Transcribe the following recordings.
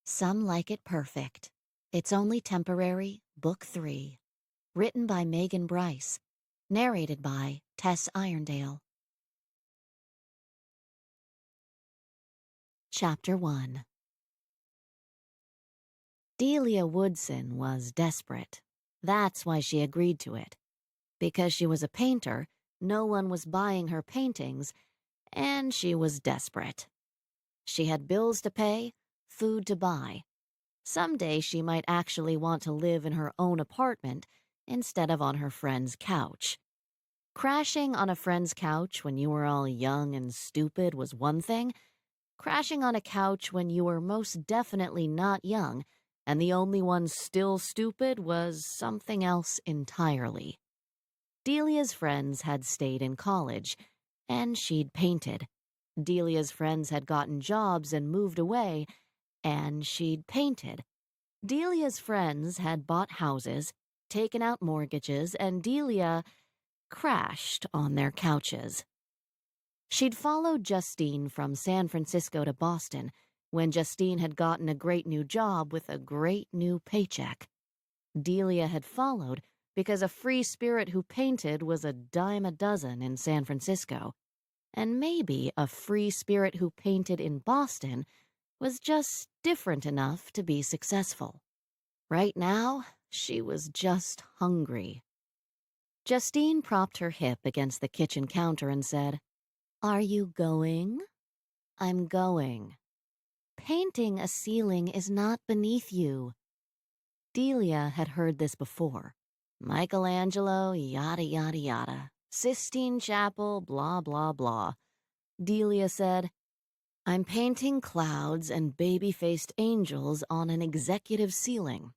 Some Like It Perfect. It's Only Temporary, Book 3. Written by Megan Bryce. Narrated by Tess Irondale. Chapter 1. Delia Woodson was desperate. That's why she agreed to it. Because she was a painter, no one was buying her paintings, and she was desperate. She had bills to pay, food to buy. Someday she might actually want to live in her own apartment instead of on her friend's couch. Crashing on a friend's couch when you were all young and stupid was one thing. Crashing on a couch when you were most definitely not young and the only one still stupid was something else entirely. Delia's friends had stayed in college, and she'd painted. Delia's friends had gotten jobs and moved away, and she'd painted. Delia's friends had bought houses, taken out mortgages, and Delia crashed on their couches. She'd followed Justine from San Francisco to Boston when Justine had gotten a great new job with a great new paycheck. Delia had followed because a free spirit who painted was a dime a dozen in San Francisco, and maybe a free spirit who painted in Boston was just different enough to be successful. Right now, she was just hungry. Justine propped her hip against the kitchen counter and said, "Are you going?" "I'm going." "Painting a ceiling is not beneath you." Delia had heard this before. Michelangelo, yada yada yada. Sistine Chapel, blah blah blah. Delia said, "I'm painting clouds and baby-faced angels on an executive ceiling.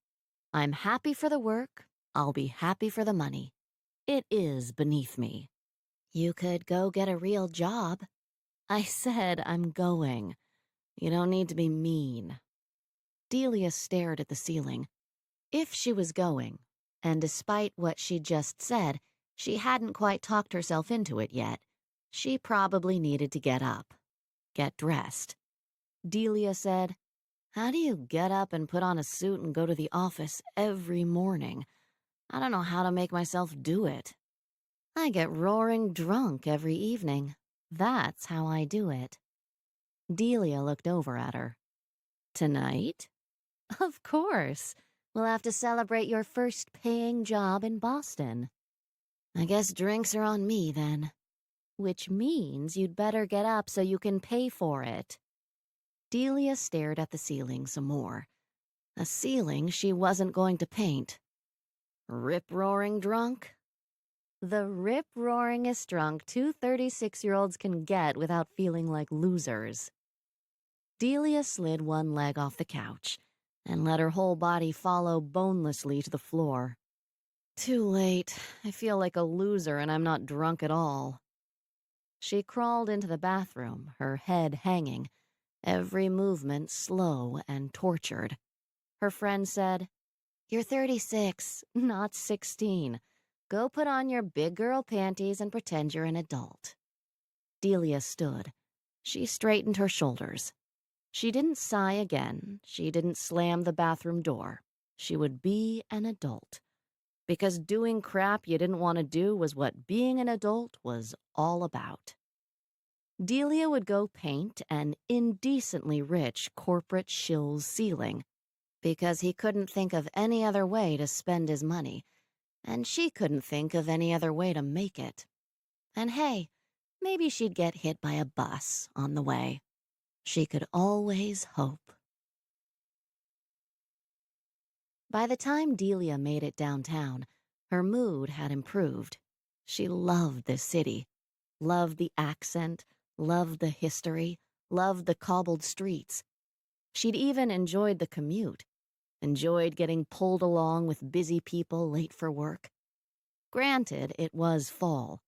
I'm happy for the work. I'll be happy for the money. It is beneath me." "You could go get a real job." "I said I'm going. You don't need to be mean." Delia stared at the ceiling. If she was going, and despite what she'd just said, she hadn't quite talked herself into it yet, she probably needed to get up, get dressed. Delia said, "How do you get up and put on a suit and go to the office every morning? I don't know how to make myself do it. I get roaring drunk every evening. That's how I do it." Delia looked over at her. "Tonight?" "Of course. We'll have to celebrate your first paying job in Boston." "I guess drinks are on me then." "Which means you'd better get up so you can pay for it." Delia stared at the ceiling some more. A ceiling she wasn't going to paint. Rip-roaring drunk? The rip-roaringest drunk two 36-year-olds can get without feeling like losers. Delia slid one leg off the couch and let her whole body follow bonelessly to the floor. "Too late. I feel like a loser and I'm not drunk at all." She crawled into the bathroom, her head hanging, every movement slow and tortured. Her friend said, "You're 36, not 16. Go put on your big girl panties and pretend you're an adult." Delia stood. She straightened her shoulders. She didn't sigh again. She didn't slam the bathroom door. She would be an adult. Because doing crap you didn't want to do was what being an adult was all about. Delia would go paint an indecently rich corporate shill's ceiling because he couldn't think of any other way to spend his money, and she couldn't think of any other way to make it. And hey, maybe she'd get hit by a bus on the way. She could always hope. By the time Delia made it downtown, her mood had improved. She loved this city, loved the accent, loved the history, loved the cobbled streets. She'd even enjoyed the commute, enjoyed getting pulled along with busy people late for work. Granted, it was fall.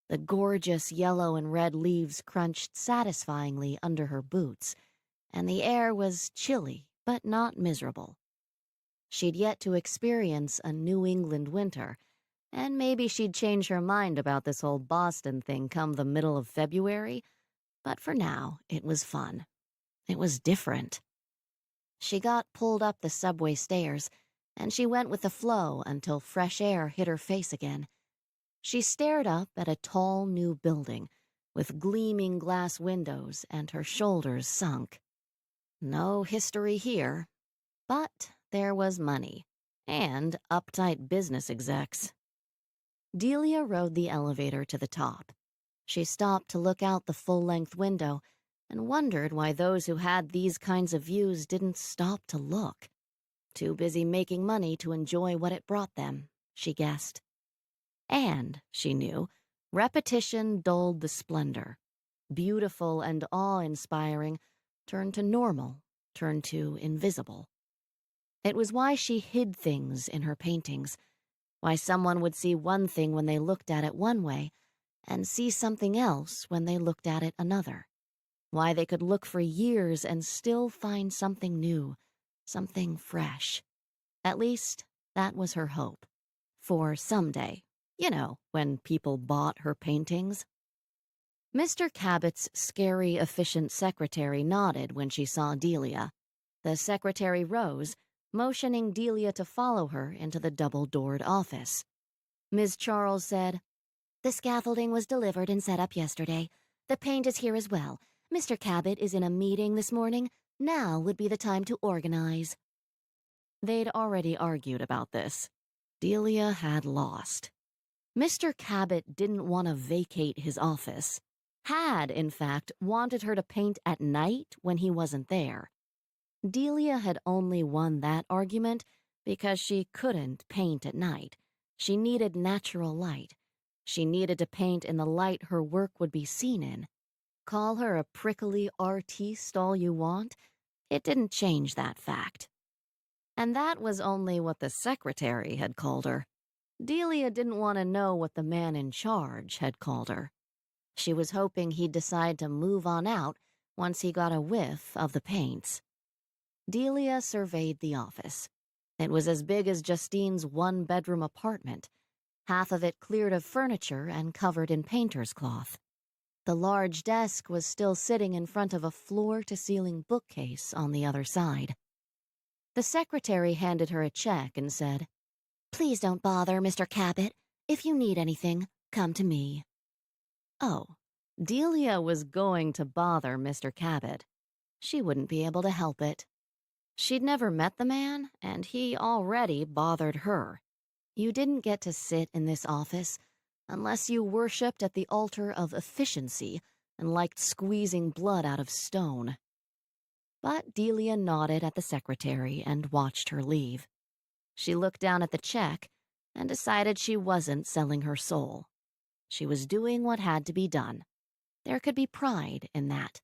The gorgeous yellow and red leaves crunched satisfyingly under her boots, and the air was chilly but not miserable. She'd yet to experience a New England winter, and maybe she'd change her mind about this whole Boston thing come the middle of February, but for now, it was fun. It was different. She got pulled up the subway stairs, and she went with the flow until fresh air hit her face again. She stared up at a tall new building with gleaming glass windows, and her shoulders sunk. No history here, but there was money and uptight business execs. Delia rode the elevator to the top. She stopped to look out the full-length window and wondered why those who had these kinds of views didn't stop to look. Too busy making money to enjoy what it brought them, she guessed. And, she knew, repetition dulled the splendor. Beautiful and awe-inspiring turned to normal, turned to invisible. It was why she hid things in her paintings, why someone would see one thing when they looked at it one way and see something else when they looked at it another. Why they could look for years and still find something new, something fresh. At least, that was her hope. For someday, when people bought her paintings. Mr. Cabot's scary, efficient secretary nodded when she saw Delia. The secretary rose, motioning Delia to follow her into the double-doored office. Ms. Charles said, "The scaffolding was delivered and set up yesterday. The paint is here as well. Mr. Cabot is in a meeting this morning. Now would be the time to organize." They'd already argued about this. Delia had lost. Mr. Cabot didn't want to vacate his office. Had, in fact, wanted her to paint at night when he wasn't there. Delia had only won that argument because she couldn't paint at night. She needed natural light. She needed to paint in the light her work would be seen in. Call her a prickly artiste all you want, it didn't change that fact. And that was only what the secretary had called her. Delia didn't want to know what the man in charge had called her. She was hoping he'd decide to move on out once he got a whiff of the paints. Delia surveyed the office. It was as big as Justine's one-bedroom apartment, half of it cleared of furniture and covered in painter's cloth. The large desk was still sitting in front of a floor-to-ceiling bookcase on the other side. The secretary handed her a check and said, "Please don't bother, Mr. Cabot. If you need anything, come to me." Oh, Delia was going to bother Mr. Cabot. She wouldn't be able to help it. She'd never met the man, and he already bothered her. You didn't get to sit in this office unless you worshipped at the altar of efficiency and liked squeezing blood out of stone. But Delia nodded at the secretary and watched her leave. She looked down at the check and decided she wasn't selling her soul. She was doing what had to be done. There could be pride in that.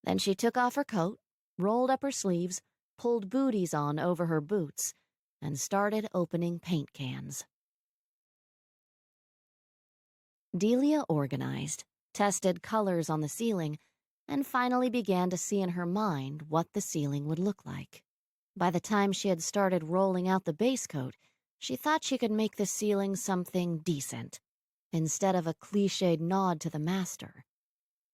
Then she took off her coat, rolled up her sleeves, pulled booties on over her boots, and started opening paint cans. Delia organized, tested colors on the ceiling, and finally began to see in her mind what the ceiling would look like. By the time she had started rolling out the base coat, she thought she could make the ceiling something decent, instead of a cliched nod to the master.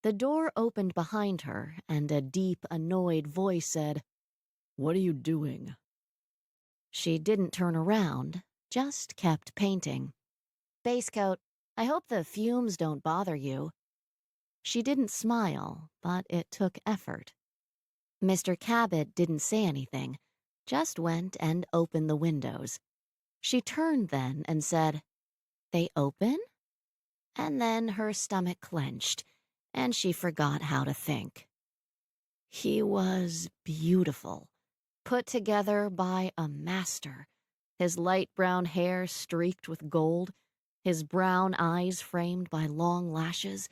The door opened behind her, and a deep, annoyed voice said, "What are you doing?" She didn't turn around, just kept painting. "Base coat. I hope the fumes don't bother you." She didn't smile, but it took effort. Mr. Cabot didn't say anything, just went and opened the windows. She turned then and said, "They open?" And then her stomach clenched, and she forgot how to think. He was beautiful, put together by a master, his light brown hair streaked with gold, his brown eyes framed by long lashes.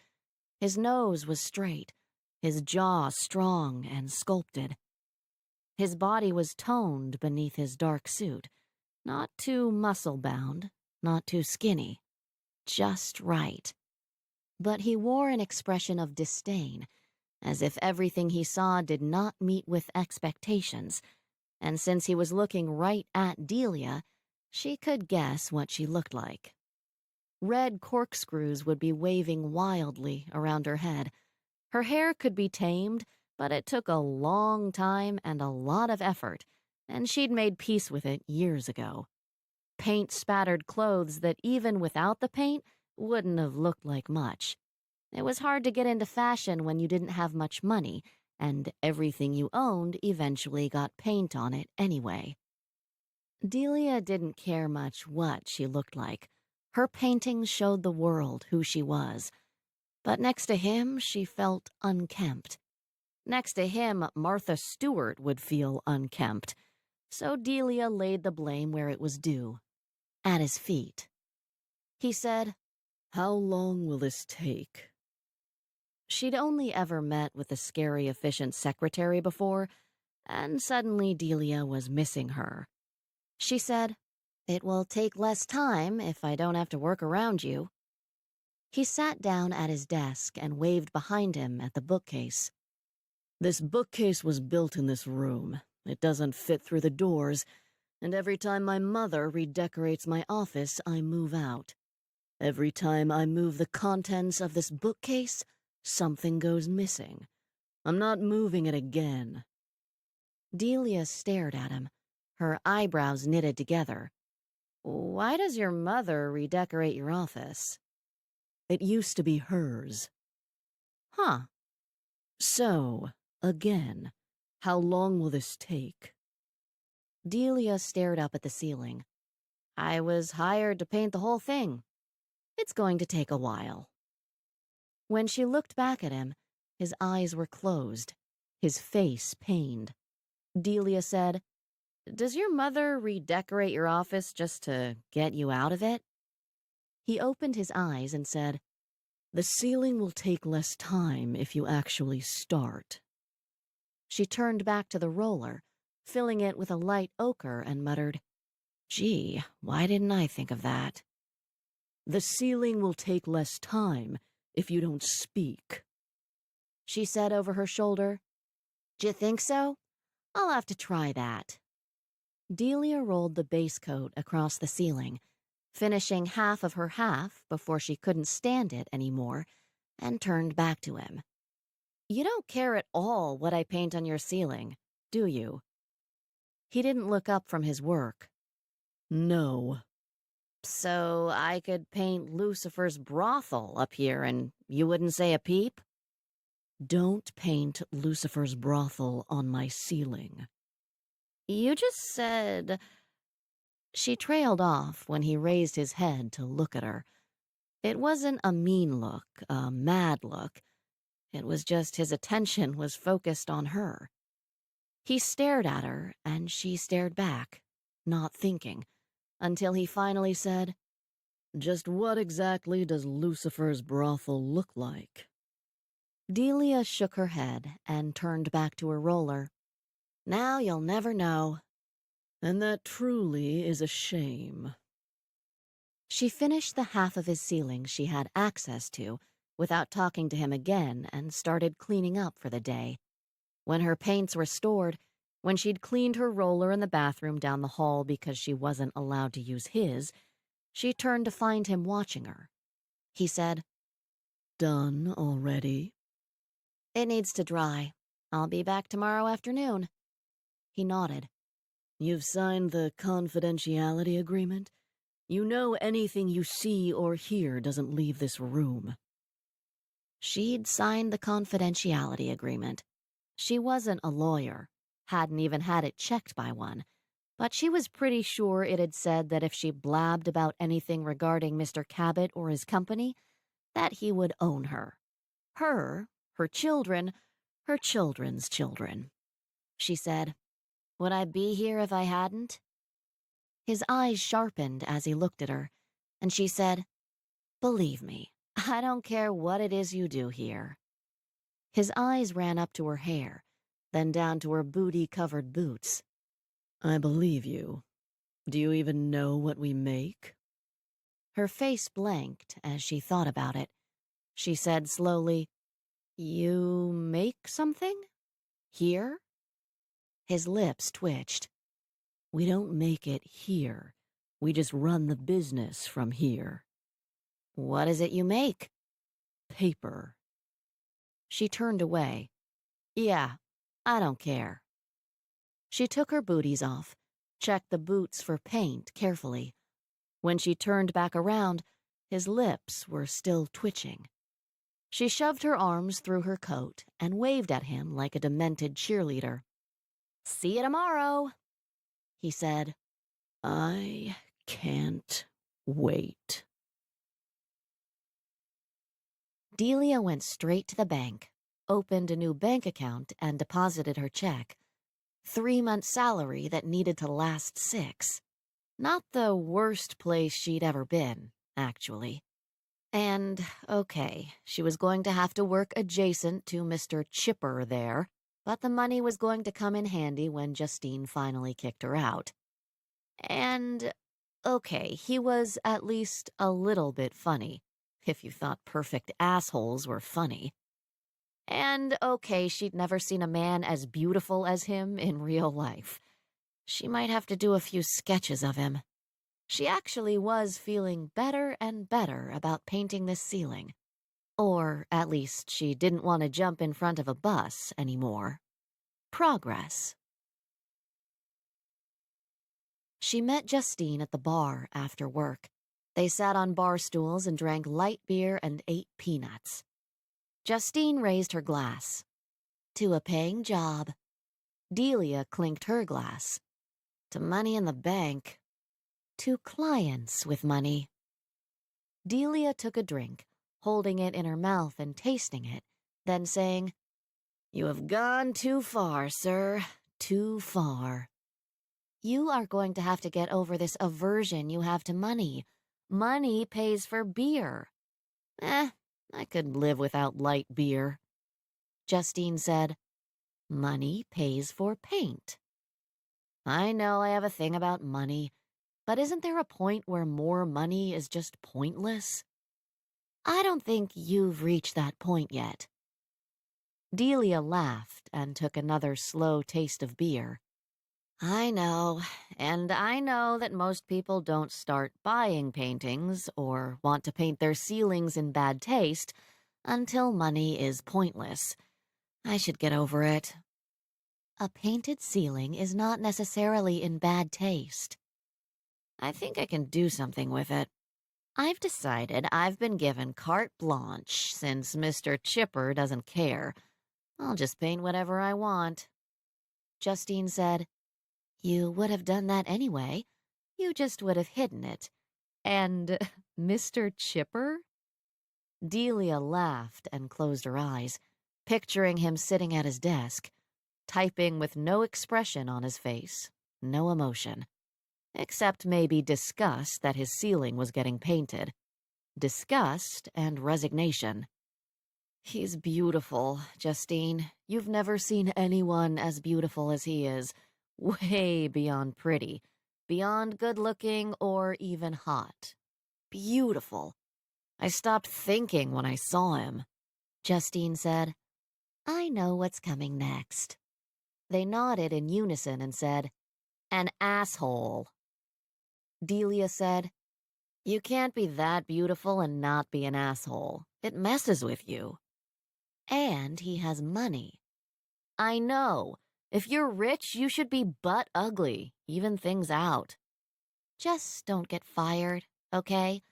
His nose was straight, his jaw strong and sculpted. His body was toned beneath his dark suit, not too muscle-bound, not too skinny, just right. But he wore an expression of disdain, as if everything he saw did not meet with expectations, and since he was looking right at Delia, she could guess what she looked like. Red corkscrews would be waving wildly around her head. Her hair could be tamed, But it took a long time and a lot of effort, and she'd made peace with it years ago. Paint-spattered clothes that even without the paint wouldn't have looked like much. It was hard to get into fashion when you didn't have much money, and everything you owned eventually got paint on it anyway. Delia didn't care much what she looked like. Her paintings showed the world who she was. But next to him, she felt unkempt. Next to him, Martha Stewart would feel unkempt. So Delia laid the blame where it was due, at his feet. He said, "How long will this take?" She'd only ever met with the scary, efficient secretary before, and suddenly Delia was missing her. She said, "It will take less time if I don't have to work around you." He sat down at his desk and waved behind him at the bookcase. "This bookcase was built in this room. It doesn't fit through the doors, and every time my mother redecorates my office, I move out. Every time I move the contents of this bookcase, something goes missing. I'm not moving it again." Delia stared at him, her eyebrows knitted together. "Why does your mother redecorate your office?" "It used to be hers." "Huh." "So, again, how long will this take?" Delia stared up at the ceiling. "I was hired to paint the whole thing. It's going to take a while." When she looked back at him, his eyes were closed, his face pained. Delia said, "Does your mother redecorate your office just to get you out of it?" He opened his eyes and said, "The ceiling will take less time if you actually start." She turned back to the roller, filling it with a light ochre, and muttered, "Gee, why didn't I think of that?" "The ceiling will take less time if you don't speak," she said over her shoulder. "D'you think so? I'll have to try that." Delia rolled the base coat across the ceiling, finishing half of her half before she couldn't stand it anymore, and turned back to him. "You don't care at all what I paint on your ceiling, do you?" He didn't look up from his work. "No." "So I could paint Lucifer's brothel up here and you wouldn't say a peep?" "Don't paint Lucifer's brothel on my ceiling." "You just said—" She trailed off when he raised his head to look at her. It wasn't a mean look, a mad look. It was just his attention was focused on her. He stared at her, and she stared back, not thinking, until he finally said, "Just what exactly does Lucifer's brothel look like?" Delia shook her head and turned back to her roller. "Now you'll never know." "And that truly is a shame." She finished the half of his ceiling she had access to without talking to him again and started cleaning up for the day. When her paints were stored, when she'd cleaned her roller in the bathroom down the hall because she wasn't allowed to use his, she turned to find him watching her. He said, "Done already?" "It needs to dry. I'll be back tomorrow afternoon." He nodded. "You've signed the confidentiality agreement? You know anything you see or hear doesn't leave this room." She'd signed the confidentiality agreement. She wasn't a lawyer, hadn't even had it checked by one, but she was pretty sure it had said that if she blabbed about anything regarding Mr. Cabot or his company, that he would own her. Her children, her children's children. She said, "Would I be here if I hadn't?" His eyes sharpened as he looked at her, and she said, "Believe me, I don't care what it is you do here." His eyes ran up to her hair, then down to her booty-covered boots. "I believe you. Do you even know what we make?" Her face blanked as she thought about it. She said slowly, "You make something? Here?" His lips twitched. "We don't make it here. We just run the business from here." "What is it you make?" "Paper." She turned away. Yeah, I don't care. She took her booties off, checked the boots for paint carefully. When she turned back around, his lips were still twitching. She shoved her arms through her coat and waved at him like a demented cheerleader. "See you tomorrow," he said. "I can't wait." Delia went straight to the bank, opened a new bank account, and deposited her check. 3 months' salary that needed to last 6. Not the worst place she'd ever been, actually. And, okay, she was going to have to work adjacent to Mr. Chipper there, but the money was going to come in handy when Justine finally kicked her out. And, okay, he was at least a little bit funny, if you thought perfect assholes were funny. And, okay, she'd never seen a man as beautiful as him in real life. She might have to do a few sketches of him. She actually was feeling better and better about painting this ceiling. Or, at least, she didn't want to jump in front of a bus anymore. Progress. She met Justine at the bar after work. They sat on bar stools and drank light beer and ate peanuts. Justine raised her glass. "To a paying job." Delia clinked her glass. "To money in the bank." "To clients with money." Delia took a drink, holding it in her mouth and tasting it, then saying, "You have gone too far, sir, too far. You are going to have to get over this aversion you have to money. Money pays for beer." I could live without light beer." Justine said, "Money pays for paint." "I know I have a thing about money, but isn't there a point where more money is just pointless?" "I don't think you've reached that point yet." Delia laughed and took another slow taste of beer. "I know, and I know that most people don't start buying paintings or want to paint their ceilings in bad taste until money is pointless. I should get over it." "A painted ceiling is not necessarily in bad taste." "I think I can do something with it. I've decided I've been given carte blanche since Mr. Chipper doesn't care. I'll just paint whatever I want." Justine said, "You would have done that anyway. You just would have hidden it. And Mr. Chipper?" Delia laughed and closed her eyes, picturing him sitting at his desk, typing with no expression on his face, no emotion, except maybe disgust that his ceiling was getting painted. Disgust and resignation. "He's beautiful, Justine. You've never seen anyone as beautiful as he is. Way beyond pretty, beyond good-looking or even hot. Beautiful. I stopped thinking when I saw him." Justine said, "I know what's coming next." They nodded in unison and said, "An asshole." Delia said, "You can't be that beautiful and not be an asshole. It messes with you." "And he has money." "I know. If you're rich, you should be butt ugly, even things out." "Just don't get fired, okay?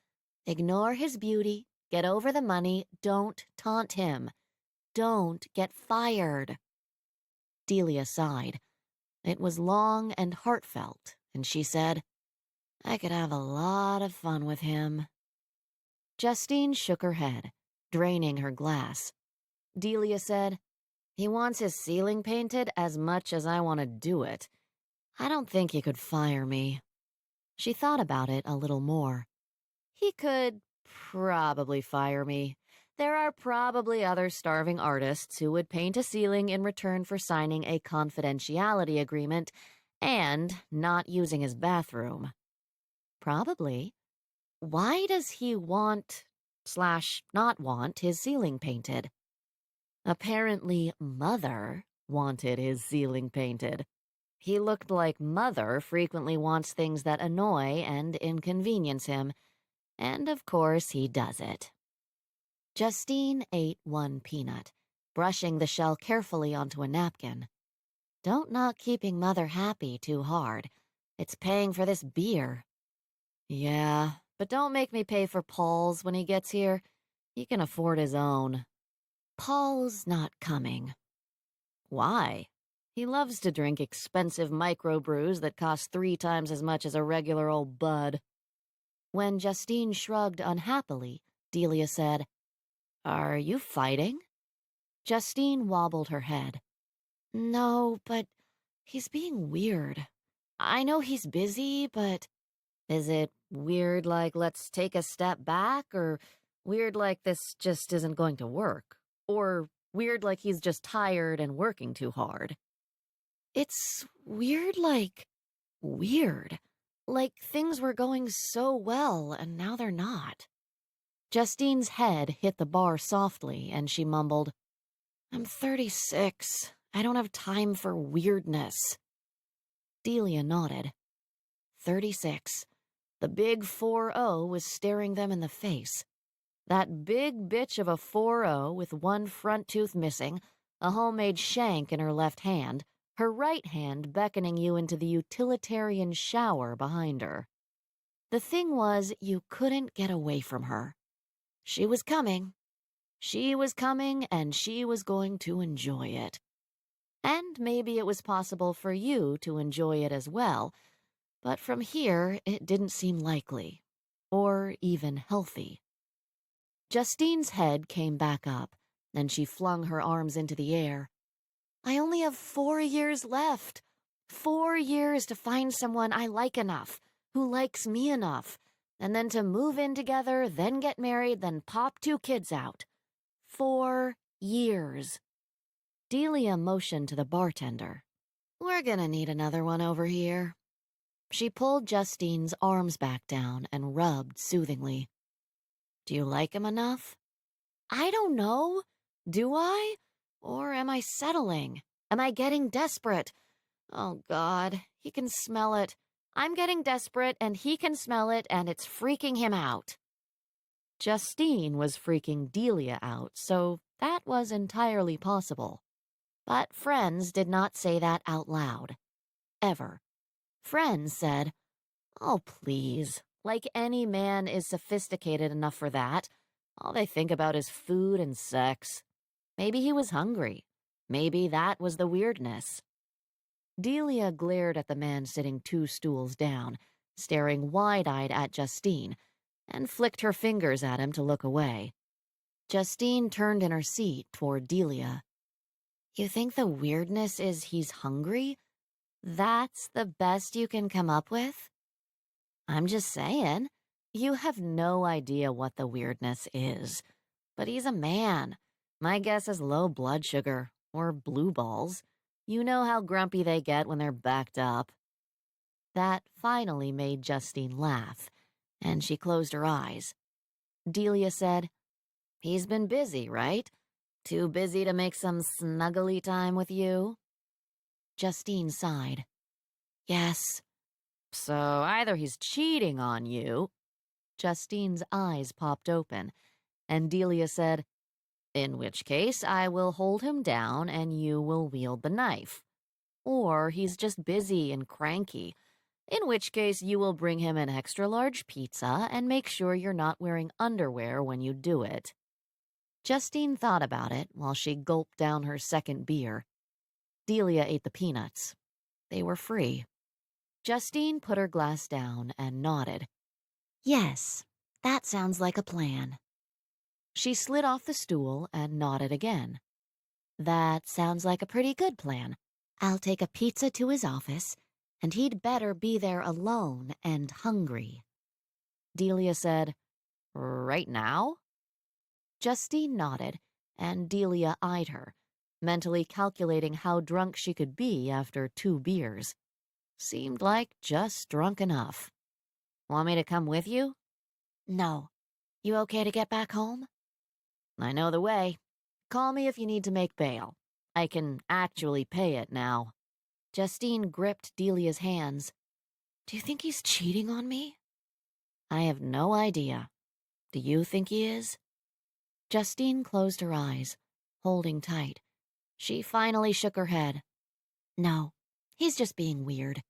Ignore his beauty, get over the money, don't taunt him. Don't get fired." Delia sighed. It was long and heartfelt, and she said, "I could have a lot of fun with him." Justine shook her head, draining her glass. Delia said, "He wants his ceiling painted as much as I want to do it. I don't think he could fire me." She thought about it a little more. "He could probably fire me. There are probably other starving artists who would paint a ceiling in return for signing a confidentiality agreement and not using his bathroom." "Probably. Why does he want/not want his ceiling painted?" Apparently, Mother wanted his ceiling painted. He looked like Mother frequently wants things that annoy and inconvenience him, and of course he does it. Justine ate one peanut, brushing the shell carefully onto a napkin. Don't knock keeping Mother happy too hard. It's paying for this beer. Yeah, but don't make me pay for Paul's when he gets here. He can afford his own. Paul's not coming. Why? He loves to drink expensive microbrews that cost 3 times as much as a regular old bud. When Justine shrugged unhappily, Delia said, "Are you fighting?" Justine wobbled her head. "No, but he's being weird. I know he's busy, but is it weird like let's take a step back, or weird like this just isn't going to work, or weird like he's just tired and working too hard?" "It's weird like weird. Like things were going so well and now they're not." Justine's head hit the bar softly and she mumbled, "I'm 36. I don't have time for weirdness." Delia nodded. 36. The big 4-0 was staring them in the face. That big bitch of a 4-0 with one front tooth missing, a homemade shank in her left hand, her right hand beckoning you into the utilitarian shower behind her. The thing was, you couldn't get away from her. She was coming. She was coming, and she was going to enjoy it. And maybe it was possible for you to enjoy it as well, but from here it didn't seem likely, or even healthy. Justine's head came back up, then she flung her arms into the air. "I only have 4 years left. 4 years to find someone I like enough, who likes me enough, and then to move in together, then get married, then pop 2 kids out. 4 years." Delia motioned to the bartender. "We're gonna need another one over here." She pulled Justine's arms back down and rubbed soothingly. "Do you like him enough?" "I don't know. Do I? Or am I settling? Am I getting desperate? Oh, God, he can smell it. I'm getting desperate, and he can smell it, and it's freaking him out." Justine was freaking Delia out, so that was entirely possible. But friends did not say that out loud. Ever. Friends said, "Oh, please, like any man is sophisticated enough for that. All they think about is food and sex. Maybe he was hungry. Maybe that was the weirdness." Delia glared at the man sitting 2 stools down, staring wide-eyed at Justine, and flicked her fingers at him to look away. Justine turned in her seat toward Delia. "You think the weirdness is he's hungry? That's the best you can come up with?" "I'm just saying. You have no idea what the weirdness is. But he's a man. My guess is low blood sugar, or blue balls. You know how grumpy they get when they're backed up." That finally made Justine laugh, and she closed her eyes. Delia said, "He's been busy, right? Too busy to make some snuggly time with you?" Justine sighed. "Yes." "So either he's cheating on you—" Justine's eyes popped open, and Delia said, "In which case I will hold him down and you will wield the knife. Or he's just busy and cranky, in which case you will bring him an extra-large pizza and make sure you're not wearing underwear when you do it." Justine thought about it while she gulped down her second beer. Delia ate the peanuts. They were free. Justine put her glass down and nodded. "Yes, that sounds like a plan." She slid off the stool and nodded again. "That sounds like a pretty good plan. I'll take a pizza to his office, and he'd better be there alone and hungry." Delia said, "Right now?" Justine nodded, and Delia eyed her, mentally calculating how drunk she could be after 2 beers. Seemed like just drunk enough. "Want me to come with you?" "No. You okay to get back home?" "I know the way. Call me if you need to make bail. I can actually pay it now." Justine gripped Delia's hands. "Do you think he's cheating on me?" "I have no idea. Do you think he is?" Justine closed her eyes. holding tight. She finally shook her head. No, he's just being weird.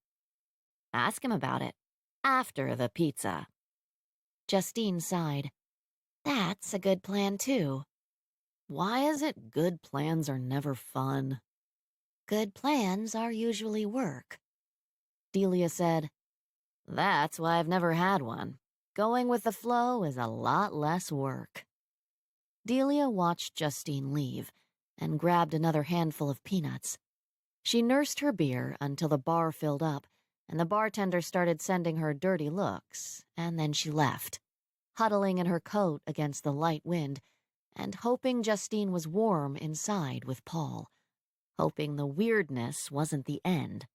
Ask him about it. After the pizza. Justine sighed. That's a good plan, too. Why is it good plans are never fun? Good plans are usually work. Delia said, That's why I've never had one. Going with the flow is a lot less work. Delia watched Justine leave and grabbed another handful of peanuts. She nursed her beer until the bar filled up and the bartender started sending her dirty looks, and then she left, huddling in her coat against the light wind and hoping Justine was warm inside with Paul, hoping the weirdness wasn't the end.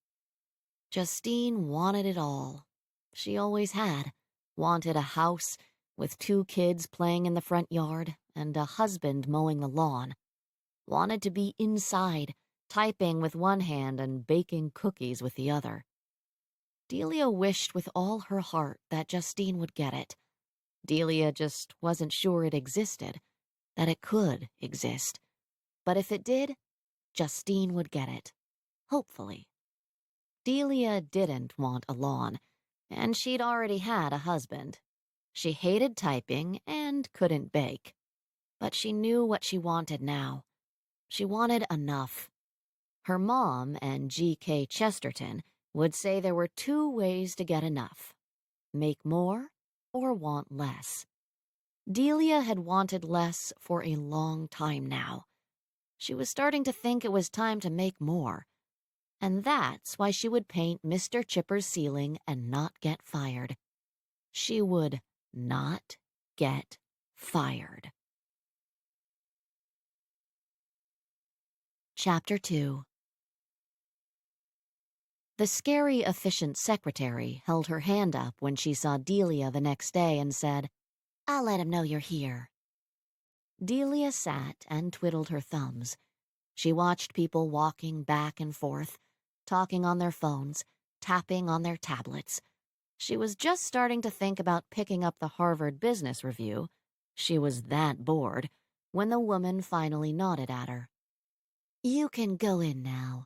Justine wanted it all. She always had. Wanted a house with 2 kids playing in the front yard and a husband mowing the lawn. Wanted to be inside, typing with one hand and baking cookies with the other. Delia wished with all her heart that Justine would get it. Delia just wasn't sure it existed, that it could exist. But if it did, Justine would get it. Hopefully. Delia didn't want a lawn, and she'd already had a husband. She hated typing and couldn't bake. But she knew what she wanted now. She wanted enough. Her mom and G.K. Chesterton would say there were 2 ways to get enough. Make more or want less. Delia had wanted less for a long time now. She was starting to think it was time to make more. And that's why she would paint Mr. Chipper's ceiling and not get fired. She would not get fired. Chapter 2. The scary, efficient secretary held her hand up when she saw Delia the next day and said, I'll let him know you're here. Delia sat and twiddled her thumbs. She watched people walking back and forth, talking on their phones, tapping on their tablets. She was just starting to think about picking up the Harvard Business Review. She was that bored when the woman finally nodded at her. You can go in now.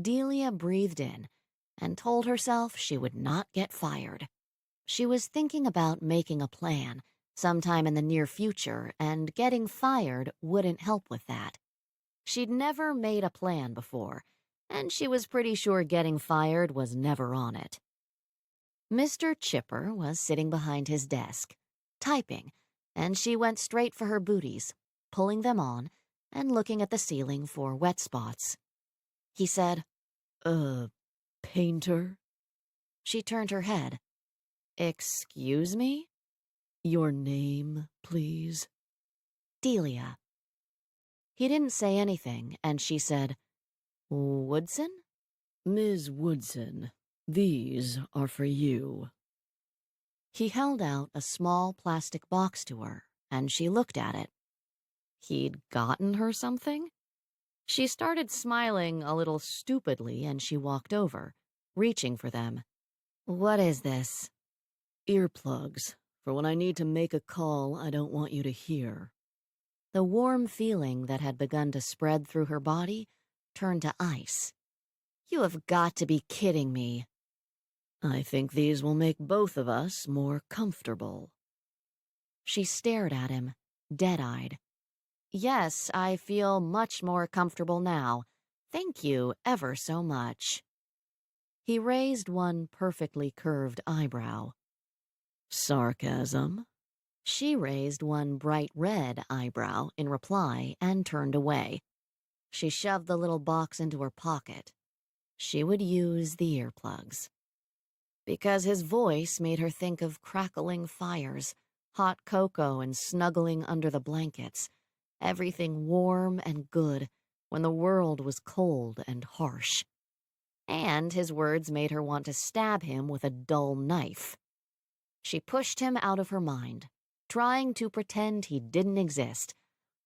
Delia breathed in and told herself she would not get fired. She was thinking about making a plan sometime in the near future, and getting fired wouldn't help with that. She'd never made a plan before, and she was pretty sure getting fired was never on it. Mr. Chipper was sitting behind his desk, typing, and she went straight for her booties, pulling them on and looking at the ceiling for wet spots. He said, painter? She turned her head. Excuse me? Your name, please? Delia. He didn't say anything, and she said, Woodson? Ms. Woodson, these are for you. He held out a small plastic box to her, and she looked at it. He'd gotten her something? She started smiling a little stupidly, and she walked over, reaching for them. What is this? Earplugs, for when I need to make a call I don't want you to hear. The warm feeling that had begun to spread through her body turned to ice. You have got to be kidding me. I think these will make both of us more comfortable. She stared at him, dead-eyed. Yes, I feel much more comfortable now. Thank you ever so much. He raised one perfectly curved eyebrow. Sarcasm? She raised one bright red eyebrow in reply and turned away. She shoved the little box into her pocket. She would use the earplugs. Because his voice made her think of crackling fires, hot cocoa and snuggling under the blankets, everything warm and good when the world was cold and harsh. And his words made her want to stab him with a dull knife. She pushed him out of her mind, trying to pretend he didn't exist,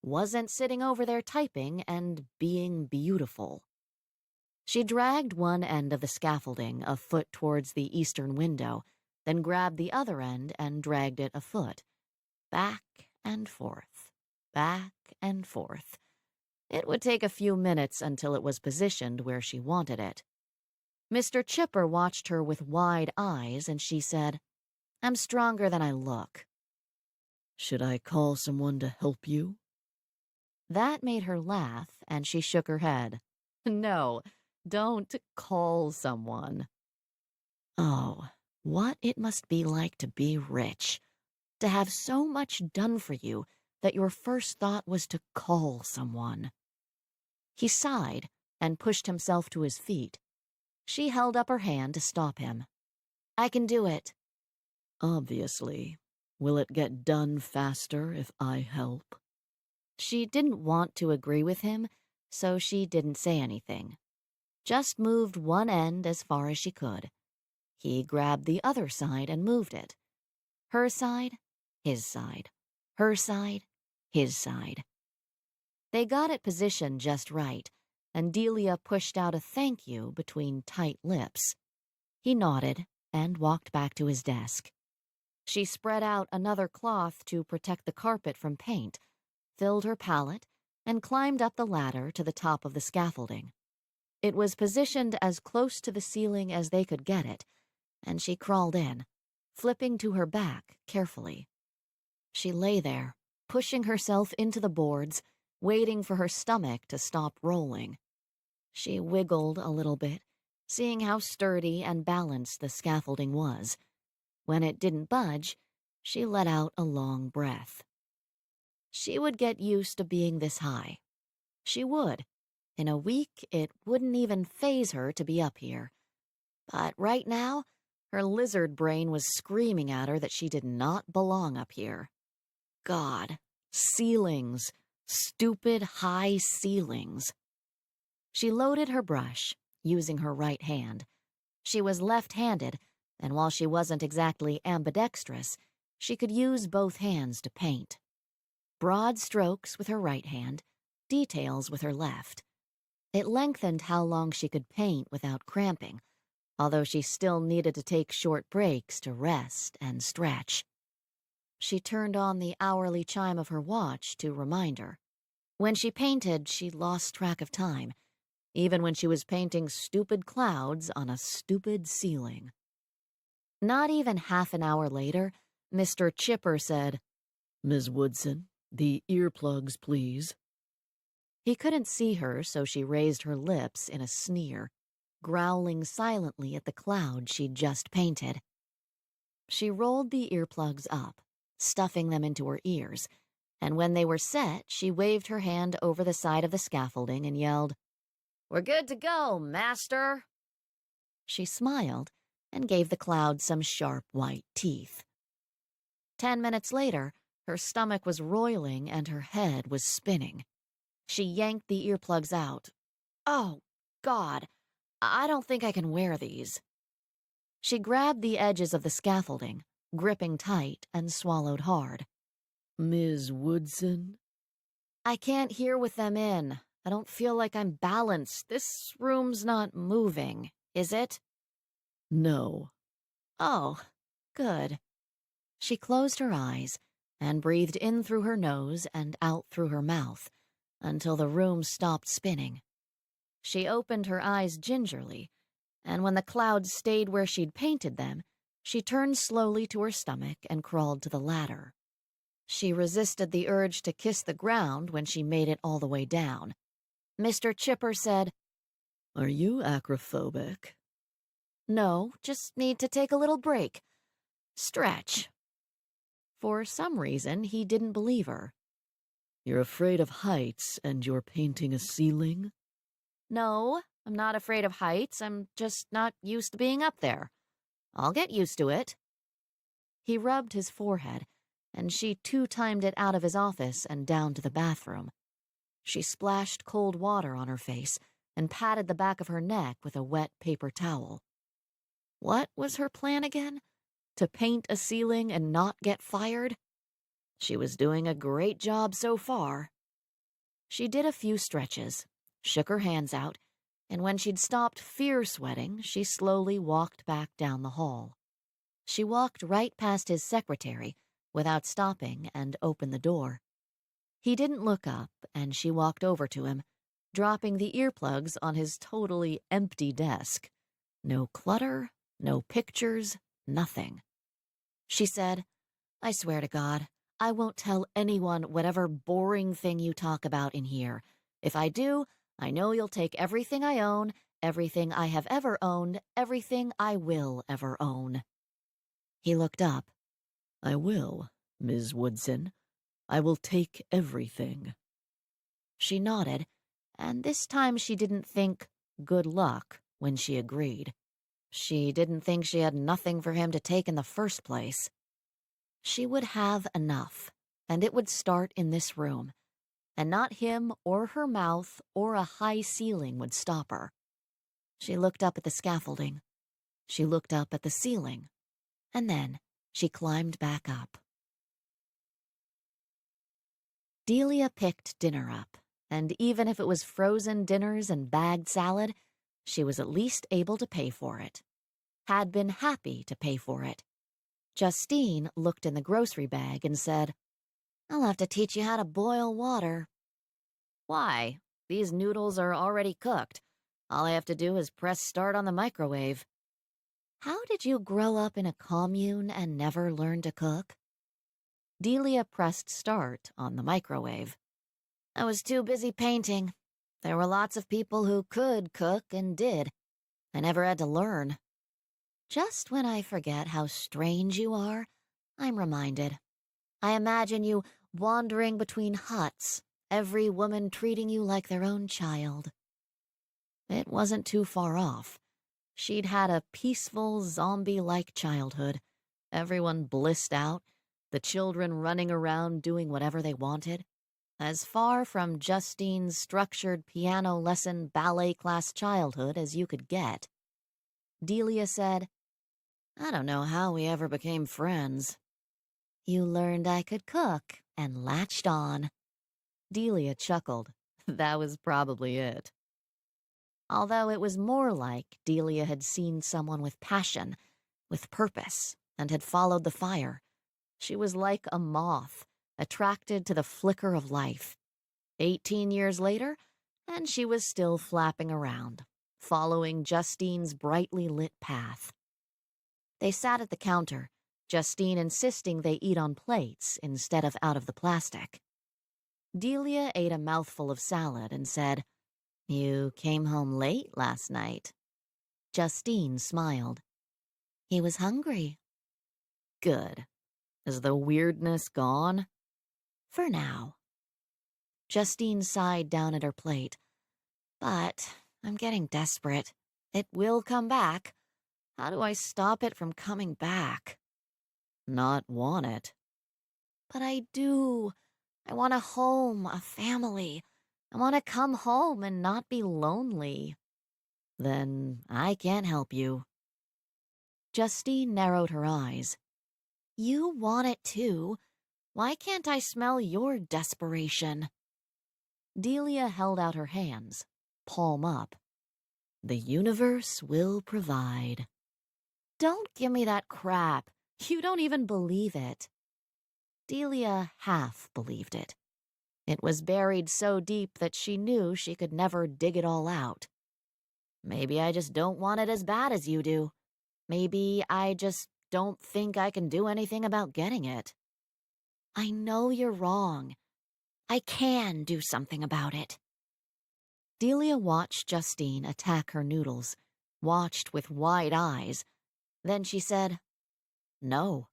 wasn't sitting over there typing and being beautiful. She dragged one end of the scaffolding a foot towards the eastern window, then grabbed the other end and dragged it a foot, back and forth, back and forth. It would take a few minutes until it was positioned where she wanted it. Mr. Chipper watched her with wide eyes, and she said, "I'm stronger than I look." Should I call someone to help you? That made her laugh, and she shook her head. No, don't call someone. Oh, what it must be like to be rich, to have so much done for you that your first thought was to call someone. He sighed and pushed himself to his feet. She held up her hand to stop him. "I can do it." Obviously. Will it get done faster if I help? She didn't want to agree with him, so she didn't say anything. Just moved one end as far as she could. He grabbed the other side and moved it. Her side, his side. Her side, his side. They got it positioned just right, and Delia pushed out a thank you between tight lips. He nodded and walked back to his desk. She spread out another cloth to protect the carpet from paint, filled her palette, and climbed up the ladder to the top of the scaffolding. It was positioned as close to the ceiling as they could get it, and she crawled in, flipping to her back carefully. She lay there, pushing herself into the boards, waiting for her stomach to stop rolling. She wiggled a little bit, seeing how sturdy and balanced the scaffolding was. When it didn't budge, she let out a long breath. She would get used to being this high. She would. In a week, it wouldn't even faze her to be up here. But right now, her lizard brain was screaming at her that she did not belong up here. God, ceilings, stupid high ceilings. She loaded her brush, using her right hand. She was left-handed, and while she wasn't exactly ambidextrous, she could use both hands to paint. Broad strokes with her right hand, details with her left. It lengthened how long she could paint without cramping, although she still needed to take short breaks to rest and stretch. She turned on the hourly chime of her watch to remind her. When she painted, she lost track of time, even when she was painting stupid clouds on a stupid ceiling. Not even half an hour later, Mr. Chipper said, "Ms. Woodson, the earplugs, please." He couldn't see her, so she raised her lips in a sneer, growling silently at the cloud she'd just painted. She rolled the earplugs up, stuffing them into her ears, and when they were set, she waved her hand over the side of the scaffolding and yelled, "We're good to go, master." She smiled and gave the cloud some sharp white teeth. 10 minutes later, her stomach was roiling and her head was spinning. She yanked the earplugs out. "Oh, God, I don't think I can wear these." She grabbed the edges of the scaffolding, gripping tight, and swallowed hard. "Ms. Woodson?" "I can't hear with them in. I don't feel like I'm balanced. This room's not moving, is it?" "No." "Oh, good." She closed her eyes and breathed in through her nose and out through her mouth until the room stopped spinning. She opened her eyes gingerly, and when the clouds stayed where she'd painted them, she turned slowly to her stomach and crawled to the ladder. She resisted the urge to kiss the ground when she made it all the way down. Mr. Chipper said, "Are you acrophobic?" "No, just need to take a little break. Stretch." For some reason, he didn't believe her. "You're afraid of heights and you're painting a ceiling?" "No, I'm not afraid of heights. I'm just not used to being up there. I'll get used to it." He rubbed his forehead, and she two-timed it out of his office and down to the bathroom. She splashed cold water on her face and patted the back of her neck with a wet paper towel. What was her plan again? To paint a ceiling and not get fired? She was doing a great job so far. She did a few stretches, shook her hands out, and when she'd stopped fear-sweating, she slowly walked back down the hall. She walked right past his secretary without stopping and opened the door. He didn't look up, and she walked over to him, dropping the earplugs on his totally empty desk. No clutter, no pictures, nothing. She said, "I swear to God, I won't tell anyone whatever boring thing you talk about in here. If I do, I know you'll take everything I own, everything I have ever owned, everything I will ever own." He looked up. I will, Ms. Woodson. I will take everything. She nodded, and this time she didn't think good luck when she agreed. She didn't think she had nothing for him to take in the first place. She would have enough, and it would start in this room, and not him or her mouth or a high ceiling would stop her. She looked up at the scaffolding. She looked up at the ceiling, and then she climbed back up. Delia picked dinner up, and even if it was frozen dinners and bagged salad, she was at least able to pay for it. Had been happy to pay for it. Justine looked in the grocery bag and said, "I'll have to teach you how to boil water." "Why? These noodles are already cooked. All I have to do is press start on the microwave." "How did you grow up in a commune and never learn to cook?" Delia pressed start on the microwave. "I was too busy painting. There were lots of people who could cook and did. I never had to learn." Just when I forget how strange you are, I'm reminded. I imagine you wandering between huts, every woman treating you like their own child. It wasn't too far off. She'd had a peaceful, zombie-like childhood, everyone blissed out, the children running around doing whatever they wanted, as far from Justine's structured piano lesson ballet class childhood as you could get. Delia said, "I don't know how we ever became friends." "You learned I could cook and latched on." Delia chuckled. That was probably it. Although it was more like Delia had seen someone with passion, with purpose, and had followed the fire. She was like a moth, attracted to the flicker of life. 18 years later, and she was still flapping around, following Justine's brightly lit path. They sat at the counter, Justine insisting they eat on plates instead of out of the plastic. Delia ate a mouthful of salad and said, "You came home late last night." Justine smiled. "He was hungry." "Good. Is the weirdness gone?" "For now." Justine sighed down at her plate. "But I'm getting desperate. It will come back. How do I stop it from coming back?" Not want it. "But I do. I want a home, a family. I want to come home and not be lonely." Then I can't help you. Justine narrowed her eyes. "You want it too. Why can't I smell your desperation?" Delia held out her hands, palm up. The universe will provide. "Don't give me that crap. You don't even believe it." Delia half believed it. It was buried so deep that she knew she could never dig it all out. "Maybe I just don't want it as bad as you do. Maybe I just don't think I can do anything about getting it." "I know you're wrong. I can do something about it." Delia watched Justine attack her noodles, watched with wide eyes. Then she said, "No."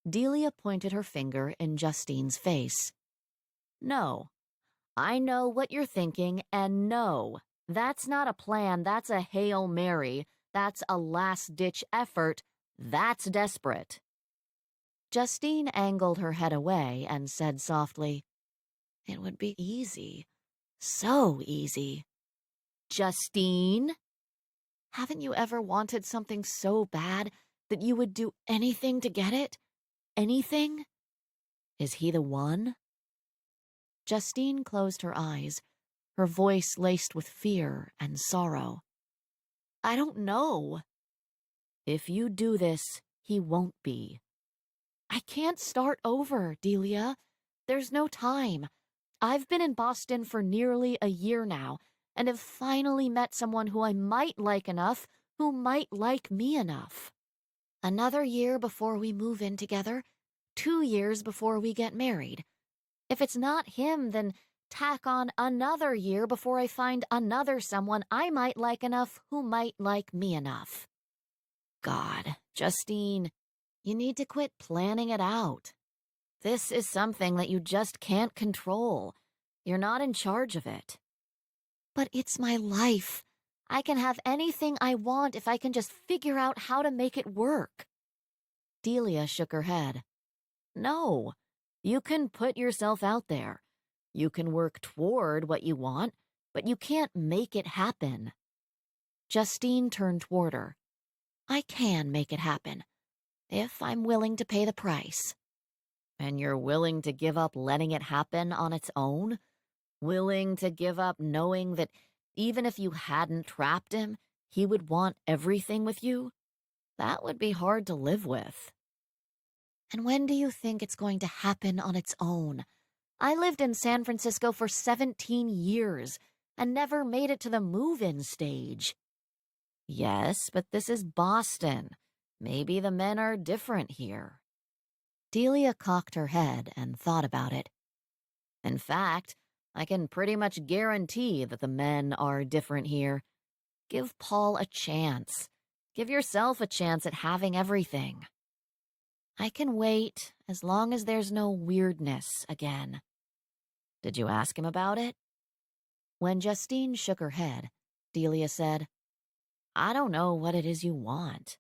Delia pointed her finger in Justine's face. "No. I know what you're thinking, and no. That's not a plan, that's a Hail Mary. That's a last-ditch effort. That's desperate." Justine angled her head away and said softly, "It would be easy. So easy." "Justine? Haven't you ever wanted something so bad that you would do anything to get it? Anything? Is he the one?" Justine closed her eyes, her voice laced with fear and sorrow. "I don't know." "If you do this, he won't be." "I can't start over, Delia. There's no time. I've been in Boston for nearly a year now, and have finally met someone who I might like enough, who might like me enough. Another year before we move in together, 2 years before we get married. If it's not him, then tack on another year before I find another someone I might like enough who might like me enough. God, Justine, you need to quit planning it out. This is something that you just can't control. You're not in charge of it. But it's my life. I can have anything I want if I can just figure out how to make it work. Delia shook her head. No, you can put yourself out there. You can work toward what you want, but you can't make it happen. Justine turned toward her. I can make it happen, if I'm willing to pay the price. And you're willing to give up letting it happen on its own? Willing to give up knowing that even if you hadn't trapped him, he would want everything with you? That would be hard to live with. And when do you think it's going to happen on its own? I lived in San Francisco for 17 years and never made it to the move-in stage. Yes, but this is Boston. Maybe the men are different here. Delia cocked her head and thought about it. In fact, I can pretty much guarantee that the men are different here. Give Paul a chance. Give yourself a chance at having everything. I can wait as long as there's no weirdness again. Did you ask him about it? When Justine shook her head, Delia said, I don't know what it is you want.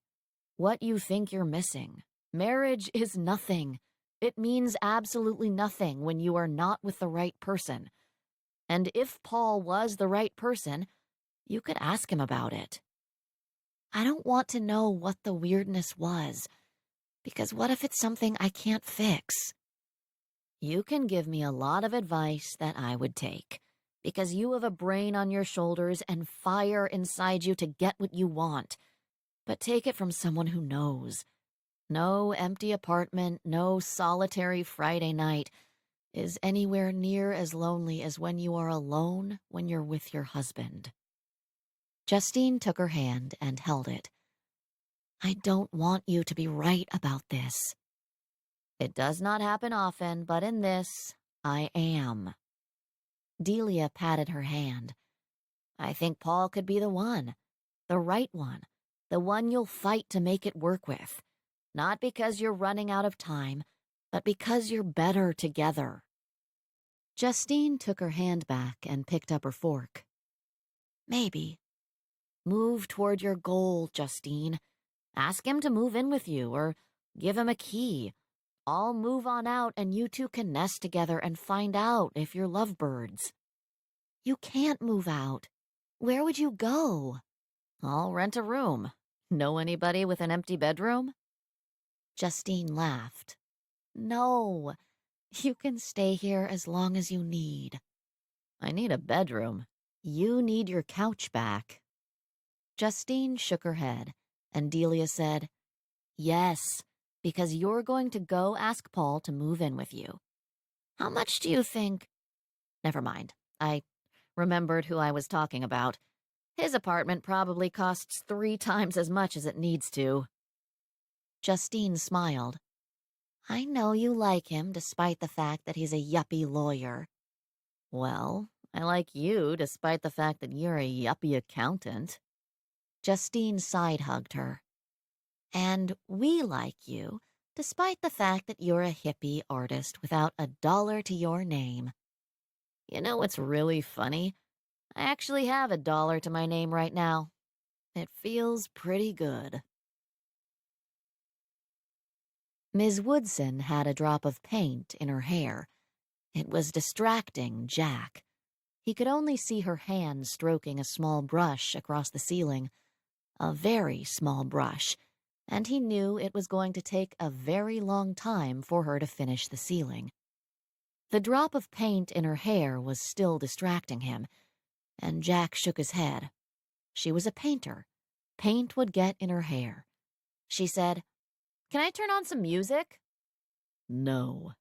What you think you're missing. Marriage is nothing. It means absolutely nothing when you are not with the right person. And if Paul was the right person, you could ask him about it. I don't want to know what the weirdness was, because what if it's something I can't fix? You can give me a lot of advice that I would take, because you have a brain on your shoulders and fire inside you to get what you want. But take it from someone who knows. No empty apartment, no solitary Friday night is anywhere near as lonely as when you are alone when you're with your husband. Justine took her hand and held it. I don't want you to be right about this. It does not happen often, but in this, I am. Delia patted her hand. I think Paul could be the one, the right one, the one you'll fight to make it work with. Not because you're running out of time, but because you're better together. Justine took her hand back and picked up her fork. Maybe. Move toward your goal, Justine. Ask him to move in with you, or give him a key. I'll move on out and you two can nest together and find out if you're lovebirds. You can't move out. Where would you go? I'll rent a room. Know anybody with an empty bedroom? Justine laughed. No, you can stay here as long as you need. I need a bedroom. You need your couch back. Justine shook her head, and Delia said, Yes, because you're going to go ask Paul to move in with you. How much do you think? Never mind. I remembered who I was talking about. His apartment probably costs 3 times as much as it needs to. Justine smiled. I know you like him despite the fact that he's a yuppie lawyer. Well, I like you despite the fact that you're a yuppie accountant. Justine side-hugged her. And we like you despite the fact that you're a hippie artist without a dollar to your name. You know what's really funny? I actually have a dollar to my name right now. It feels pretty good. Ms. Woodson had a drop of paint in her hair. It was distracting Jack. He could only see her hand stroking a small brush across the ceiling, a very small brush, and he knew it was going to take a very long time for her to finish the ceiling. The drop of paint in her hair was still distracting him, and Jack shook his head. She was a painter. Paint would get in her hair. She said, Can I turn on some music? No.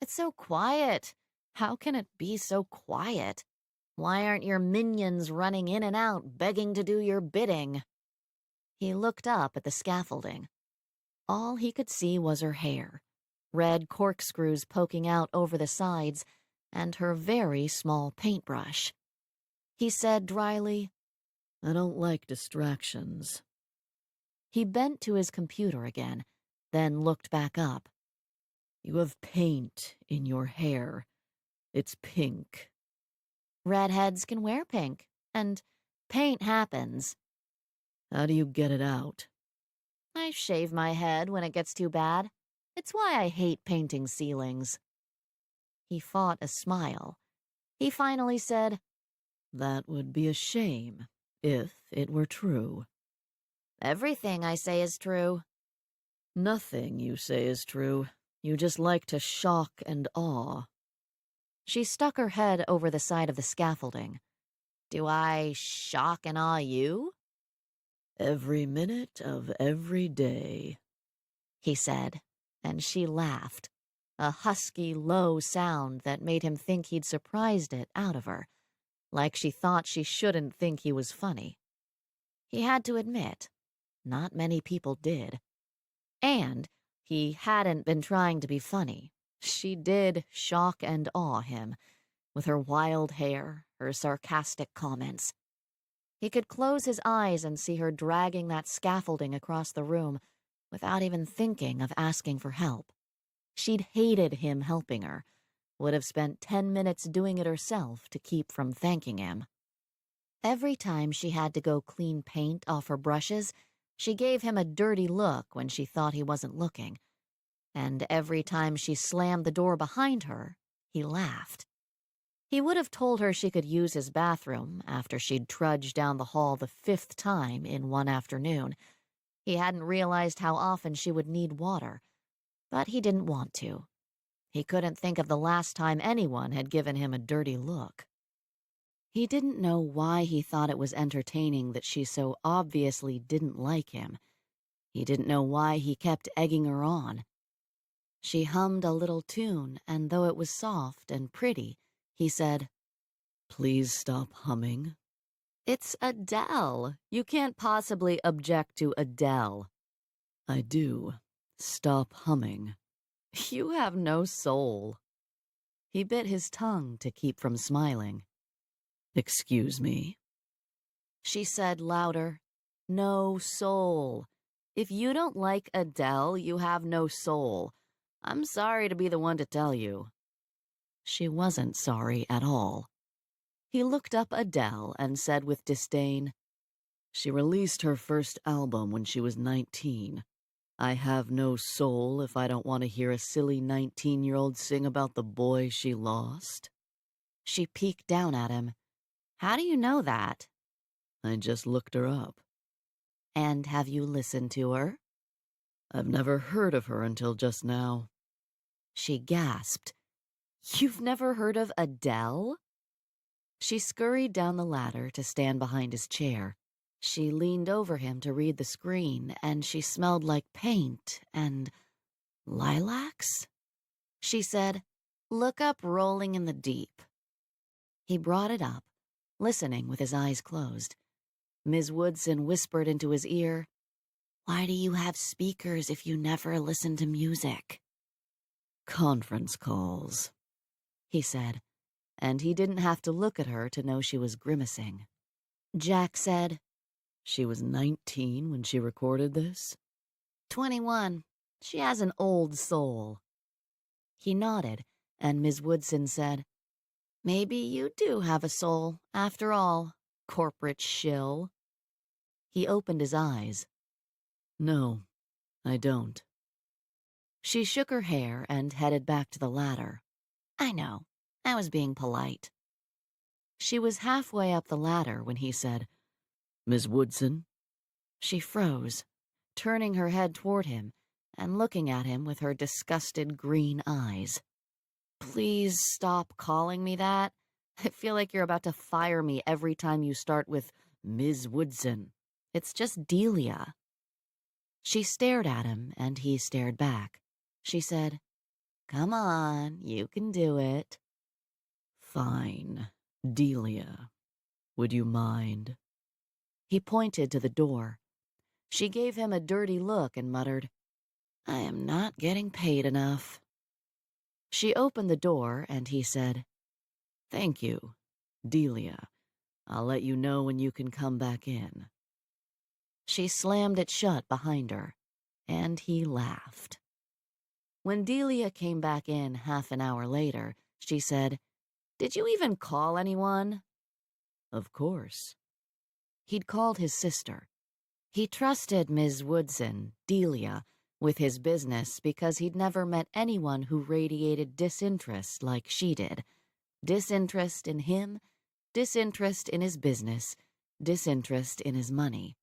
It's so quiet. How can it be so quiet? Why aren't your minions running in and out, begging to do your bidding? He looked up at the scaffolding. All he could see was her hair, red corkscrews poking out over the sides, and her very small paintbrush. He said dryly, I don't like distractions. He bent to his computer again, then looked back up. You have paint in your hair. It's pink. Redheads can wear pink, and paint happens. How do you get it out? I shave my head when it gets too bad. It's why I hate painting ceilings. He fought a smile. He finally said, That would be a shame, if it were true. Everything I say is true. Nothing you say is true. You just like to shock and awe. She stuck her head over the side of the scaffolding. Do I shock and awe you? Every minute of every day, He said, and she laughed, a husky, low sound that made him think he'd surprised it out of her, like she thought she shouldn't think he was funny. He had to admit, not many people did. And he hadn't been trying to be funny. She did shock and awe him, with her wild hair, her sarcastic comments. He could close his eyes and see her dragging that scaffolding across the room without even thinking of asking for help. She'd hated him helping her, would have spent 10 minutes doing it herself to keep from thanking him. Every time she had to go clean paint off her brushes, she gave him a dirty look when she thought he wasn't looking. And every time she slammed the door behind her, he laughed. He would have told her she could use his bathroom after she'd trudged down the hall the 5th time in one afternoon. He hadn't realized how often she would need water, but he didn't want to. He couldn't think of the last time anyone had given him a dirty look. He didn't know why he thought it was entertaining that she so obviously didn't like him. He didn't know why he kept egging her on. She hummed a little tune, and though it was soft and pretty, he said, Please stop humming. It's Adele. You can't possibly object to Adele. I do. Stop humming. You have no soul. He bit his tongue to keep from smiling. Excuse me. She said louder, No soul. If you don't like Adele, you have no soul. I'm sorry to be the one to tell you. She wasn't sorry at all. He looked up Adele and said with disdain, She released her first album when she was 19. I have no soul if I don't want to hear a silly 19-year-old sing about the boy she lost. She peeked down at him. How do you know that? I just looked her up. And have you listened to her? I've never heard of her until just now. She gasped. You've never heard of Adele? She scurried down the ladder to stand behind his chair. She leaned over him to read the screen, and she smelled like paint and lilacs. She said, Look up Rolling in the Deep. He brought it up, listening with his eyes closed. Ms. Woodson whispered into his ear, Why do you have speakers if you never listen to music? Conference calls, he said, and he didn't have to look at her to know she was grimacing. Jack said, She was 19 when she recorded this? 21. She has an old soul. He nodded, and Ms. Woodson said, Maybe you do have a soul, after all, corporate shill. He opened his eyes. No, I don't. She shook her hair and headed back to the ladder. I know. I was being polite. She was halfway up the ladder when he said, Miss Woodson? She froze, turning her head toward him and looking at him with her disgusted green eyes. Please stop calling me that. I feel like you're about to fire me every time you start with Ms. Woodson. It's just Delia. She stared at him, and he stared back. She said, Come on, you can do it. Fine. Delia, would you mind? He pointed to the door. She gave him a dirty look and muttered, "I am not getting paid enough." She opened the door and he said, Thank you, Delia. I'll let you know when you can come back in. She slammed it shut behind her, and he laughed. When Delia came back in half an hour later, she said, "Did you even call anyone?" Of course. He'd called his sister. He trusted Ms. Woodson, Delia, with his business because he'd never met anyone who radiated disinterest like she did. Disinterest in him, disinterest in his business, disinterest in his money.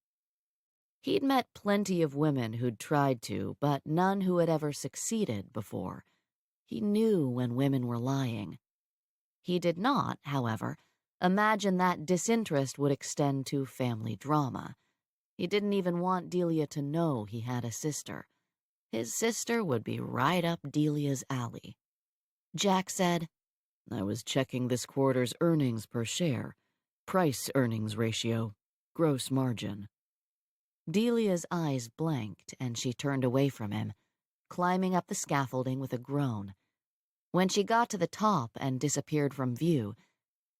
He'd met plenty of women who'd tried to, but none who had ever succeeded before. He knew when women were lying. He did not, however, imagine that disinterest would extend to family drama. He didn't even want Delia to know he had a sister. His sister would be right up Delia's alley. Jack said, I was checking this quarter's earnings per share, price-earnings ratio, gross margin. Delia's eyes blanked and she turned away from him, climbing up the scaffolding with a groan. When she got to the top and disappeared from view,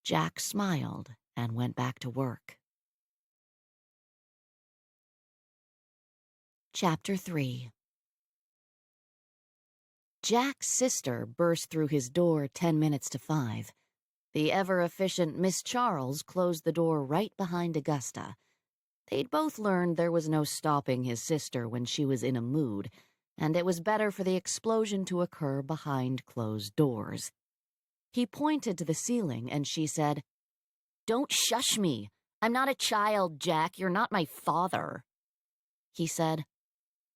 Jack smiled and went back to work. Chapter 3. Jack's sister burst through his door 10 minutes to 5. The ever-efficient Miss Charles closed the door right behind Augusta. They'd both learned there was no stopping his sister when she was in a mood, and it was better for the explosion to occur behind closed doors. He pointed to the ceiling and she said, "Don't shush me. I'm not a child, Jack. You're not my father." He said,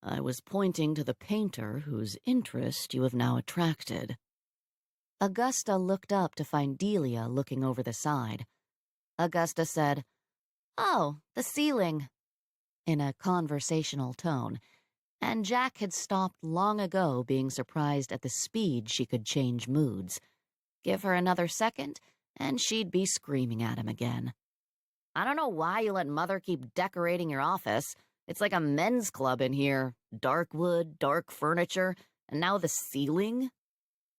I was pointing to the painter whose interest you have now attracted. Augusta looked up to find Delia looking over the side. Augusta said, "Oh, the ceiling," in a conversational tone, and Jack had stopped long ago being surprised at the speed she could change moods. Give her another second, and she'd be screaming at him again. "I don't know why you let Mother keep decorating your office. It's like a men's club in here. Dark wood, dark furniture, and now the ceiling."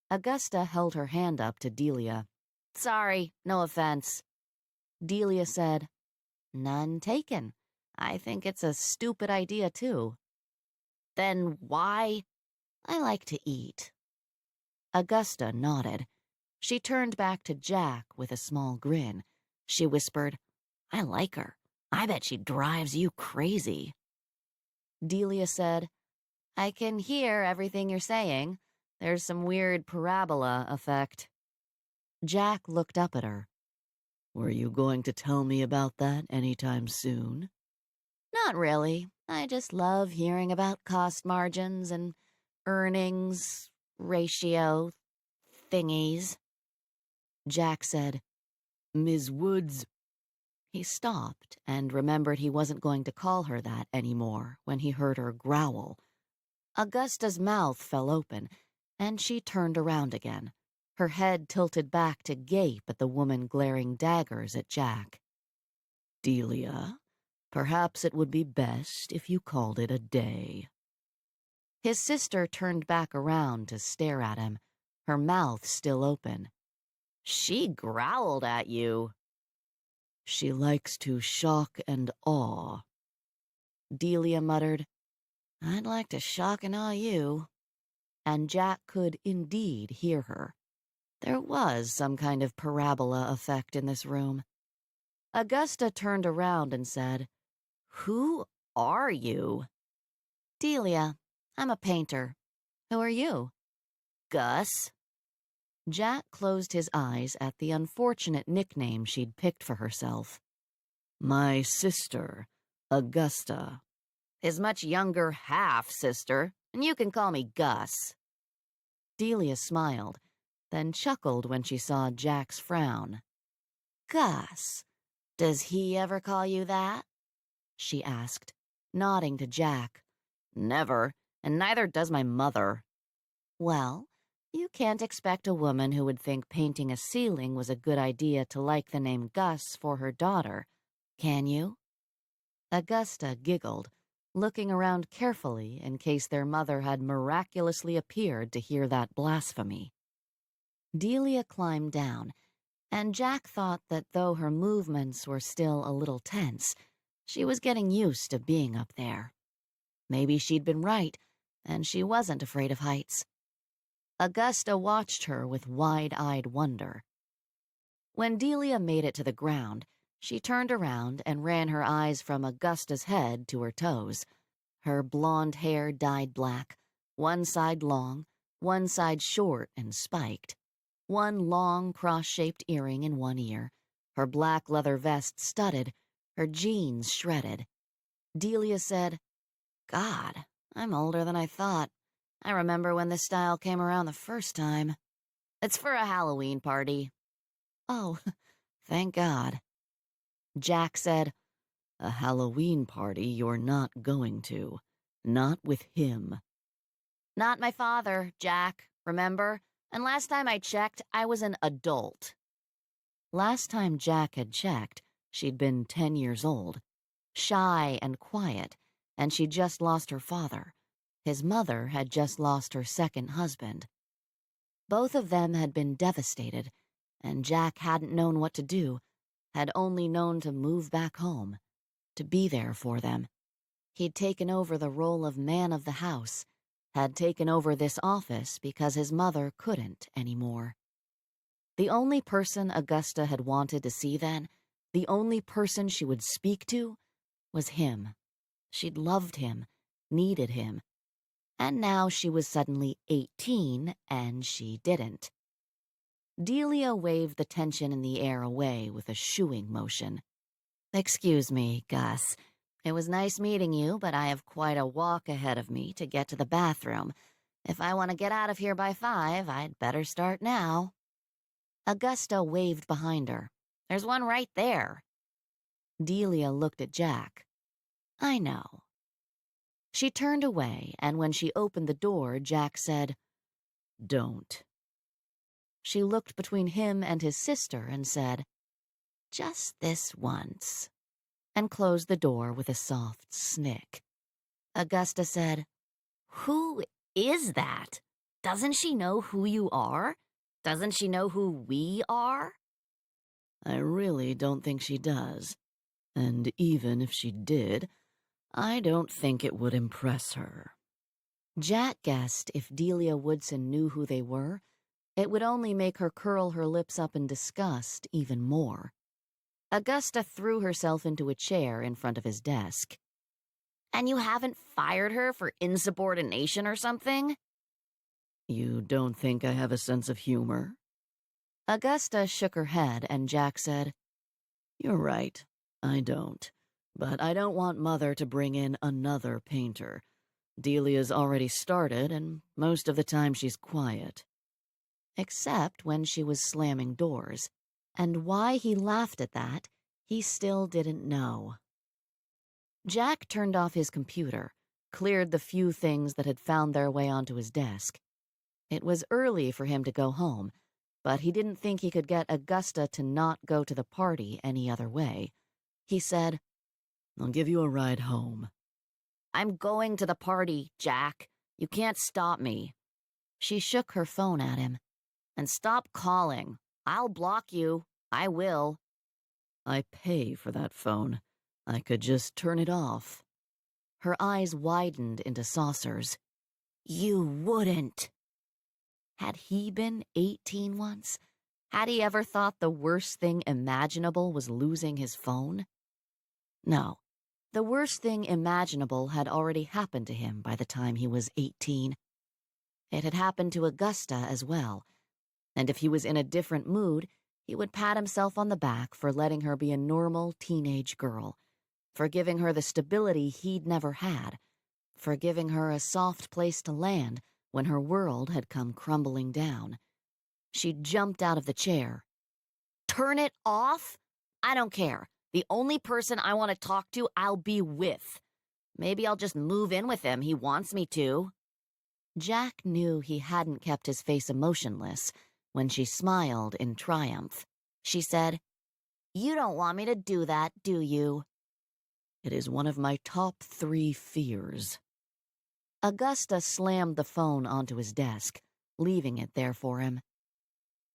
Augusta held her hand up to Delia. "Sorry, no offense." Delia said, "None taken. I think it's a stupid idea, too." "Then why?" "I like to eat." Augusta nodded. She turned back to Jack with a small grin. She whispered, "I like her. I bet she drives you crazy." Delia said, "I can hear everything you're saying. There's some weird parabola effect." Jack looked up at her. Were you going to tell me about that anytime soon? "Not really. I just love hearing about cost margins and earnings, ratio, thingies." Jack said, Ms. Woods. He stopped and remembered he wasn't going to call her that anymore when he heard her growl. Augusta's mouth fell open, and she turned around again, her head tilted back to gape at the woman glaring daggers at Jack. Delia, perhaps it would be best if you called it a day. His sister turned back around to stare at him, her mouth still open. "She growled at you." She likes to shock and awe. Delia muttered, "I'd like to shock and awe you." And Jack could indeed hear her. There was some kind of parabola effect in this room. Augusta turned around and said, "Who are you?" "Delia. I'm a painter." "Who are you?" "Gus." Jack closed his eyes at the unfortunate nickname she'd picked for herself. My sister, Augusta. "His much younger half-sister, and you can call me Gus." Delia smiled, then chuckled when she saw Jack's frown. "Gus, does he ever call you that?" she asked, nodding to Jack. "Never, and neither does my mother." "Well, You can't expect a woman who would think painting a ceiling was a good idea to like the name Gus for her daughter, can you? Augusta giggled, looking around carefully in case their mother had miraculously appeared to hear that blasphemy. Delia climbed down, and Jack thought that though her movements were still a little tense, she was getting used to being up there. Maybe she'd been right, and she wasn't afraid of heights. Augusta watched her with wide-eyed wonder. When Delia made it to the ground, she turned around and ran her eyes from Augusta's head to her toes. Her blonde hair dyed black, one side long, one side short and spiked, one long cross-shaped earring in one ear, her black leather vest studded, her jeans shredded. Delia said, "God, I'm older than I thought. I remember when this style came around the first time. It's for a Halloween party." "Oh, thank God." Jack said, "A Halloween party you're not going to. Not with him." "Not my father, Jack, remember? And last time I checked, I was an adult." Last time Jack had checked, she'd been 10 years old, shy and quiet, and she'd just lost her father. His mother had just lost her second husband. Both of them had been devastated, and Jack hadn't known what to do, had only known to move back home, to be there for them. He'd taken over the role of man of the house, had taken over this office because his mother couldn't anymore. The only person Augusta had wanted to see then, the only person she would speak to, was him. She'd loved him, needed him. And now she was suddenly 18, and she didn't. Delia waved the tension in the air away with a shooing motion. "Excuse me, Gus. It was nice meeting you, but I have quite a walk ahead of me to get to the bathroom. If I want to get out of here by 5, I'd better start now." Augusta waved behind her. "There's one right there." Delia looked at Jack. "I know." She turned away, and when she opened the door, Jack said, "Don't." She looked between him and his sister and said, "Just this once," and closed the door with a soft snick. Augusta said, "Who is that? Doesn't she know who you are? Doesn't she know who we are?" "I really don't think she does. And even if she did, I don't think it would impress her." Jack guessed if Delia Woodson knew who they were, it would only make her curl her lips up in disgust even more. Augusta threw herself into a chair in front of his desk. "And you haven't fired her for insubordination or something?" "You don't think I have a sense of humor?" Augusta shook her head, and Jack said, "You're right, I don't. But I don't want Mother to bring in another painter. Delia's already started, and most of the time she's quiet." Except when she was slamming doors. And why he laughed at that, he still didn't know. Jack turned off his computer, cleared the few things that had found their way onto his desk. It was early for him to go home, but he didn't think he could get Augusta to not go to the party any other way. He said, "I'll give you a ride home." "I'm going to the party, Jack. You can't stop me." She shook her phone at him. "And stop calling. I'll block you. I will." "I pay for that phone. I could just turn it off." Her eyes widened into saucers. "You wouldn't." Had he been 18 once? Had he ever thought the worst thing imaginable was losing his phone? No. The worst thing imaginable had already happened to him by the time he was 18. It had happened to Augusta as well, and if he was in a different mood, he would pat himself on the back for letting her be a normal teenage girl, for giving her the stability he'd never had, for giving her a soft place to land when her world had come crumbling down. She jumped out of the chair. "Turn it off? I don't care. The only person I want to talk to, I'll be with. Maybe I'll just move in with him. He wants me to." Jack knew he hadn't kept his face emotionless when she smiled in triumph. She said, "You don't want me to do that, do you?" It is one of my top 3 fears. Augusta slammed the phone onto his desk, leaving it there for him.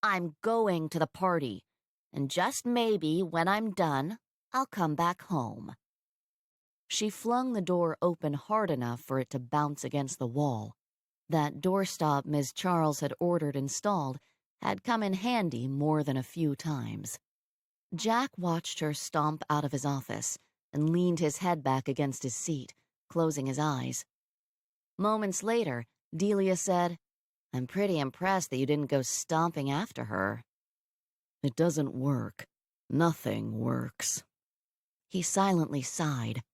"I'm going to the party, and just maybe when I'm done, I'll come back home." She flung the door open hard enough for it to bounce against the wall. That doorstop Ms. Charles had ordered installed had come in handy more than a few times. Jack watched her stomp out of his office and leaned his head back against his seat, closing his eyes. Moments later, Delia said, "I'm pretty impressed that you didn't go stomping after her." It doesn't work. Nothing works. He silently sighed.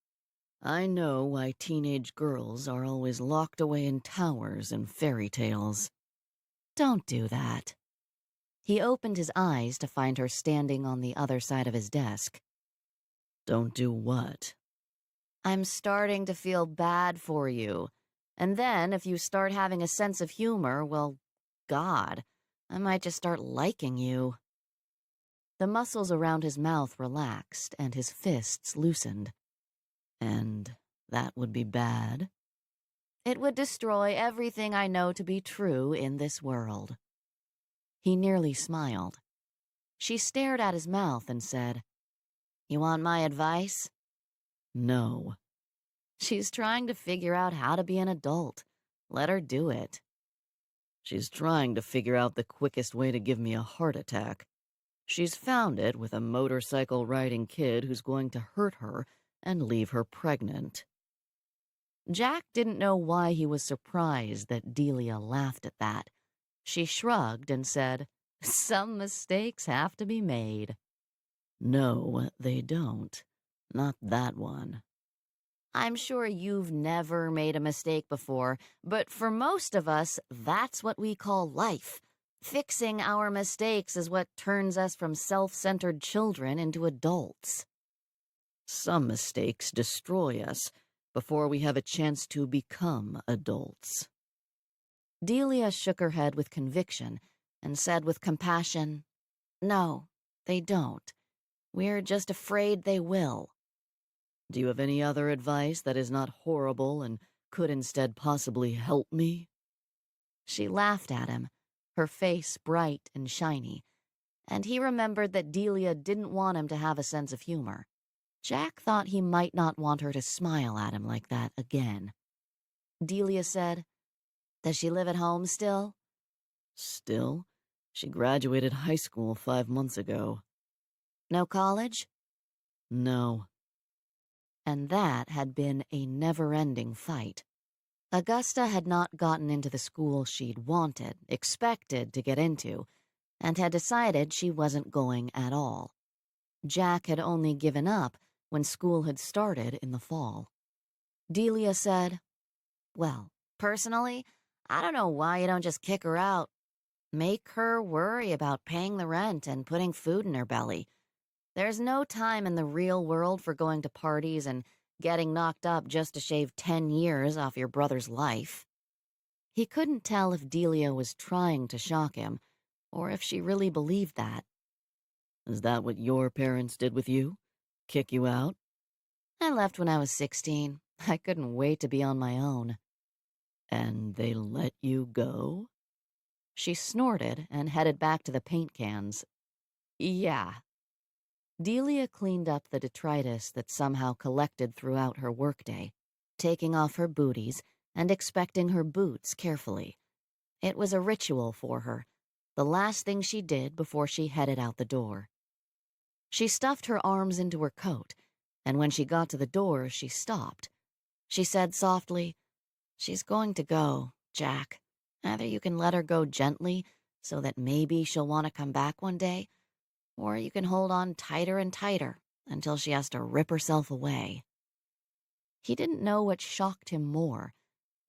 I know why teenage girls are always locked away in towers and fairy tales. "Don't do that." He opened his eyes to find her standing on the other side of his desk. Don't do what? "I'm starting to feel bad for you. And then, if you start having a sense of humor, well, God, I might just start liking you." The muscles around his mouth relaxed and his fists loosened. And that would be bad? "It would destroy everything I know to be true in this world." He nearly smiled. She stared at his mouth and said, "You want my advice?" No. "She's trying to figure out how to be an adult. Let her do it." She's trying to figure out the quickest way to give me a heart attack. She's found it with a motorcycle-riding kid who's going to hurt her and leave her pregnant. Jack didn't know why he was surprised that Delia laughed at that. She shrugged and said, "Some mistakes have to be made." No, they don't. Not that one. "I'm sure you've never made a mistake before, but for most of us, that's what we call life. Fixing our mistakes is what turns us from self-centered children into adults." Some mistakes destroy us before we have a chance to become adults. Delia shook her head with conviction and said with compassion, "No, they don't. We're just afraid they will." Do you have any other advice that is not horrible and could instead possibly help me? She laughed at him, her face bright and shiny, and he remembered that Delia didn't want him to have a sense of humor. Jack thought he might not want her to smile at him like that again. Delia said, "Does she live at home still?" Still? She graduated high school 5 months ago. "No college?" No. And that had been a never-ending fight. Augusta had not gotten into the school she'd wanted, expected to get into, and had decided she wasn't going at all. Jack had only given up when school had started in the fall. Delia said, "Well, personally, I don't know why you don't just kick her out. Make her worry about paying the rent and putting food in her belly. There's no time in the real world for going to parties and getting knocked up just to shave 10 years off your brother's life." He couldn't tell if Delia was trying to shock him, or if she really believed that. Is that what your parents did with you? Kick you out? "I left when I was 16. I couldn't wait to be on my own." And they let you go? She snorted and headed back to the paint cans. "Yeah." Delia cleaned up the detritus that somehow collected throughout her workday, taking off her booties and inspecting her boots carefully. It was a ritual for her, the last thing she did before she headed out the door. She stuffed her arms into her coat, and when she got to the door, she stopped. She said softly, "She's going to go, Jack. Either you can let her go gently so that maybe she'll want to come back one day, or you can hold on tighter and tighter until she has to rip herself away." He didn't know what shocked him more,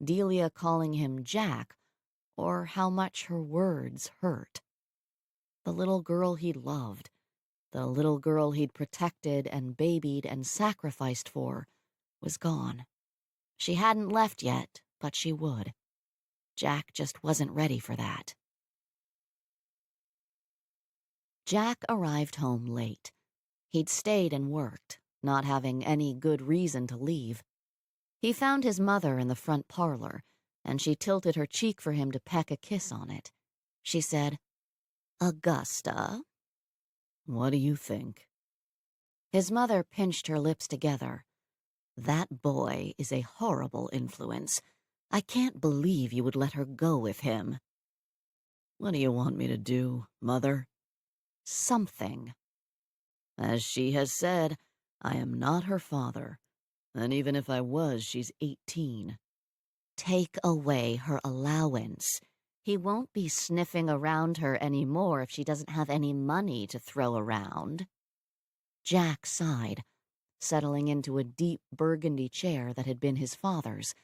Delia calling him Jack, or how much her words hurt. The little girl he'd loved, the little girl he'd protected and babied and sacrificed for, was gone. She hadn't left yet, but she would. Jack just wasn't ready for that. Jack arrived home late. He'd stayed and worked, not having any good reason to leave. He found his mother in the front parlor, and she tilted her cheek for him to peck a kiss on it. She said, "Augusta?" What do you think? His mother pinched her lips together. "That boy is a horrible influence. I can't believe you would let her go with him." What do you want me to do, Mother? Something. As she has said, I am not her father. And even if I was, she's 18. Take away her allowance. He won't be sniffing around her anymore if she doesn't have any money to throw around. Jack sighed, settling into a deep burgundy chair that had been his father's,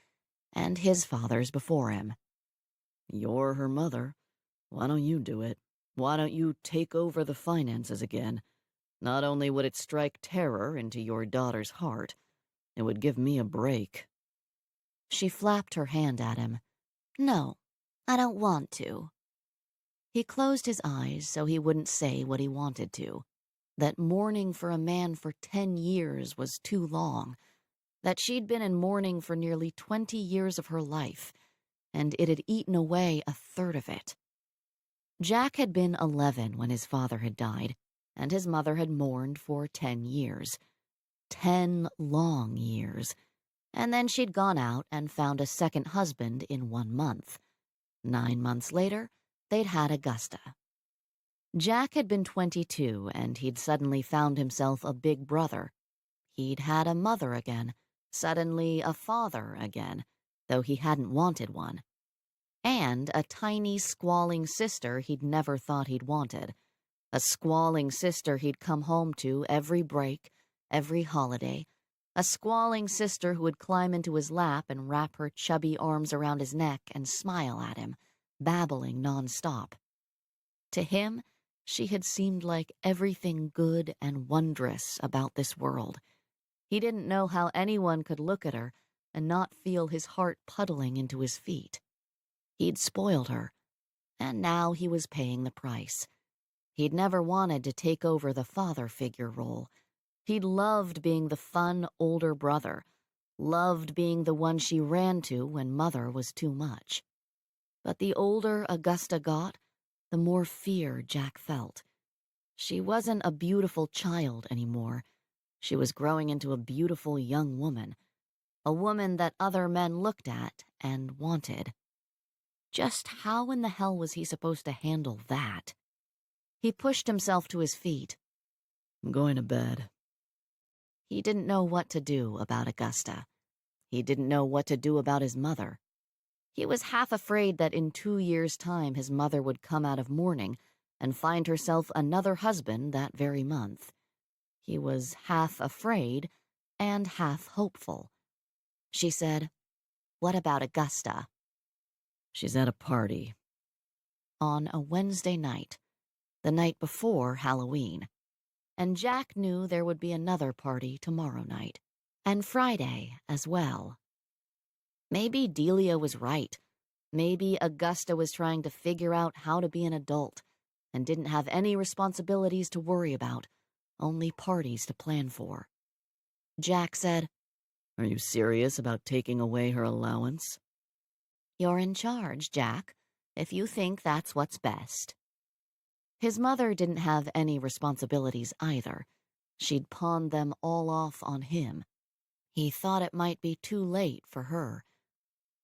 and his father's before him. You're her mother. Why don't you do it? Why don't you take over the finances again? Not only would it strike terror into your daughter's heart, it would give me a break. She flapped her hand at him. "No, I don't want to." He closed his eyes so he wouldn't say what he wanted to. That mourning for a man for 10 years was too long. That she'd been in mourning for nearly 20 years of her life, and it had eaten away a third of it. Jack had been 11 when his father had died, and his mother had mourned for 10 years. 10 long years. And then she'd gone out and found a second husband in 1 month. 9 months later, they'd had Augusta. Jack had been 22, and he'd suddenly found himself a big brother. He'd had a mother again, suddenly a father again, though he hadn't wanted one. And a tiny, squalling sister he'd never thought he'd wanted. A squalling sister he'd come home to every break, every holiday. A squalling sister who would climb into his lap and wrap her chubby arms around his neck and smile at him, babbling nonstop. To him, she had seemed like everything good and wondrous about this world. He didn't know how anyone could look at her and not feel his heart puddling into his feet. He'd spoiled her, and now he was paying the price. He'd never wanted to take over the father figure role. He'd loved being the fun older brother, loved being the one she ran to when mother was too much. But the older Augusta got, the more fear Jack felt. She wasn't a beautiful child anymore. She was growing into a beautiful young woman, a woman that other men looked at and wanted. Just how in the hell was he supposed to handle that? He pushed himself to his feet. I'm going to bed. He didn't know what to do about Augusta. He didn't know what to do about his mother. He was half afraid that in 2 years' time his mother would come out of mourning and find herself another husband that very month. He was half afraid and half hopeful. She said, "What about Augusta?" She's at a party. On a Wednesday night, the night before Halloween. And Jack knew there would be another party tomorrow night, and Friday as well. Maybe Delia was right. Maybe Augusta was trying to figure out how to be an adult and didn't have any responsibilities to worry about, only parties to plan for. Jack said, Are you serious about taking away her allowance? "You're in charge, Jack, if you think that's what's best." His mother didn't have any responsibilities either. She'd pawned them all off on him. He thought it might be too late for her.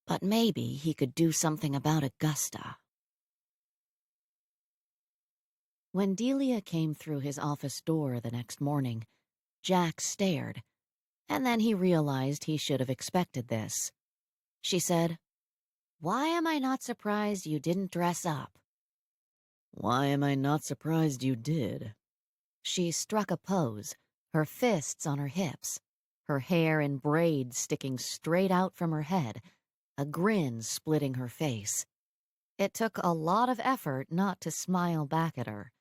But maybe he could do something about Augusta. When Delia came through his office door the next morning, Jack stared, and then he realized he should have expected this. She said, "Why am I not surprised you didn't dress up?" Why am I not surprised you did? She struck a pose, her fists on her hips, her hair in braids sticking straight out from her head, a grin splitting her face. It took a lot of effort not to smile back at her.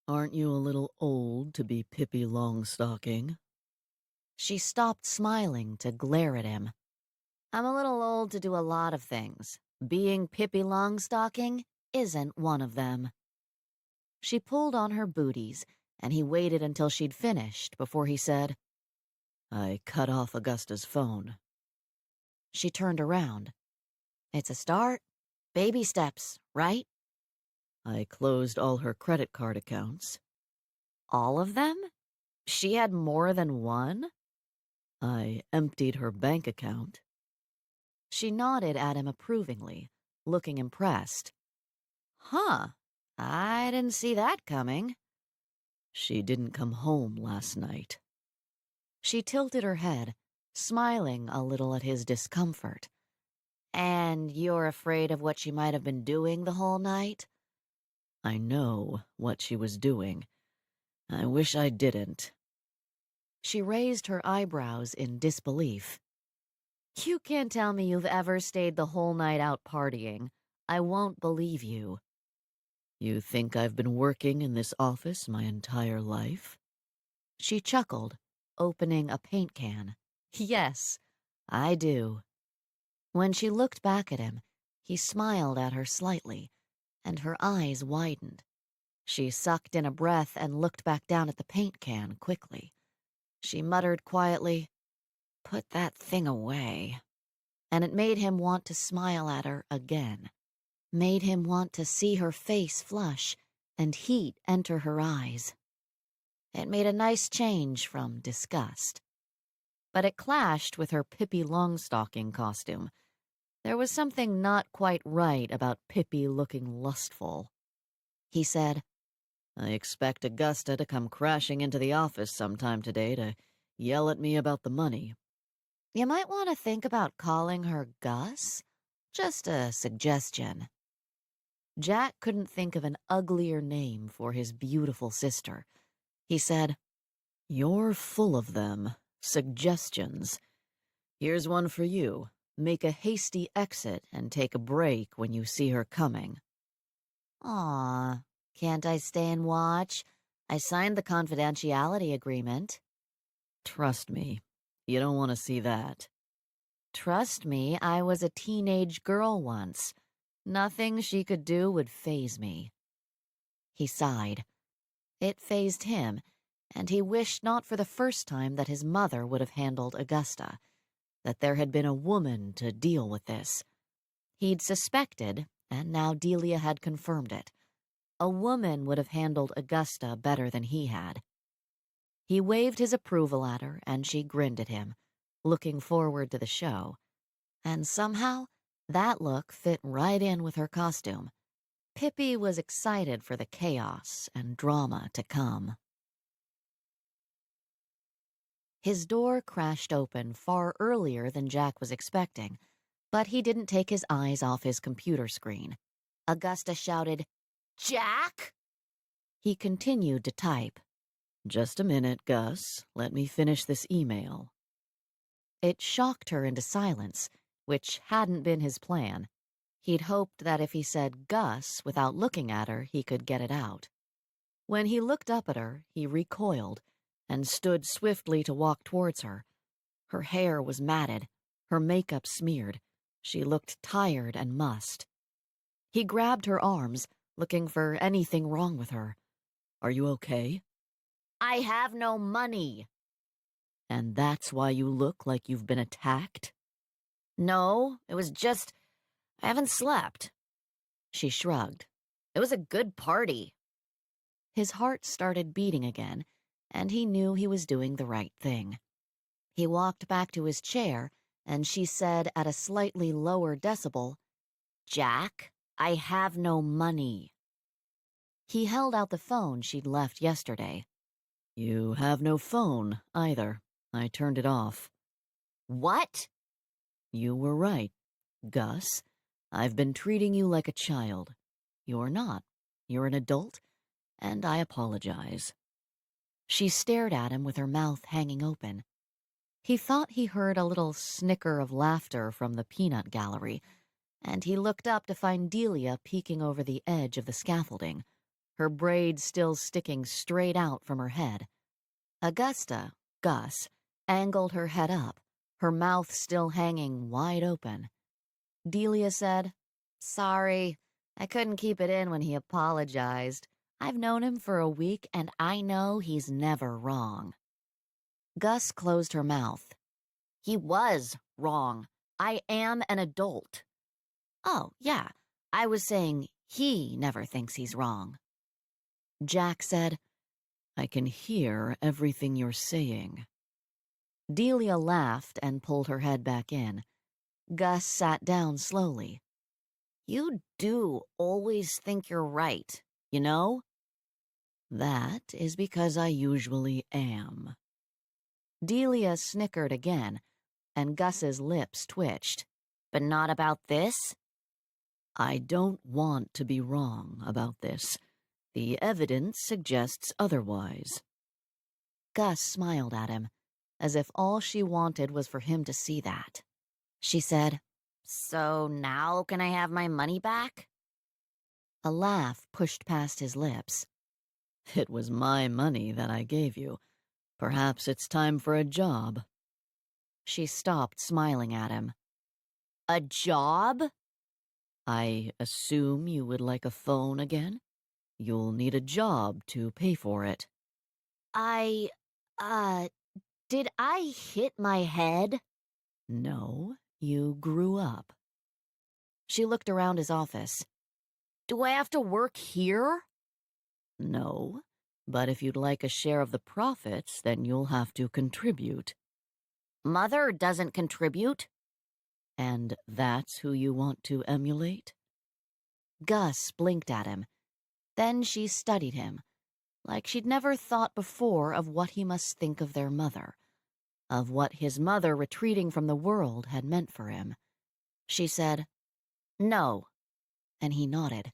Aren't you a little old to be Pippi Longstocking? She stopped smiling to glare at him. "I'm a little old to do a lot of things, Being Pippi Longstocking isn't one of them. She pulled on her booties, and he waited until she'd finished before he said, I cut off Augusta's phone. She turned around. It's a start. Baby steps, right? I closed all her credit card accounts. All of them? She had more than one? I emptied her bank account. She nodded at him approvingly, looking impressed. Huh, I didn't see that coming. She didn't come home last night. She tilted her head, smiling a little at his discomfort. And you're afraid of what she might have been doing the whole night? I know what she was doing. I wish I didn't. She raised her eyebrows in disbelief. You can't tell me you've ever stayed the whole night out partying. I won't believe you. You think I've been working in this office my entire life? She chuckled, opening a paint can. Yes, I do. When she looked back at him, he smiled at her slightly, and her eyes widened. She sucked in a breath and looked back down at the paint can quickly. She muttered quietly, "Put that thing away." And it made him want to smile at her again. Made him want to see her face flush and heat enter her eyes. It made a nice change from disgust. But it clashed with her Pippi Longstocking costume. There was something not quite right about Pippi looking lustful. He said, I expect Augusta to come crashing into the office sometime today to yell at me about the money. You might want to think about calling her Gus. Just a suggestion. Jack couldn't think of an uglier name for his beautiful sister. He said, You're full of them. Suggestions. Here's one for you. Make a hasty exit and take a break when you see her coming. Aw, can't I stay and watch? I signed the confidentiality agreement. Trust me, you don't want to see that. Trust me, I was a teenage girl once. Nothing she could do would faze me. He sighed. It fazed him, and he wished not for the first time that his mother would have handled Augusta, that there had been a woman to deal with this. He'd suspected, and now Delia had confirmed it. A woman would have handled Augusta better than he had. He waved his approval at her, and she grinned at him, looking forward to the show. And somehow, that look fit right in with her costume. Pippi was excited for the chaos and drama to come. His door crashed open far earlier than Jack was expecting, but he didn't take his eyes off his computer screen. Augusta shouted, "Jack!" He continued to type. Just a minute, Gus. Let me finish this email. It shocked her into silence, which hadn't been his plan. He'd hoped that if he said Gus without looking at her, he could get it out. When he looked up at her, he recoiled and stood swiftly to walk towards her. Her hair was matted, her makeup smeared. She looked tired and mussed. He grabbed her arms, looking for anything wrong with her. Are you okay? I have no money. And that's why you look like you've been attacked? No, it was just, I haven't slept. She shrugged. It was a good party. His heart started beating again, and he knew he was doing the right thing. He walked back to his chair, and she said at a slightly lower decibel, "Jack, I have no money." He held out the phone she'd left yesterday. You have no phone, either. I turned it off. What? You were right, Gus. I've been treating you like a child. You're not. You're an adult, and I apologize. She stared at him with her mouth hanging open. He thought he heard a little snicker of laughter from the peanut gallery, and he looked up to find Delia peeking over the edge of the scaffolding, her braids still sticking straight out from her head. Augusta, Gus, angled her head up, her mouth still hanging wide open. Delia said, Sorry, I couldn't keep it in when he apologized. I've known him for a week and I know he's never wrong. Gus closed her mouth. He was wrong. I am an adult. Oh, yeah, I was saying he never thinks he's wrong. Jack said, I can hear everything you're saying. Delia laughed and pulled her head back in. Gus sat down slowly. You do always think you're right, you know? That is because I usually am. Delia snickered again, and Gus's lips twitched. But not about this? I don't want to be wrong about this. The evidence suggests otherwise. Gus smiled at him, as if all she wanted was for him to see that. She said, So now can I have my money back? A laugh pushed past his lips. It was my money that I gave you. Perhaps it's time for a job. She stopped smiling at him. A job? I assume you would like a phone again? You'll need a job to pay for it. Did I hit my head? No, you grew up. She looked around his office. Do I have to work here? No, but if you'd like a share of the profits, then you'll have to contribute. Mother doesn't contribute. And that's who you want to emulate? Gus blinked at him. Then she studied him, like she'd never thought before of what he must think of their mother, of what his mother retreating from the world had meant for him. She said, No, and he nodded.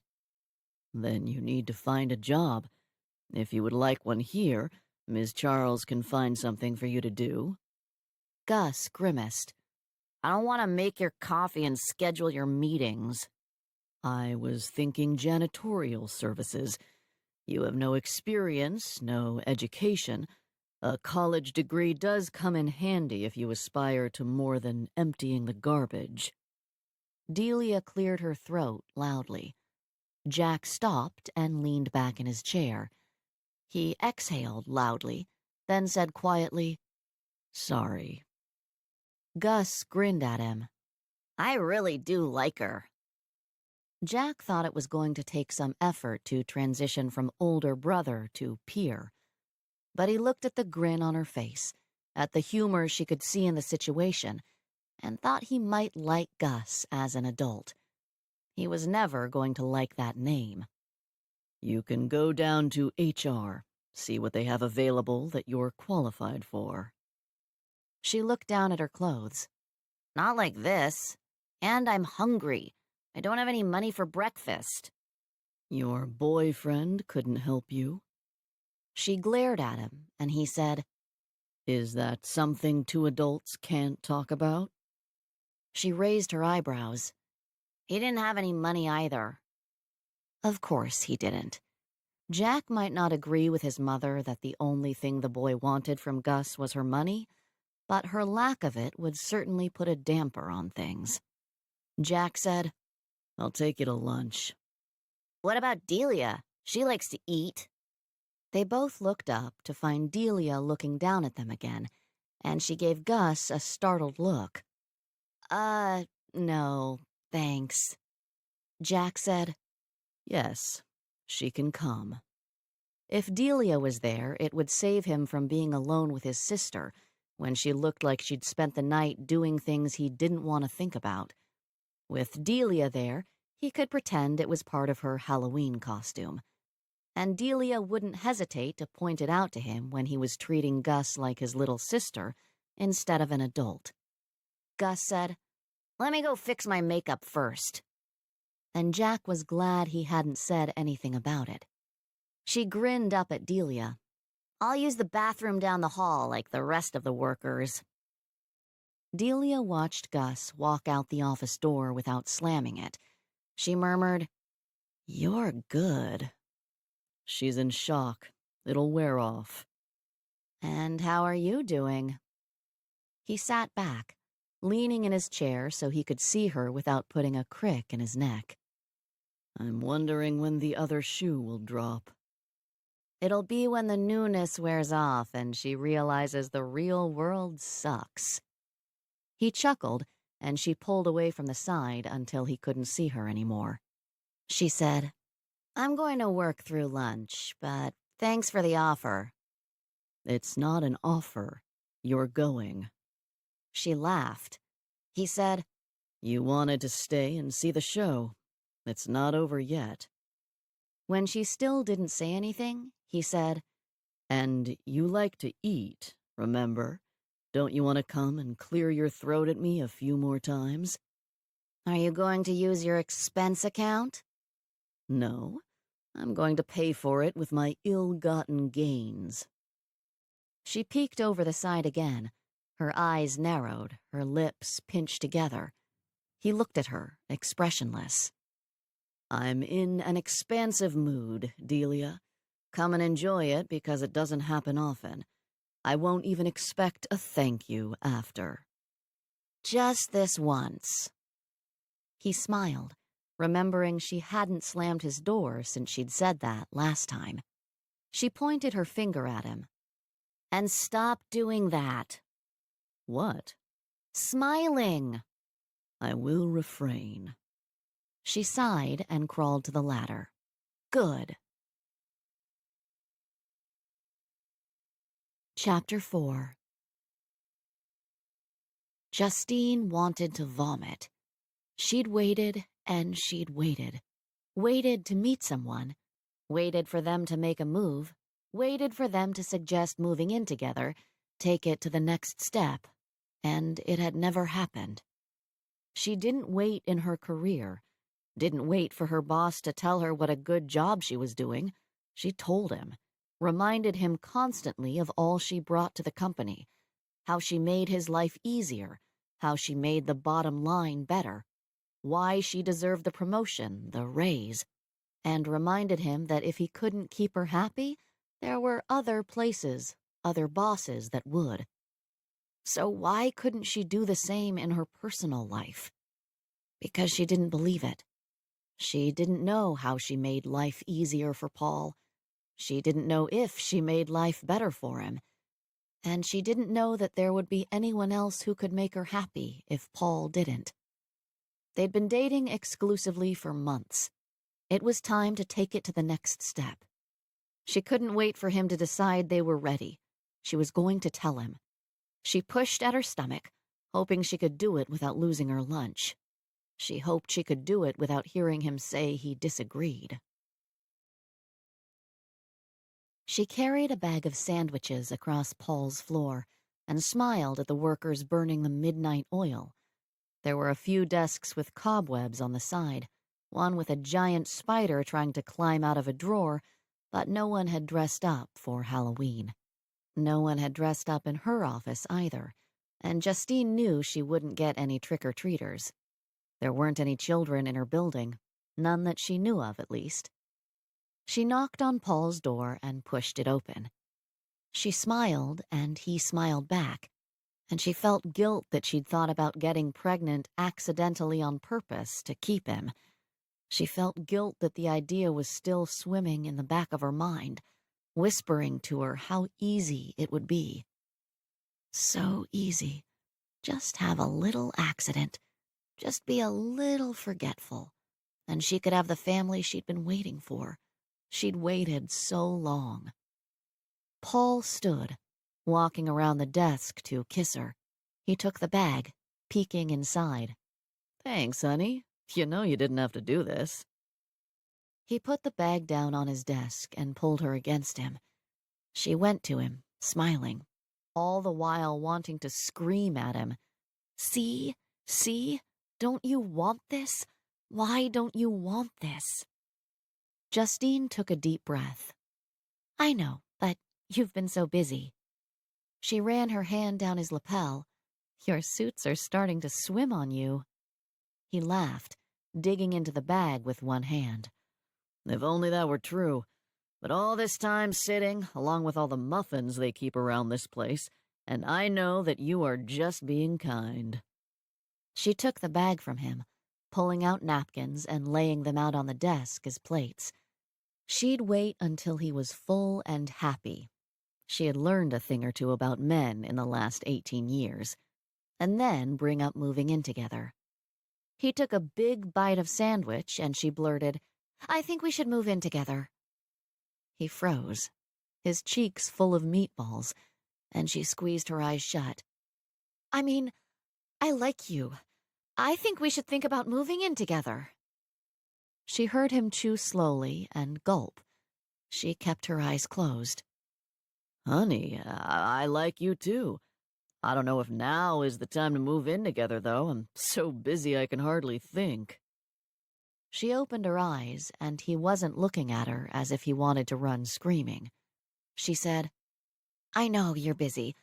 Then you need to find a job. If you would like one here, Ms. Charles can find something for you to do. Gus grimaced. I don't want to make your coffee and schedule your meetings. I was thinking janitorial services. You have no experience, no education. A college degree does come in handy if you aspire to more than emptying the garbage. Delia cleared her throat loudly. Jack stopped and leaned back in his chair. He exhaled loudly, then said quietly, Sorry. Gus grinned at him. I really do like her. Jack thought it was going to take some effort to transition from older brother to peer. But he looked at the grin on her face, at the humor she could see in the situation, and thought he might like Gus as an adult. He was never going to like that name. You can go down to HR, see what they have available that you're qualified for. She looked down at her clothes. Not like this. And I'm hungry. I don't have any money for breakfast. Your boyfriend couldn't help you? She glared at him, and he said, Is that something two adults can't talk about? She raised her eyebrows. He didn't have any money either. Of course he didn't. Jack might not agree with his mother that the only thing the boy wanted from Gus was her money, but her lack of it would certainly put a damper on things. Jack said, I'll take you to lunch. What about Delia? She likes to eat. They both looked up to find Delia looking down at them again, and she gave Gus a startled look. No, thanks. Jack said, Yes, she can come. If Delia was there, it would save him from being alone with his sister, when she looked like she'd spent the night doing things he didn't want to think about. With Delia there, he could pretend it was part of her Halloween costume. And Delia wouldn't hesitate to point it out to him when he was treating Gus like his little sister instead of an adult. Gus said, Let me go fix my makeup first. And Jack was glad he hadn't said anything about it. She grinned up at Delia. I'll use the bathroom down the hall like the rest of the workers. Delia watched Gus walk out the office door without slamming it. She murmured, You're good. She's in shock. It'll wear off. And how are you doing? He sat back, leaning in his chair so he could see her without putting a crick in his neck. I'm wondering when the other shoe will drop. It'll be when the newness wears off and she realizes the real world sucks. He chuckled, and she pulled away from the side until he couldn't see her anymore. She said, "I'm going to work through lunch, but thanks for the offer." It's not an offer. You're going. She laughed. He said, You wanted to stay and see the show. It's not over yet. when she still didn't say anything, he said, And you like to eat, remember? Don't you want to come and clear your throat at me a few more times? "Are you going to use your expense account?" No, I'm going to pay for it with my ill-gotten gains. She peeked over the side again. Her eyes narrowed, her lips pinched together. He looked at her, expressionless. I'm in an expansive mood, Delia. Come and enjoy it because it doesn't happen often. I won't even expect a thank you after. "Just this once." He smiled, remembering she hadn't slammed his door since she'd said that last time. She pointed her finger at him. "And stop doing that." What? "Smiling." I will refrain. She sighed and crawled to the ladder. Good. Chapter 4. Justine wanted to vomit. She'd waited and she'd waited. Waited to meet someone. Waited for them to make a move. Waited for them to suggest moving in together, take it to the next step. And it had never happened. She didn't wait in her career. Didn't wait for her boss to tell her what a good job she was doing. She told him. Reminded him constantly of all she brought to the company. How she made his life easier. How she made the bottom line better. Why she deserved the promotion, the raise. And reminded him that if he couldn't keep her happy, there were other places, other bosses that would. So why couldn't she do the same in her personal life? Because she didn't believe it. She didn't know how she made life easier for Paul. She didn't know if she made life better for him. And she didn't know that there would be anyone else who could make her happy if Paul didn't. They'd been dating exclusively for months. It was time to take it to the next step. She couldn't wait for him to decide they were ready. She was going to tell him. She pushed at her stomach, hoping she could do it without losing her lunch. She hoped she could do it without hearing him say he disagreed. She carried a bag of sandwiches across Paul's floor and smiled at the workers burning the midnight oil. There were a few desks with cobwebs on the side, one with a giant spider trying to climb out of a drawer, but no one had dressed up for Halloween. No one had dressed up in her office either, and Justine knew she wouldn't get any trick-or-treaters. There weren't any children in her building, none that she knew of at least. She knocked on Paul's door and pushed it open. She smiled, and he smiled back, and she felt guilt that she'd thought about getting pregnant accidentally on purpose to keep him. She felt guilt that the idea was still swimming in the back of her mind, whispering to her how easy it would be. So easy. Just have a little accident. Just be a little forgetful. And she could have the family she'd been waiting for. She'd waited so long. Paul stood, walking around the desk to kiss her. He took the bag, peeking inside. Thanks, honey. You know you didn't have to do this. He put the bag down on his desk and pulled her against him. She went to him, smiling, all the while wanting to scream at him. See? See? Don't you want this? Why don't you want this? Justine took a deep breath. I know, but you've been so busy. She ran her hand down his lapel. Your suits are starting to swim on you. He laughed, digging into the bag with one hand. If only that were true. But all this time sitting, along with all the muffins they keep around this place, and I know that you are just being kind. She took the bag from him, pulling out napkins and laying them out on the desk as plates. She'd wait until he was full and happy. She had learned a thing or two about men in the last 18 years, and then bring up moving in together. He took a big bite of sandwich and she blurted, "I think we should move in together." He froze, his cheeks full of meatballs, and she squeezed her eyes shut. "I mean, I like you. I think we should think about moving in together." She heard him chew slowly and gulp. She kept her eyes closed. Honey, I like you too. I don't know if now is the time to move in together, though. I'm so busy I can hardly think. She opened her eyes, and he wasn't looking at her as if he wanted to run screaming. She said, "I know you're busy.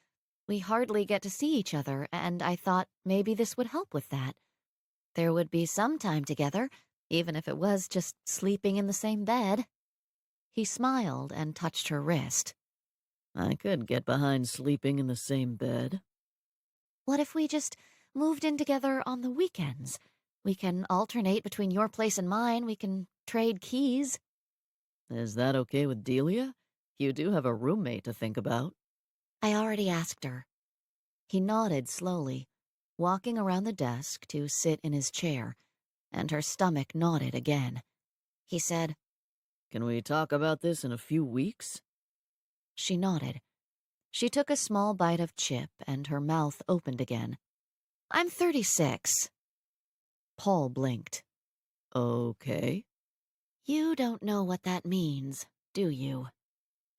We hardly get to see each other, and I thought maybe this would help with that. There would be some time together, even if it was just sleeping in the same bed." He smiled and touched her wrist. I could get behind sleeping in the same bed. "What if we just moved in together on the weekends? We can alternate between your place and mine. We can trade keys." Is that okay with Delia? You do have a roommate to think about. "I already asked her." He nodded slowly, walking around the desk to sit in his chair, and her stomach nodded again. He said, Can we talk about this in a few weeks? She nodded. She took a small bite of chip and her mouth opened again. "I'm 36. Paul blinked. Okay. "You don't know what that means, do you?"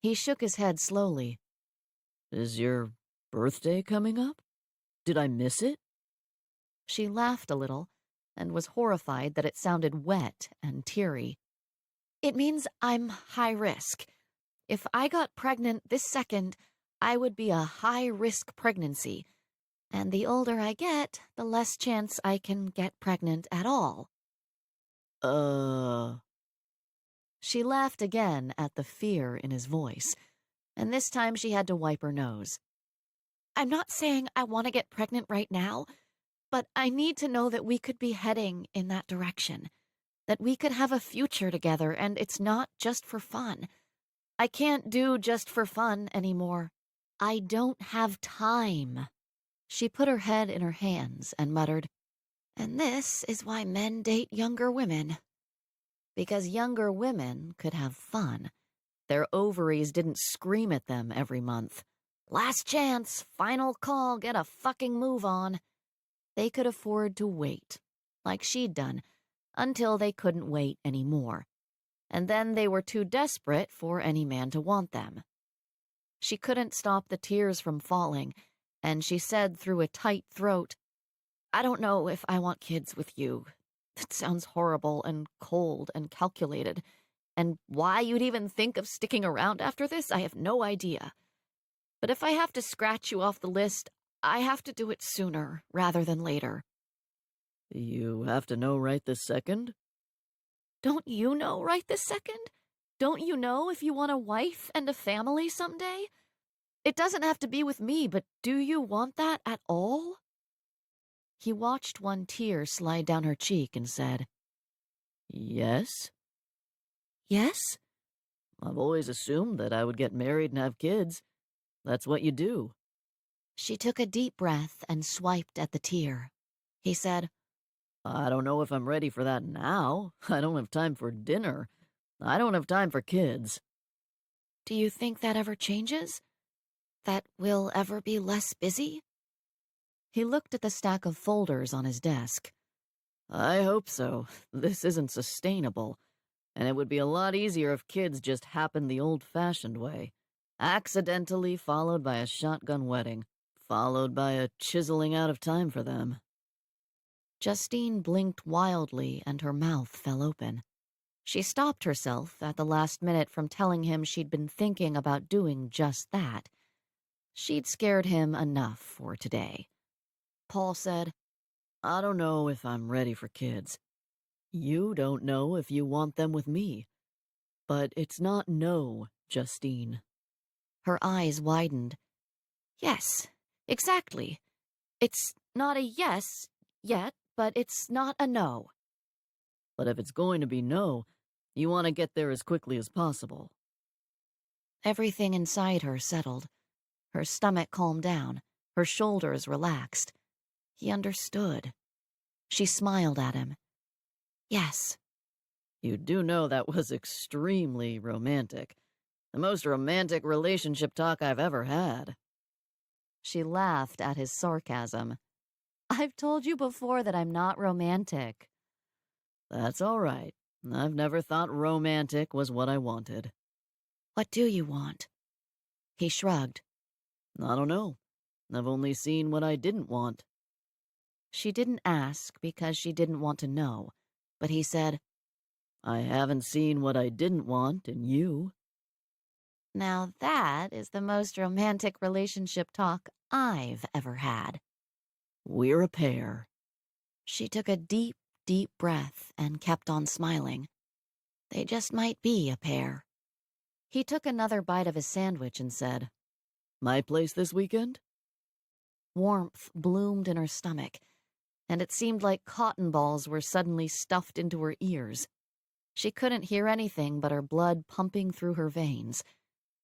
He shook his head slowly. Is your birthday coming up? Did I miss it? She laughed a little and was horrified that it sounded wet and teary. "It means I'm high risk. If I got pregnant this second, I would be a high-risk pregnancy. And the older I get, the less chance I can get pregnant at all." She laughed again at the fear in his voice, and this time she had to wipe her nose. "I'm not saying I want to get pregnant right now, but I need to know that we could be heading in that direction, that we could have a future together, and it's not just for fun. I can't do just for fun anymore. I don't have time." She put her head in her hands and muttered, "And this is why men date younger women." Because younger women could have fun. Their ovaries didn't scream at them every month. "Last chance, final call, get a fucking move on." They could afford to wait, like she'd done, until they couldn't wait anymore. And then they were too desperate for any man to want them. She couldn't stop the tears from falling, and she said through a tight throat, "I don't know if I want kids with you. It sounds horrible and cold and calculated, and why you'd even think of sticking around after this, I have no idea. But if I have to scratch you off the list, I have to do it sooner rather than later." You have to know right this second? "Don't you know right this second? Don't you know if you want a wife and a family someday? It doesn't have to be with me, but do you want that at all?" He watched one tear slide down her cheek and said, Yes. "Yes?" I've always assumed that I would get married and have kids. That's what you do. She took a deep breath and swiped at the tear. He said, I don't know if I'm ready for that now. I don't have time for dinner. I don't have time for kids. "Do you think that ever changes? That we'll ever be less busy?" He looked at the stack of folders on his desk. I hope so. This isn't sustainable. And it would be a lot easier if kids just happened the old-fashioned way. Accidentally followed by a shotgun wedding, followed by a chiseling out of time for them. Justine blinked wildly and her mouth fell open. She stopped herself at the last minute from telling him she'd been thinking about doing just that. She'd scared him enough for today. Paul said, I don't know if I'm ready for kids. You don't know if you want them with me. But it's not no, Justine. Her eyes widened. "Yes, exactly. It's not a yes yet, but it's not a no." But if it's going to be no, you want to get there as quickly as possible. Everything inside her settled. Her stomach calmed down. Her shoulders relaxed. He understood. She smiled at him. Yes. You do know that was extremely romantic. The most romantic relationship talk I've ever had. She laughed at his sarcasm. I've told you before that I'm not romantic. That's all right. I've never thought romantic was what I wanted. What do you want? He shrugged. I don't know. I've only seen what I didn't want. She didn't ask because she didn't want to know, but he said, I haven't seen what I didn't want in you. Now that is the most romantic relationship talk I've ever had. We're a pair. She took a deep, deep breath and kept on smiling. They just might be a pair. He took another bite of his sandwich and said, My place this weekend? Warmth bloomed in her stomach, and it seemed like cotton balls were suddenly stuffed into her ears. She couldn't hear anything but her blood pumping through her veins.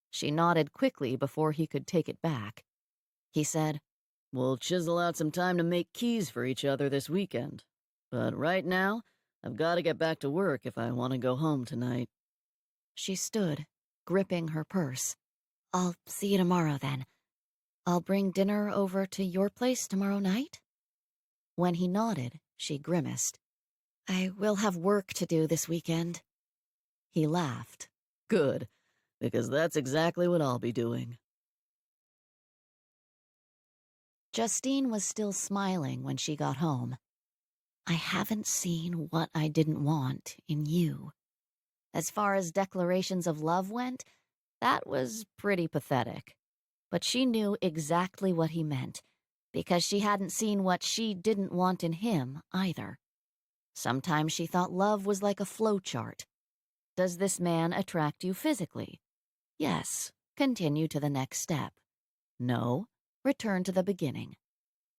She nodded quickly before he could take it back. He said, We'll chisel out some time to make keys for each other this weekend. But right now, I've got to get back to work if I want to go home tonight. She stood, gripping her purse. I'll see you tomorrow, then. I'll bring dinner over to your place tomorrow night? When he nodded, she grimaced. I will have work to do this weekend. He laughed. Good, because that's exactly what I'll be doing. Justine was still smiling when she got home. I haven't seen what I didn't want in you. As far as declarations of love went, that was pretty pathetic. But she knew exactly what he meant, because she hadn't seen what she didn't want in him either. Sometimes she thought love was like a flowchart. Does this man attract you physically? Yes. Continue to the next step. No. Return to the beginning.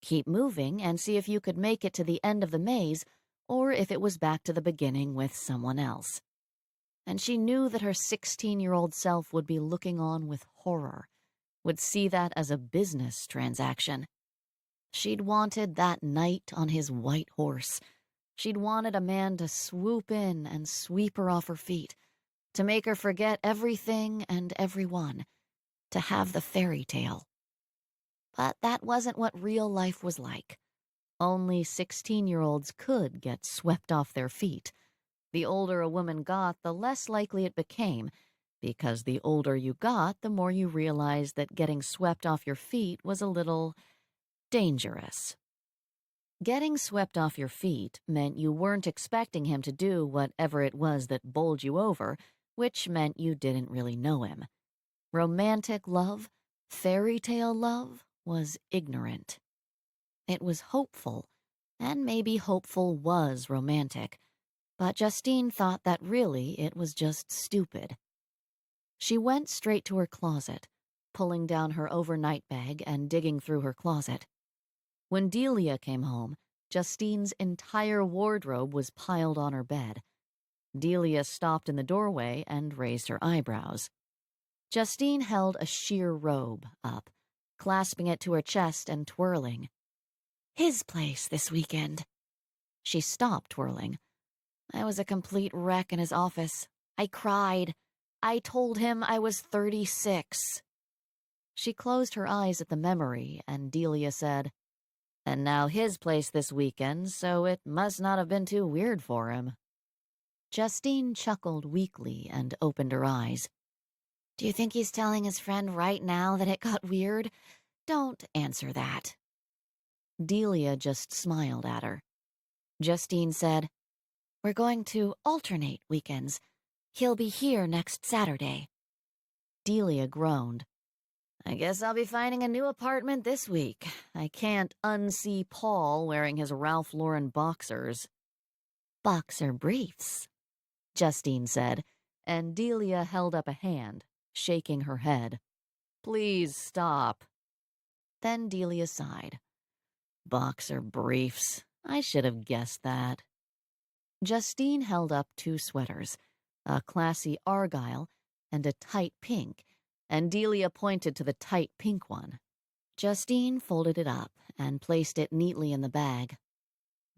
Keep moving and see if you could make it to the end of the maze, or if it was back to the beginning with someone else. And she knew that her 16-year-old self would be looking on with horror, would see that as a business transaction. She'd wanted that knight on his white horse. She'd wanted a man to swoop in and sweep her off her feet, to make her forget everything and everyone, to have the fairy tale. But that wasn't what real life was like. Only 16-year-olds could get swept off their feet. The older a woman got, the less likely it became, because the older you got, the more you realized that getting swept off your feet was a little dangerous. Getting swept off your feet meant you weren't expecting him to do whatever it was that bowled you over, which meant you didn't really know him. Romantic love, fairy tale love, was ignorant. It was hopeful, and maybe hopeful was romantic, but Justine thought that really it was just stupid. She went straight to her closet, pulling down her overnight bag and digging through her closet. When Delia came home, Justine's entire wardrobe was piled on her bed. Delia stopped in the doorway and raised her eyebrows. Justine held a sheer robe up, clasping it to her chest and twirling. His place this weekend. She stopped twirling. I was a complete wreck in his office. I cried. I told him I was 36. She closed her eyes at the memory, and Delia said, And now his place this weekend, so it must not have been too weird for him. Justine chuckled weakly and opened her eyes. Do you think he's telling his friend right now that it got weird? Don't answer that. Delia just smiled at her. Justine said, We're going to alternate weekends. He'll be here next Saturday. Delia groaned. I guess I'll be finding a new apartment this week. I can't unsee Paul wearing his Ralph Lauren boxers. Boxer briefs, Justine said, and Delia held up a hand, shaking her head. Please stop. Then Delia sighed. Boxer briefs. I should have guessed that. Justine held up two sweaters, a classy argyle and a tight pink, and Delia pointed to the tight pink one. Justine folded it up and placed it neatly in the bag.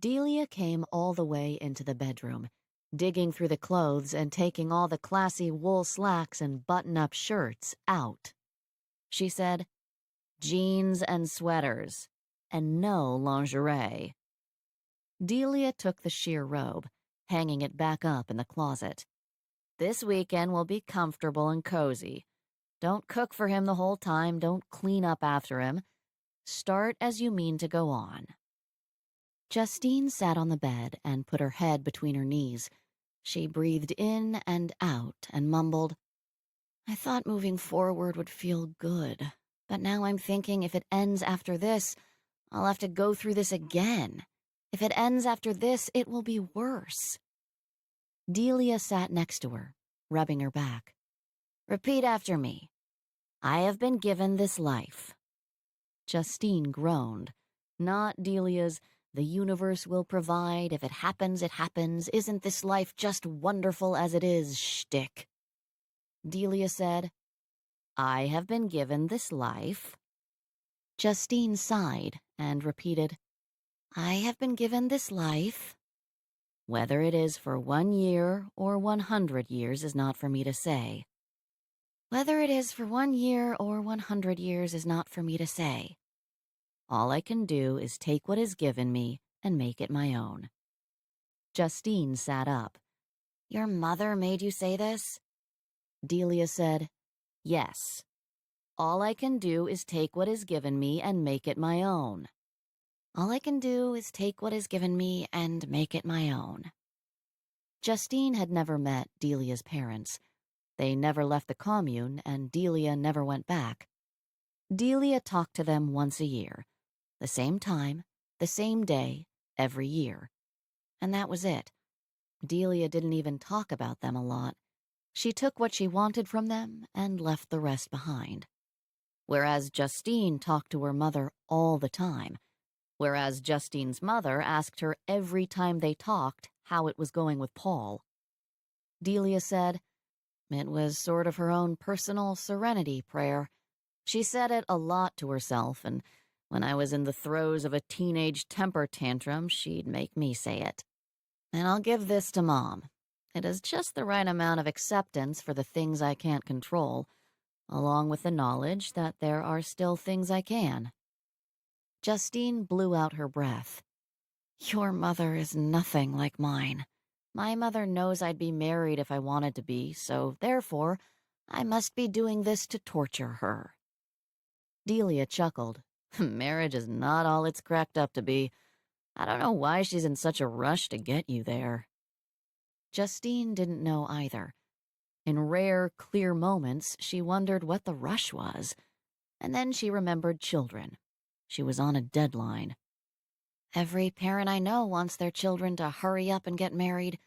Delia came all the way into the bedroom, digging through the clothes and taking all the classy wool slacks and button-up shirts out. She said, "Jeans and sweaters, and no lingerie." Delia took the sheer robe, hanging it back up in the closet. "This weekend will be comfortable and cozy. Don't cook for him the whole time, don't clean up after him. Start as you mean to go on." Justine sat on the bed and put her head between her knees. She breathed in and out and mumbled, "I thought moving forward would feel good, but now I'm thinking if it ends after this, I'll have to go through this again. If it ends after this, it will be worse." Delia sat next to her, rubbing her back. "Repeat after me. I have been given this life." Justine groaned. Not Delia's, "The universe will provide, if it happens, it happens, isn't this life just wonderful as it is" shtick. Delia said, "I have been given this life." Justine sighed and repeated, "I have been given this life. Whether it is for 1 year or 100 years is not for me to say." "Whether it is for 1 year or 100 years is not for me to say. All I can do is take what is given me and make it my own." Justine sat up. "Your mother made you say this?" Delia said, "Yes. All I can do is take what is given me and make it my own. All I can do is take what is given me and make it my own." Justine had never met Delia's parents. They never left the commune, and Delia never went back. Delia talked to them once a year, the same time, the same day, every year. And that was it. Delia didn't even talk about them a lot. She took what she wanted from them and left the rest behind. Whereas Justine talked to her mother all the time. Whereas Justine's mother asked her every time they talked how it was going with Paul. Delia said it was sort of her own personal serenity prayer. She said it a lot to herself, and when I was in the throes of a teenage temper tantrum, she'd make me say it. And I'll give this to Mom. It is just the right amount of acceptance for the things I can't control, along with the knowledge that there are still things I can. Justine blew out her breath. "Your mother is nothing like mine. My mother knows I'd be married if I wanted to be, so therefore, I must be doing this to torture her." Delia chuckled. "Marriage is not all it's cracked up to be. I don't know why she's in such a rush to get you there." Justine didn't know either. In rare, clear moments, she wondered what the rush was. And then she remembered children. She was on a deadline. "Every parent I know wants their children to hurry up and get married.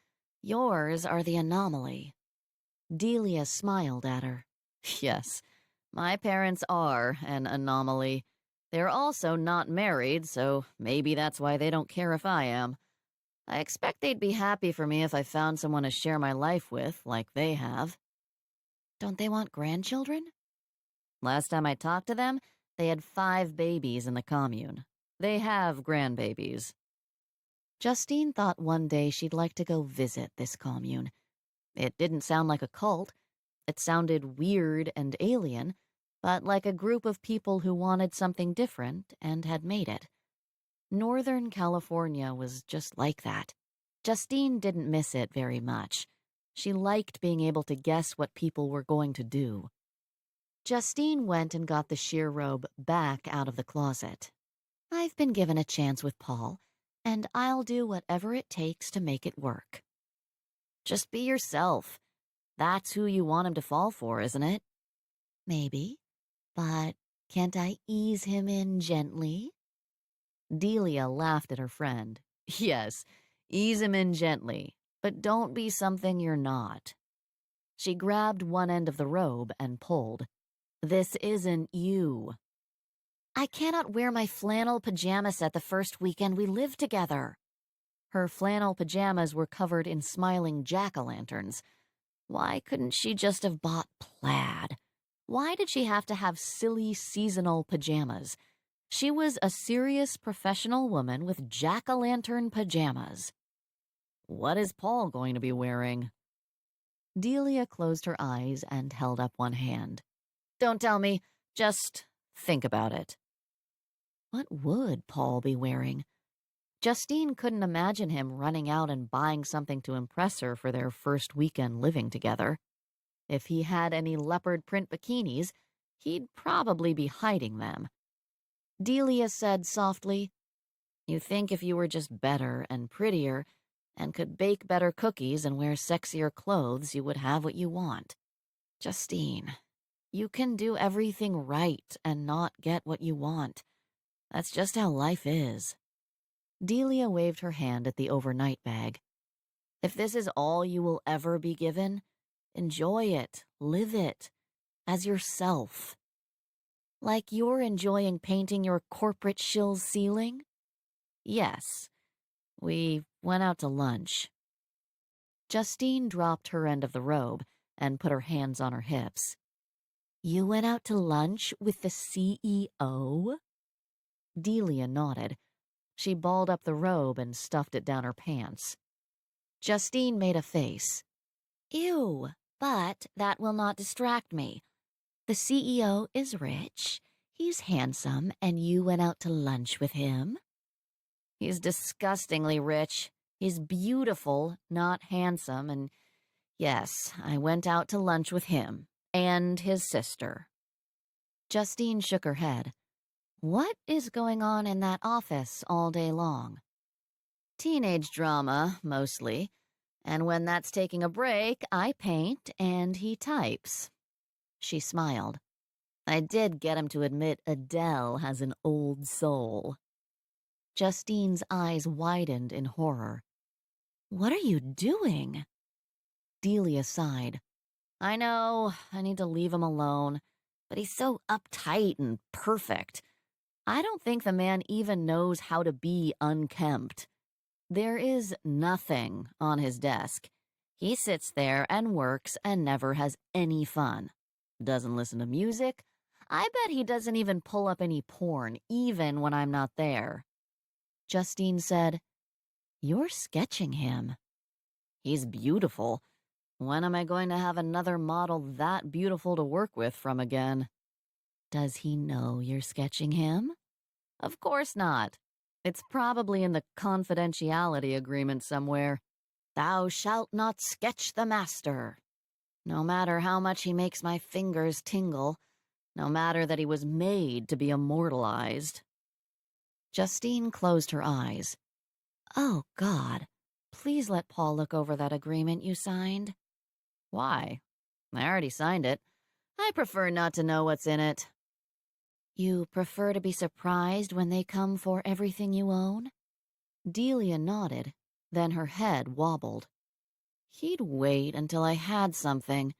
Yours are the anomaly." Delia smiled at her. "Yes, my parents are an anomaly. They're also not married, so maybe that's why they don't care if I am. I expect they'd be happy for me if I found someone to share my life with, like they have." "Don't they want grandchildren?" "Last time I talked to them, they had 5 babies in the commune. They have grandbabies." Justine thought one day she'd like to go visit this commune. It didn't sound like a cult. It sounded weird and alien, but like a group of people who wanted something different and had made it. Northern California was just like that. Justine didn't miss it very much. She liked being able to guess what people were going to do. Justine went and got the sheer robe back out of the closet. "I've been given a chance with Paul, and I'll do whatever it takes to make it work." "Just be yourself. That's who you want him to fall for, isn't it?" "Maybe, but can't I ease him in gently?" Delia laughed at her friend. "Yes, ease him in gently, but don't be something you're not." She grabbed one end of the robe and pulled. "This isn't you." "I cannot wear my flannel pajama set the first weekend we live together." Her flannel pajamas were covered in smiling jack-o'-lanterns. Why couldn't she just have bought plaid? Why did she have to have silly seasonal pajamas? She was a serious professional woman with jack-o'-lantern pajamas. What is Paul going to be wearing? Delia closed her eyes and held up one hand. Don't tell me. Just think about it. What would Paul be wearing? Justine couldn't imagine him running out and buying something to impress her for their first weekend living together. If he had any leopard print bikinis, he'd probably be hiding them. Delia said softly, You think if you were just better and prettier and could bake better cookies and wear sexier clothes, you would have what you want. Justine, you can do everything right and not get what you want. That's just how life is. Delia waved her hand at the overnight bag. If this is all you will ever be given, enjoy it, live it, as yourself. Like you're enjoying painting your corporate shill's ceiling? Yes. We went out to lunch. Justine dropped her end of the robe and put her hands on her hips. You went out to lunch with the CEO? Delia nodded. She balled up the robe and stuffed it down her pants. Justine made a face. Ew, but that will not distract me. The CEO is rich, he's handsome, and you went out to lunch with him? He's disgustingly rich. He's beautiful, not handsome, and yes, I went out to lunch with him and his sister. Justine shook her head. What is going on in that office all day long? Teenage drama, mostly. And when that's taking a break, I paint and he types. She smiled. I did get him to admit Adele has an old soul. Justine's eyes widened in horror. What are you doing? Delia sighed. I know, I need to leave him alone, but he's so uptight and perfect. I don't think the man even knows how to be unkempt. There is nothing on his desk. He sits there and works and never has any fun. Doesn't listen to music. I bet he doesn't even pull up any porn, even when I'm not there. Justine said, You're sketching him. He's beautiful. When am I going to have another model that beautiful to work with from again? Does he know you're sketching him? Of course not. It's probably in the confidentiality agreement somewhere. Thou shalt not sketch the master. No matter how much he makes my fingers tingle, no matter that he was made to be immortalized. Justine closed her eyes. Oh, God, please let Paul look over that agreement you signed. Why? I already signed it. I prefer not to know what's in it. You prefer to be surprised when they come for everything you own? Delia nodded, then her head wobbled. He'd wait until I had something,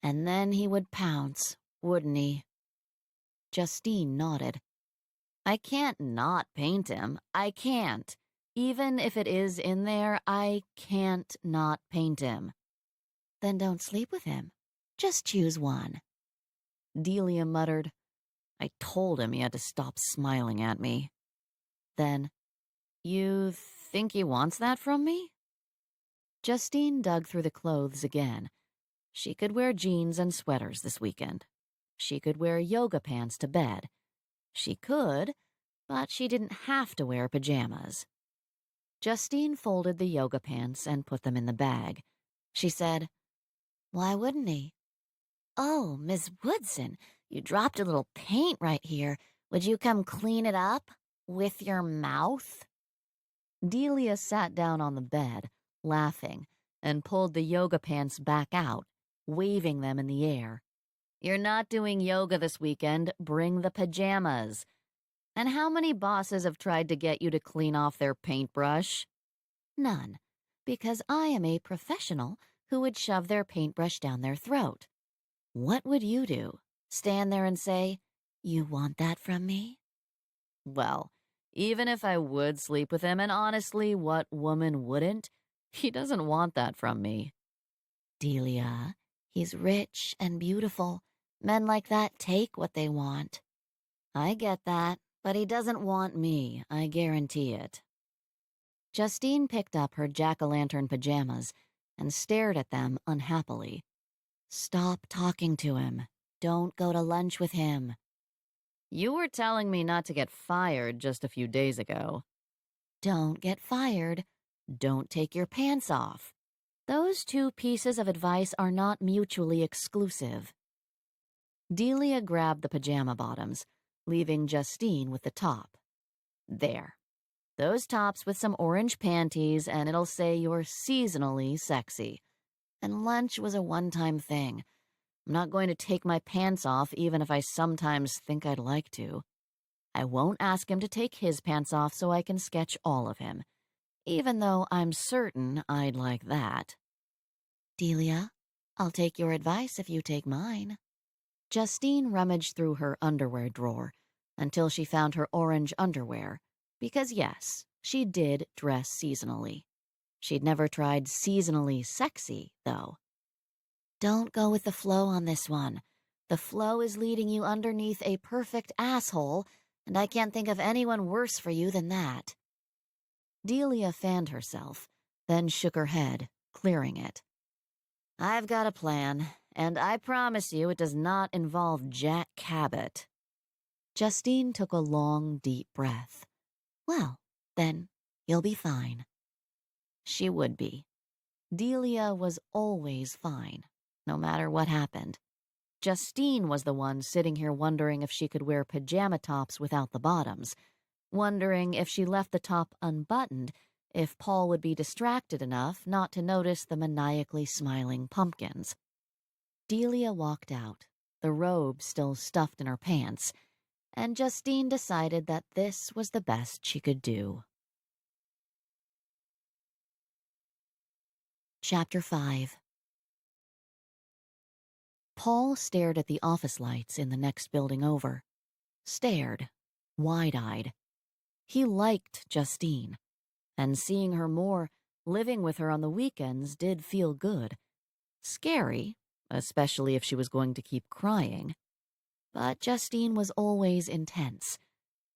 and then he would pounce, wouldn't he? Justine nodded. I can't not paint him. I can't. Even if it is in there, I can't not paint him. Then don't sleep with him. Just choose one. Delia muttered. I told him he had to stop smiling at me. Then, you think he wants that from me? Justine dug through the clothes again. She could wear jeans and sweaters this weekend. She could wear yoga pants to bed. She could, but she didn't have to wear pajamas. Justine folded the yoga pants and put them in the bag. She said, Why wouldn't he? Oh, Miss Woodson, you dropped a little paint right here. Would you come clean it up? With your mouth? Delia sat down on the bed, laughing, and pulled the yoga pants back out, waving them in the air. You're not doing yoga this weekend. Bring the pajamas. And how many bosses have tried to get you to clean off their paintbrush? None, because I am a professional who would shove their paintbrush down their throat. What would you do? Stand there and say, You want that from me? Well, Even if I would sleep with him, and honestly, what woman wouldn't? He doesn't want that from me. Delia, he's rich and beautiful. Men like that take what they want. I get that, but he doesn't want me, I guarantee it. Justine picked up her jack-o'-lantern pajamas and stared at them unhappily. Stop talking to him. Don't go to lunch with him. You were telling me not to get fired just a few days ago. Don't get fired. Don't take your pants off. Those two pieces of advice are not mutually exclusive. Delia grabbed the pajama bottoms, leaving Justine with the top. There. Those tops with some orange panties, and it'll say you're seasonally sexy. And lunch was a one-time thing. I'm not going to take my pants off even if I sometimes think I'd like to. I won't ask him to take his pants off so I can sketch all of him, even though I'm certain I'd like that. Delia, I'll take your advice if you take mine. Justine rummaged through her underwear drawer until she found her orange underwear, because yes, she did dress seasonally. She'd never tried seasonally sexy, though. Don't go with the flow on this one. The flow is leading you underneath a perfect asshole, and I can't think of anyone worse for you than that. Delia fanned herself, then shook her head, clearing it. I've got a plan, and I promise you it does not involve Jack Cabot. Justine took a long, deep breath. Well, then, you'll be fine. She would be. Delia was always fine, no matter what happened. Justine was the one sitting here wondering if she could wear pajama tops without the bottoms, wondering if she left the top unbuttoned, if Paul would be distracted enough not to notice the maniacally smiling pumpkins. Delia walked out, the robe still stuffed in her pants, and Justine decided that this was the best she could do. Chapter 5. Paul stared at the office lights in the next building over. Stared, wide-eyed. He liked Justine, and seeing her more, living with her on the weekends did feel good. Scary, especially if she was going to keep crying. But Justine was always intense.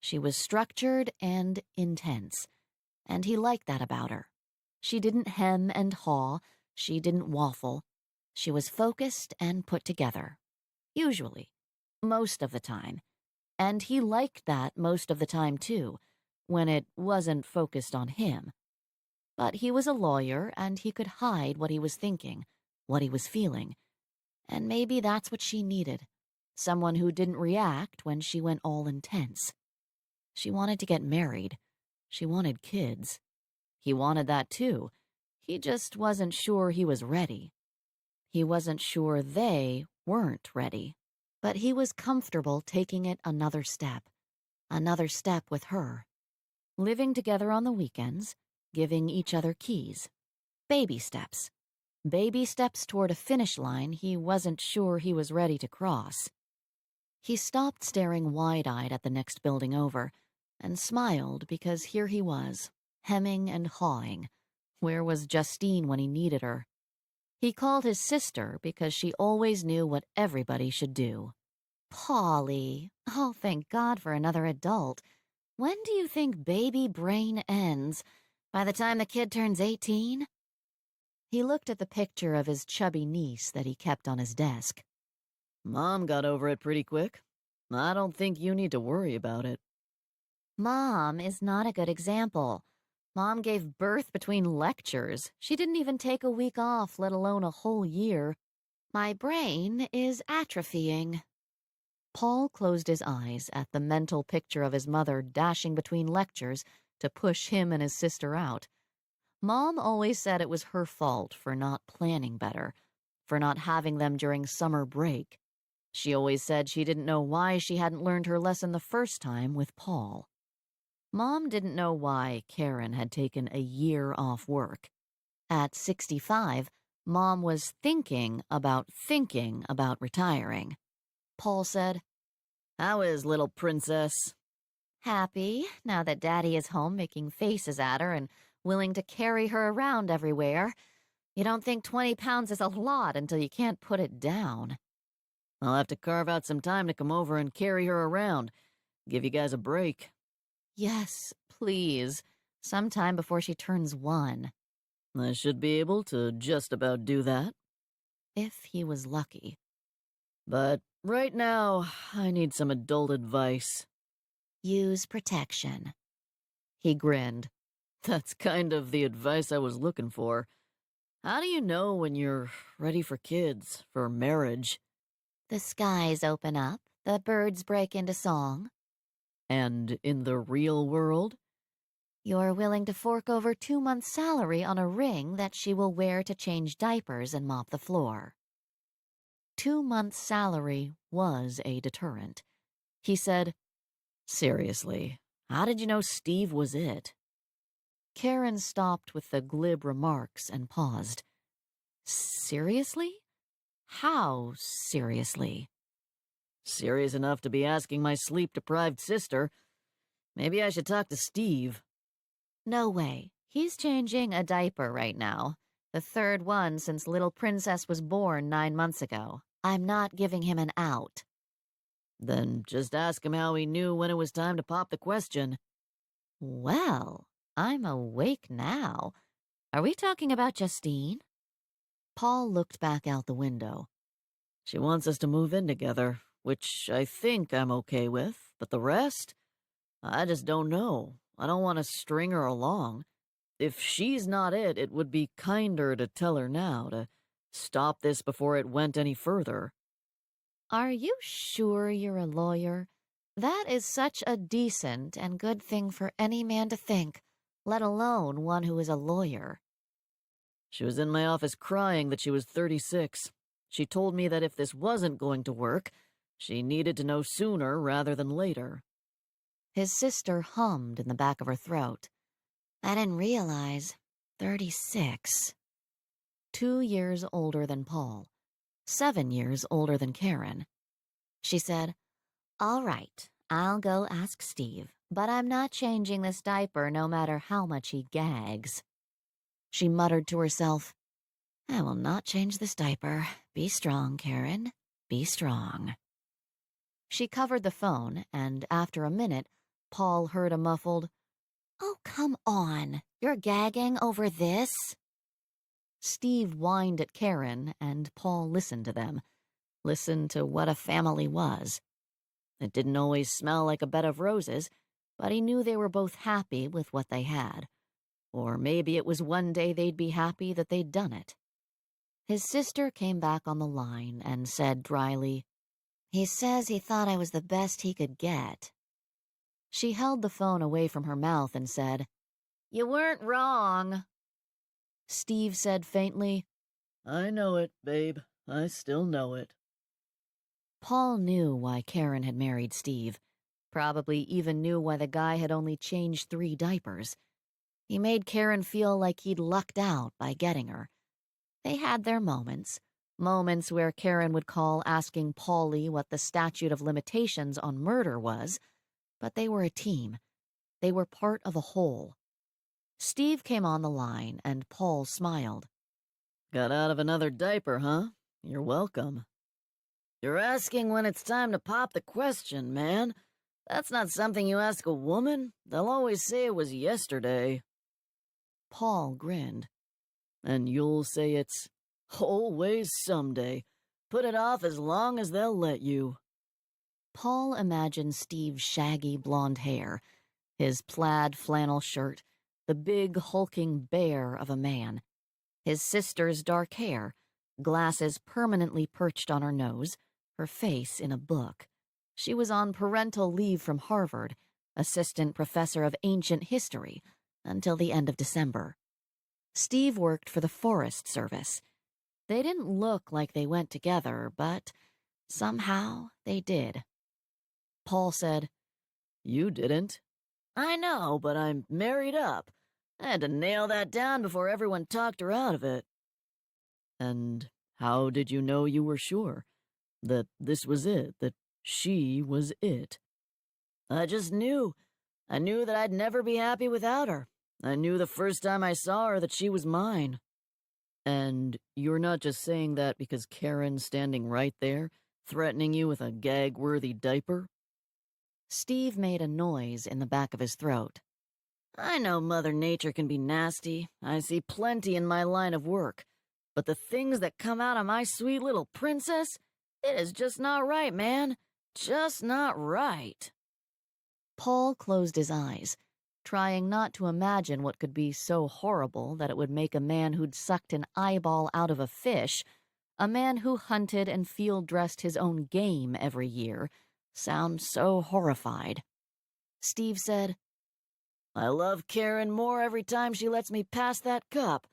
She was structured and intense, and he liked that about her. She didn't hem and haw, she didn't waffle. She was focused and put together. Usually. Most of the time. And he liked that most of the time, too, when it wasn't focused on him. But he was a lawyer, and he could hide what he was thinking, what he was feeling. And maybe that's what she needed. Someone who didn't react when she went all intense. She wanted to get married. She wanted kids. He wanted that too. He just wasn't sure he was ready. He wasn't sure they weren't ready. But he was comfortable taking it another step with her. Living together on the weekends, giving each other keys. Baby steps. Baby steps toward a finish line he wasn't sure he was ready to cross. He stopped staring wide-eyed at the next building over and smiled because here he was, hemming and hawing. Where was Justine when he needed her? He called his sister because she always knew what everybody should do. Polly, oh, thank God for another adult. When do you think baby brain ends? By the time the kid turns 18? He looked at the picture of his chubby niece that he kept on his desk. Mom got over it pretty quick. I don't think you need to worry about it. Mom is not a good example. Mom gave birth between lectures. She didn't even take a week off, let alone a whole year. My brain is atrophying. Paul closed his eyes at the mental picture of his mother dashing between lectures to push him and his sister out. Mom always said it was her fault for not planning better, for not having them during summer break. She always said she didn't know why she hadn't learned her lesson the first time with Paul. Mom didn't know why Karen had taken a year off work. At 65, Mom was thinking about retiring. Paul said, "How is little princess?" Happy, now that Daddy is home making faces at her and willing to carry her around everywhere. You don't think 20 pounds is a lot until you can't put it down. I'll have to carve out some time to come over and carry her around. Give you guys a break. Yes, please. Sometime before she turns 1. I should be able to just about do that. If he was lucky. But right now, I need some adult advice. Use protection. He grinned. That's kind of the advice I was looking for. How do you know when you're ready for kids, for marriage? The skies open up, the birds break into song. And in the real world? You're willing to fork over 2 months' salary on a ring that she will wear to change diapers and mop the floor. 2 months' salary was a deterrent. He said, Seriously, how did you know Steve was it? Karen stopped with the glib remarks and paused. Seriously? How seriously? Serious enough to be asking my sleep-deprived sister. Maybe I should talk to Steve. No way. He's changing a diaper right now. The 3rd one since little Princess was born 9 months ago. I'm not giving him an out. Then just ask him how he knew when it was time to pop the question. Well, I'm awake now. Are we talking about Justine? Paul looked back out the window. She wants us to move in together, which I think I'm okay with, but the rest? I just don't know. I don't want to string her along. If she's not it, it would be kinder to tell her now, to stop this before it went any further. Are you sure you're a lawyer? That is such a decent and good thing for any man to think, let alone one who is a lawyer. She was in my office crying that she was 36. She told me that if this wasn't going to work, she needed to know sooner rather than later. His sister hummed in the back of her throat. I didn't realize. 36. 2 years older than Paul. 7 years older than Karen. She said, All right, I'll go ask Steve, but I'm not changing this diaper no matter how much he gags. She muttered to herself, I will not change this diaper. Be strong, Karen. Be strong. She covered the phone, and after a minute, Paul heard a muffled, Oh, come on. You're gagging over this? Steve whined at Karen, and Paul listened to them. Listened to what a family was. It didn't always smell like a bed of roses, but he knew they were both happy with what they had. Or maybe it was one day they'd be happy that they'd done it. His sister came back on the line and said dryly, He says he thought I was the best he could get. She held the phone away from her mouth and said, You weren't wrong. Steve said faintly, I know it, babe. I still know it. Paul knew why Karen had married Steve. Probably even knew why the guy had only changed 3 diapers. He made Karen feel like he'd lucked out by getting her. They had their moments. Moments where Karen would call asking Paulie what the statute of limitations on murder was. But they were a team. They were part of a whole. Steve came on the line, and Paul smiled. Got out of another diaper, huh? You're welcome. You're asking when it's time to pop the question, man. That's not something you ask a woman. They'll always say it was yesterday. Paul grinned. And you'll say it's always someday. Put it off as long as they'll let you. Paul imagined Steve's shaggy blonde hair, his plaid flannel shirt, the big hulking bear of a man, his sister's dark hair, glasses permanently perched on her nose, her face in a book. She was on parental leave from Harvard, assistant professor of ancient history, until the end of December. Steve worked for the Forest Service. They didn't look like they went together, but somehow they did. Paul said, You didn't. I know, but I'm married up. I had to nail that down before everyone talked her out of it. And how did you know you were sure? That this was it, that she was it? I just knew. I knew that I'd never be happy without her. I knew the first time I saw her that she was mine. And you're not just saying that because Karen's standing right there, threatening you with a gag-worthy diaper? Steve made a noise in the back of his throat. I know Mother Nature can be nasty. I see plenty in my line of work. But the things that come out of my sweet little princess, it is just not right, man. Just not right. Paul closed his eyes, trying not to imagine what could be so horrible that it would make a man who'd sucked an eyeball out of a fish, a man who hunted and field-dressed his own game every year, sound so horrified. Steve said, I love Karen more every time she lets me pass that cup.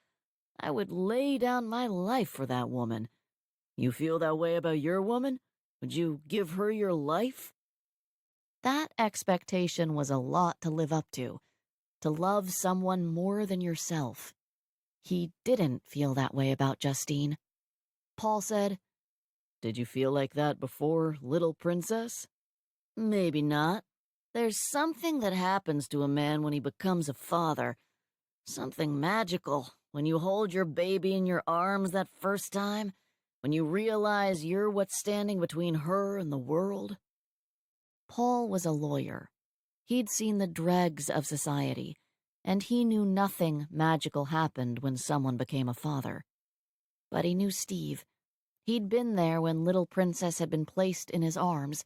I would lay down my life for that woman. You feel that way about your woman? Would you give her your life? That expectation was a lot to live up to love someone more than yourself. He didn't feel that way about Justine. Paul said, Did you feel like that before, little princess? Maybe not. There's something that happens to a man when he becomes a father. Something magical when you hold your baby in your arms that first time, when you realize you're what's standing between her and the world. Paul was a lawyer. He'd seen the dregs of society, and he knew nothing magical happened when someone became a father. But he knew Steve. He'd been there when little Princess had been placed in his arms.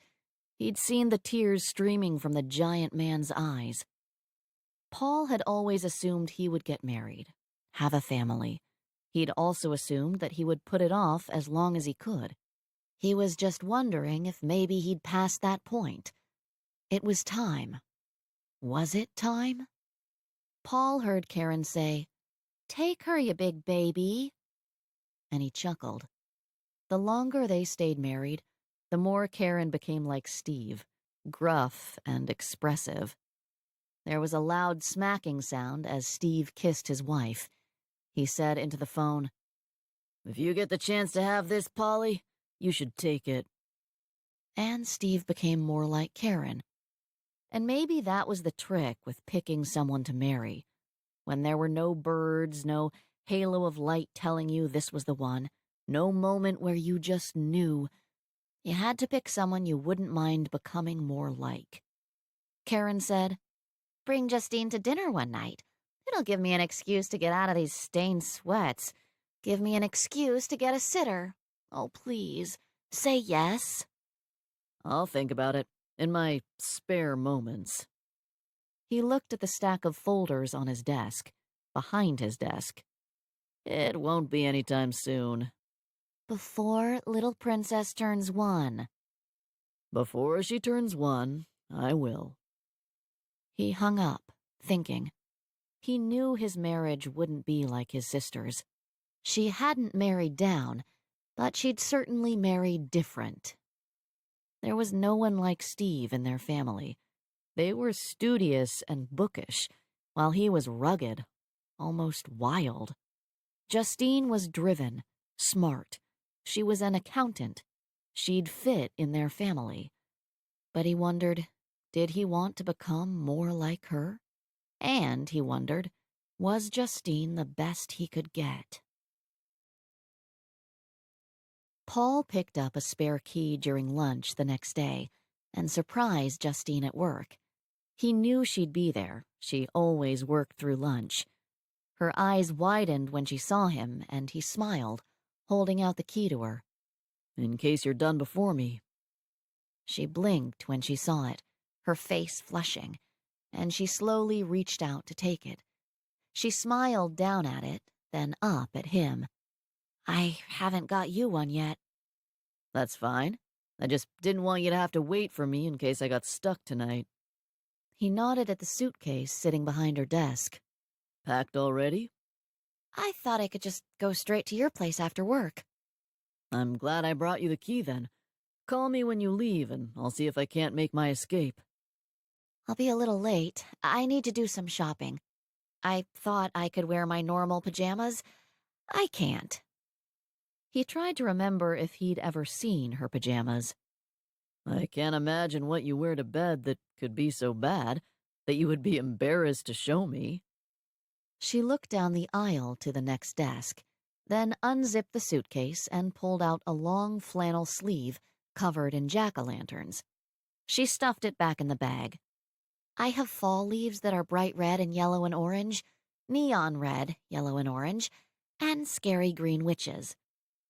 He'd seen the tears streaming from the giant man's eyes. Paul had always assumed he would get married, have a family. He'd also assumed that he would put it off as long as he could. He was just wondering if maybe he'd passed that point. It was time. Was it time? Paul heard Karen say, Take her, you big baby. And he chuckled. The longer they stayed married, the more Karen became like Steve, gruff and expressive. There was a loud smacking sound as Steve kissed his wife. He said into the phone, If you get the chance to have this, Polly, you should take it. And Steve became more like Karen. And maybe that was the trick with picking someone to marry. When there were no birds, no halo of light telling you this was the one, no moment where you just knew, you had to pick someone you wouldn't mind becoming more like. Karen said, Bring Justine to dinner one night. It'll give me an excuse to get out of these stained sweats. Give me an excuse to get a sitter. Oh, please, say yes. I'll think about it in my spare moments. He looked at the stack of folders on his desk, behind his desk. It won't be any time soon. Before little Princess turns 1. Before she turns 1, I will. He hung up, thinking. He knew his marriage wouldn't be like his sister's. She hadn't married down, but she'd certainly married different. There was no one like Steve in their family. They were studious and bookish, while he was rugged, almost wild. Justine was driven, smart. She was an accountant. She'd fit in their family. But he wondered, did he want to become more like her? And he wondered, was Justine the best he could get? Paul picked up a spare key during lunch the next day and surprised Justine at work. He knew she'd be there. She always worked through lunch. Her eyes widened when she saw him, and he smiled, holding out the key to her. In case you're done before me. She blinked when she saw it, her face flushing, and she slowly reached out to take it. She smiled down at it, then up at him. I haven't got you one yet. That's fine. I just didn't want you to have to wait for me in case I got stuck tonight. He nodded at the suitcase sitting behind her desk. Packed already? I thought I could just go straight to your place after work. I'm glad I brought you the key then. Call me when you leave and I'll see if I can't make my escape. I'll be a little late. I need to do some shopping. I thought I could wear my normal pajamas. I can't. He tried to remember if he'd ever seen her pajamas. I can't imagine what you wear to bed that could be so bad. that you would be embarrassed to show me. She looked down the aisle to the next desk, then unzipped the suitcase and pulled out a long flannel sleeve covered in jack-o'-lanterns. She stuffed it back in the bag. I have fall leaves that are bright red and yellow and orange, neon red, yellow and orange, and scary green witches.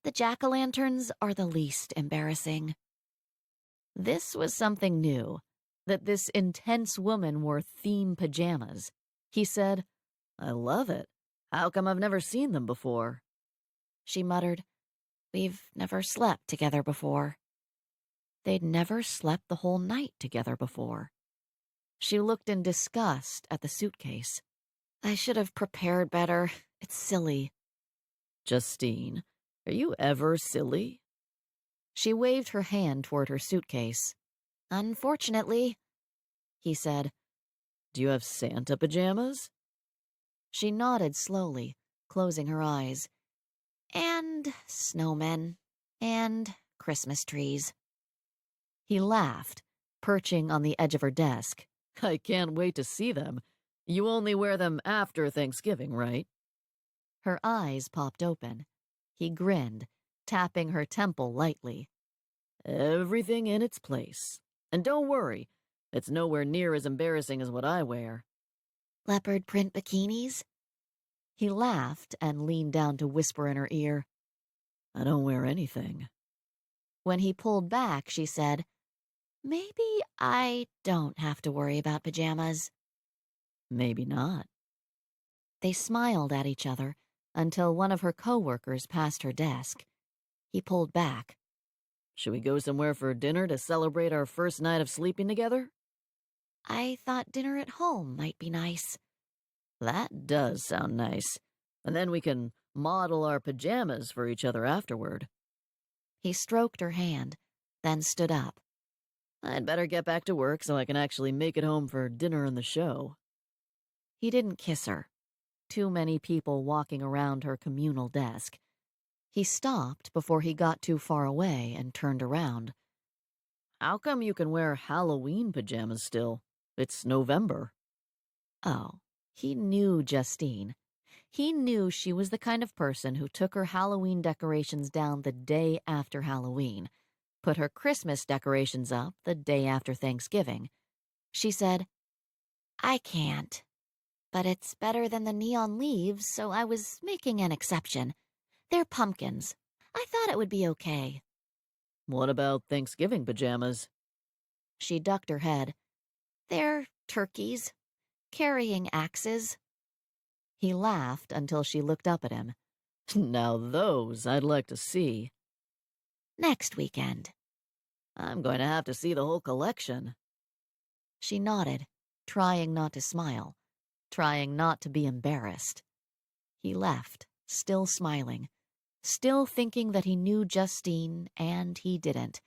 The jack-o'-lanterns are the least embarrassing. This was something new, that this intense woman wore theme pajamas. He said, I love it. How come I've never seen them before? She muttered, We've never slept together before. They'd never slept the whole night together before. She looked in disgust at the suitcase. I should have prepared better. It's silly. Justine, are you ever silly? She waved her hand toward her suitcase. Unfortunately, he said. Do you have Santa pajamas? She nodded slowly, closing her eyes. And snowmen. And Christmas trees. He laughed, perching on the edge of her desk. I can't wait to see them. You only wear them after Thanksgiving, right? Her eyes popped open. He grinned, tapping her temple lightly. Everything in its place. And don't worry, it's nowhere near as embarrassing as what I wear. Leopard print bikinis? He laughed and leaned down to whisper in her ear. I don't wear anything. When he pulled back, she said, Maybe I don't have to worry about pajamas. Maybe not. They smiled at each other until one of her coworkers passed her desk. He pulled back. Should we go somewhere for dinner to celebrate our first night of sleeping together? I thought dinner at home might be nice. That does sound nice. And then we can model our pajamas for each other afterward. He stroked her hand, then stood up. I'd better get back to work so I can actually make it home for dinner and the show. He didn't kiss her. Too many people walking around her communal desk. He stopped before he got too far away and turned around. How come you can wear Halloween pajamas still? It's November. Oh, he knew Justine. He knew she was the kind of person who took her Halloween decorations down the day after Halloween, put her Christmas decorations up the day after Thanksgiving. She said, I can't. But it's better than the neon leaves, so I was making an exception. They're pumpkins. I thought it would be okay. What about Thanksgiving pajamas? She ducked her head. They're turkeys, carrying axes. He laughed until she looked up at him. Now those I'd like to see. Next weekend. I'm going to have to see the whole collection. She nodded, trying not to smile, trying not to be embarrassed. He left, still smiling, still thinking that he knew Justine, and he didn't.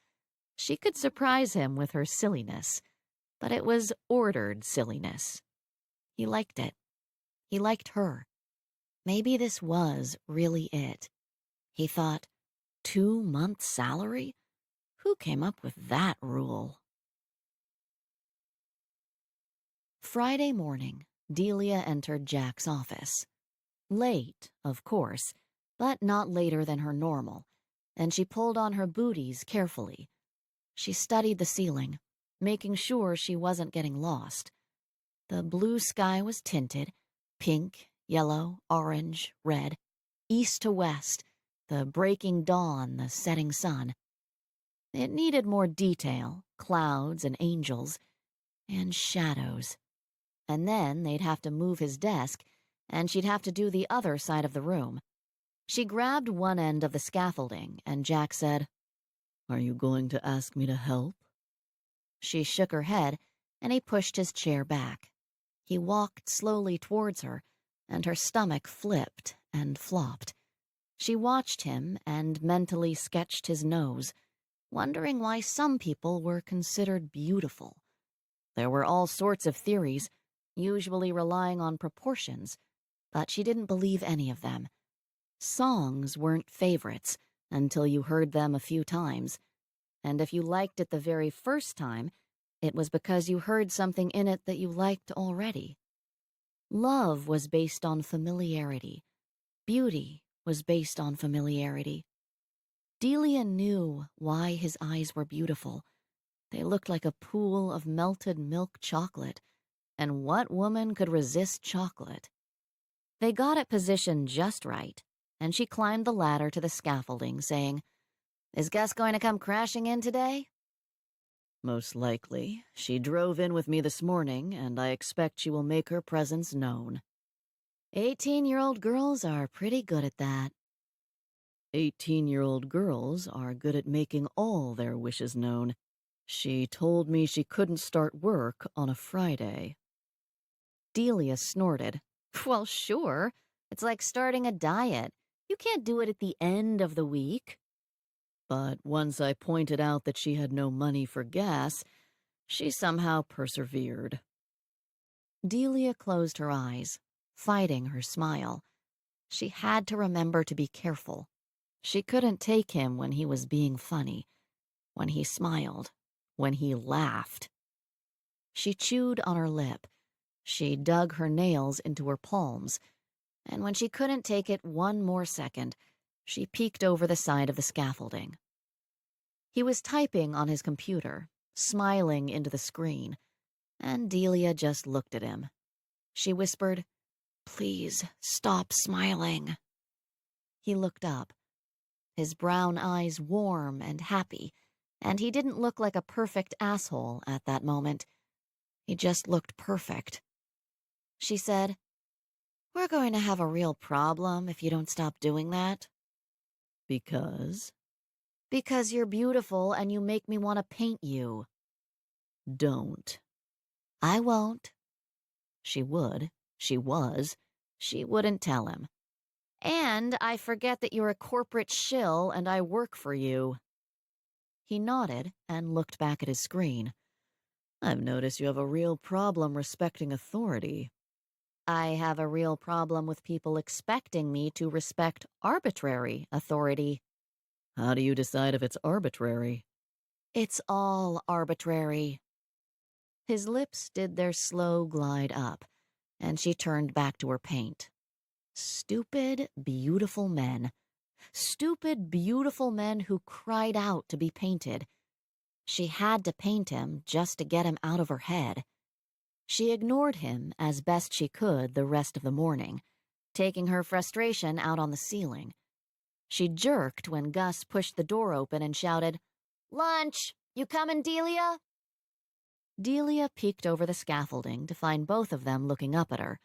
She could surprise him with her silliness, but it was ordered silliness. He liked it. He liked her. Maybe this was really it. He thought, 2 months' salary? Who came up with that rule? Friday morning, Delia entered Jack's office. Late, of course, but not later than her normal, and she pulled on her booties carefully. She studied the ceiling, making sure she wasn't getting lost. The blue sky was tinted, pink, yellow, orange, red, east to west, the breaking dawn, the setting sun. It needed more detail, clouds and angels, and shadows. And then they'd have to move his desk, and she'd have to do the other side of the room. She grabbed one end of the scaffolding, and Jack said, Are you going to ask me to help? She shook her head, and he pushed his chair back. He walked slowly towards her, and her stomach flipped and flopped. She watched him and mentally sketched his nose, wondering why some people were considered beautiful. There were all sorts of theories, usually relying on proportions, but she didn't believe any of them. Songs weren't favorites until you heard them a few times, and if you liked it the very first time, It was because you heard something in it that you liked already. Love was based on familiarity. Beauty was based on familiarity. Delia knew why his eyes were beautiful. They looked like a pool of melted milk chocolate, and what woman could resist chocolate? They got it positioned just right, and she climbed the ladder to the scaffolding, saying, "Is Gus going to come crashing in today?" Most likely. She drove in with me this morning, and I expect she will make her presence known. 18-year-old girls are pretty good at that. 18-year-old girls are good at making all their wishes known. She told me she couldn't start work on a Friday. Delia snorted. Well, sure. It's like starting a diet. You can't do it at the end of the week. But once I pointed out that she had no money for gas, she somehow persevered. Delia closed her eyes, fighting her smile. She had to remember to be careful. She couldn't take him when he was being funny, when he smiled, when he laughed. She chewed on her lip. She dug her nails into her palms, and when she couldn't take it one more second, she peeked over the side of the scaffolding. He was typing on his computer, smiling into the screen, and Delia just looked at him. She whispered, "Please stop smiling." He looked up, his brown eyes warm and happy, and he didn't look like a perfect asshole at that moment. He just looked perfect. She said, "We're going to have a real problem if you don't stop doing that." Because? Because you're beautiful and you make me want to paint you. Don't. I won't. She would. She was. She wouldn't tell him. And I forget that you're a corporate shill and I work for you. He nodded and looked back at his screen. I've noticed you have a real problem respecting authority. I have a real problem with people expecting me to respect arbitrary authority. How do you decide if it's arbitrary? It's all arbitrary. His lips did their slow glide up, and she turned back to her paint. Stupid, beautiful men. Stupid, beautiful men who cried out to be painted. She had to paint him just to get him out of her head. She ignored him as best she could the rest of the morning, taking her frustration out on the ceiling. She jerked when Gus pushed the door open and shouted, "Lunch! You coming, Delia?" Delia peeked over the scaffolding to find both of them looking up at her.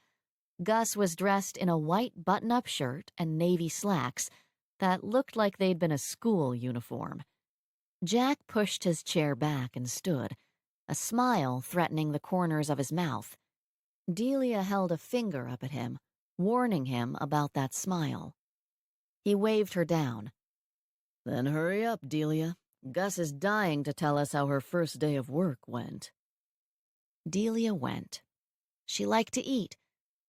Gus was dressed in a white button-up shirt and navy slacks that looked like they'd been a school uniform. Jack pushed his chair back and stood, a smile threatening the corners of his mouth. Delia held a finger up at him, warning him about that smile. He waved her down. Then hurry up, Delia. Gus is dying to tell us how her first day of work went. Delia went. She liked to eat.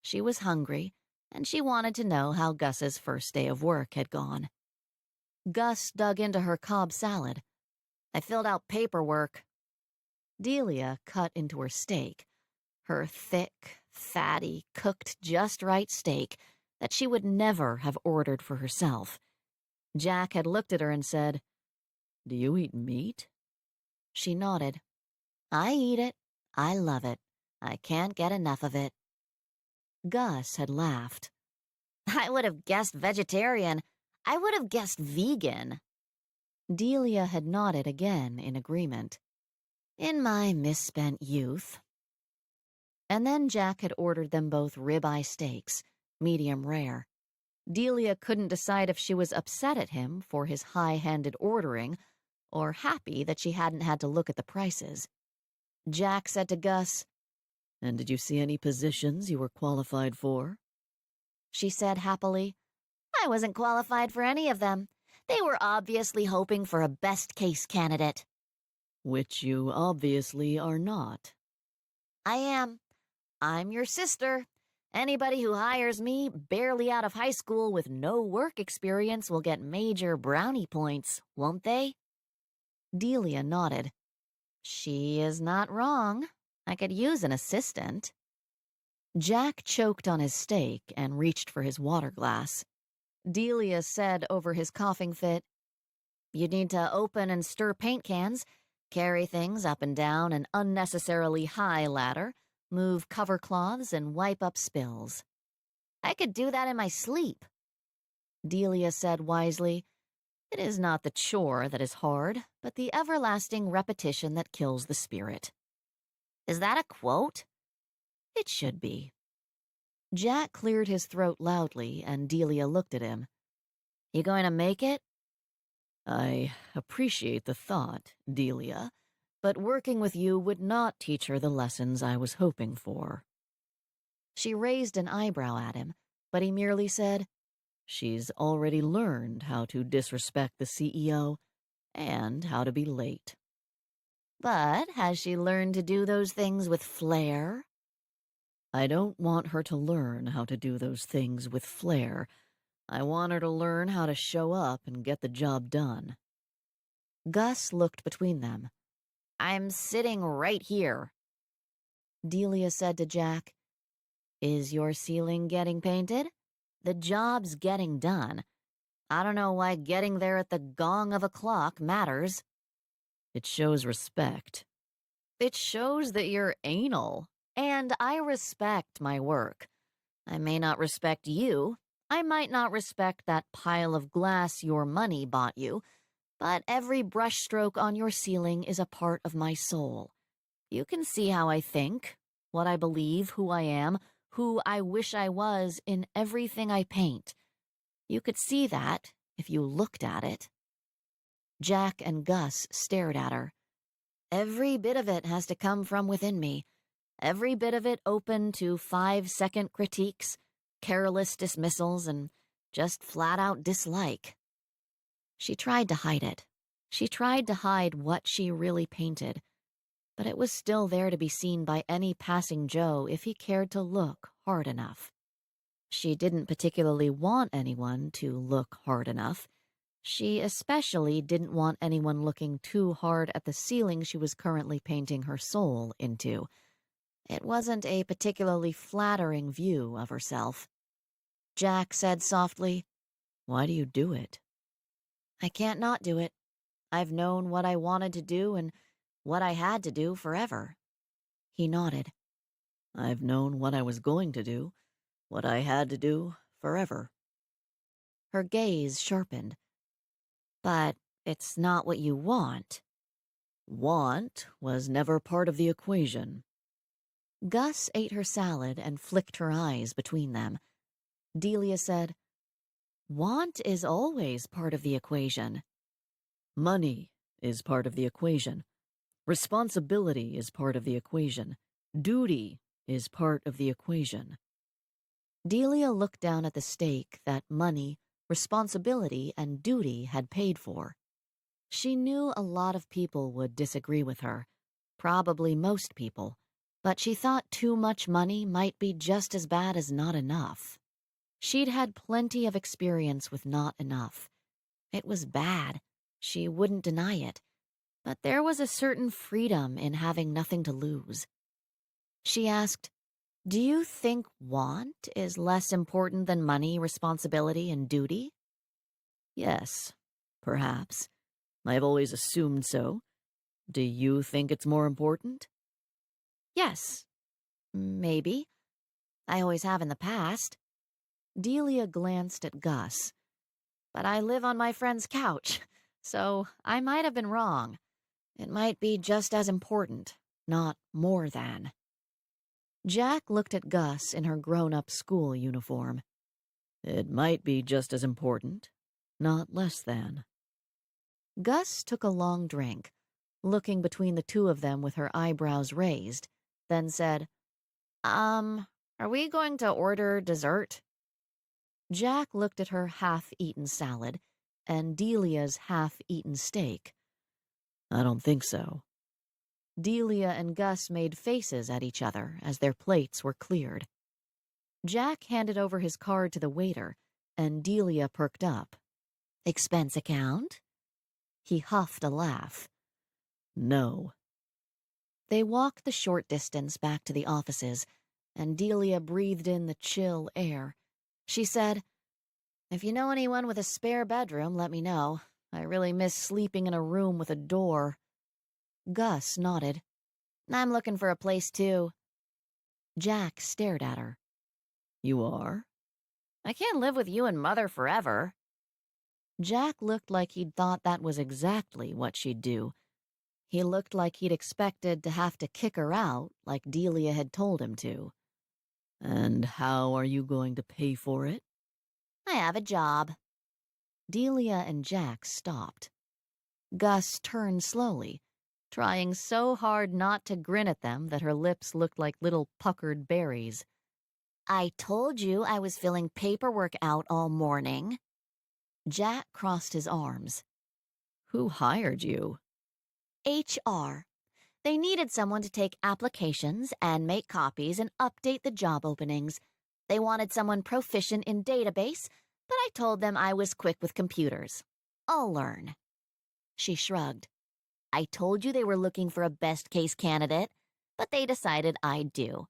She was hungry, and she wanted to know how Gus's first day of work had gone. Gus dug into her Cobb salad. "I filled out paperwork." Delia cut into her steak, her thick, fatty, cooked just right steak that she would never have ordered for herself. Jack had looked at her and said, Do you eat meat? She nodded. "I eat it. I love it. I can't get enough of it." Gus had laughed. "I would have guessed vegetarian. I would have guessed vegan." Delia had nodded again in agreement. "In my misspent youth." And then Jack had ordered them both ribeye steaks, medium rare. Delia couldn't decide if she was upset at him for his high-handed ordering or happy that she hadn't had to look at the prices. Jack said to Gus, And did you see any positions you were qualified for? She said happily, "I wasn't qualified for any of them. They were obviously hoping for a best-case candidate." Which you obviously are not. "I am. I'm your sister. Anybody who hires me barely out of high school with no work experience will get major brownie points, won't they?" Delia nodded. She is not wrong. I could use an assistant. Jack choked on his steak and reached for his water glass. Delia said over his coughing fit, "You need to open and stir paint cans, carry things up and down an unnecessarily high ladder, move cover cloths, and wipe up spills." "I could do that in my sleep." Delia said wisely, "It is not the chore that is hard, but the everlasting repetition that kills the spirit." "Is that a quote?" "It should be." Jack cleared his throat loudly, and Delia looked at him. "You going to make it?" I appreciate the thought, Delia, but working with you would not teach her the lessons I was hoping for. She raised an eyebrow at him, but he merely said, She's already learned how to disrespect the CEO and how to be late. "But has she learned to do those things with flair?" I don't want her to learn how to do those things with flair. I want her to learn how to show up and get the job done. Gus looked between them. "I'm sitting right here." Delia said to Jack, "Is your ceiling getting painted? The job's getting done. I don't know why getting there at the gong of a clock matters." It shows respect. "It shows that you're anal, and I respect my work. I may not respect you. I might not respect that pile of glass your money bought you, but every brushstroke on your ceiling is a part of my soul. You can see how I think, what I believe, who I am, who I wish I was in everything I paint. You could see that if you looked at it." Jack and Gus stared at her. "Every bit of it has to come from within me. Every bit of it open to 5-second critiques, careless dismissals, and just flat-out dislike." She tried to hide it. She tried to hide what she really painted, but it was still there to be seen by any passing Joe if he cared to look hard enough. She didn't particularly want anyone to look hard enough. She especially didn't want anyone looking too hard at the ceiling she was currently painting her soul into. It wasn't a particularly flattering view of herself. Jack said softly, Why do you do it? "I can't not do it. I've known what I wanted to do and what I had to do forever." He nodded. I've known what I was going to do, what I had to do, forever. Her gaze sharpened. "But it's not what you want." Want was never part of the equation. Gus ate her salad and flicked her eyes between them. Delia said, "Want is always part of the equation." Money is part of the equation. Responsibility is part of the equation. Duty is part of the equation. Delia looked down at the steak that money, responsibility, and duty had paid for. She knew a lot of people would disagree with her, probably most people, but she thought too much money might be just as bad as not enough. She'd had plenty of experience with not enough. It was bad. She wouldn't deny it. But there was a certain freedom in having nothing to lose. She asked, "Do you think want is less important than money, responsibility, and duty?" Yes, perhaps. I've always assumed so. Do you think it's more important? "Yes, maybe. I always have in the past." Delia glanced at Gus. "But I live on my friend's couch, so I might have been wrong. It might be just as important, not more than." Jack looked at Gus in her grown-up school uniform. It might be just as important, not less than. Gus took a long drink, looking between the two of them with her eyebrows raised, then said, Are we going to order dessert?" Jack looked at her half-eaten salad and Delia's half-eaten steak. I don't think so. Delia and Gus made faces at each other as their plates were cleared. Jack handed over his card to the waiter, and Delia perked up. "Expense account?" He huffed a laugh. No. They walked the short distance back to the offices, and Delia breathed in the chill air. She said, "If you know anyone with a spare bedroom, let me know. I really miss sleeping in a room with a door." Gus nodded. "I'm looking for a place, too." Jack stared at her. You are? "I can't live with you and Mother forever." Jack looked like he'd thought that was exactly what she'd do. He looked like he'd expected to have to kick her out, like Delia had told him to. And how are you going to pay for it? "I have a job." Delia and Jack stopped. Gus turned slowly, trying so hard not to grin at them that her lips looked like little puckered berries. "I told you I was filling paperwork out all morning." Jack crossed his arms. Who hired you? HR. They needed someone to take applications and make copies and update the job openings. They wanted someone proficient in database, but I told them I was quick with computers. I'll learn. She shrugged. "I told you they were looking for a best-case candidate, but they decided I'd do.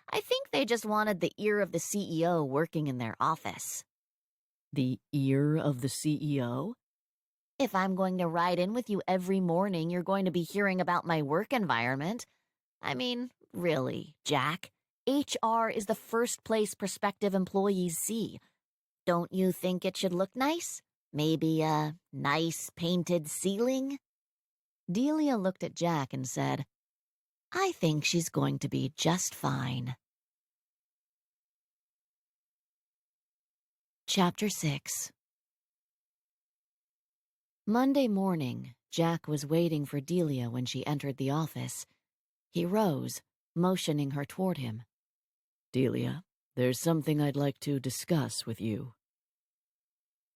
I think they just wanted the ear of the CEO working in their office." The ear of the CEO? "If I'm going to ride in with you every morning, you're going to be hearing about my work environment. I mean, really, Jack, HR is the first place prospective employees see. Don't you think it should look nice? Maybe a nice painted ceiling?" Delia looked at Jack and said, "I think she's going to be just fine." Chapter 6. Monday morning, Jack was waiting for Delia when she entered the office. He rose, motioning her toward him. Delia, there's something I'd like to discuss with you.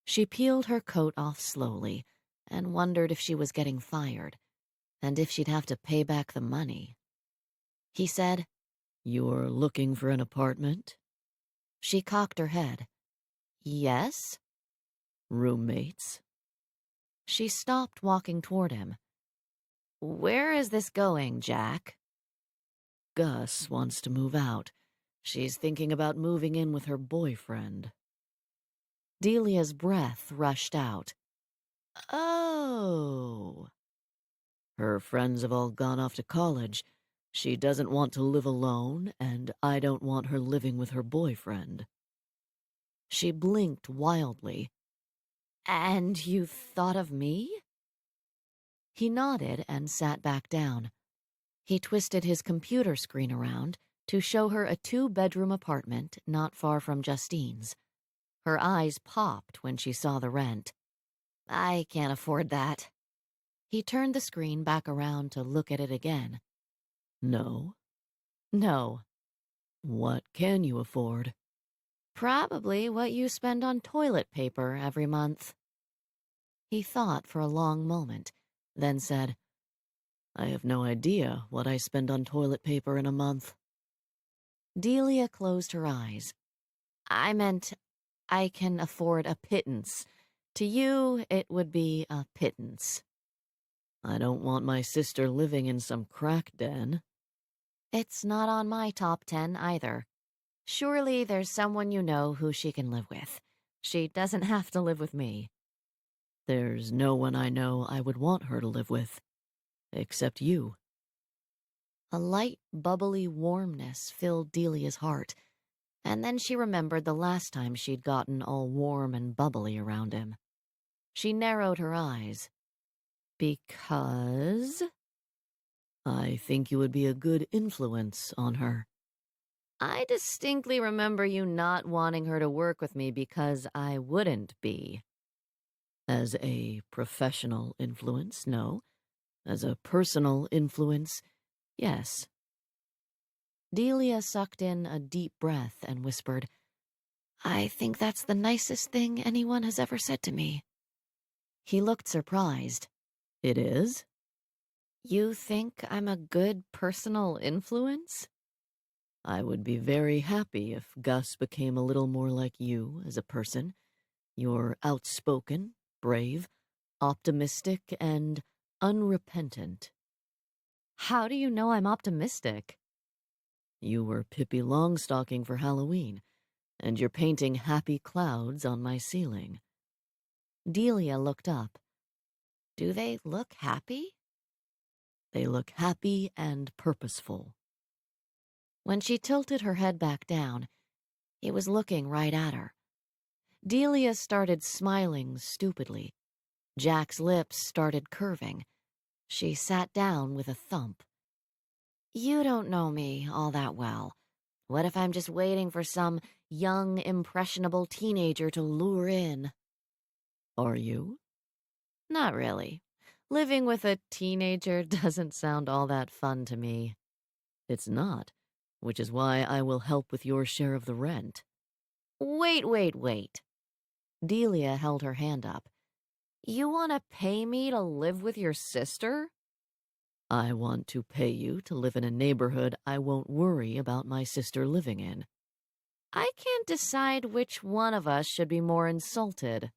She peeled her coat off slowly and wondered if she was getting fired, and if she'd have to pay back the money. He said, You're looking for an apartment? She cocked her head. "Yes?" Roommates? She stopped walking toward him. "Where is this going, Jack?" Gus wants to move out. She's thinking about moving in with her boyfriend. Delia's breath rushed out. Oh. Her friends have all gone off to college. She doesn't want to live alone, and I don't want her living with her boyfriend. She blinked wildly. "And you thought of me?" He nodded and sat back down. He twisted his computer screen around to show her a 2-bedroom apartment not far from Justine's. Her eyes popped when she saw the rent. "I can't afford that." He turned the screen back around to look at it again. No? "No." What can you afford? "Probably what you spend on toilet paper every month." He thought for a long moment, then said, I have no idea what I spend on toilet paper in a month. Delia closed her eyes. "I meant I can afford a pittance. To you, it would be a pittance." I don't want my sister living in some crack den. "It's not on my top 10 either. Surely there's someone you know who she can live with. She doesn't have to live with me." There's no one I know I would want her to live with. Except you. A light, bubbly warmness filled Delia's heart, and then she remembered the last time she'd gotten all warm and bubbly around him. She narrowed her eyes. "Because?" I think you would be a good influence on her. "I distinctly remember you not wanting her to work with me because I wouldn't be." As a professional influence, no. As a personal influence, yes. Delia sucked in a deep breath and whispered, "I think that's the nicest thing anyone has ever said to me." He looked surprised. It is? "You think I'm a good personal influence?" I would be very happy if Gus became a little more like you as a person. You're outspoken, brave, optimistic, and unrepentant. How do you know I'm optimistic? You were Pippi Longstocking for Halloween, and you're painting happy clouds on my ceiling. Delia looked up. Do they look happy? They look happy and purposeful. When she tilted her head back down, he was looking right at her. Delia started smiling stupidly. Jack's lips started curving. She sat down with a thump. You don't know me all that well. What if I'm just waiting for some young, impressionable teenager to lure in? Are you? Not really. Living with a teenager doesn't sound all that fun to me. It's not, which is why I will help with your share of the rent. Wait. Delia held her hand up. You want to pay me to live with your sister? I want to pay you to live in a neighborhood I won't worry about my sister living in. I can't decide which one of us should be more insulted.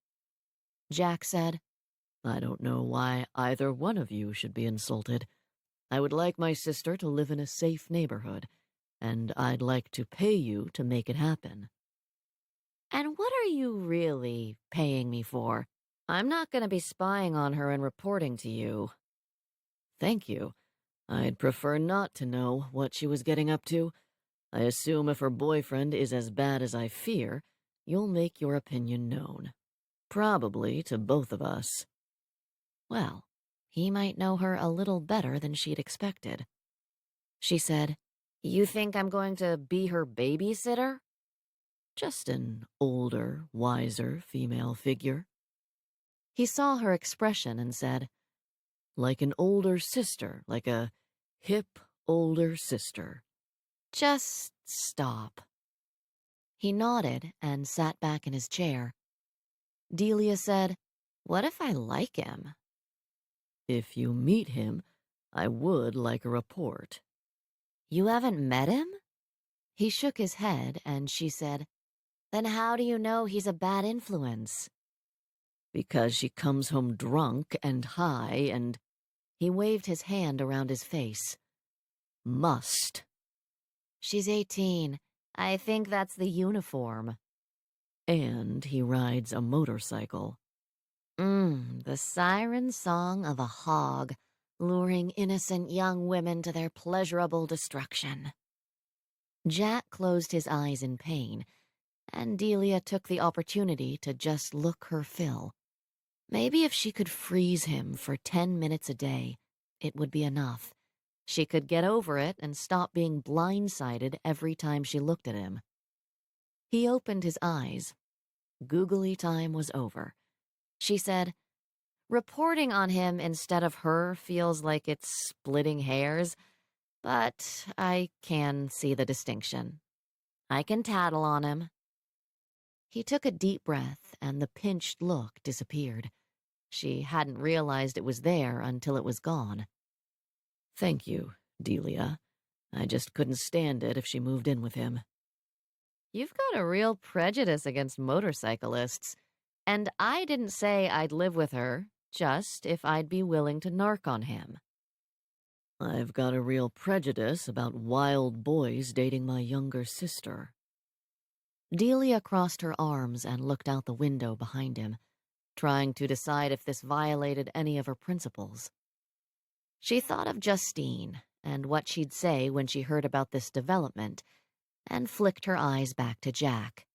Jack said, I don't know why either one of you should be insulted. I would like my sister to live in a safe neighborhood, and I'd like to pay you to make it happen. And what are you really paying me for? I'm not going to be spying on her and reporting to you. Thank you. I'd prefer not to know what she was getting up to. I assume if her boyfriend is as bad as I fear, you'll make your opinion known. Probably to both of us. Well, he might know her a little better than she'd expected. She said, You think I'm going to be her babysitter? Just an older, wiser female figure. He saw her expression and said, Like an older sister, like a hip older sister. Just stop. He nodded and sat back in his chair. Delia said, What if I like him? If you meet him, I would like a report. You haven't met him? He shook his head and she said, Then how do you know he's a bad influence? Because she comes home drunk and high and... He waved his hand around his face. Must. She's 18. I think that's the uniform. And he rides a motorcycle. The siren song of a hog, luring innocent young women to their pleasurable destruction. Jack closed his eyes in pain, and Delia took the opportunity to just look her fill. Maybe if she could freeze him for 10 minutes a day, it would be enough. She could get over it and stop being blindsided every time she looked at him. He opened his eyes. Googly time was over. She said, Reporting on him instead of her feels like it's splitting hairs, but I can see the distinction. I can tattle on him. He took a deep breath and the pinched look disappeared. She hadn't realized it was there until it was gone. Thank you, Delia. I just couldn't stand it if she moved in with him. You've got a real prejudice against motorcyclists. And I didn't say I'd live with her, just if I'd be willing to narc on him. I've got a real prejudice about wild boys dating my younger sister. Delia crossed her arms and looked out the window behind him, trying to decide if this violated any of her principles. She thought of Justine and what she'd say when she heard about this development, and flicked her eyes back to Jack.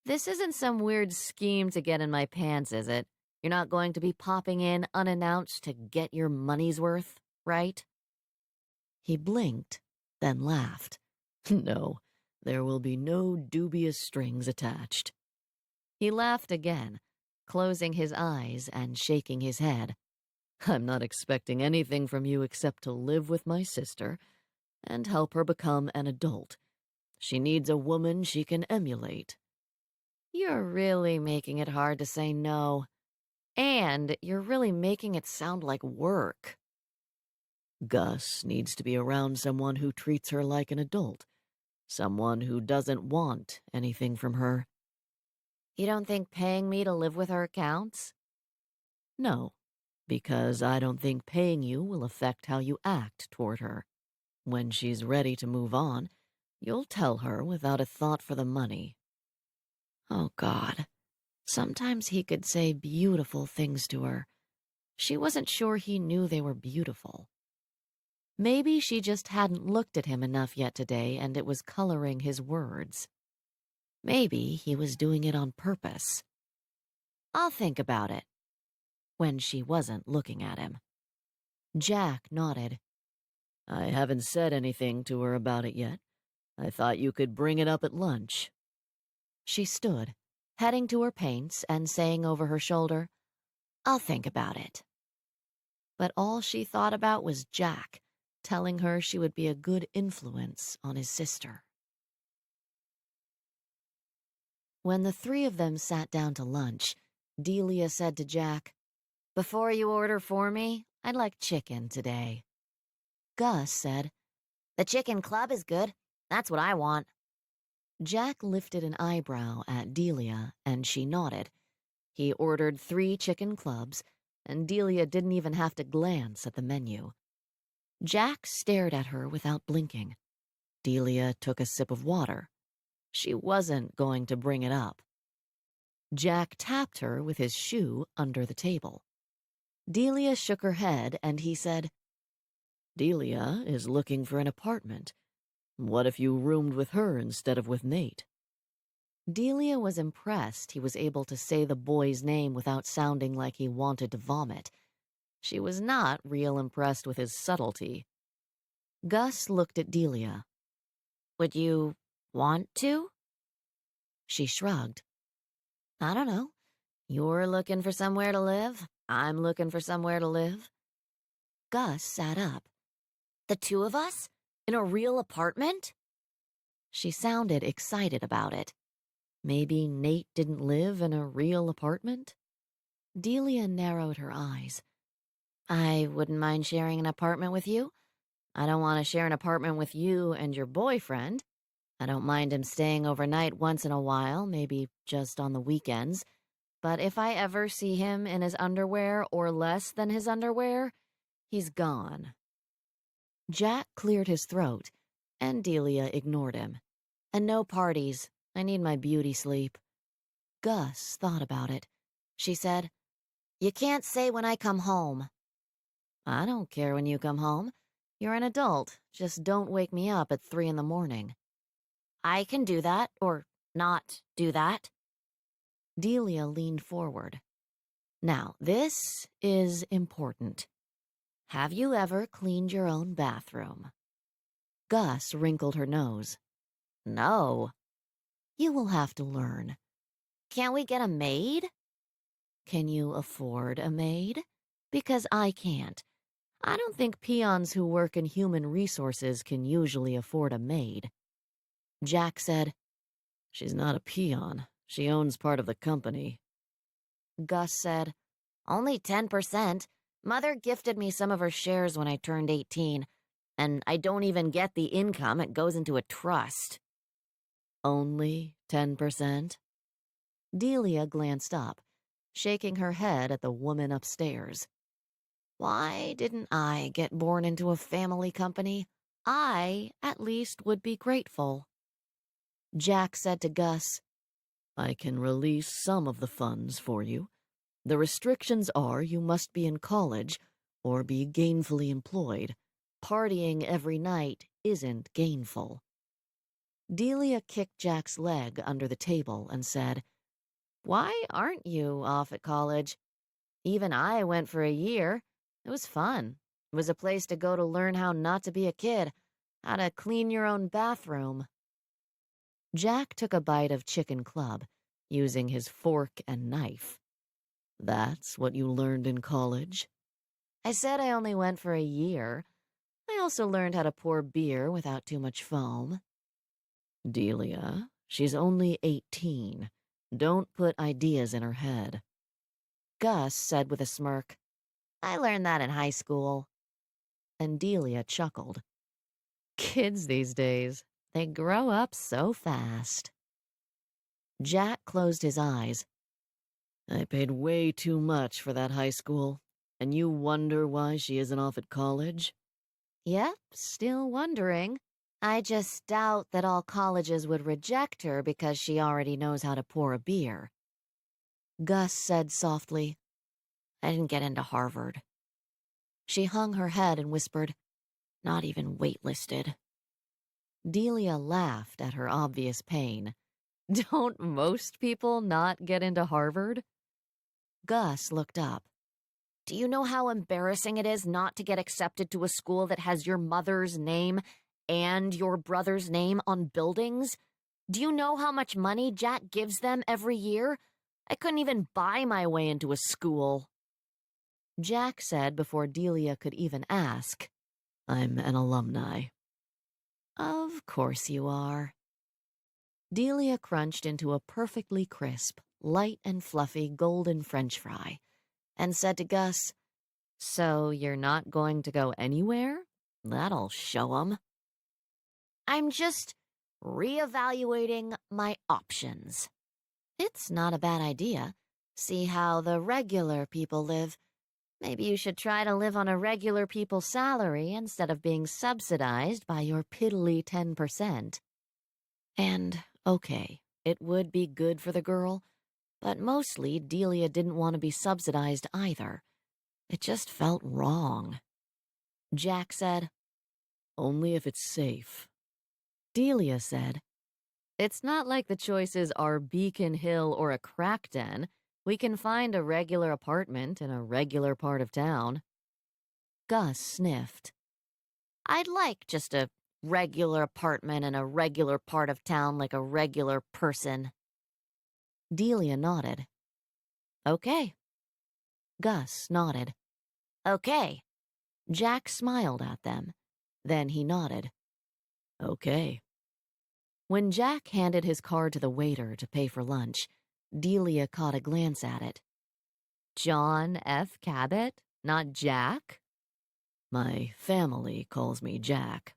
This isn't some weird scheme to get in my pants, is it? You're not going to be popping in unannounced to get your money's worth, right? He blinked, then laughed. No, there will be no dubious strings attached. He laughed again, closing his eyes and shaking his head. I'm not expecting anything from you except to live with my sister and help her become an adult. She needs a woman she can emulate. You're really making it hard to say no. And you're really making it sound like work. Gus needs to be around someone who treats her like an adult. Someone who doesn't want anything from her. You don't think paying me to live with her counts? No, Because I don't think paying you will affect how you act toward her. When she's ready to move on, you'll tell her without a thought for the money. Oh, God. Sometimes he could say beautiful things to her. She wasn't sure he knew they were beautiful. Maybe she just hadn't looked at him enough yet today and it was coloring his words. Maybe he was doing it on purpose. I'll think about it. When she wasn't looking at him. Jack nodded. I haven't said anything to her about it yet. I thought you could bring it up at lunch. She stood, heading to her paints and saying over her shoulder, I'll think about it. But all she thought about was Jack, telling her she would be a good influence on his sister. When the three of them sat down to lunch, Delia said to Jack, Before you order for me, I'd like chicken today. Gus said, The chicken club is good. That's what I want. Jack lifted an eyebrow at Delia, and she nodded. He ordered 3 chicken clubs, and Delia didn't even have to glance at the menu. Jack stared at her without blinking. Delia took a sip of water. She wasn't going to bring it up. Jack tapped her with his shoe under the table. Delia shook her head, and he said, Delia is looking for an apartment. What if you roomed with her instead of with Nate? Delia was impressed he was able to say the boy's name without sounding like he wanted to vomit. She was not real impressed with his subtlety. Gus looked at Delia. Would you want to? She shrugged. I don't know. You're looking for somewhere to live. I'm looking for somewhere to live. Gus sat up. The 2 of us? In a real apartment? She sounded excited about it. Maybe Nate didn't live in a real apartment? Delia narrowed her eyes. I wouldn't mind sharing an apartment with you. I don't want to share an apartment with you and your boyfriend. I don't mind him staying overnight once in a while, maybe just on the weekends. But if I ever see him in his underwear or less than his underwear, he's gone. Jack cleared his throat, and Delia ignored him. And no parties. I need my beauty sleep. Gus thought about it. She said, You can't say when I come home. I don't care when you come home. You're an adult. Just don't wake me up at 3 a.m. I can do that, or not do that. Delia leaned forward. Now, this is important. Have you ever cleaned your own bathroom? Gus wrinkled her nose. No. You will have to learn. Can't we get a maid? Can you afford a maid? Because I can't. I don't think peons who work in human resources can usually afford a maid. Jack said, She's not a peon. She owns part of the company. Gus said, Only 10%. Mother gifted me some of her shares when I turned 18, and I don't even get the income. It goes into a trust. Only 10%? Delia glanced up, shaking her head at the woman upstairs. Why didn't I get born into a family company? I, at least, would be grateful. Jack said to Gus, I can release some of the funds for you. The restrictions are you must be in college or be gainfully employed. Partying every night isn't gainful. Delia kicked Jack's leg under the table and said, Why aren't you off at college? Even I went for a year. It was fun. It was a place to go to learn how not to be a kid, how to clean your own bathroom. Jack took a bite of chicken club, using his fork and knife. That's what you learned in college? I said I only went for a year. I also learned how to pour beer without too much foam. Delia, she's only 18. Don't put ideas in her head. Gus said with a smirk, I learned that in high school. And Delia chuckled. Kids these days, they grow up so fast. Jack closed his eyes. I paid way too much for that high school. And you wonder why she isn't off at college? Yep, still wondering. I just doubt that all colleges would reject her because she already knows how to pour a beer. Gus said softly, I didn't get into Harvard. She hung her head and whispered, not even waitlisted. Delia laughed at her obvious pain. Don't most people not get into Harvard? Gus looked up. Do you know how embarrassing it is not to get accepted to a school that has your mother's name and your brother's name on buildings? Do you know how much money Jack gives them every year? I couldn't even buy my way into a school. Jack said before Delia could even ask, I'm an alumni. Of course you are. Delia crunched into a perfectly crisp, light and fluffy golden French fry and said to Gus, So you're not going to go anywhere? That'll show 'em. I'm just reevaluating my options. It's not a bad idea. See how the regular people live. Maybe you should try to live on a regular people's salary instead of being subsidized by your piddly 10%. And, okay, it would be good for the girl, but mostly Delia didn't want to be subsidized either. It just felt wrong. Jack said, Only if it's safe. Delia said, It's not like the choices are Beacon Hill or a crack den. We can find a regular apartment in a regular part of town. Gus sniffed. I'd like just a regular apartment in a regular part of town like a regular person. Delia nodded. Okay. Gus nodded. Okay. Jack smiled at them. Then he nodded. Okay. When Jack handed his card to the waiter to pay for lunch, Delia caught a glance at it. John F. Cabot, not Jack? My family calls me Jack.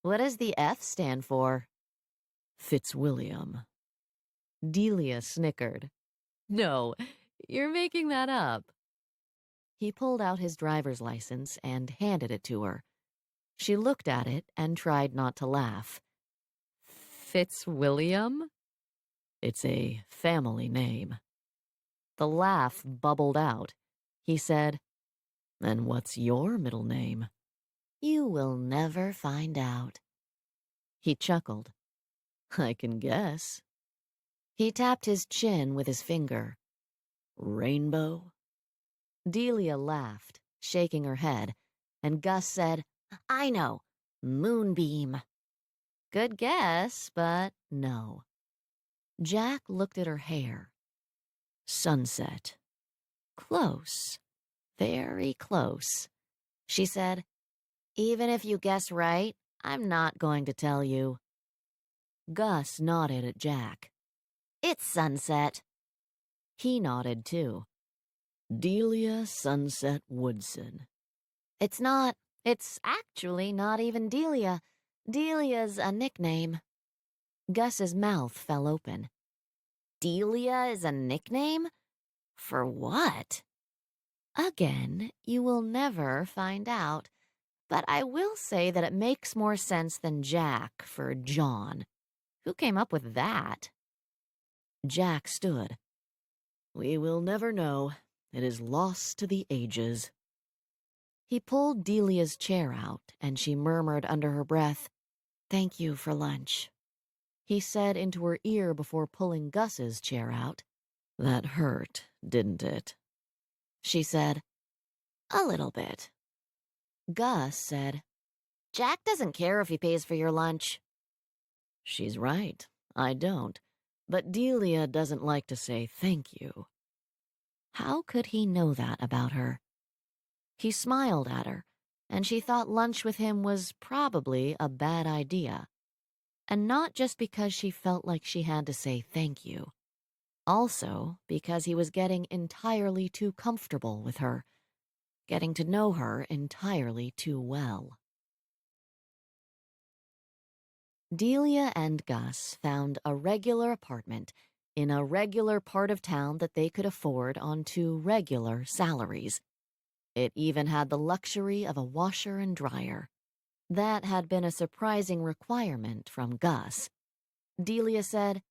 What does the F stand for? Fitzwilliam. Delia snickered. No, you're making that up. He pulled out his driver's license and handed it to her. She looked at it and tried not to laugh. Fitzwilliam? It's a family name. The laugh bubbled out. He said, And what's your middle name? You will never find out. He chuckled. I can guess. He tapped his chin with his finger. Rainbow? Delia laughed, shaking her head, and Gus said, I know, Moonbeam. Good guess, but no. Jack looked at her hair. Sunset. Close. Very close. She said, Even if you guess right, I'm not going to tell you. Gus nodded at Jack. It's sunset. He nodded too. Delia Sunset Woodson. It's not. It's actually not even Delia. Delia's a nickname. Gus's mouth fell open. Delia is a nickname? For what? Again, you will never find out. But I will say that it makes more sense than Jack for John. Who came up with that? Jack stood. We will never know. It is lost to the ages. He pulled Delia's chair out, and she murmured under her breath, Thank you for lunch. He said into her ear before pulling Gus's chair out, That hurt, didn't it? She said, A little bit. Gus said, Jack doesn't care if he pays for your lunch. She's right. I don't. But Delia doesn't like to say thank you. How could he know that about her? He smiled at her, and she thought lunch with him was probably a bad idea. And not just because she felt like she had to say thank you. Also because he was getting entirely too comfortable with her, getting to know her entirely too well. Delia and Gus found a regular apartment in a regular part of town that they could afford on 2 regular salaries. It even had the luxury of a washer and dryer. That had been a surprising requirement from Gus. Delia said,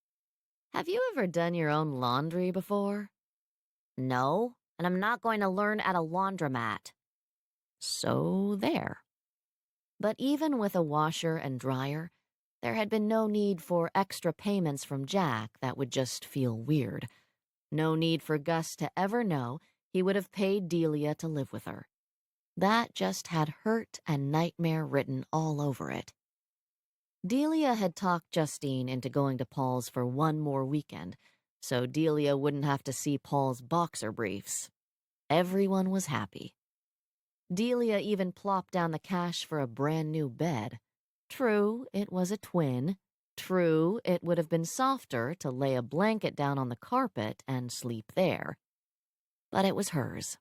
"Have you ever done your own laundry before?" "No, and I'm not going to learn at a laundromat." So there. But even with a washer and dryer, there had been no need for extra payments from Jack that would just feel weird. No need for Gus to ever know he would have paid Delia to live with her. That just had hurt and nightmare written all over it. Delia had talked Justine into going to Paul's for one more weekend, so Delia wouldn't have to see Paul's boxer briefs. Everyone was happy. Delia even plopped down the cash for a brand new bed. True, it was a twin. True, it would have been softer to lay a blanket down on the carpet and sleep there. But it was hers,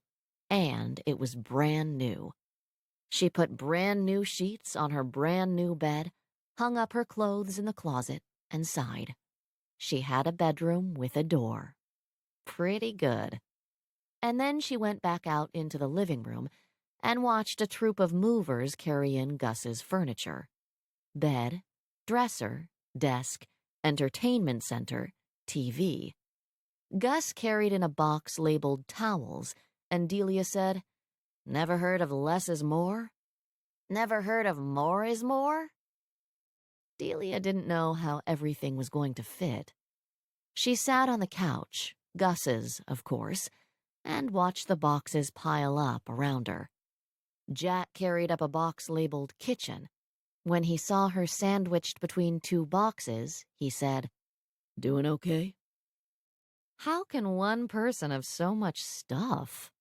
and it was brand new. She put brand new sheets on her brand new bed, hung up her clothes in the closet, and sighed. She had a bedroom with a door. Pretty good. And then she went back out into the living room and watched a troop of movers carry in Gus's furniture. Bed, dresser, desk, entertainment center, TV. Gus carried in a box labeled towels, and Delia said, "Never heard of less is more?" "Never heard of more is more?" Delia didn't know how everything was going to fit. She sat on the couch, Gus's, of course, and watched the boxes pile up around her. Jack carried up a box labeled kitchen. When he saw her sandwiched between two boxes, he said, Doing okay? "How can one person have so much stuff?"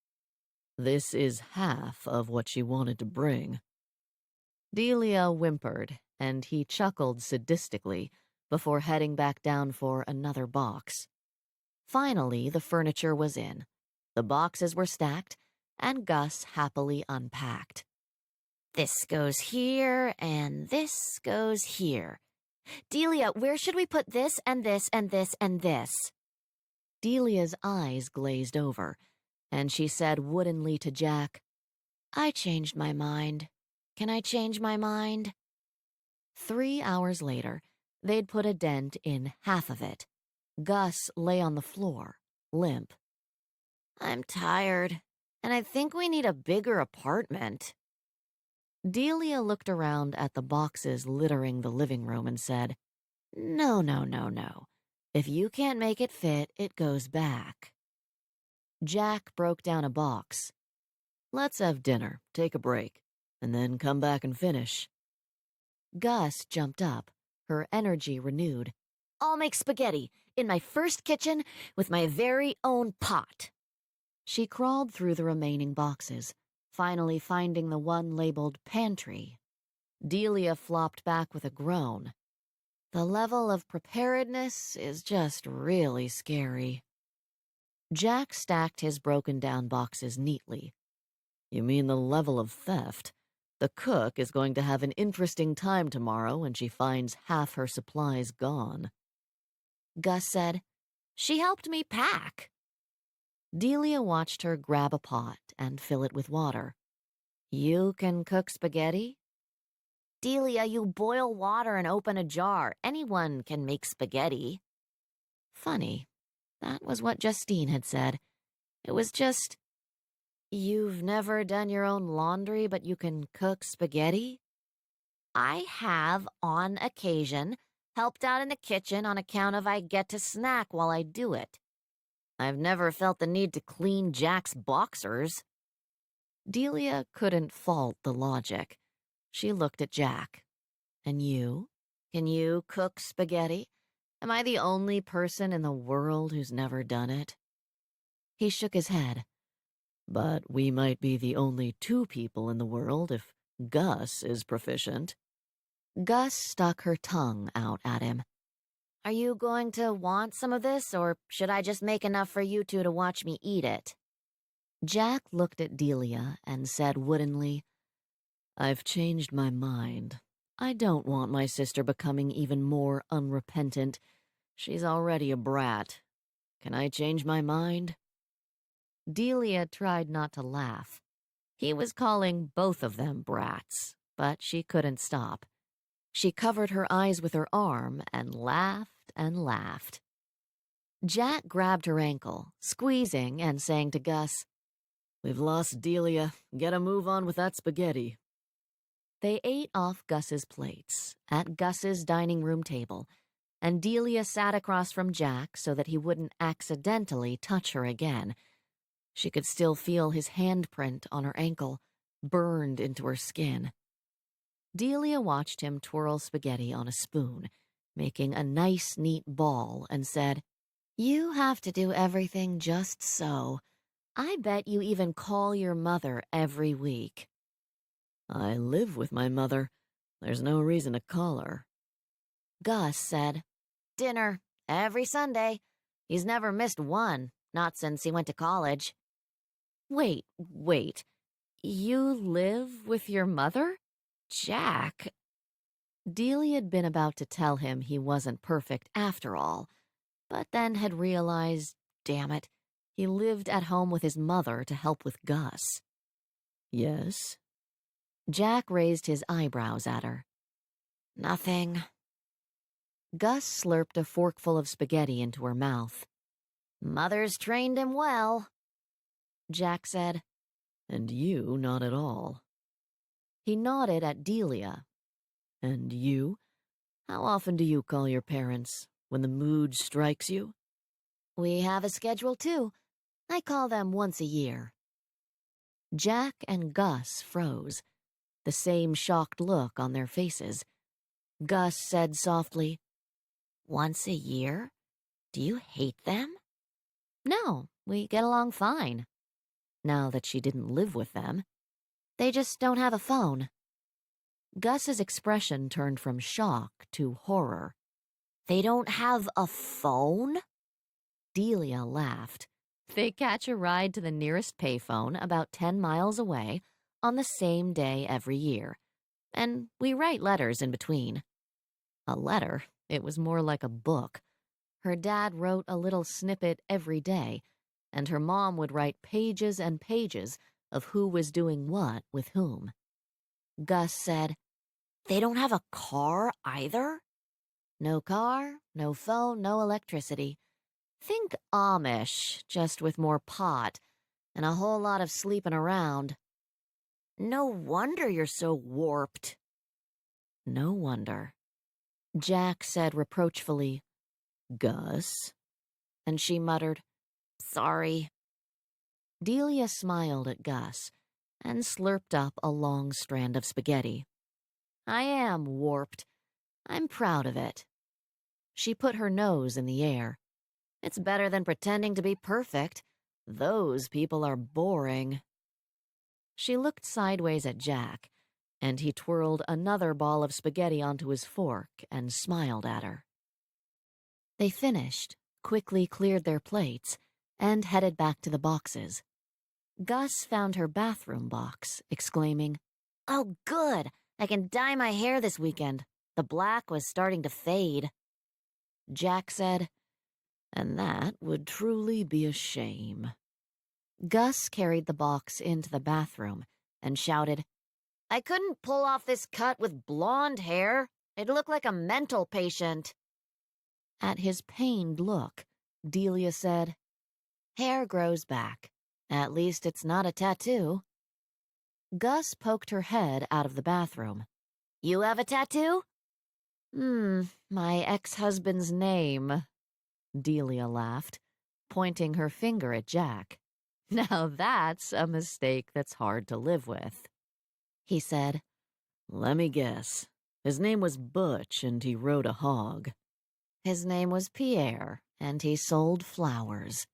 This is half of what she wanted to bring. Delia whimpered, and he chuckled sadistically before heading back down for another box. Finally, the furniture was in. The boxes were stacked, and Gus happily unpacked. "This goes here, and this goes here. Delia, where should we put this and this and this and this?" Delia's eyes glazed over, and she said woodenly to Jack, "I changed my mind. Can I change my mind?" 3 hours later, they'd put a dent in half of it. Gus lay on the floor, limp. "I'm tired, and I think we need a bigger apartment." Delia looked around at the boxes littering the living room and said, "No, no, no, no. If you can't make it fit, it goes back." Jack broke down a box. Let's have dinner, take a break, and then come back and finish. Gus jumped up, her energy renewed. "I'll make spaghetti in my first kitchen with my very own pot." She crawled through the remaining boxes, finally finding the one labeled pantry. Delia flopped back with a groan. The level of preparedness is just really scary. Jack stacked his broken-down boxes neatly. You mean the level of theft? The cook is going to have an interesting time tomorrow when she finds half her supplies gone. Gus said, "She helped me pack." Delia watched her grab a pot and fill it with water. "You can cook spaghetti?" "Delia, you boil water and open a jar. Anyone can make spaghetti." Funny. That was what Justine had said. It was just, "You've never done your own laundry, but you can cook spaghetti?" "I have, on occasion, helped out in the kitchen on account of I get to snack while I do it. I've never felt the need to clean Jack's boxers." Delia couldn't fault the logic. She looked at Jack. "And you? Can you cook spaghetti? Am I the only person in the world who's never done it?" He shook his head. But we might be the only 2 people in the world if Gus is proficient. Gus stuck her tongue out at him. "Are you going to want some of this, or should I just make enough for you two to watch me eat it?" Jack looked at Delia and said woodenly, I've changed my mind. I don't want my sister becoming even more unrepentant. She's already a brat. Can I change my mind? Delia tried not to laugh. He was calling both of them brats, but she couldn't stop. She covered her eyes with her arm and laughed and laughed. Jack grabbed her ankle, squeezing and saying to Gus, "We've lost Delia. Get a move on with that spaghetti." They ate off Gus's plates at Gus's dining room table, and Delia sat across from Jack so that he wouldn't accidentally touch her again. She could still feel his handprint on her ankle, burned into her skin. Delia watched him twirl spaghetti on a spoon, making a nice, neat ball, and said, "You have to do everything just so. I bet you even call your mother every week." "I live with my mother. There's no reason to call her." Gus said, "Dinner, every Sunday. He's never missed one, not since he went to college." Wait. You live with your mother? Jack? Delia had been about to tell him he wasn't perfect after all, but then had realized, damn it, he lived at home with his mother to help with Gus. "Yes?" Jack raised his eyebrows at her. "Nothing." Gus slurped a forkful of spaghetti into her mouth. "Mother's trained him well," Jack said. "And you not at all." He nodded at Delia. "And you? How often do you call your parents? When the mood strikes you?" "We have a schedule, too. I call them once a year." Jack and Gus froze, the same shocked look on their faces. Gus said softly, "Once a year? Do you hate them?" "No, we get along fine." Now that she didn't live with them, they just don't have a phone. Gus's expression turned from shock to horror. "They don't have a phone?" Delia laughed. "They catch a ride to the nearest payphone about 10 miles away on the same day every year, and we write letters in between." A letter? It was more like a book. Her dad wrote a little snippet every day, and her mom would write pages and pages of who was doing what with whom. Gus said, "They don't have a car either?" "No car, no phone, no electricity. Think Amish, just with more pot and a whole lot of sleeping around." "No wonder you're so warped." "No wonder." Jack said reproachfully, "Gus?" and she muttered, "Sorry." Delia smiled at Gus and slurped up a long strand of spaghetti. "I am warped. I'm proud of it." She put her nose in the air. "It's better than pretending to be perfect. Those people are boring." She looked sideways at Jack, and he twirled another ball of spaghetti onto his fork and smiled at her. They finished, quickly cleared their plates, and headed back to the boxes. Gus found her bathroom box, exclaiming, "Oh, good! I can dye my hair this weekend. The black was starting to fade." Jack said, "And that would truly be a shame." Gus carried the box into the bathroom and shouted, "I couldn't pull off this cut with blonde hair. I'd look like a mental patient." At his pained look, Delia said, "Hair grows back. At least it's not a tattoo." Gus poked her head out of the bathroom. "You have a tattoo?" My ex-husband's name," Delia laughed, pointing her finger at Jack. "Now that's a mistake that's hard to live with," he said. "Let me guess. His name was Butch and he rode a hog." "His name was Pierre and he sold flowers."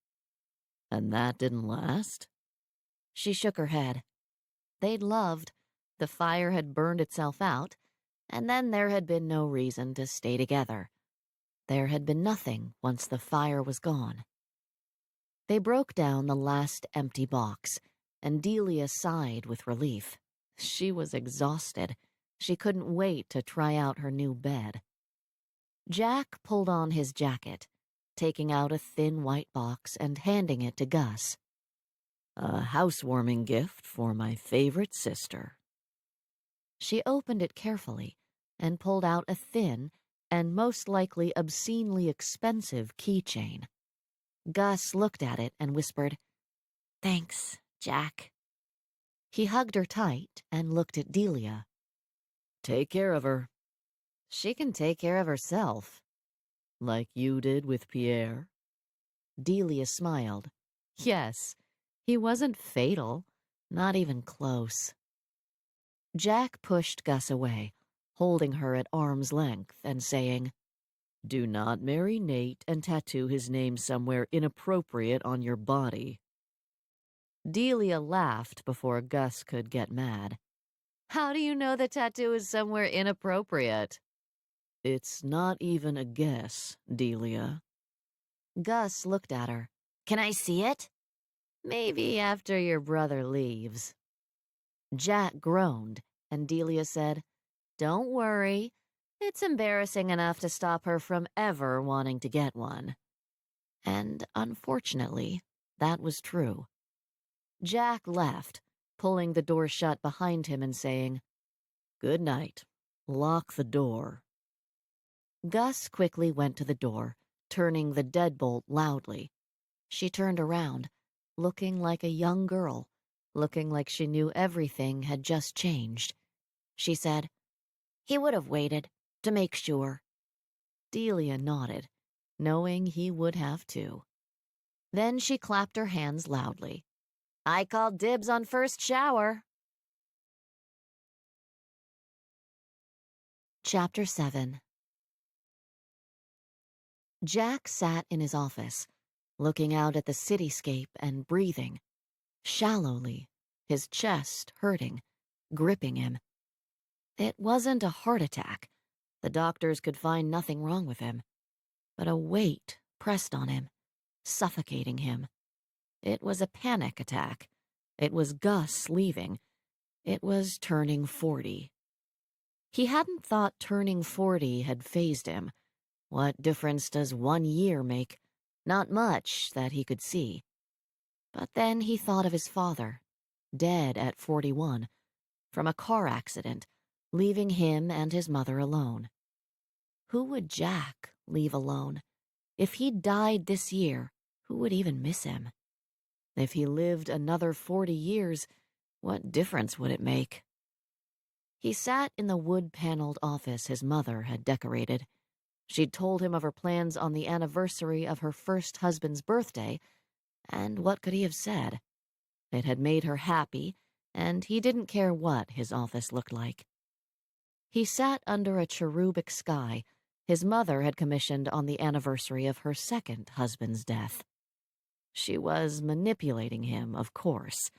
"And that didn't last?" She shook her head. They'd loved. The fire had burned itself out, and then there had been no reason to stay together. There had been nothing once the fire was gone. They broke down the last empty box, and Delia sighed with relief. She was exhausted. She couldn't wait to try out her new bed. Jack pulled on his jacket, taking out a thin white box and handing it to Gus. A housewarming gift for my favorite sister. She opened it carefully and pulled out a thin and most likely obscenely expensive keychain. Gus looked at it and whispered, "Thanks, Jack." He hugged her tight and looked at Delia. Take care of her, "She can take care of herself." like you did with Pierre. Delia smiled. Yes, he wasn't fatal, not even close. Jack pushed Gus away, holding her at arm's length and saying, Do not marry Nate and tattoo his name somewhere inappropriate on your body. Delia laughed before Gus could get mad. "How do you know the tattoo is somewhere inappropriate?" It's not even a guess, Delia. Gus looked at her. "Can I see it?" "Maybe after your brother leaves." Jack groaned, and Delia said, "Don't worry. It's embarrassing enough to stop her from ever wanting to get one." And unfortunately, that was true. Jack left, pulling the door shut behind him and saying, Good night. Lock the door. Gus quickly went to the door, turning the deadbolt loudly. She turned around, looking like a young girl, looking like she knew everything had just changed. She said, "He would have waited, to make sure." Delia nodded, knowing he would have too. Then she clapped her hands loudly. "I called dibs on first shower." Chapter 7. Jack sat in his office, looking out at the cityscape and breathing, shallowly, his chest hurting, gripping him. It wasn't a heart attack. The doctors could find nothing wrong with him. But a weight pressed on him, suffocating him. It was a panic attack. It was Gus leaving. It was turning 40. He hadn't thought turning 40 had fazed him. What difference does 1 year make? Not much that he could see. But then he thought of his father, dead at 41, from a car accident, leaving him and his mother alone. Who would Jack leave alone? If he died this year, who would even miss him? If he lived another 40 years, what difference would it make? He sat in the wood-paneled office his mother had decorated. She'd told him of her plans on the anniversary of her first husband's birthday, and what could he have said? It had made her happy, and he didn't care what his office looked like. He sat under a cherubic sky his mother had commissioned on the anniversary of her second husband's death. She was manipulating him, of course,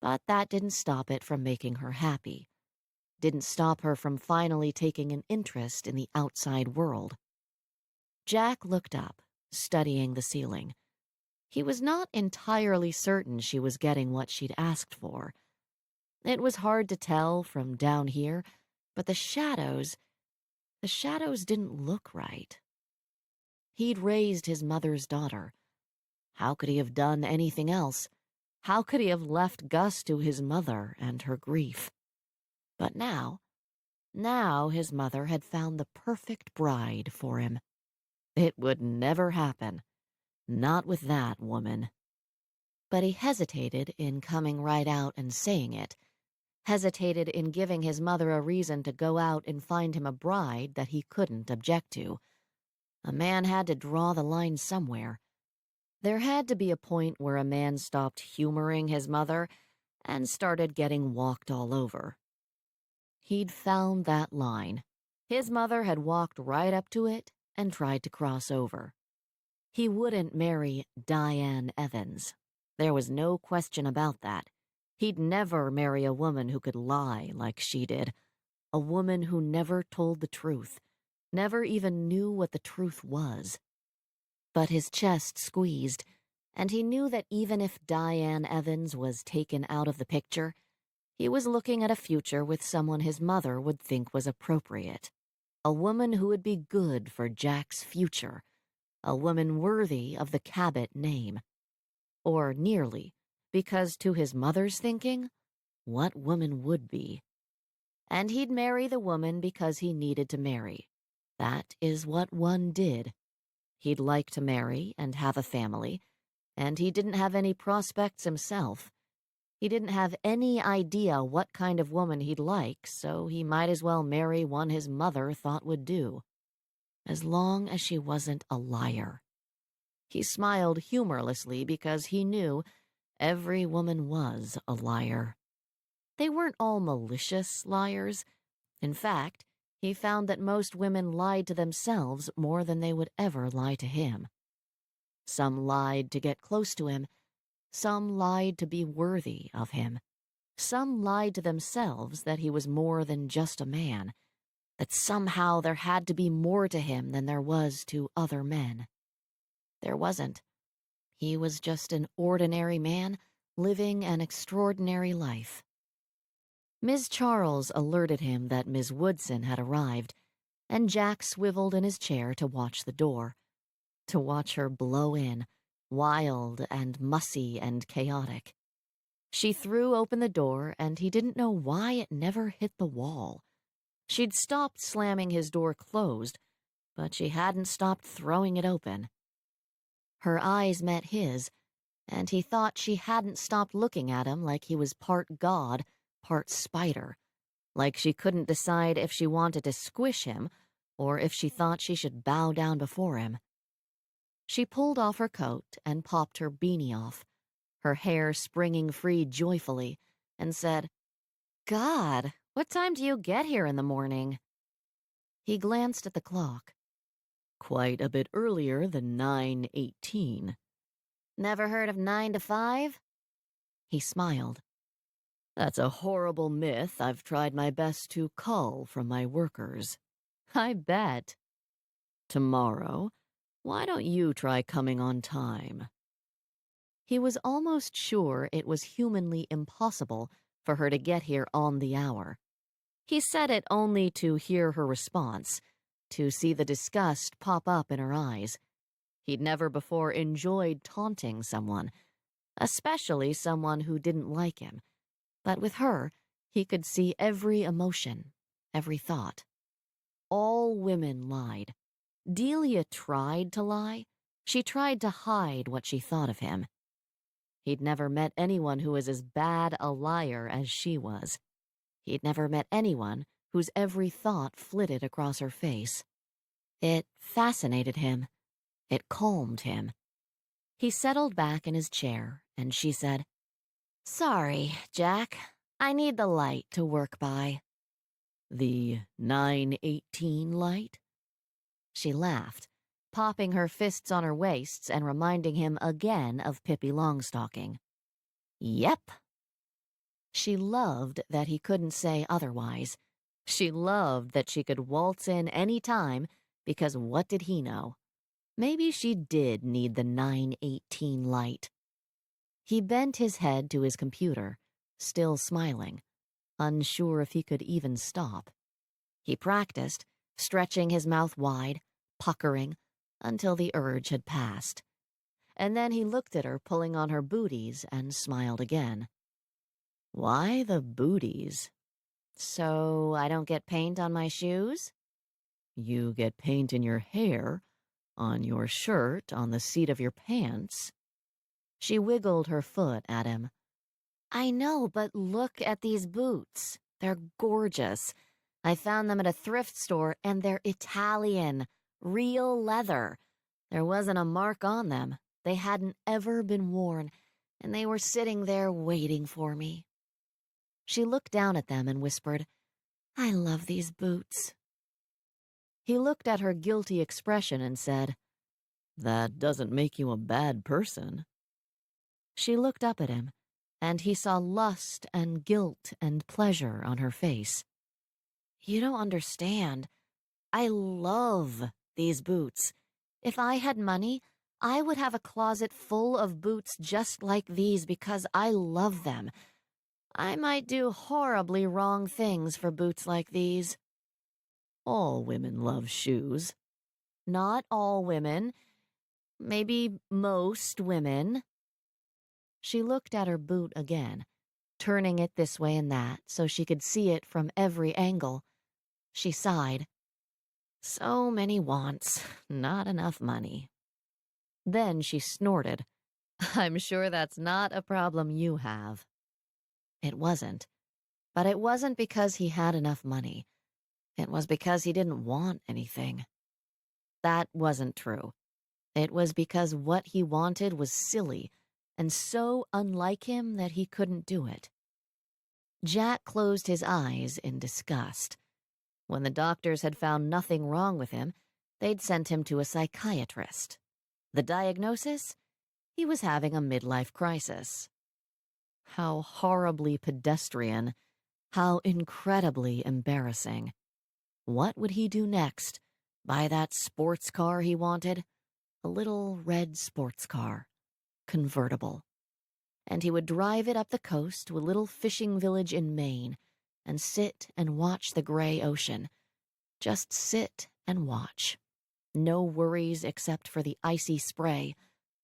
but that didn't stop it from making her happy. Didn't stop her from finally taking an interest in the outside world. Jack looked up, studying the ceiling. He was not entirely certain she was getting what she'd asked for. It was hard to tell from down here, but the shadows didn't look right. He'd raised his mother's daughter. How could he have done anything else? How could he have left Gus to his mother and her grief? But now his mother had found the perfect bride for him. It would never happen. Not with that woman. But he hesitated in coming right out and saying it. Hesitated in giving his mother a reason to go out and find him a bride that he couldn't object to. A man had to draw the line somewhere. There had to be a point where a man stopped humoring his mother and started getting walked all over. He'd found that line. His mother had walked right up to it and tried to cross over. He wouldn't marry Diane Evans. There was no question about that. He'd never marry a woman who could lie like she did. A woman who never told the truth, never even knew what the truth was. But his chest squeezed, and he knew that even if Diane Evans was taken out of the picture, he was looking at a future with someone his mother would think was appropriate. A woman who would be good for Jack's future. A woman worthy of the Cabot name. Or nearly, because to his mother's thinking, what woman would be? And he'd marry the woman because he needed to marry. That is what one did. He'd like to marry and have a family, and he didn't have any prospects himself. He didn't have any idea what kind of woman he'd like, so he might as well marry one his mother thought would do. As long as she wasn't a liar. He smiled humorlessly because he knew every woman was a liar. They weren't all malicious liars. In fact, he found that most women lied to themselves more than they would ever lie to him. Some lied to get close to him. Some lied to be worthy of him. Some lied to themselves that he was more than just a man, that somehow there had to be more to him than there was to other men. There wasn't. He was just an ordinary man living an extraordinary life. Ms. Charles alerted him that Miss Woodson had arrived, and Jack swiveled in his chair to watch the door, to watch her blow in, wild and mussy and chaotic. She threw open the door, and he didn't know why it never hit the wall. She'd stopped slamming his door closed, but she hadn't stopped throwing it open. Her eyes met his, and he thought she hadn't stopped looking at him like he was part god, part spider, like she couldn't decide if she wanted to squish him or if she thought she should bow down before him. She pulled off her coat and popped her beanie off, her hair springing free joyfully, and said, "God, what time do you get here in the morning?" He glanced at the clock. Quite a bit earlier than 9:18. "Never heard of 9 to 5? He smiled. That's a horrible myth I've tried my best to cull from my workers. I bet. Tomorrow, why don't you try coming on time? He was almost sure it was humanly impossible for her to get here on the hour. He said it only to hear her response, to see the disgust pop up in her eyes. He'd never before enjoyed taunting someone, especially someone who didn't like him. But with her, he could see every emotion, every thought. All women lied. Delia tried to lie. She tried to hide what she thought of him. He'd never met anyone who was as bad a liar as she was. He'd never met anyone whose every thought flitted across her face. It fascinated him. It calmed him. He settled back in his chair, and she said, "Sorry, Jack. I need the light to work by." The 9:18 light? She laughed, popping her fists on her waists and reminding him again of Pippi Longstocking. "Yep." She loved that he couldn't say otherwise. She loved that she could waltz in any time, because what did he know? Maybe she did need the 9:18 light. He bent his head to his computer, still smiling, unsure if he could even stop. He practiced, stretching his mouth wide, puckering, until the urge had passed. And then he looked at her pulling on her booties and smiled again. Why the booties? "So I don't get paint on my shoes?" You get paint in your hair, on your shirt, on the seat of your pants. She wiggled her foot at him. "I know, but look at these boots. They're gorgeous. I found them at a thrift store, and they're Italian, real leather. There wasn't a mark on them. They hadn't ever been worn, and they were sitting there waiting for me." She looked down at them and whispered, "I love these boots." He looked at her guilty expression and said, That doesn't make you a bad person. She looked up at him, and he saw lust and guilt and pleasure on her face. "You don't understand. I love these boots. If I had money, I would have a closet full of boots just like these because I love them. I might do horribly wrong things for boots like these." All women love shoes. "Not all women. Maybe most women." She looked at her boot again, turning it this way and that so she could see it from every angle. She sighed. So many wants, not enough money. Then she snorted. I'm sure that's not a problem you have. It wasn't. But it wasn't because he had enough money. It was because he didn't want anything. That wasn't true. It was because what he wanted was silly and so unlike him that he couldn't do it. Jack closed his eyes in disgust. When the doctors had found nothing wrong with him, they'd sent him to a psychiatrist. The diagnosis? He was having a midlife crisis. How horribly pedestrian. How incredibly embarrassing. What would he do next? Buy that sports car he wanted? A little red sports car. Convertible. And he would drive it up the coast to a little fishing village in Maine and sit and watch the gray ocean. Just sit and watch. No worries except for the icy spray,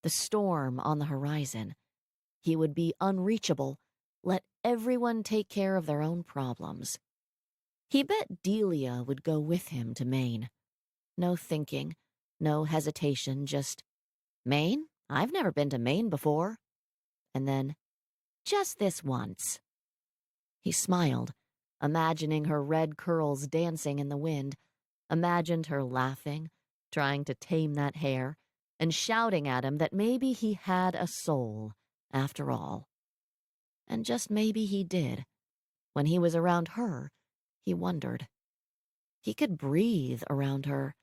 the storm on the horizon. He would be unreachable. Let everyone take care of their own problems. He bet Delia would go with him to Maine. No thinking, no hesitation, just, Maine? I've never been to Maine before. And then, just this once. He smiled, imagining her red curls dancing in the wind, imagined her laughing, trying to tame that hair, and shouting at him that maybe he had a soul, after all. And just maybe he did. When he was around her, he wondered. He could breathe around her.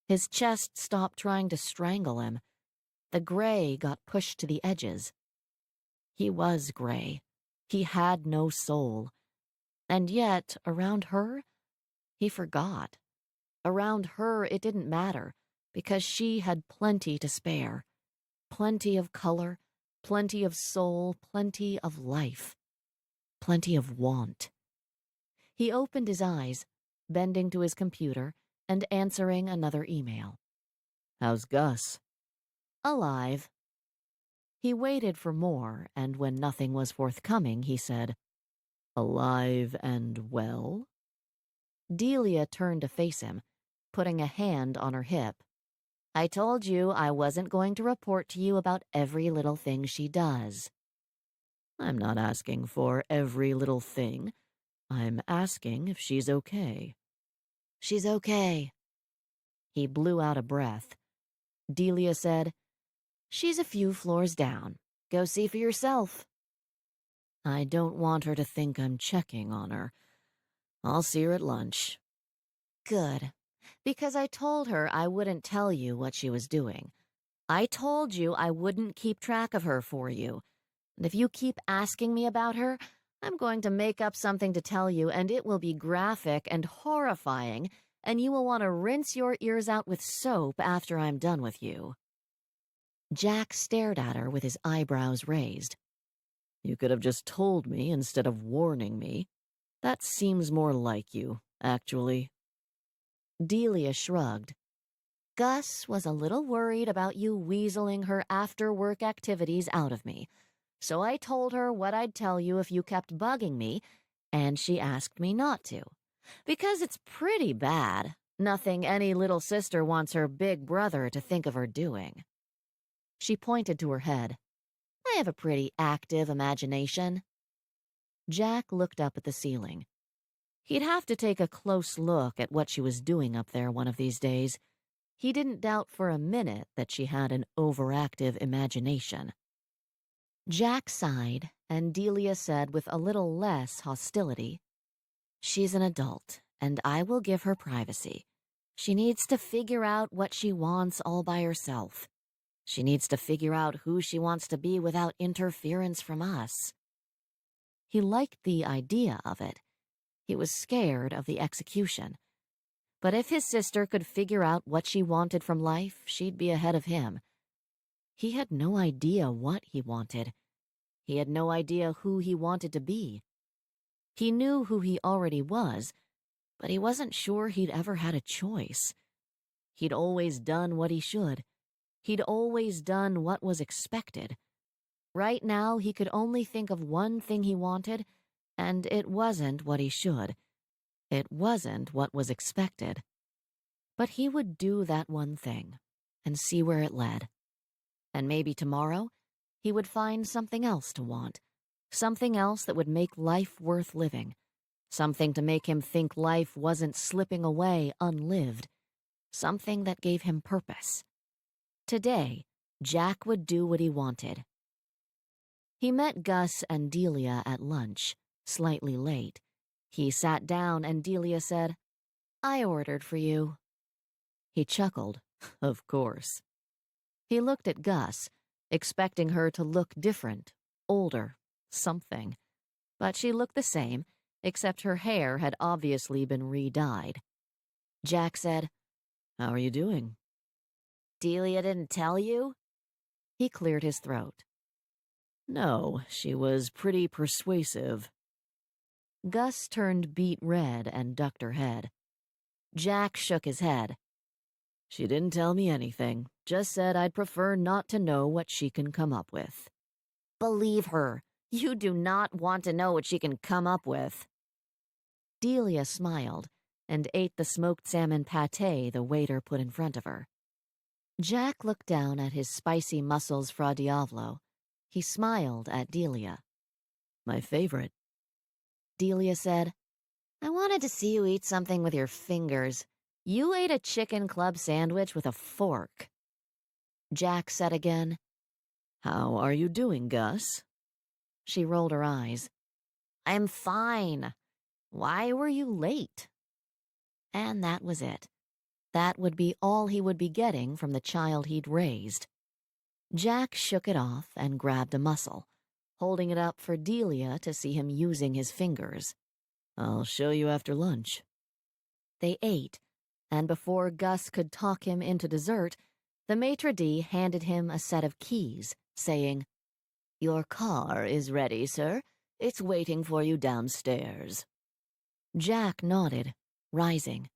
His chest stopped trying to strangle him. The gray got pushed to the edges. He was gray. He had no soul. And yet, around her, he forgot. Around her, it didn't matter, because she had plenty to spare. Plenty of color, plenty of soul, plenty of life. Plenty of want. He opened his eyes, bending to his computer and answering another email. How's Gus? Alive. He waited for more, and when nothing was forthcoming, he said, Alive and well? Delia turned to face him, putting a hand on her hip. I told you I wasn't going to report to you about every little thing she does. I'm not asking for every little thing. I'm asking if she's okay. She's okay. He blew out a breath. Delia said, She's a few floors down. Go see for yourself. I don't want her to think I'm checking on her. I'll see her at lunch. Good. Because I told her I wouldn't tell you what she was doing. I told you I wouldn't keep track of her for you. And if you keep asking me about her, I'm going to make up something to tell you, and it will be graphic and horrifying, and you will want to rinse your ears out with soap after I'm done with you. Jack stared at her with his eyebrows raised. You could have just told me instead of warning me. That seems more like you, actually. Delia shrugged. Gus was a little worried about you weaseling her after-work activities out of me, so I told her what I'd tell you if you kept bugging me, and she asked me not to. Because it's pretty bad. Nothing any little sister wants her big brother to think of her doing. She pointed to her head. I have a pretty active imagination. Jack looked up at the ceiling. He'd have to take a close look at what she was doing up there one of these days. He didn't doubt for a minute that she had an overactive imagination. Jack sighed, and Delia said with a little less hostility, She's an adult, and I will give her privacy. She needs to figure out what she wants all by herself. She needs to figure out who she wants to be without interference from us. He liked the idea of it. He was scared of the execution. But if his sister could figure out what she wanted from life, she'd be ahead of him. He had no idea what he wanted. He had no idea who he wanted to be. He knew who he already was, but he wasn't sure he'd ever had a choice. He'd always done what he should. He'd always done what was expected. Right now, he could only think of one thing he wanted, and it wasn't what he should. It wasn't what was expected. But he would do that one thing and see where it led. And maybe tomorrow, he would find something else to want, something else that would make life worth living, something to make him think life wasn't slipping away unlived, something that gave him purpose. Today, Jack would do what he wanted. He met Gus and Delia at lunch, slightly late. He sat down and Delia said, "I ordered for you." He chuckled. Of course. He looked at Gus, expecting her to look different, older, something. But she looked the same, except her hair had obviously been re-dyed. Jack said, "How are you doing?" "Delia didn't tell you?" He cleared his throat. "No, she was pretty persuasive." Gus turned beet red and ducked her head. Jack shook his head. "She didn't tell me anything, just said I'd prefer not to know what she can come up with." "Believe her. You do not want to know what she can come up with." Delia smiled and ate the smoked salmon pâté the waiter put in front of her. Jack looked down at his spicy mussels fra diavolo. He smiled at Delia. "My favorite." Delia said, "I wanted to see you eat something with your fingers. You ate a chicken club sandwich with a fork." Jack said again, "How are you doing, Gus?" She rolled her eyes. "I'm fine. Why were you late?" And that was it. That would be all he would be getting from the child he'd raised. Jack shook it off and grabbed a mussel, holding it up for Delia to see him using his fingers. "I'll show you after lunch." They ate, and before Gus could talk him into dessert, the maitre d' handed him a set of keys, saying, "Your car is ready, sir. It's waiting for you downstairs." Jack nodded, rising.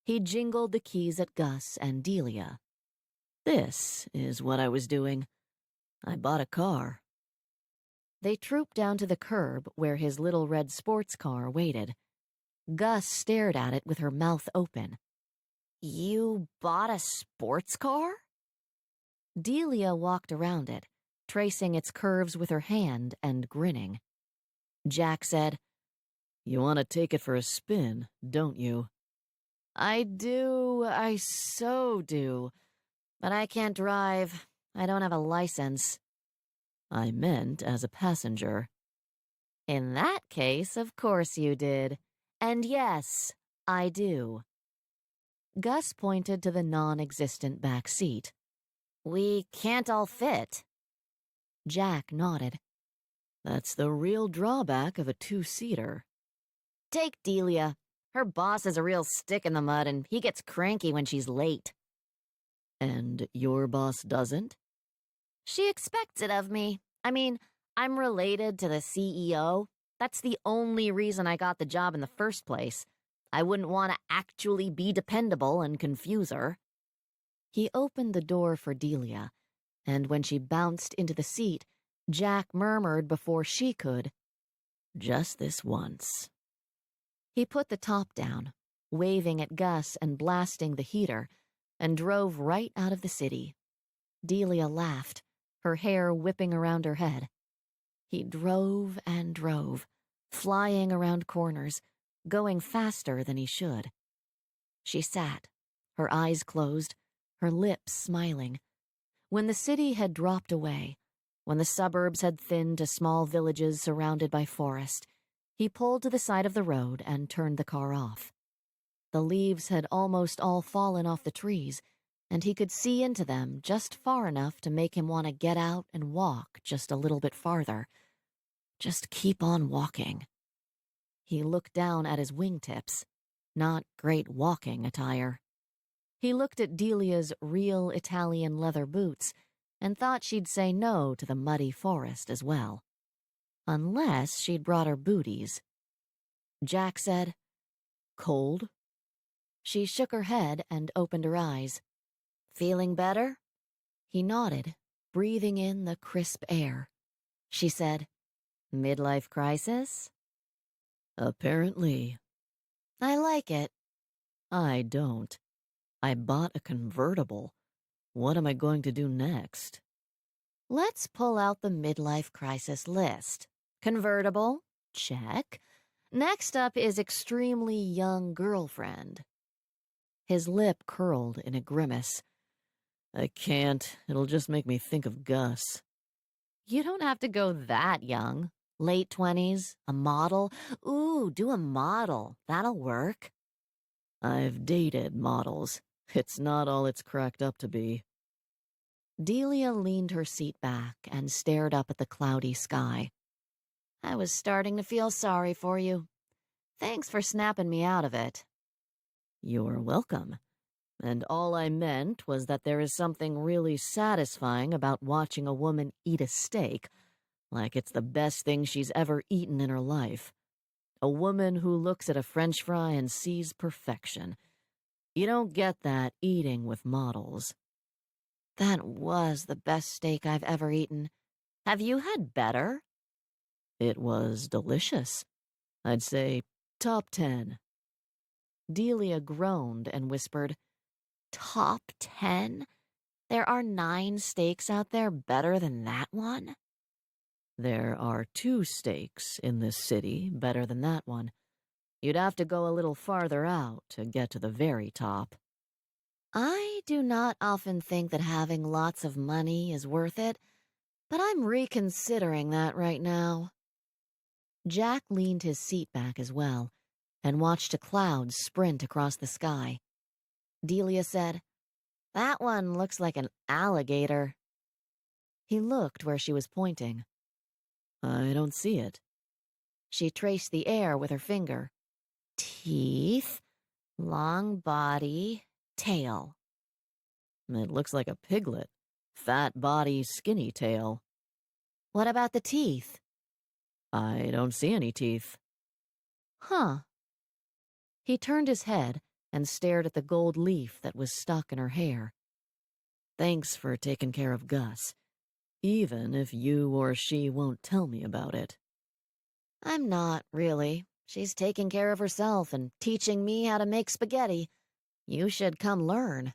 He jingled the keys at Gus and Delia. "This is what I was doing. I bought a car." They trooped down to the curb where his little red sports car waited. Gus stared at it with her mouth open. "You bought a sports car?" Delia walked around it, tracing its curves with her hand and grinning. Jack said, "You want to take it for a spin, don't you?" "I do, I so do. But I can't drive. I don't have a license." "I meant as a passenger." "In that case, of course you did. And yes, I do." Gus pointed to the non-existent back seat. "We can't all fit." Jack nodded. "That's the real drawback of a two-seater." "Take Delia. Her boss is a real stick in the mud, and he gets cranky when she's late." "And your boss doesn't?" "She expects it of me. I mean, I'm related to the CEO. That's the only reason I got the job in the first place. I wouldn't want to actually be dependable and confuse her." He opened the door for Delia, and when she bounced into the seat, Jack murmured before she could, "Just this once." He put the top down, waving at Gus and blasting the heater, and drove right out of the city. Delia laughed, her hair whipping around her head. He drove and drove, flying around corners, going faster than he should. She sat, her eyes closed, her lips smiling. When the city had dropped away, when the suburbs had thinned to small villages surrounded by forest, he pulled to the side of the road and turned the car off. The leaves had almost all fallen off the trees, and he could see into them just far enough to make him want to get out and walk just a little bit farther. Just keep on walking. He looked down at his wingtips. Not great walking attire. He looked at Delia's real Italian leather boots and thought she'd say no to the muddy forest as well. Unless she'd brought her booties. Jack said, "Cold?" She shook her head and opened her eyes. "Feeling better?" He nodded, breathing in the crisp air. She said, "Midlife crisis?" Apparently, I like it. I don't. I bought a convertible. What am I going to do next? Let's pull out the midlife crisis list. Convertible? Check. Next up is extremely young girlfriend. His lip curled in a grimace. I can't. It'll just make me think of Gus. You don't have to go that young. Late 20s, a model. Ooh, do a model. That'll work. I've dated models. It's not all it's cracked up to be. Delia leaned her seat back and stared up at the cloudy sky. I was starting to feel sorry for you. Thanks for snapping me out of it. You're welcome. And all I meant was that there is something really satisfying about watching a woman eat a steak, like it's the best thing she's ever eaten in her life. A woman who looks at a French fry and sees perfection. You don't get that eating with models. That was the best steak I've ever eaten. Have you had better? It was delicious. I'd say top 10. Delia groaned and whispered, Top 10? There are 9 steaks out there better than that one? There are 2 steaks in this city better than that one. You'd have to go a little farther out to get to the very top. I do not often think that having lots of money is worth it, but I'm reconsidering that right now. Jack leaned his seat back as well and watched a cloud sprint across the sky. Delia said, That one looks like an alligator. He looked where she was pointing. I don't see it. She traced the air with her finger. Teeth, long body, tail. It looks like a piglet. Fat body, skinny tail. What about the teeth? I don't see any teeth. Huh. He turned his head and stared at the gold leaf that was stuck in her hair. Thanks for taking care of Gus, even if you or she won't tell me about it. I'm not, really. She's taking care of herself and teaching me how to make spaghetti. You should come learn.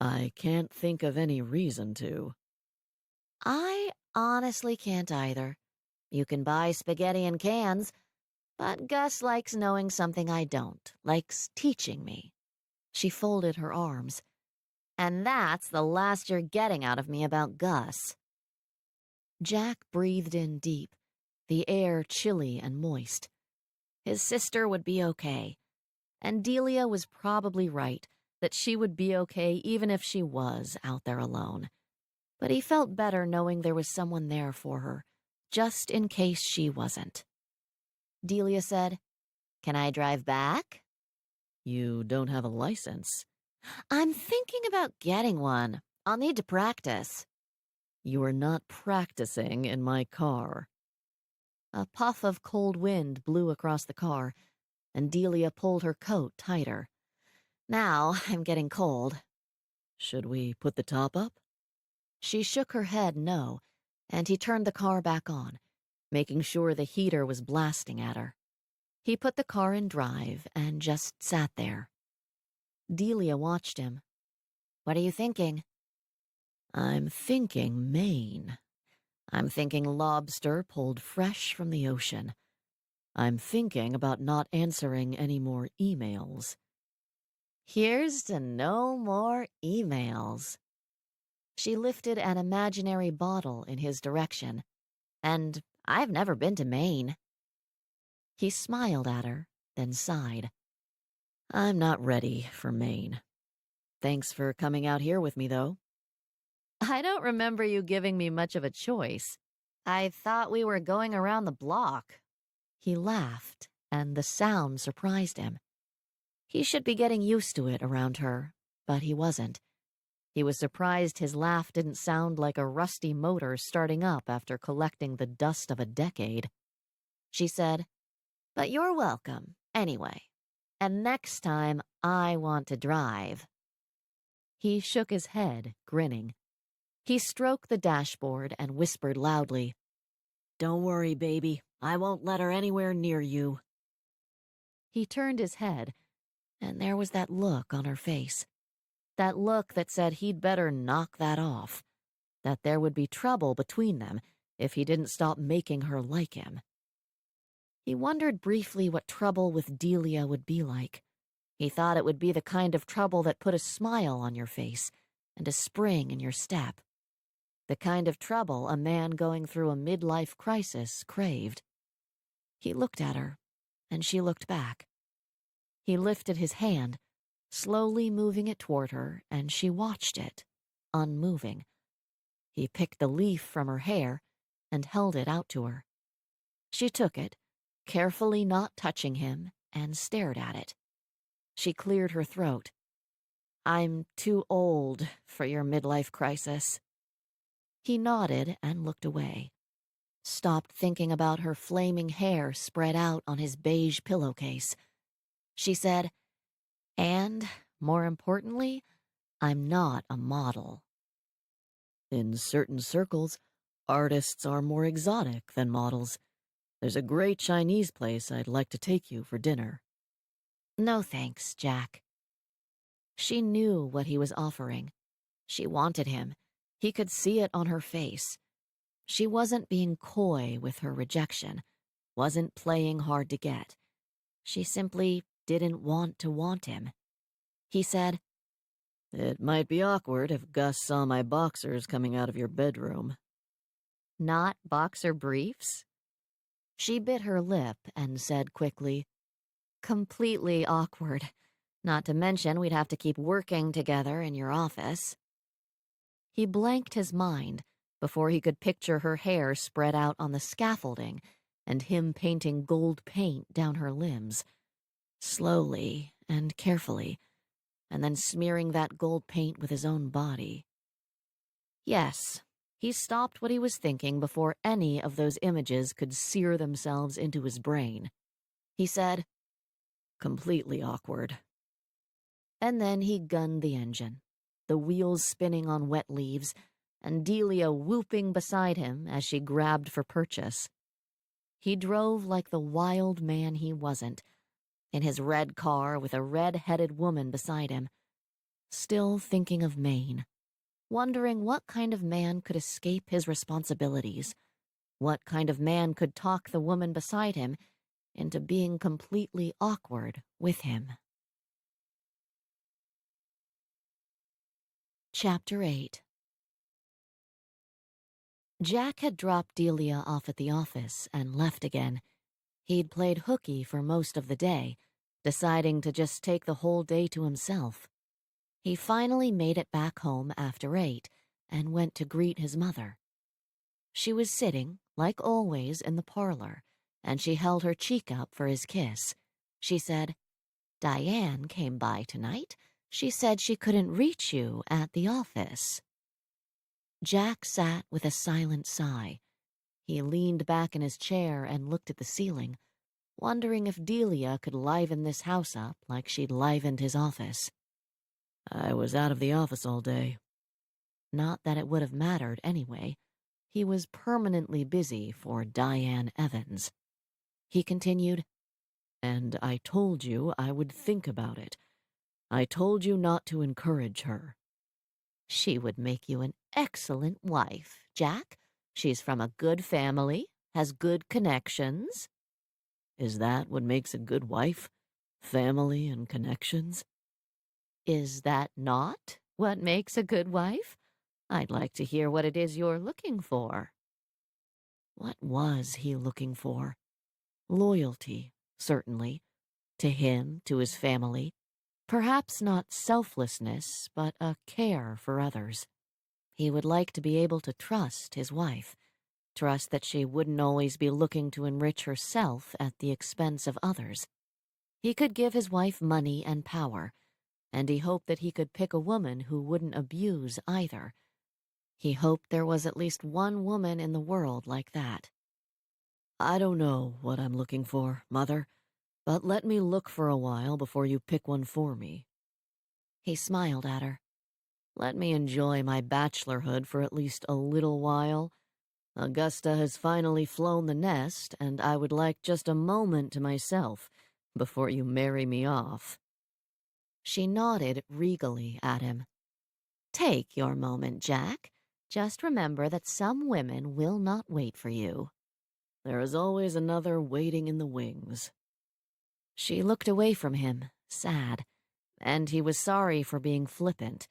I can't think of any reason to. I honestly can't either. You can buy spaghetti in cans, but Gus likes knowing something I don't, likes teaching me. She folded her arms. And that's the last you're getting out of me about Gus. Jack breathed in deep, the air chilly and moist. His sister would be okay, and Delia was probably right that she would be okay even if she was out there alone. But he felt better knowing there was someone there for her, just in case she wasn't. Delia said, Can I drive back? You don't have a license. I'm thinking about getting one. I'll need to practice. You are not practicing in my car. A puff of cold wind blew across the car, and Delia pulled her coat tighter. Now I'm getting cold. Should we put the top up? She shook her head no, and he turned the car back on, making sure the heater was blasting at her. He put the car in drive and just sat there. Delia watched him. What are you thinking? I'm thinking Maine. I'm thinking lobster pulled fresh from the ocean. I'm thinking about not answering any more emails. Here's to no more emails. She lifted an imaginary bottle in his direction. And I've never been to Maine. He smiled at her, then sighed. I'm not ready for Maine. Thanks for coming out here with me, though. I don't remember you giving me much of a choice. I thought we were going around the block. He laughed, and the sound surprised him. He should be getting used to it around her, but he wasn't. He was surprised his laugh didn't sound like a rusty motor starting up after collecting the dust of a decade. She said, But you're welcome, anyway. And next time, I want to drive. He shook his head, grinning. He stroked the dashboard and whispered loudly, Don't worry, baby. I won't let her anywhere near you. He turned his head, and there was that look on her face. That look that said he'd better knock that off. That there would be trouble between them if he didn't stop making her like him. He wondered briefly what trouble with Delia would be like. He thought it would be the kind of trouble that put a smile on your face and a spring in your step. The kind of trouble a man going through a midlife crisis craved. He looked at her, and she looked back. He lifted his hand, slowly moving it toward her, and she watched it, unmoving. He picked the leaf from her hair and held it out to her. She took it, carefully not touching him, and stared at it. She cleared her throat. "I'm too old for your midlife crisis." He nodded and looked away, stopped thinking about her flaming hair spread out on his beige pillowcase. She said, "And, more importantly, I'm not a model." In certain circles, artists are more exotic than models. There's a great Chinese place I'd like to take you for dinner. "No thanks, Jack." She knew what he was offering. She wanted him. He could see it on her face. She wasn't being coy with her rejection, wasn't playing hard to get. She simply didn't want him. He said, It might be awkward if Gus saw my boxers coming out of your bedroom. "Not boxer briefs?" She bit her lip and said quickly, "Completely awkward. Not to mention we'd have to keep working together in your office." He blanked his mind before he could picture her hair spread out on the scaffolding and him painting gold paint down her limbs, slowly and carefully, and then smearing that gold paint with his own body. Yes, he stopped what he was thinking before any of those images could sear themselves into his brain. He said, Completely awkward. And then he gunned the engine, the wheels spinning on wet leaves, and Delia whooping beside him as she grabbed for purchase. He drove like the wild man he wasn't, in his red car with a red-headed woman beside him, still thinking of Maine, wondering what kind of man could escape his responsibilities, what kind of man could talk the woman beside him into being completely awkward with him. Chapter 8. Jack had dropped Delia off at the office and left again. He'd played hooky for most of the day, deciding to just take the whole day to himself. He finally made it back home after 8 and went to greet his mother. She was sitting, like always, in the parlor, and she held her cheek up for his kiss. She said, "Diane came by tonight. She said she couldn't reach you at the office." Jack sat with a silent sigh. He leaned back in his chair and looked at the ceiling, wondering if Delia could liven this house up like she'd livened his office. I was out of the office all day. Not that it would have mattered anyway. He was permanently busy for Diane Evans. He continued, And I told you I would think about it. I told you not to encourage her. "She would make you an excellent wife, Jack. She's from a good family, has good connections." Is that what makes a good wife? Family and connections? "Is that not what makes a good wife? I'd like to hear what it is you're looking for." What was he looking for? Loyalty, certainly. To him, to his family. Perhaps not selflessness, but a care for others. He would like to be able to trust his wife, trust that she wouldn't always be looking to enrich herself at the expense of others. He could give his wife money and power, and he hoped that he could pick a woman who wouldn't abuse either. He hoped there was at least one woman in the world like that. I don't know what I'm looking for, Mother, but let me look for a while before you pick one for me. He smiled at her. Let me enjoy my bachelorhood for at least a little while. Augusta has finally flown the nest, and I would like just a moment to myself before you marry me off." She nodded regally at him. "Take your moment, Jack. Just remember that some women will not wait for you." "There is always another waiting in the wings." She looked away from him, sad, and he was sorry for being flippant.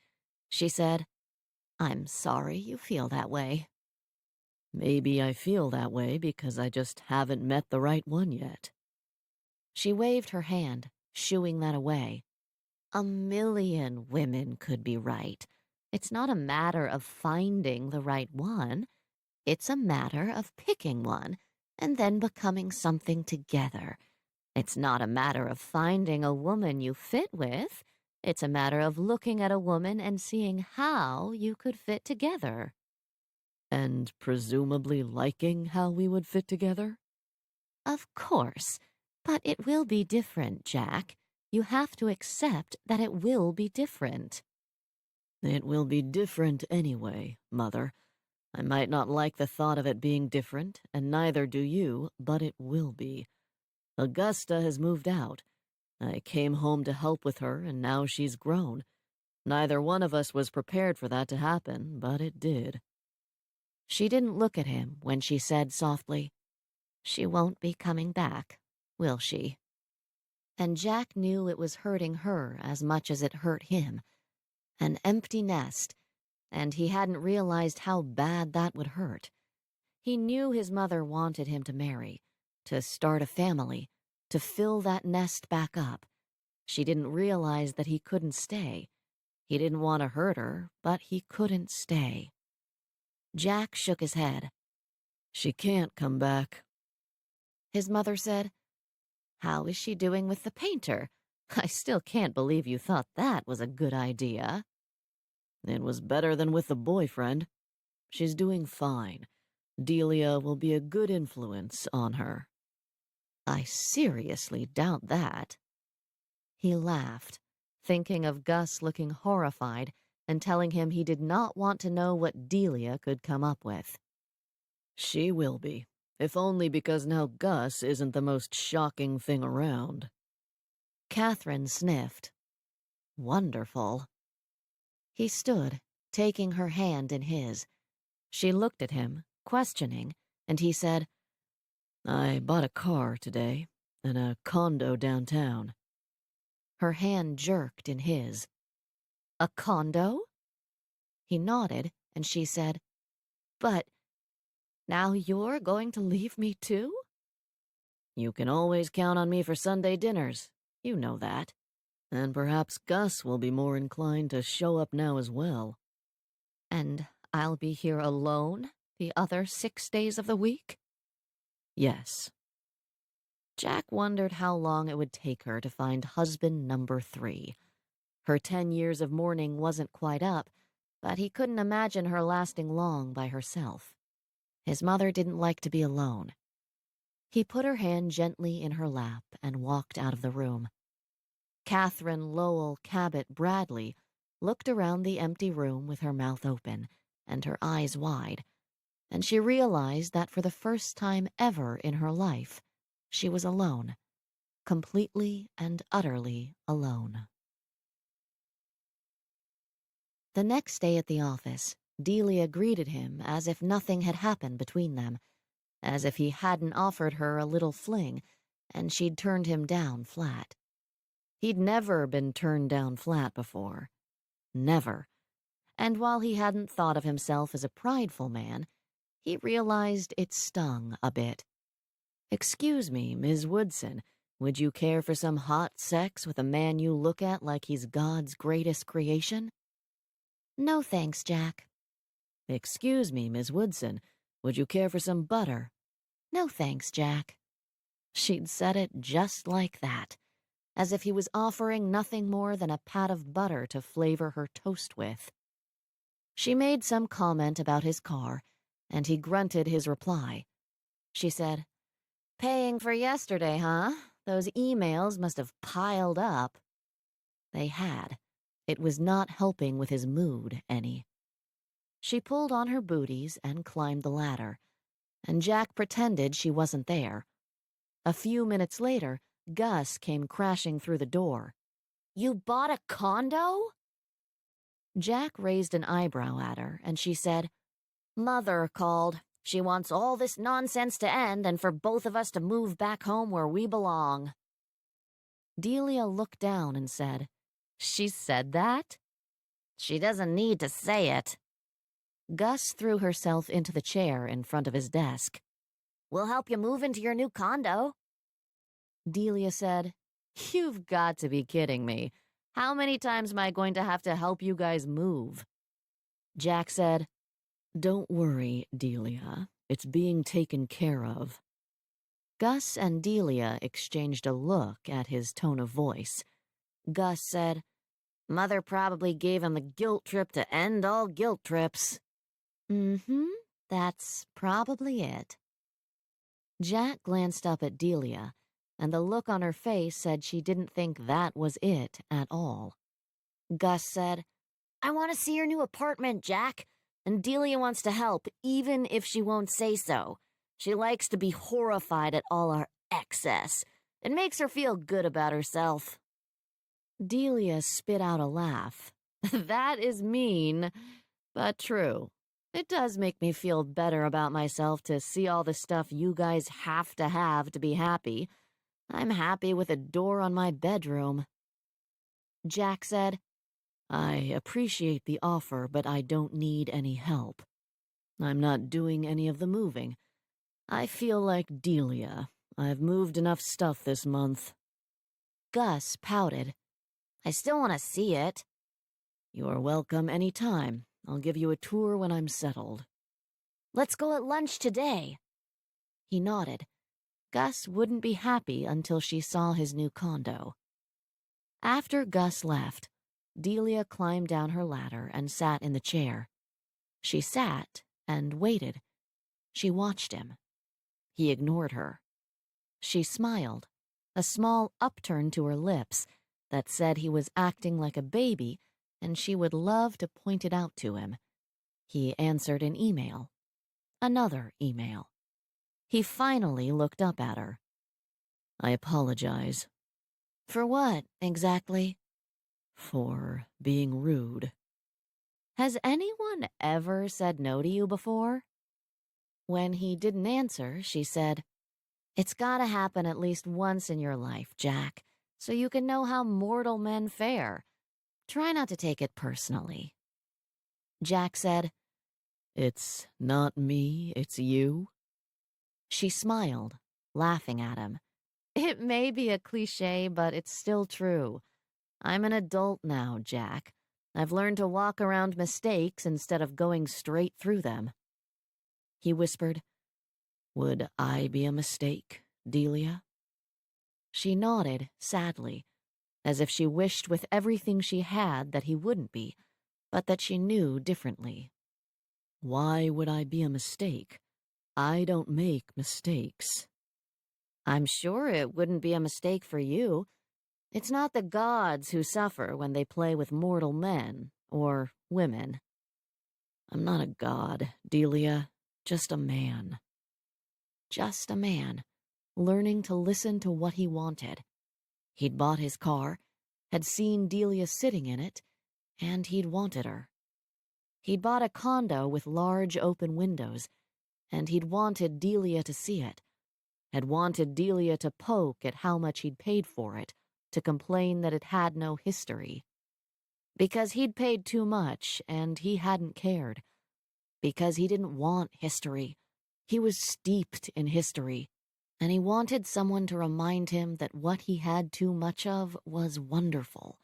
She said, "I'm sorry you feel that way." "Maybe I feel that way because I just haven't met the right one yet." She waved her hand, shooing that away. "A million women could be right. It's not a matter of finding the right one. It's a matter of picking one and then becoming something together. It's not a matter of finding a woman you fit with. It's a matter of looking at a woman and seeing how you could fit together." "And presumably liking how we would fit together?" "Of course, but it will be different, Jack. You have to accept that it will be different." "It will be different anyway, Mother. I might not like the thought of it being different, and neither do you, but it will be. Augusta has moved out. I came home to help with her, and now she's grown. Neither one of us was prepared for that to happen, but it did." She didn't look at him when she said softly, "She won't be coming back, will she?" And Jack knew it was hurting her as much as it hurt him. An empty nest, and he hadn't realized how bad that would hurt. He knew his mother wanted him to marry, to start a family, to fill that nest back up. She didn't realize that he couldn't stay. He didn't want to hurt her, but he couldn't stay. Jack shook his head. "She can't come back." His mother said, "How is she doing with the painter? I still can't believe you thought that was a good idea." "It was better than with the boyfriend. She's doing fine. Delia will be a good influence on her." "I seriously doubt that." He laughed, thinking of Gus looking horrified and telling him he did not want to know what Delia could come up with. "She will be, if only because now Gus isn't the most shocking thing around." Catherine sniffed. "Wonderful." He stood, taking her hand in his. She looked at him, questioning, and he said, "I bought a car today, and a condo downtown." Her hand jerked in his. "A condo?" He nodded, and she said, "But now you're going to leave me too?" "You can always count on me for Sunday dinners. You know that. And perhaps Gus will be more inclined to show up now as well." "And I'll be here alone the other 6 days of the week?" "Yes." Jack wondered how long it would take her to find husband number 3. Her 10 years of mourning wasn't quite up, but he couldn't imagine her lasting long by herself. His mother didn't like to be alone. He put her hand gently in her lap and walked out of the room. Catherine Lowell Cabot Bradley looked around the empty room with her mouth open and her eyes wide, and she realized that for the first time ever in her life, she was alone, completely and utterly alone. The next day at the office, Delia greeted him as if nothing had happened between them, as if he hadn't offered her a little fling, and she'd turned him down flat. He'd never been turned down flat before. Never. And while he hadn't thought of himself as a prideful man, he realized it stung a bit. "Excuse me, Ms. Woodson, would you care for some hot sex with a man you look at like he's God's greatest creation?" "No thanks, Jack." "Excuse me, Miss Woodson, would you care for some butter?" "No thanks, Jack." She'd said it just like that, as if he was offering nothing more than a pat of butter to flavor her toast with. She made some comment about his car, and he grunted his reply. She said, "Paying for yesterday, huh? Those emails must have piled up." They had. It was not helping with his mood any. She pulled on her booties and climbed the ladder, and Jack pretended she wasn't there. A few minutes later, Gus came crashing through the door. "You bought a condo?" Jack raised an eyebrow at her, and she said, "Mother called. She wants all this nonsense to end and for both of us to move back home where we belong." Delia looked down and said, "She said that?" "She doesn't need to say it." Gus threw herself into the chair in front of his desk. "We'll help you move into your new condo." Delia said, "You've got to be kidding me. How many times am I going to have to help you guys move?" Jack said, "Don't worry, Delia. It's being taken care of." Gus and Delia exchanged a look at his tone of voice. Gus said, "Mother probably gave him the guilt trip to end all guilt trips." "Mm-hmm, that's probably it." Jack glanced up at Delia, and the look on her face said she didn't think that was it at all. Gus said, "I want to see your new apartment, Jack, and Delia wants to help, even if she won't say so. She likes to be horrified at all our excess. It makes her feel good about herself." Delia spit out a laugh. "That is mean, but true. It does make me feel better about myself to see all the stuff you guys have to be happy. I'm happy with a door on my bedroom." Jack said, "I appreciate the offer, but I don't need any help. I'm not doing any of the moving. I feel like Delia. I've moved enough stuff this month." Gus pouted. "I still want to see it." "You're welcome any time. I'll give you a tour when I'm settled." "Let's go at lunch today." He nodded. Gus wouldn't be happy until she saw his new condo. After Gus left, Delia climbed down her ladder and sat in the chair. She sat and waited. She watched him. He ignored her. She smiled, a small upturn to her lips that said he was acting like a baby and she would love to point it out to him. He answered an email. Another email. He finally looked up at her. "I apologize." "For what, exactly?" "For being rude." "Has anyone ever said no to you before?" When he didn't answer, she said, "It's gotta happen at least once in your life, Jack, so you can know how mortal men fare. Try not to take it personally." Jack said, "It's not me, it's you." She smiled, laughing at him. "It may be a cliché, but it's still true. I'm an adult now, Jack. I've learned to walk around mistakes instead of going straight through them." He whispered, "Would I be a mistake, Delia?" She nodded, sadly, as if she wished with everything she had that he wouldn't be, but that she knew differently. "Why would I be a mistake? I don't make mistakes." "I'm sure it wouldn't be a mistake for you. It's not the gods who suffer when they play with mortal men, or women." "I'm not a god, Delia. Just a man." Just a man, learning to listen to what he wanted. He'd bought his car, had seen Delia sitting in it, and he'd wanted her. He'd bought a condo with large open windows, and he'd wanted Delia to see it, had wanted Delia to poke at how much he'd paid for it, to complain that it had no history. Because he'd paid too much, and he hadn't cared. Because he didn't want history. He was steeped in history, and he wanted someone to remind him that what he had too much of was wonderful,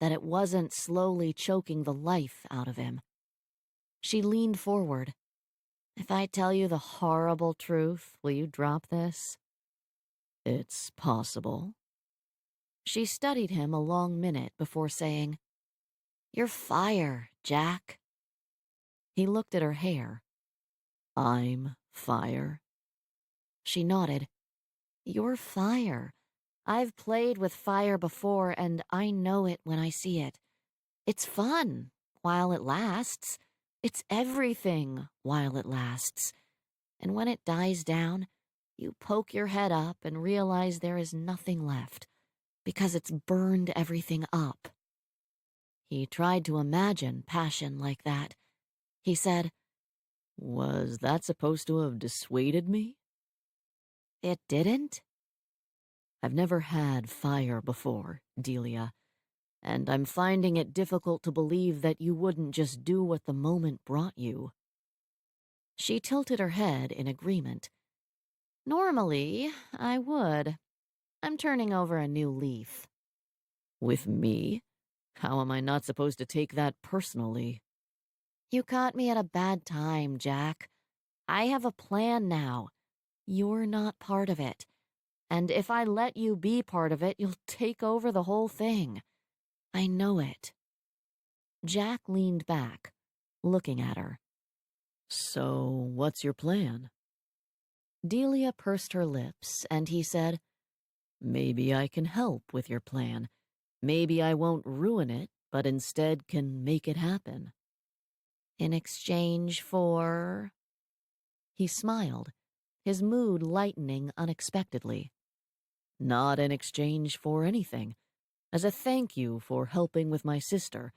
that it wasn't slowly choking the life out of him. She leaned forward. "If I tell you the horrible truth, will you drop this?" "It's possible." She studied him a long minute before saying, "You're fire, Jack." He looked at her hair. "I'm fire." She nodded. "You're fire. I've played with fire before, and I know it when I see it. It's fun while it lasts. It's everything while it lasts. And when it dies down, you poke your head up and realize there is nothing left, because it's burned everything up. He tried to imagine passion like that. He said, Was that supposed to have dissuaded me? "It didn't?" I've never had fire before, Delia, and I'm finding it difficult to believe that you wouldn't just do what the moment brought you. She tilted her head in agreement. "Normally, I would. I'm turning over a new leaf." With me? How am I not supposed to take that personally? "You caught me at a bad time, Jack. I have a plan now. You're not part of it. And if I let you be part of it, you'll take over the whole thing. I know it." Jack leaned back, looking at her. So, what's your plan? Delia pursed her lips, and he said, Maybe I can help with your plan. Maybe I won't ruin it, but instead can make it happen. "In exchange for—" He smiled, his mood lightening unexpectedly. Not in exchange for anything. As a thank you for helping with my sister.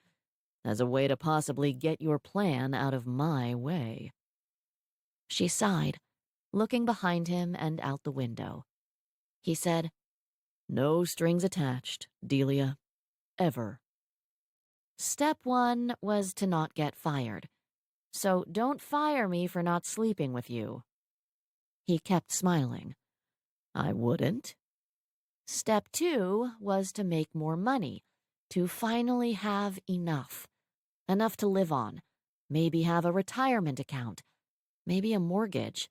As a way to possibly get your plan out of my way. She sighed, looking behind him and out the window. He said, No strings attached, Delia. Ever. "Step 1 was to not get fired. So don't fire me for not sleeping with you." He kept smiling. I wouldn't. Step 2 was to make more money, to finally have enough. Enough to live on. Maybe have a retirement account. Maybe a mortgage.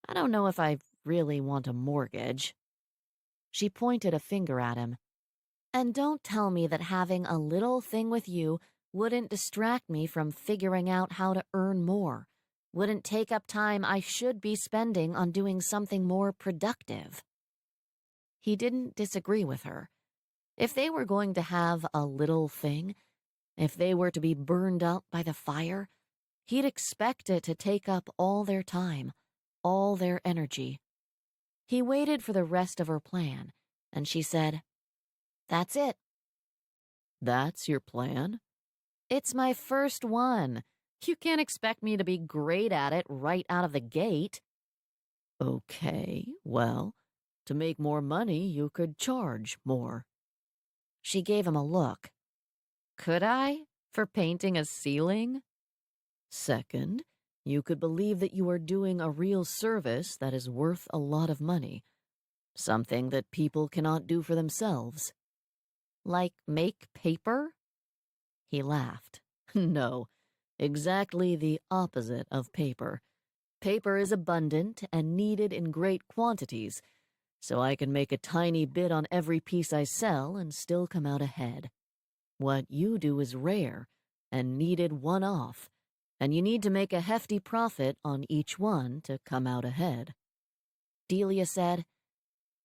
I don't know if I really want a mortgage. She pointed a finger at him. "And don't tell me that having a little thing with you wouldn't distract me from figuring out how to earn more, wouldn't take up time I should be spending on doing something more productive." He didn't disagree with her. If they were going to have a little thing, if they were to be burned up by the fire, he'd expect it to take up all their time, all their energy. He waited for the rest of her plan, and she said, "That's it. That's your plan? It's my first one. You can't expect me to be great at it right out of the gate." Okay, well, to make more money, you could charge more. She gave him a look. "Could I? For painting a ceiling?" Second, you could believe that you are doing a real service that is worth a lot of money. Something that people cannot do for themselves. "Like make paper?" He laughed. No, exactly the opposite of paper. Paper is abundant and needed in great quantities, so I can make a tiny bit on every piece I sell and still come out ahead. What you do is rare and needed one-off, and you need to make a hefty profit on each one to come out ahead. Delia said,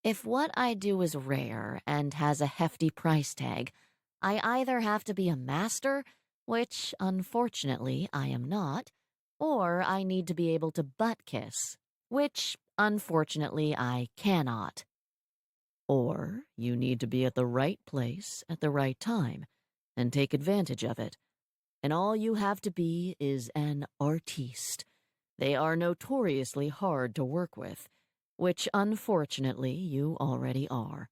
"If what I do is rare and has a hefty price tag, I either have to be a master, which unfortunately I am not, or I need to be able to butt kiss, which unfortunately I cannot." Or you need to be at the right place at the right time and take advantage of it. And all you have to be is an artiste. They are notoriously hard to work with, which unfortunately you already are.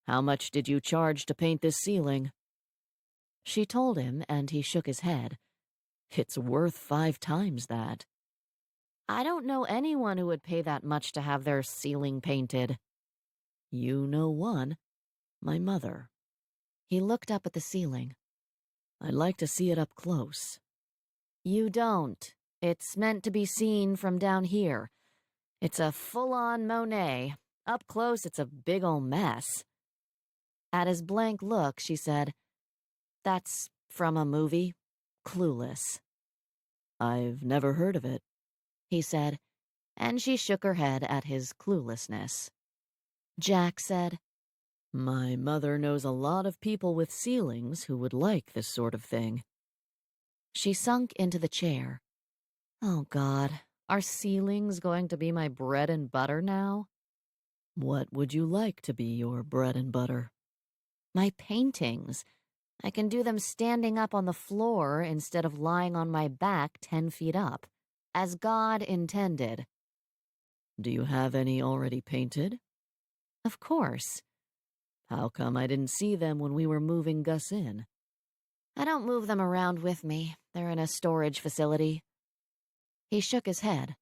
How much did you charge to paint this ceiling? She told him, and he shook his head. It's worth 5 times that. "I don't know anyone who would pay that much to have their ceiling painted." You know one. My mother. He looked up at the ceiling. I'd like to see it up close. "You don't. It's meant to be seen from down here. It's a full-on Monet. Up close, it's a big ol' mess." At his blank look, she said, "That's from a movie. Clueless." I've never heard of it. He said, and she shook her head at his cluelessness. Jack said, My mother knows a lot of people with ceilings who would like this sort of thing. She sunk into the chair. "Oh, God, Are ceilings going to be my bread and butter now? What would you like to be your bread and butter? My paintings. I can do them standing up on the floor instead of lying on my back 10 feet up, as God intended. Do you have any already painted? Of course. How come I didn't see them when we were moving Gus in? I don't move them around with me. They're in a storage facility. He shook his head.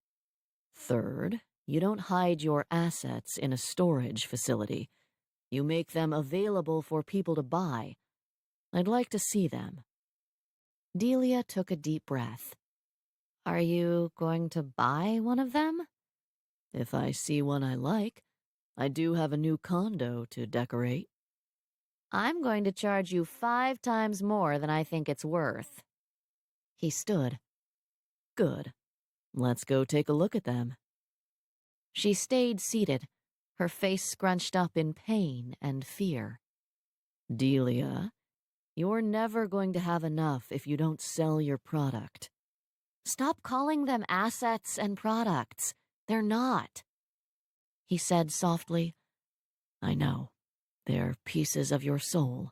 Third, you don't hide your assets in a storage facility. You make them available for people to buy. I'd like to see them. Delia took a deep breath. Are you going to buy one of them? If I see one I like, I do have a new condo to decorate. I'm going to charge you 5 times more than I think it's worth. He stood. Good. Let's go take a look at them. She stayed seated, her face scrunched up in pain and fear. Delia, you're never going to have enough if you don't sell your product. Stop calling them assets and products. They're not. He said softly, I know. They're pieces of your soul.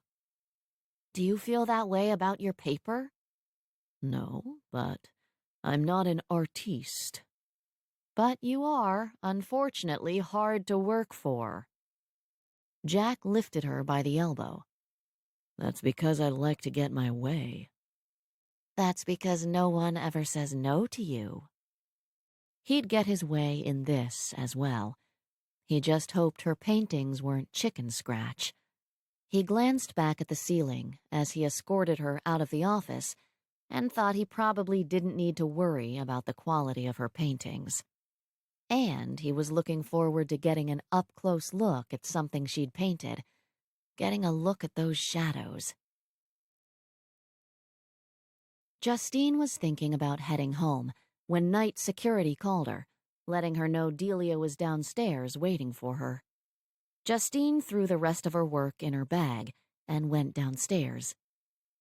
Do you feel that way about your paper? No, but I'm not an artiste. But you are, unfortunately, hard to work for. Jack lifted her by the elbow. That's because I like to get my way. That's because no one ever says no to you. He'd get his way in this as well. He just hoped her paintings weren't chicken scratch. He glanced back at the ceiling as he escorted her out of the office and thought he probably didn't need to worry about the quality of her paintings. And he was looking forward to getting an up-close look at something she'd painted, getting a look at those shadows. Justine was thinking about heading home when night security called her, letting her know Delia was downstairs waiting for her. Justine threw the rest of her work in her bag and went downstairs.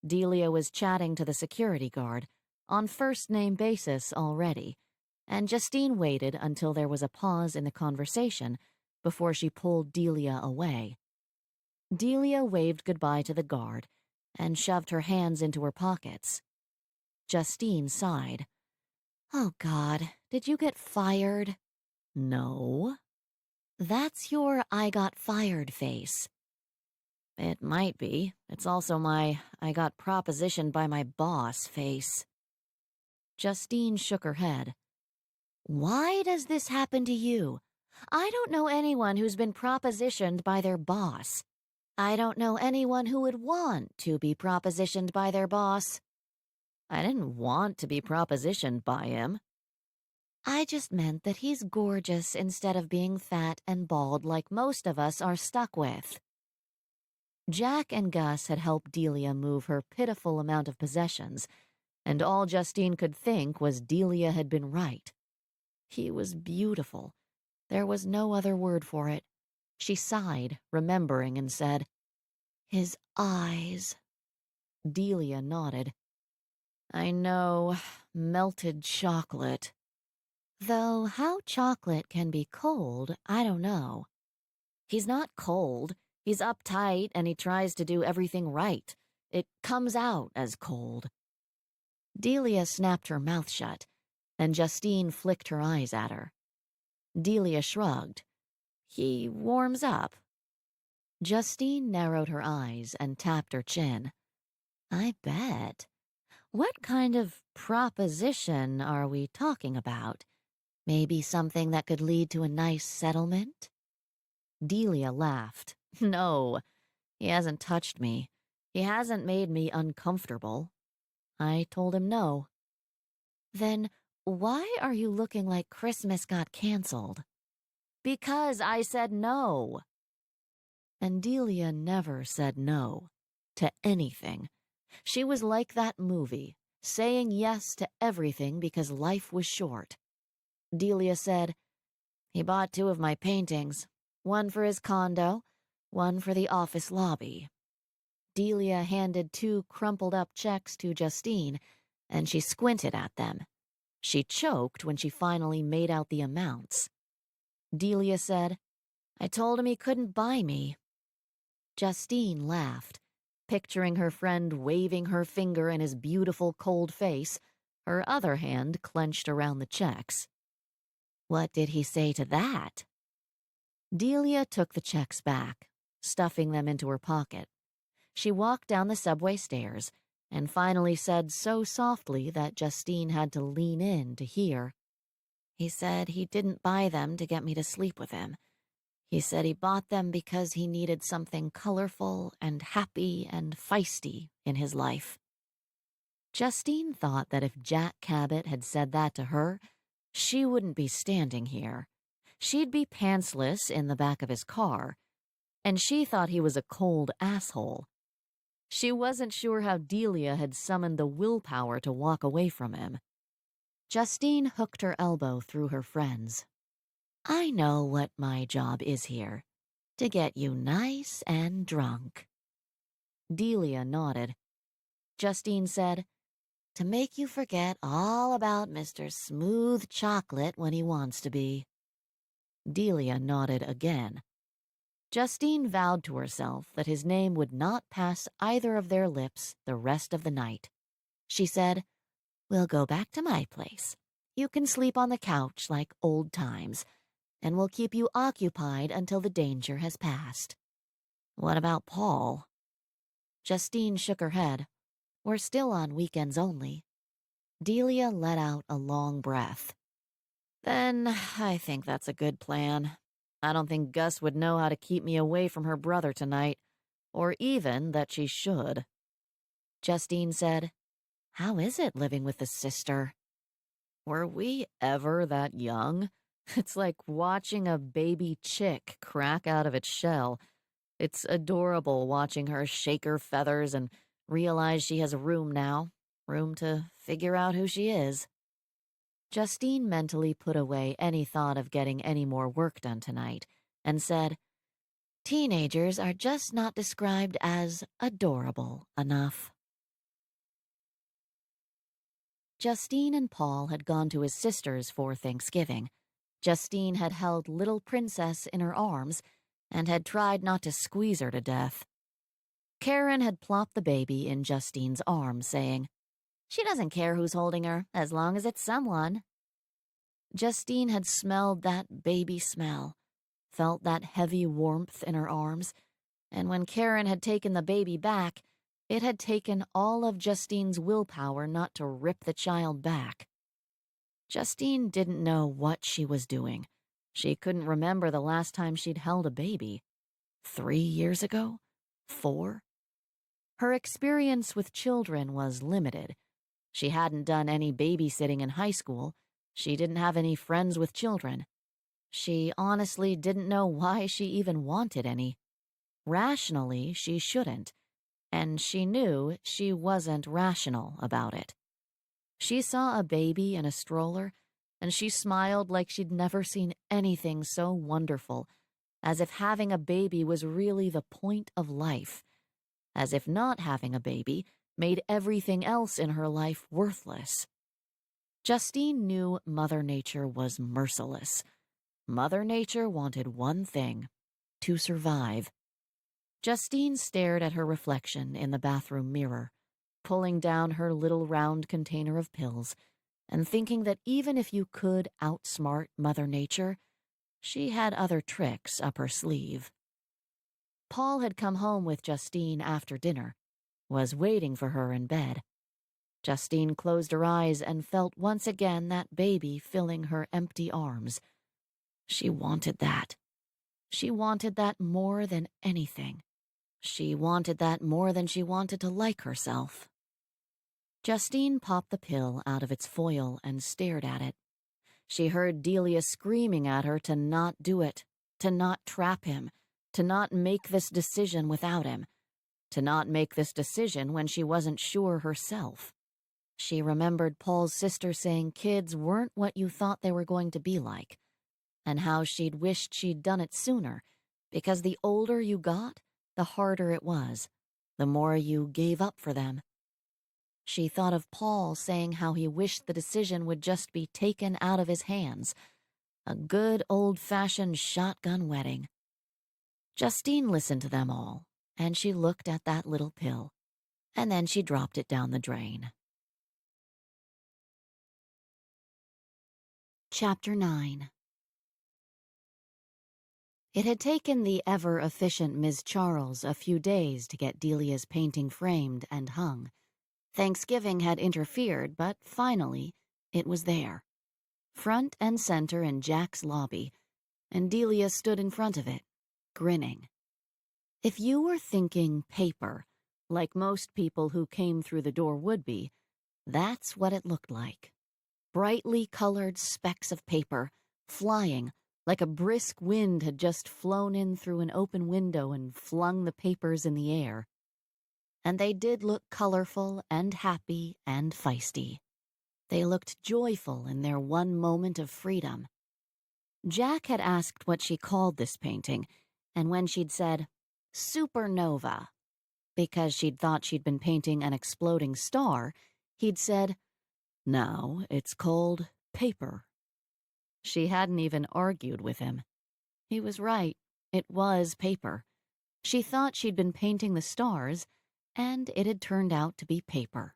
Delia was chatting to the security guard, on first-name basis already, and Justine waited until there was a pause in the conversation before she pulled Delia away. Delia waved goodbye to the guard and shoved her hands into her pockets. Justine sighed. Oh, God, did you get fired? No. That's your I got fired face. It might be. It's also my I got propositioned by my boss face. Justine shook her head. Why does this happen to you? I don't know anyone who's been propositioned by their boss. I don't know anyone who would want to be propositioned by their boss. I didn't want to be propositioned by him. I just meant that he's gorgeous instead of being fat and bald like most of us are stuck with. Jack and Gus had helped Delia move her pitiful amount of possessions, and all Justine could think was Delia had been right. He was beautiful. There was no other word for it. She sighed, remembering, and said, His eyes. Delia nodded. I know, melted chocolate. Though how chocolate can be cold, I don't know. He's not cold. He's uptight and he tries to do everything right. It comes out as cold. Delia snapped her mouth shut, and Justine flicked her eyes at her. Delia shrugged. He warms up. Justine narrowed her eyes and tapped her chin. I bet. What kind of proposition are we talking about? Maybe something that could lead to a nice settlement? Delia laughed. No, he hasn't touched me. He hasn't made me uncomfortable. I told him no. Then why are you looking like Christmas got canceled? Because I said no. And Delia never said no to anything. She was like that movie, saying yes to everything because life was short. Delia said, He bought 2 of my paintings, one for his condo, one for the office lobby. Delia handed 2 crumpled-up checks to Justine, and she squinted at them. She choked when she finally made out the amounts. Delia said, "I told him he couldn't buy me." Justine laughed, picturing her friend waving her finger in his beautiful cold face, her other hand clenched around the checks. "What did he say to that?" Delia took the checks back, stuffing them into her pocket. She walked down the subway stairs and finally said so softly that Justine had to lean in to hear. "He said he didn't buy them to get me to sleep with him. He said he bought them because he needed something colorful and happy and feisty in his life." Justine thought that if Jack Cabot had said that to her, she wouldn't be standing here. She'd be pantsless in the back of his car, and she thought he was a cold asshole. She wasn't sure how Delia had summoned the willpower to walk away from him. Justine hooked her elbow through her friend's. "I know what my job is here. To get you nice and drunk." Delia nodded. Justine said, "To make you forget all about Mr. Smooth Chocolate when he wants to be." Delia nodded again. Justine vowed to herself that his name would not pass either of their lips the rest of the night. She said, "We'll go back to my place. You can sleep on the couch like old times, and we'll keep you occupied until the danger has passed." "What about Paul?" Justine shook her head. "We're still on weekends only." Delia let out a long breath. "Then I think that's a good plan. I don't think Gus would know how to keep me away from her brother tonight, or even that she should." Justine said, "How is it living with a sister?" "Were we ever that young? It's like watching a baby chick crack out of its shell. It's adorable watching her shake her feathers and realize she has a room now, room to figure out who she is." Justine mentally put away any thought of getting any more work done tonight and said, "Teenagers are just not described as adorable enough." Justine and Paul had gone to his sister's for Thanksgiving. Justine had held little Princess in her arms and had tried not to squeeze her to death. Karen had plopped the baby in Justine's arms, saying, "She doesn't care who's holding her, as long as it's someone." Justine had smelled that baby smell, felt that heavy warmth in her arms, and when Karen had taken the baby back, it had taken all of Justine's willpower not to rip the child back. Justine didn't know what she was doing. She couldn't remember the last time she'd held a baby. 3 years ago? 4? Her experience with children was limited. She hadn't done any babysitting in high school. She didn't have any friends with children. She honestly didn't know why she even wanted any. Rationally, she shouldn't, and she knew she wasn't rational about it. She saw a baby in a stroller, and she smiled like she'd never seen anything so wonderful, as if having a baby was really the point of life, as if not having a baby made everything else in her life worthless. Justine knew Mother Nature was merciless. Mother Nature wanted one thing: to survive. Justine stared at her reflection in the bathroom mirror, pulling down her little round container of pills, and thinking that even if you could outsmart Mother Nature, she had other tricks up her sleeve. Paul had come home with Justine after dinner, was waiting for her in bed. Justine closed her eyes and felt once again that baby filling her empty arms. She wanted that. She wanted that more than anything. She wanted that more than she wanted to like herself. Justine popped the pill out of its foil and stared at it. She heard Delia screaming at her to not do it, to not trap him, to not make this decision without him, to not make this decision when she wasn't sure herself. She remembered Paul's sister saying kids weren't what you thought they were going to be like, and how she'd wished she'd done it sooner, because the older you got, the harder it was, the more you gave up for them. She thought of Paul saying how he wished the decision would just be taken out of his hands. A good old-fashioned shotgun wedding. Justine listened to them all, and she looked at that little pill, and then she dropped it down the drain. Chapter 9. It had taken the ever-efficient Ms. Charles a few days to get Delia's painting framed and hung. Thanksgiving had interfered, but finally, it was there. Front and center in Jack's lobby, and Delia stood in front of it, grinning. If you were thinking paper, like most people who came through the door would be, that's what it looked like. Brightly colored specks of paper, flying, like a brisk wind had just flown in through an open window and flung the papers in the air. And they did look colorful and happy and feisty. They looked joyful in their one moment of freedom. Jack had asked what she called this painting, and when she'd said, "Supernova," because she'd thought she'd been painting an exploding star, he'd said, "Now it's called paper." She hadn't even argued with him. He was right. It was paper. She thought she'd been painting the stars, and it had turned out to be paper.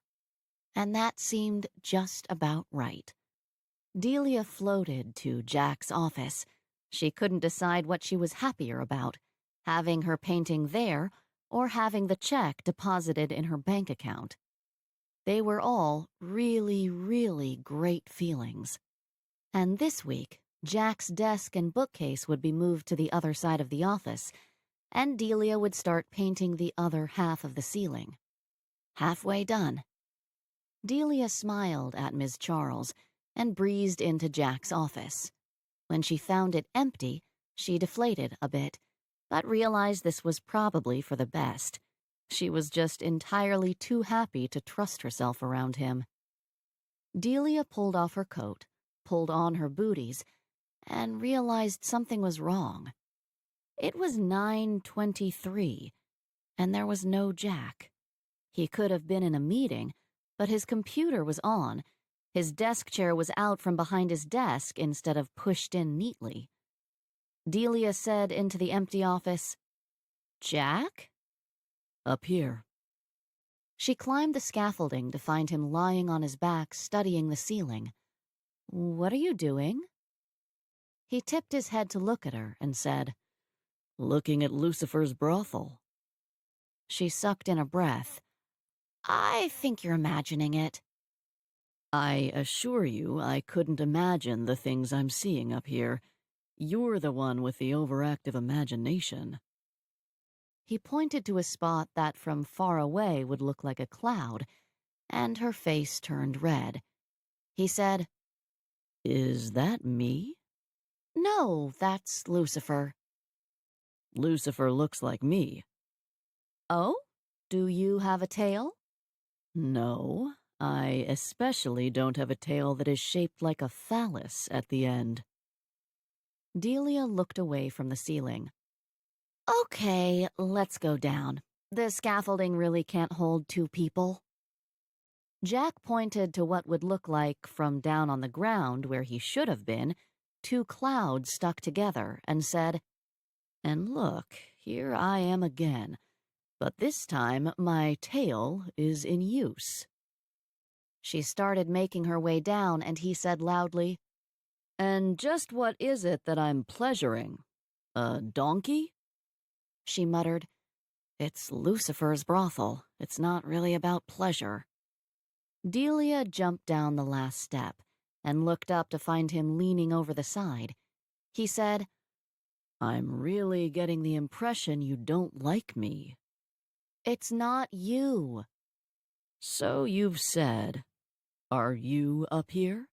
And that seemed just about right. Delia floated to Jack's office. She couldn't decide what she was happier about, having her painting there or having the check deposited in her bank account. They were all really, really great feelings. And this week, Jack's desk and bookcase would be moved to the other side of the office, and Delia would start painting the other half of the ceiling. Halfway done. Delia smiled at Ms. Charles and breezed into Jack's office. When she found it empty, she deflated a bit, but realized this was probably for the best. She was just entirely too happy to trust herself around him. Delia pulled off her coat, pulled on her booties, and realized something was wrong. It was 9:23, and there was no Jack. He could have been in a meeting, but his computer was on. His desk chair was out from behind his desk instead of pushed in neatly. Delia said into the empty office, "Jack?" "Up here." She climbed the scaffolding to find him lying on his back studying the ceiling. "What are you doing?" He tipped his head to look at her and said, "Looking at Lucifer's brothel." She sucked in a breath. "I think you're imagining it." "I assure you I couldn't imagine the things I'm seeing up here. You're the one with the overactive imagination." He pointed to a spot that from far away would look like a cloud, and her face turned red. He said, "Is that me?" "No, that's Lucifer." "Lucifer looks like me." "Oh? Do you have a tail?" "No, I especially don't have a tail that is shaped like a phallus at the end." Delia looked away from the ceiling. "Okay, let's go down. The scaffolding really can't hold two people." Jack pointed to what would look like, from down on the ground where he should have been, two clouds stuck together, and said, "And look, here I am again, but this time my tail is in use." She started making her way down, and he said loudly, "And just what is it that I'm pleasuring? A donkey?" She muttered, "It's Lucifer's brothel. It's not really about pleasure." Delia jumped down the last step and looked up to find him leaning over the side. He said, "I'm really getting the impression you don't like me." "It's not you." "So you've said. Are you up here?"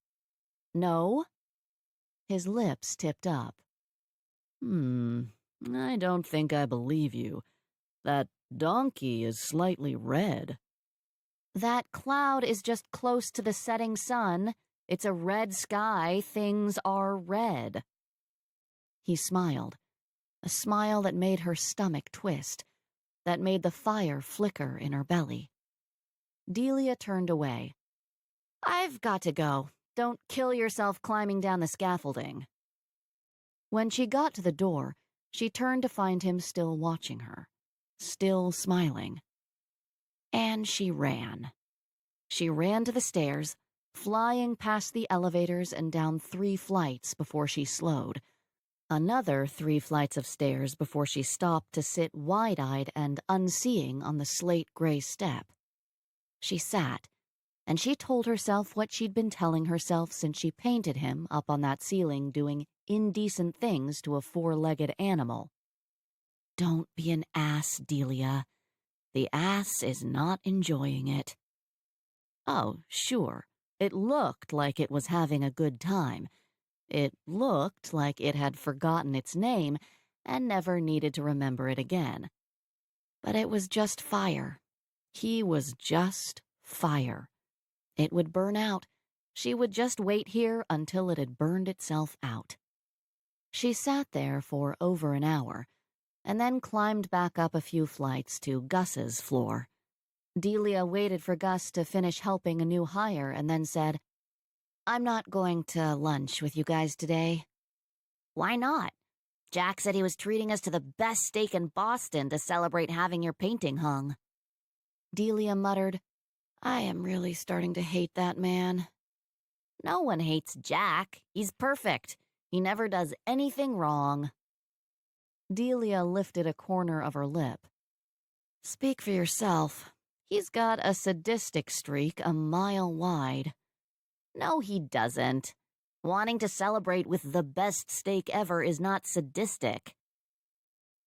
"No." His lips tipped up. I don't think I believe you. That donkey is slightly red." "That cloud is just close to the setting sun. It's a red sky. Things are red." He smiled, a smile that made her stomach twist, that made the fire flicker in her belly. Delia turned away. "I've got to go. Don't kill yourself climbing down the scaffolding." When she got to the door, she turned to find him still watching her, still smiling. And she ran. She ran to the stairs, flying past the elevators and down 3 flights before she slowed. Another 3 flights of stairs before she stopped to sit wide-eyed and unseeing on the slate-gray step. She sat, and she told herself what she'd been telling herself since she painted him up on that ceiling doing indecent things to a 4-legged animal. Don't be an ass, Delia. The ass is not enjoying it. Oh, sure, it looked like it was having a good time. It looked like it had forgotten its name and never needed to remember it again. But it was just fire. He was just fire. It would burn out. She would just wait here until it had burned itself out. She sat there for over an hour, and then climbed back up a few flights to Gus's floor. Delia waited for Gus to finish helping a new hire and then said, "I'm not going to lunch with you guys today." "Why not? Jack said he was treating us to the best steak in Boston to celebrate having your painting hung." Delia muttered, "I am really starting to hate that man." "No one hates Jack. He's perfect. He never does anything wrong." Delia lifted a corner of her lip. "Speak for yourself. He's got a sadistic streak a mile wide." "No, he doesn't. Wanting to celebrate with the best steak ever is not sadistic."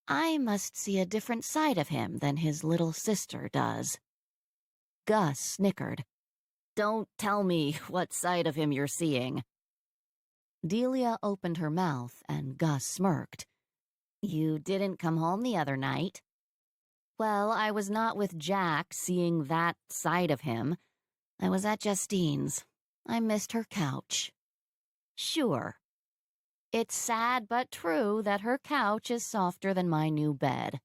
"I must see a different side of him than his little sister does." Gus snickered. "Don't tell me what side of him you're seeing." Delia opened her mouth and Gus smirked. "You didn't come home the other night." "Well, I was not with Jack seeing that side of him. I was at Justine's. I missed her couch." "Sure. It's sad but true that her couch is softer than my new bed."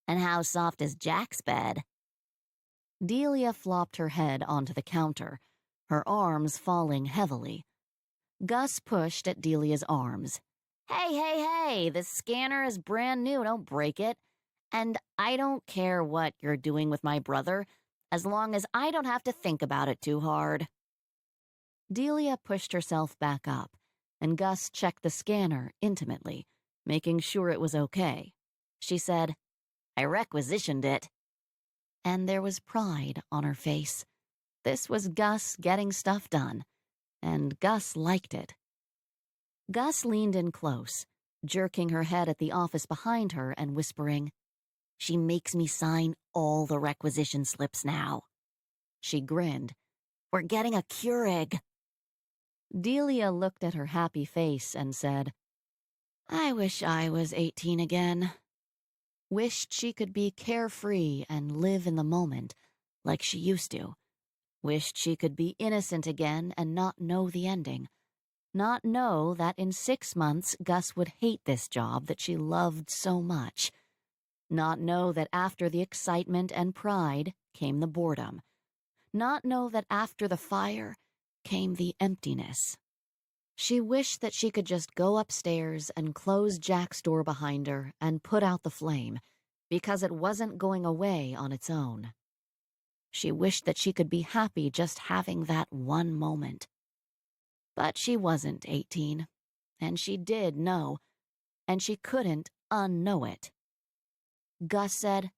"And how soft is Jack's bed?" Delia flopped her head onto the counter, her arms falling heavily. Gus pushed at Delia's arms. Hey, hey, hey, this scanner is brand new, don't break it. And I don't care what you're doing with my brother, as long as I don't have to think about it too hard." Delia pushed herself back up, and Gus checked the scanner intimately, making sure it was okay. She said, "I requisitioned it." And there was pride on her face. This was Gus getting stuff done, and Gus liked it. Gus leaned in close, jerking her head at the office behind her and whispering, "She makes me sign all the requisition slips now." She grinned. "We're getting a Keurig." Delia looked at her happy face and said, "I wish I was 18 again." Wished she could be carefree and live in the moment, like she used to. Wished she could be innocent again and not know the ending. Not know that in 6 months Gus would hate this job that she loved so much. Not know that after the excitement and pride came the boredom. Not know that after the fire came the emptiness. She wished that she could just go upstairs and close Jack's door behind her and put out the flame, because it wasn't going away on its own. She wished that she could be happy just having that one moment. But she wasn't 18, and she did know, and she couldn't unknow it. Gus said,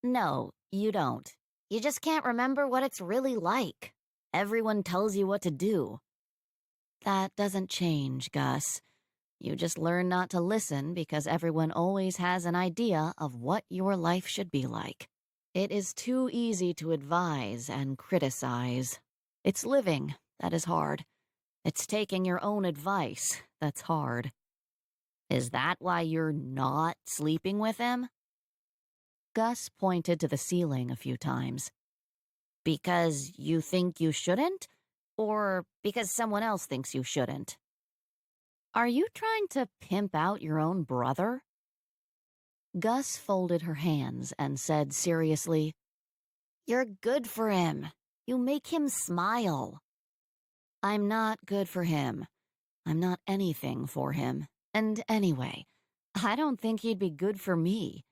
"No, you don't. You just can't remember what it's really like. Everyone tells you what to do." "That doesn't change, Gus. You just learn not to listen because everyone always has an idea of what your life should be like. It is too easy to advise and criticize. It's living that is hard. It's taking your own advice that's hard." "Is that why you're not sleeping with him?" Gus pointed to the ceiling a few times. "Because you think you shouldn't? Or because someone else thinks you shouldn't?" "Are you trying to pimp out your own brother?" Gus folded her hands and said seriously, You're good for him. You make him smile. I'm not good for him. I'm not anything for him. And anyway, I don't think he'd be good for me.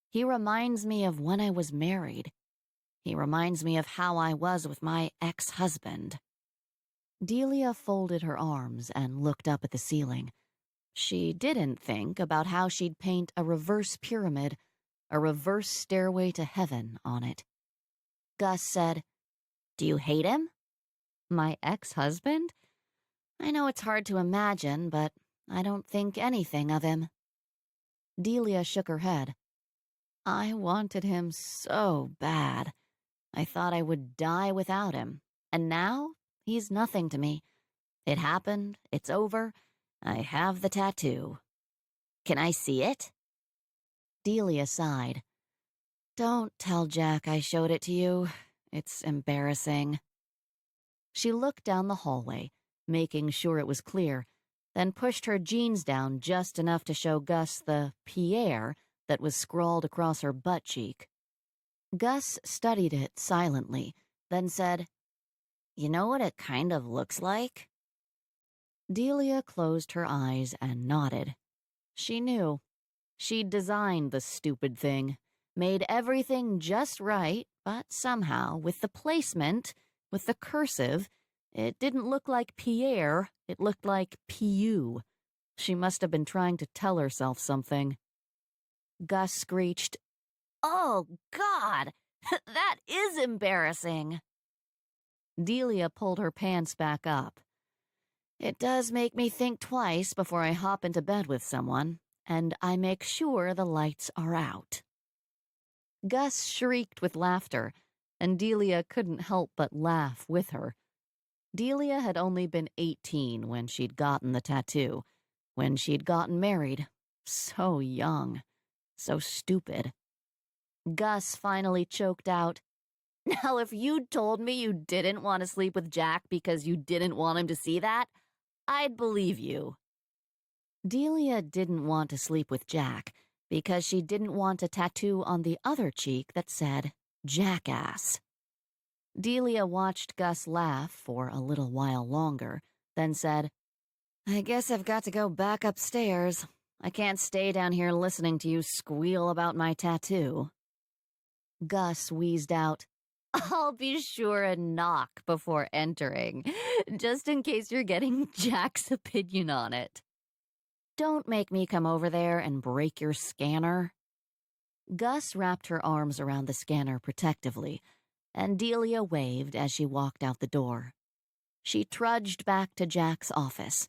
He reminds me of when I was married. He reminds me of how I was with my ex-husband. Delia folded her arms and looked up at the ceiling. She didn't think about how she'd paint a reverse pyramid, a reverse stairway to heaven on it. Gus said, "Do you hate him?" My ex-husband? I know it's hard to imagine, but I don't think anything of him. Delia shook her head. I wanted him so bad. I thought I would die without him. And now, he's nothing to me. It happened, it's over. I have the tattoo. Can I see it? Delia sighed. Don't tell Jack I showed it to you. It's embarrassing. She looked down the hallway, making sure it was clear, then pushed her jeans down just enough to show Gus the Pierre that was scrawled across her butt cheek. Gus studied it silently, then said, You know what it kind of looks like? Delia closed her eyes and nodded. She knew. She'd designed the stupid thing, made everything just right, but somehow, with the placement, with the cursive, it didn't look like Pierre, it looked like P.U. She must have been trying to tell herself something. Gus screeched, Oh, God! That is embarrassing! Delia pulled her pants back up. It does make me think twice before I hop into bed with someone, and I make sure the lights are out. Gus shrieked with laughter, and Delia couldn't help but laugh with her. Delia had only been 18 when she'd gotten the tattoo, when she'd gotten married. So young. So stupid. Gus finally choked out, Now if you'd told me you didn't want to sleep with Jack because you didn't want him to see that, I'd believe you. Delia didn't want to sleep with Jack because she didn't want a tattoo on the other cheek that said, Jackass. Delia watched Gus laugh for a little while longer, then said, I guess I've got to go back upstairs. I can't stay down here listening to you squeal about my tattoo. Gus wheezed out, I'll be sure and knock before entering, just in case you're getting Jack's opinion on it. Don't make me come over there and break your scanner. Gus wrapped her arms around the scanner protectively, and Delia waved as she walked out the door. She trudged back to Jack's office,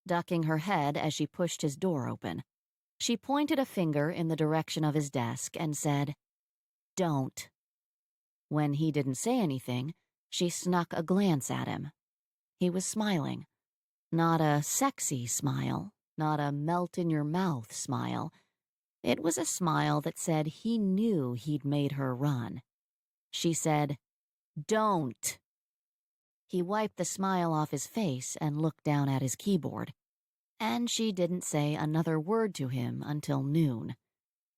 ducking her head as she pushed his door open. She pointed a finger in the direction of his desk and said, Don't. When he didn't say anything, she snuck a glance at him. He was smiling. Not a sexy smile, not a melt-in-your-mouth smile. It was a smile that said he knew he'd made her run. She said, Don't. He wiped the smile off his face and looked down at his keyboard. And she didn't say another word to him until noon.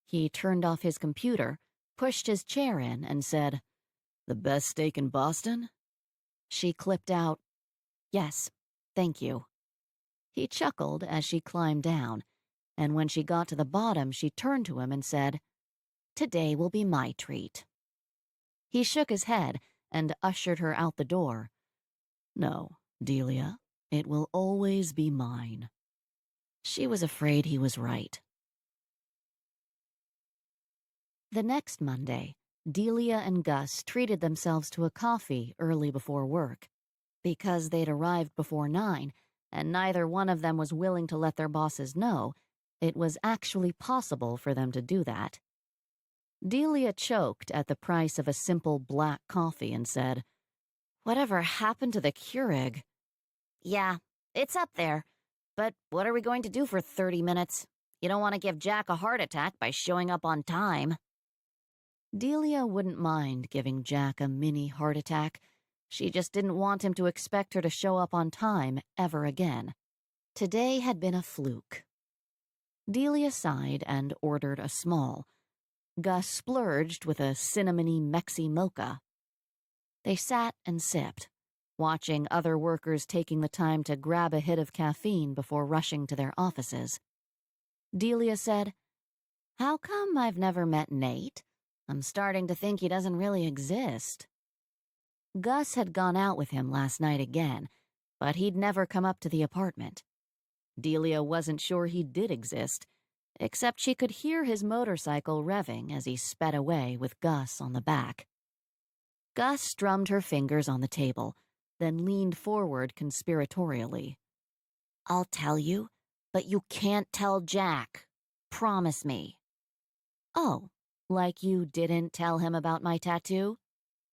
He turned off his computer, pushed his chair in, and said, The best steak in Boston? She clipped out, Yes, thank you. He chuckled as she climbed down, and when she got to the bottom, she turned to him and said, Today will be my treat. He shook his head and ushered her out the door. No, Delia, it will always be mine. She was afraid he was right. The next Monday, Delia and Gus treated themselves to a coffee early before work. Because they'd arrived before 9, and neither one of them was willing to let their bosses know, it was actually possible for them to do that. Delia choked at the price of a simple black coffee and said, Whatever happened to the Keurig? Yeah, it's up there. But what are we going to do for 30 minutes? You don't want to give Jack a heart attack by showing up on time. Delia wouldn't mind giving Jack a mini heart attack. She just didn't want him to expect her to show up on time ever again. Today had been a fluke. Delia sighed and ordered a small. Gus splurged with a cinnamony Mexi mocha, They sat and sipped, watching other workers taking the time to grab a hit of caffeine before rushing to their offices. Delia said, "How come I've never met Nate? I'm starting to think he doesn't really exist." Gus had gone out with him last night again, but he'd never come up to the apartment. Delia wasn't sure he did exist, except she could hear his motorcycle revving as he sped away with Gus on the back. Gus strummed her fingers on the table, then leaned forward conspiratorially. "I'll tell you, but you can't tell Jack. Promise me." "Oh, like you didn't tell him about my tattoo?"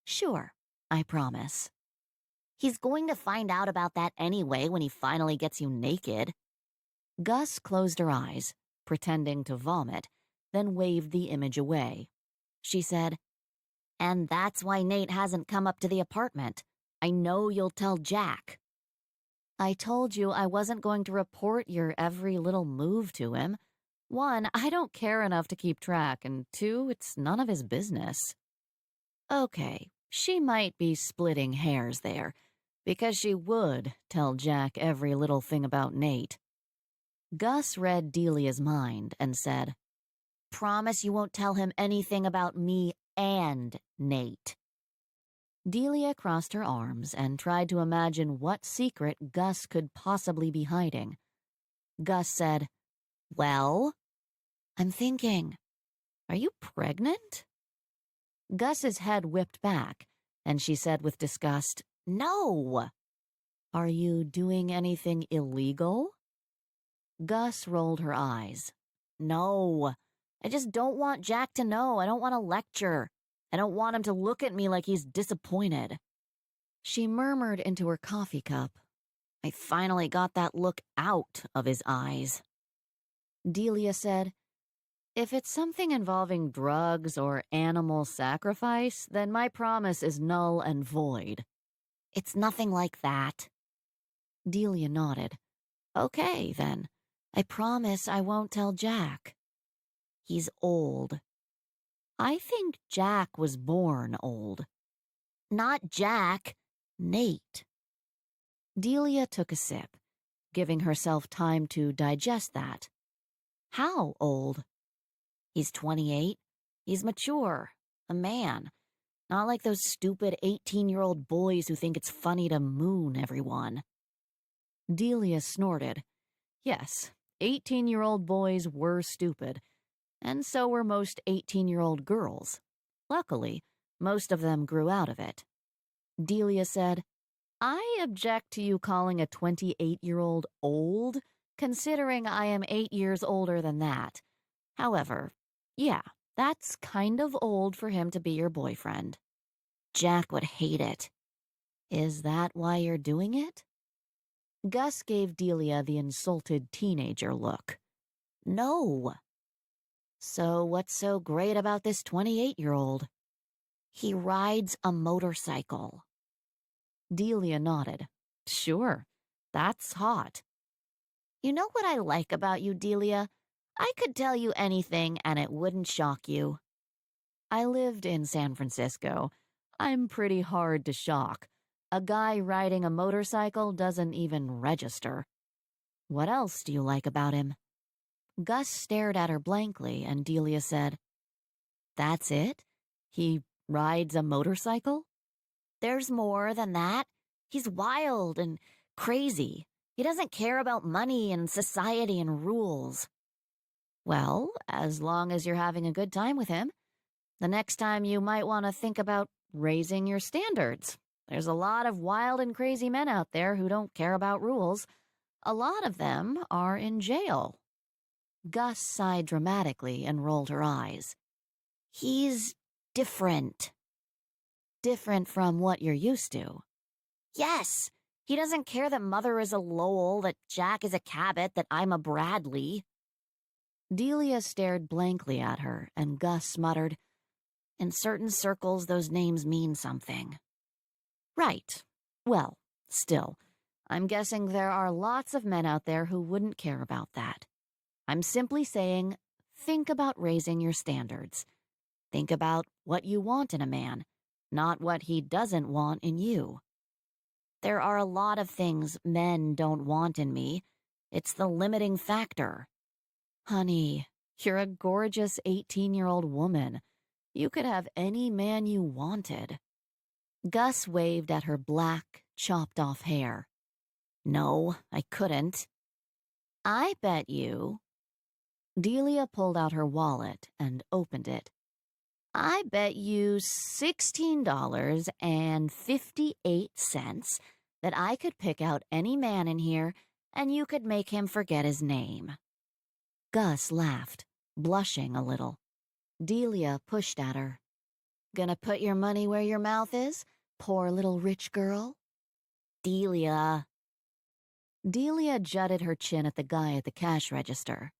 "Sure, I promise." "He's going to find out about that anyway when he finally gets you naked." Gus closed her eyes, pretending to vomit, then waved the image away. She said, "And that's why Nate hasn't come up to the apartment. I know you'll tell Jack." "I told you I wasn't going to report your every little move to him. One, I don't care enough to keep track, and two, it's none of his business." Okay, she might be splitting hairs there, because she would tell Jack every little thing about Nate. Gus read Delia's mind and said, "Promise you won't tell him anything about me and Nate." Delia crossed her arms and tried to imagine what secret Gus could possibly be hiding. Gus said, "Well?" "I'm thinking. Are you pregnant?" Gus's head whipped back, and she said with disgust, "No." "Are you doing anything illegal?" Gus rolled her eyes. "No. I just don't want Jack to know. I don't want to lecture. I don't want him to look at me like he's disappointed." She murmured into her coffee cup, "I finally got that look out of his eyes." Delia said, "If it's something involving drugs or animal sacrifice, then my promise is null and void." "It's nothing like that." Delia nodded. "Okay, then. I promise I won't tell Jack." "He's old." "I think Jack was born old." "Not Jack. Nate." Delia took a sip, giving herself time to digest that. "How old?" "He's 28. He's mature. A man. Not like those stupid 18-year-old boys who think it's funny to moon everyone." Delia snorted. Yes, 18-year-old boys were stupid, and so were most 18-year-old girls. Luckily, most of them grew out of it. Delia said, "I object to you calling a 28-year-old old, considering I am 8 years older than that. However, yeah, that's kind of old for him to be your boyfriend." "Jack would hate it." "Is that why you're doing it?" Gus gave Delia the insulted teenager look. "No." "So what's so great about this 28-year-old?" "He rides a motorcycle." Delia nodded. "Sure, that's hot." "You know what I like about you, Delia? I could tell you anything and it wouldn't shock you." "I lived in San Francisco. I'm pretty hard to shock. A guy riding a motorcycle doesn't even register." "What else do you like about him?" Gus stared at her blankly, and Delia said, "That's it? He rides a motorcycle?" "There's more than that. He's wild and crazy. He doesn't care about money and society and rules." "Well, as long as you're having a good time with him, the next time you might want to think about raising your standards. There's a lot of wild and crazy men out there who don't care about rules. A lot of them are in jail." Gus sighed dramatically and rolled her eyes. "He's different." "Different from what you're used to?" "Yes. He doesn't care that Mother is a Lowell, that Jack is a Cabot, that I'm a Bradley." Delia stared blankly at her, and Gus muttered, "In certain circles, those names mean something." "Right. Well, still, I'm guessing there are lots of men out there who wouldn't care about that. I'm simply saying, think about raising your standards. Think about what you want in a man. not what he doesn't want in you. There are a lot of things men don't want in me. It's the limiting factor. Honey, you're a gorgeous 18-year-old woman. You could have any man you wanted. Gus waved at her black, chopped-off hair. No, I couldn't. I bet you. Delia pulled out her wallet and opened it. I bet you $16.58 that I could pick out any man in here and you could make him forget his name. Gus laughed, blushing a little. Delia pushed at her. Gonna put your money where your mouth is, poor little rich girl? Delia. Delia jutted her chin at the guy at the cash register.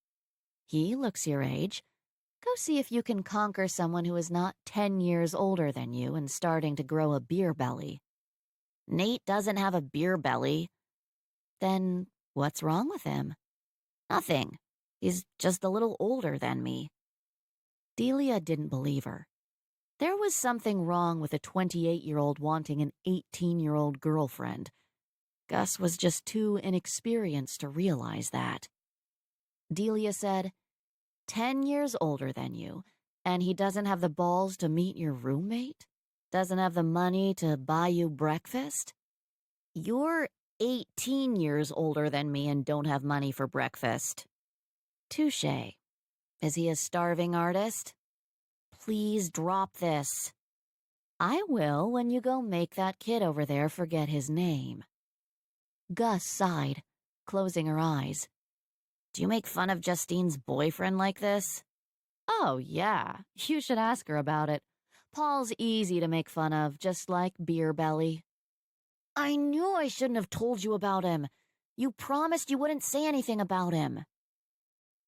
He looks your age. Go see if you can conquer someone who is not 10 years older than you and starting to grow a beer belly. Nate doesn't have a beer belly. Then what's wrong with him? Nothing. He's just a little older than me. Delia didn't believe her. There was something wrong with a 28-year-old wanting an 18-year-old girlfriend. Gus was just too inexperienced to realize that. Delia said, 10 years older than you, and he doesn't have the balls to meet your roommate? Doesn't have the money to buy you breakfast? You're 18 years older than me and don't have money for breakfast. Touché. Is he a starving artist? Please drop this. I will when you go make that kid over there forget his name. Gus sighed, closing her eyes. Do you make fun of Justine's boyfriend like this? Oh, yeah. You should ask her about it. Paul's easy to make fun of, just like Beer Belly. I knew I shouldn't have told you about him. You promised you wouldn't say anything about him.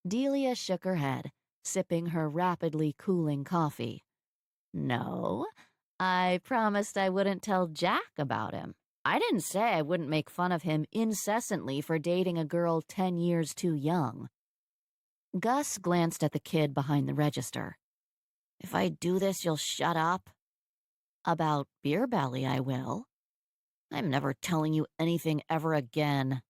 Delia shook her head, sipping her rapidly cooling coffee. No, I promised I wouldn't tell Jack about him. I didn't say I wouldn't make fun of him incessantly for dating a girl 10 years too young. Gus glanced at the kid behind the register. If I do this, you'll shut up? About Beer Belly, I will. I'm never telling you anything ever again.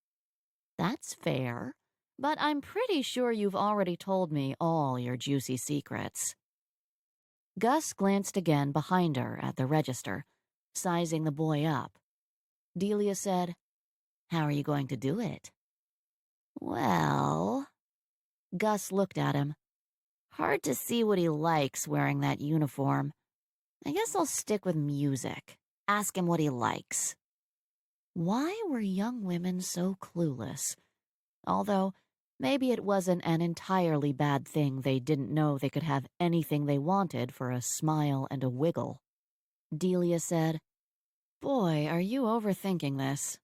That's fair, but I'm pretty sure you've already told me all your juicy secrets. Gus glanced again behind her at the register, sizing the boy up. Delia said, How are you going to do it? Well, Gus looked at him. Hard to see what he likes wearing that uniform. I guess I'll stick with music. Ask him what he likes. Why were young women so clueless? Although, maybe it wasn't an entirely bad thing they didn't know they could have anything they wanted for a smile and a wiggle. Delia said, Boy, are you overthinking this.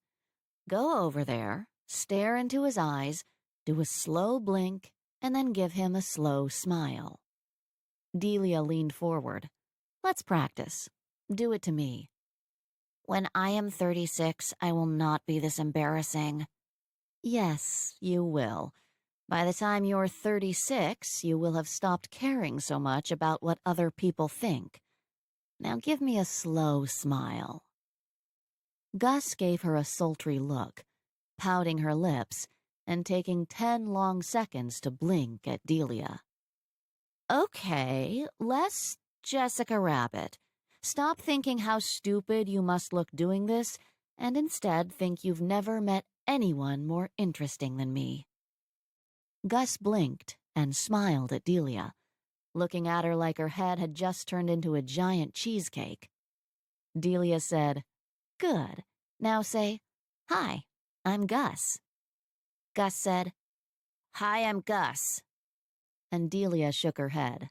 Go over there, stare into his eyes, do a slow blink, and then give him a slow smile. Delia leaned forward. Let's practice. Do it to me. When I am 36, I will not be this embarrassing. Yes, you will. By the time you're 36, you will have stopped caring so much about what other people think. Now give me a slow smile. Gus gave her a sultry look, pouting her lips and taking 10 long seconds to blink at Delia. Okay, less Jessica Rabbit. Stop thinking how stupid you must look doing this, and instead think you've never met anyone more interesting than me. Gus blinked and smiled at Delia, looking at her like her head had just turned into a giant cheesecake. Delia said, Good. Now say, Hi, I'm Gus. Gus said, Hi, I'm Gus. And Delia shook her head.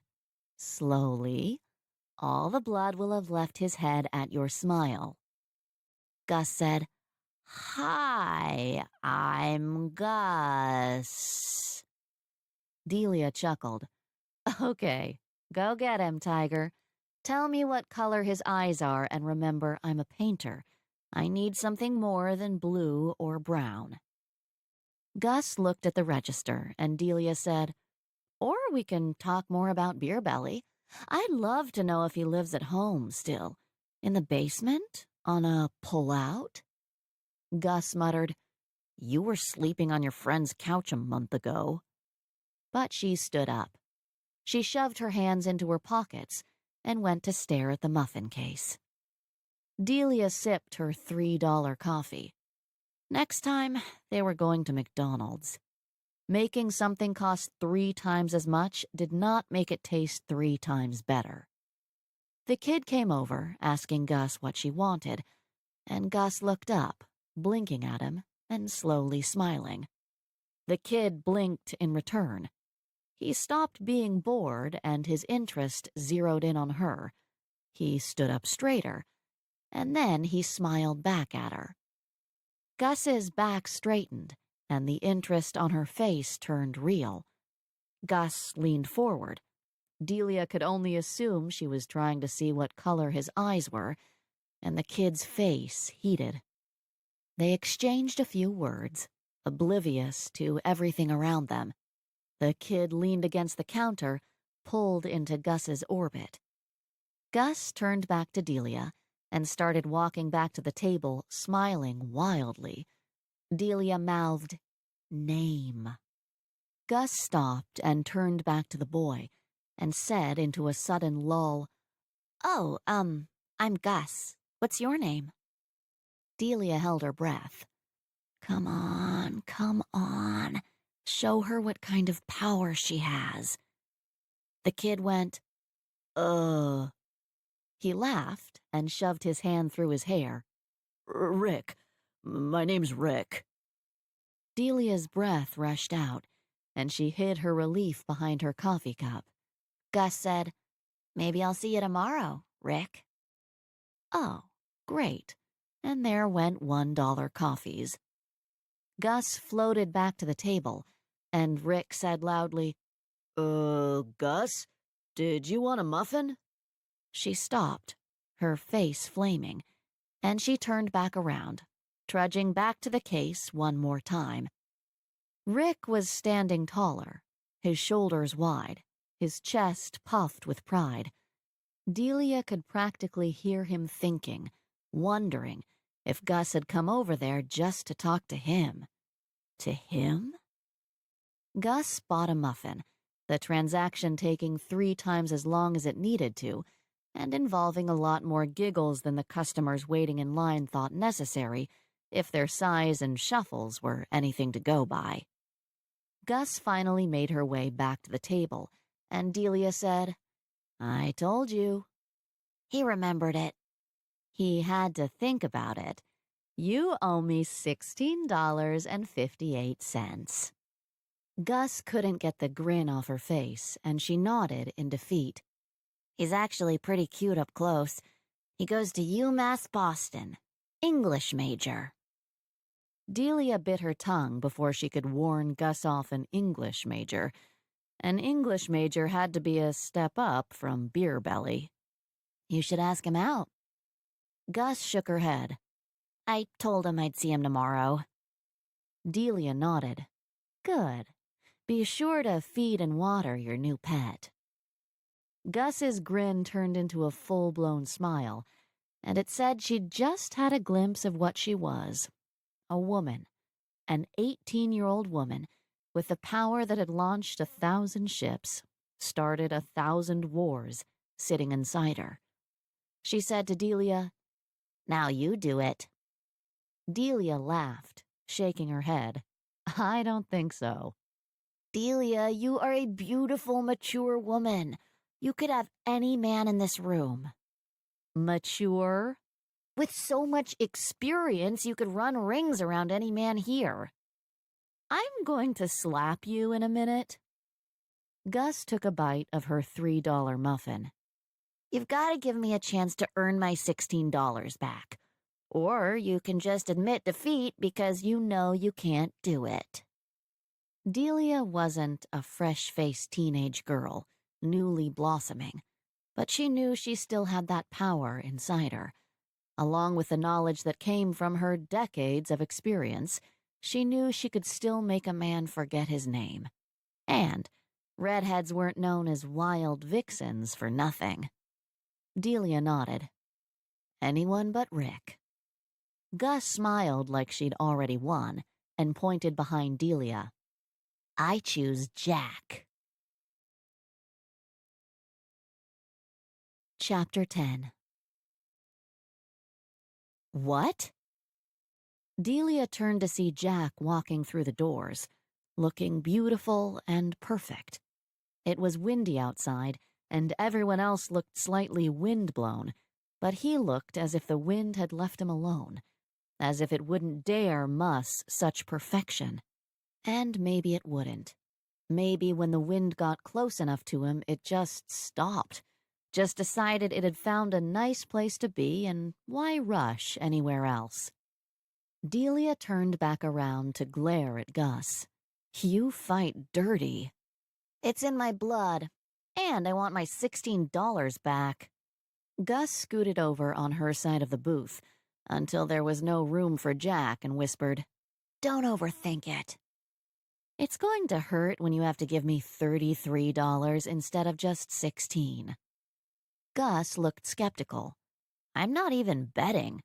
Slowly, all the blood will have left his head at your smile. Gus said, Hi, I'm Gus. Delia chuckled. Okay, go get him, Tiger. Tell me what color his eyes are, and remember, I'm a painter. I need something more than blue or brown. Gus looked at the register, and Delia said, Or we can talk more about Beer Belly. I'd love to know if he lives at home still. In the basement? On a pull-out? Gus muttered, "You were sleeping on your friend's couch a month ago." But she stood up. She shoved her hands into her pockets and went to stare at the muffin case. Delia sipped her $3 coffee. Next time, they were going to McDonald's. Making something cost 3 times as much did not make it taste 3 times better. The kid came over, asking Gus what she wanted, and Gus looked up, blinking at him and slowly smiling. The kid blinked in return. He stopped being bored and his interest zeroed in on her. He stood up straighter, and then he smiled back at her. Gus's back straightened, and the interest on her face turned real. Gus leaned forward. Delia could only assume she was trying to see what color his eyes were, and the kid's face heated. They exchanged a few words, oblivious to everything around them. The kid leaned against the counter, pulled into Gus's orbit. Gus turned back to Delia and started walking back to the table, smiling wildly. Delia mouthed, "Name." Gus stopped and turned back to the boy and said into a sudden lull, "Oh, I'm Gus. What's your name?" Delia held her breath. Come on, come on. Show her what kind of power she has." The kid went, He laughed and shoved his hand through his hair. Rick. My name's Rick." Delia's breath rushed out, and she hid her relief behind her coffee cup. Gus said, "Maybe I'll see you tomorrow, Rick." Oh, great. And there went $1 coffees. Gus floated back to the table, and Rick said loudly, Gus? Did you want a muffin?" She stopped, her face flaming, and she turned back around, trudging back to the case one more time. Rick was standing taller, his shoulders wide, his chest puffed with pride. Delia could practically hear him thinking, wondering if Gus had come over there just to talk to him. To him? Gus bought a muffin, the transaction taking 3 times as long as it needed to, and involving a lot more giggles than the customers waiting in line thought necessary, if their sighs and shuffles were anything to go by. Gus finally made her way back to the table, and Delia said, "I told you." He remembered it. He had to think about it. "You owe me $16.58. Gus couldn't get the grin off her face, and she nodded in defeat. "He's actually pretty cute up close. He goes to UMass Boston. English major." Delia bit her tongue before she could warn Gus off an English major. An English major had to be a step up from beer belly. "You should ask him out." Gus shook her head. "I told him I'd see him tomorrow." Delia nodded. "Good. Be sure to feed and water your new pet." Gus's grin turned into a full-blown smile, and it said she'd just had a glimpse of what she was. A woman. An 18-year-old woman with the power that had launched 1,000 ships, started 1,000 wars, sitting inside her. She said to Delia, "Now you do it." Delia laughed, shaking her head. "I don't think so." "Delia, you are a beautiful, mature woman. You could have any man in this room." "Mature?" "With so much experience, you could run rings around any man here." "I'm going to slap you in a minute." Gus took a bite of her $3 muffin. "You've got to give me a chance to earn my $16 back. Or you can just admit defeat because you know you can't do it." Delia wasn't a fresh-faced teenage girl, newly blossoming, but she knew she still had that power inside her. Along with the knowledge that came from her decades of experience, she knew she could still make a man forget his name. And redheads weren't known as wild vixens for nothing. Delia nodded. Anyone but Rick. Gus smiled like she'd already won and pointed behind Delia. I choose Jack. Chapter 10. What? Delia turned to see Jack walking through the doors, looking beautiful and perfect. It was windy outside, and everyone else looked slightly windblown, but he looked as if the wind had left him alone, as if it wouldn't dare muss such perfection. And maybe it wouldn't. Maybe when the wind got close enough to him, it just stopped, just decided it had found a nice place to be, and why rush anywhere else? Delia turned back around to glare at Gus. You fight dirty. It's in my blood, and I want my $16 back. Gus scooted over on her side of the booth until there was no room for Jack and whispered, Don't overthink it. It's going to hurt when you have to give me $33 instead of just $16. Gus looked skeptical. I'm not even betting.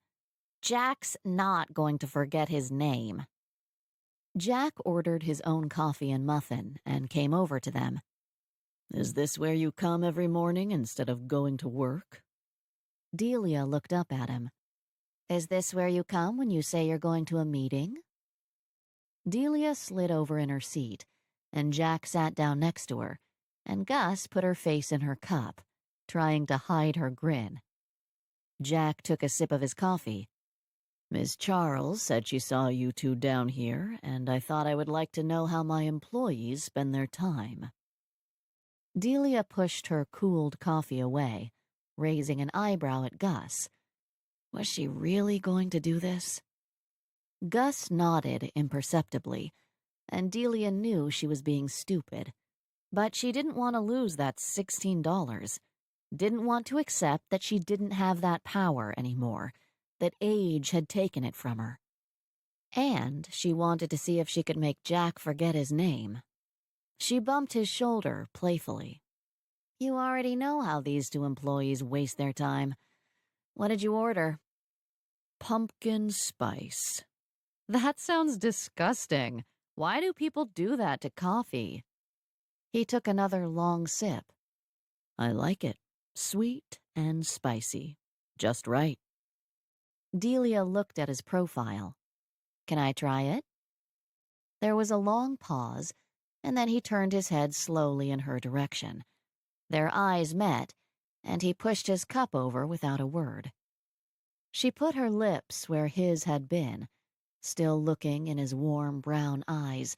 Jack's not going to forget his name. Jack ordered his own coffee and muffin and came over to them. Is this where you come every morning instead of going to work? Delia looked up at him. Is this where you come when you say you're going to a meeting? Delia slid over in her seat, and Jack sat down next to her, and Gus put her face in her cup, trying to hide her grin. Jack took a sip of his coffee. Miss Charles said she saw you two down here, and I thought I would like to know how my employees spend their time. Delia pushed her cooled coffee away, raising an eyebrow at Gus. Was she really going to do this? Gus nodded imperceptibly, and Delia knew she was being stupid. But she didn't want to lose that $16. Didn't want to accept that she didn't have that power anymore, that age had taken it from her. And she wanted to see if she could make Jack forget his name. She bumped his shoulder playfully. You already know how these two employees waste their time. What did you order? Pumpkin spice. That sounds disgusting. Why do people do that to coffee? He took another long sip. I like it. Sweet and spicy. Just right. Delia looked at his profile. Can I try it? There was a long pause, and then he turned his head slowly in her direction. Their eyes met, and he pushed his cup over without a word. She put her lips where his had been, still looking in his warm brown eyes,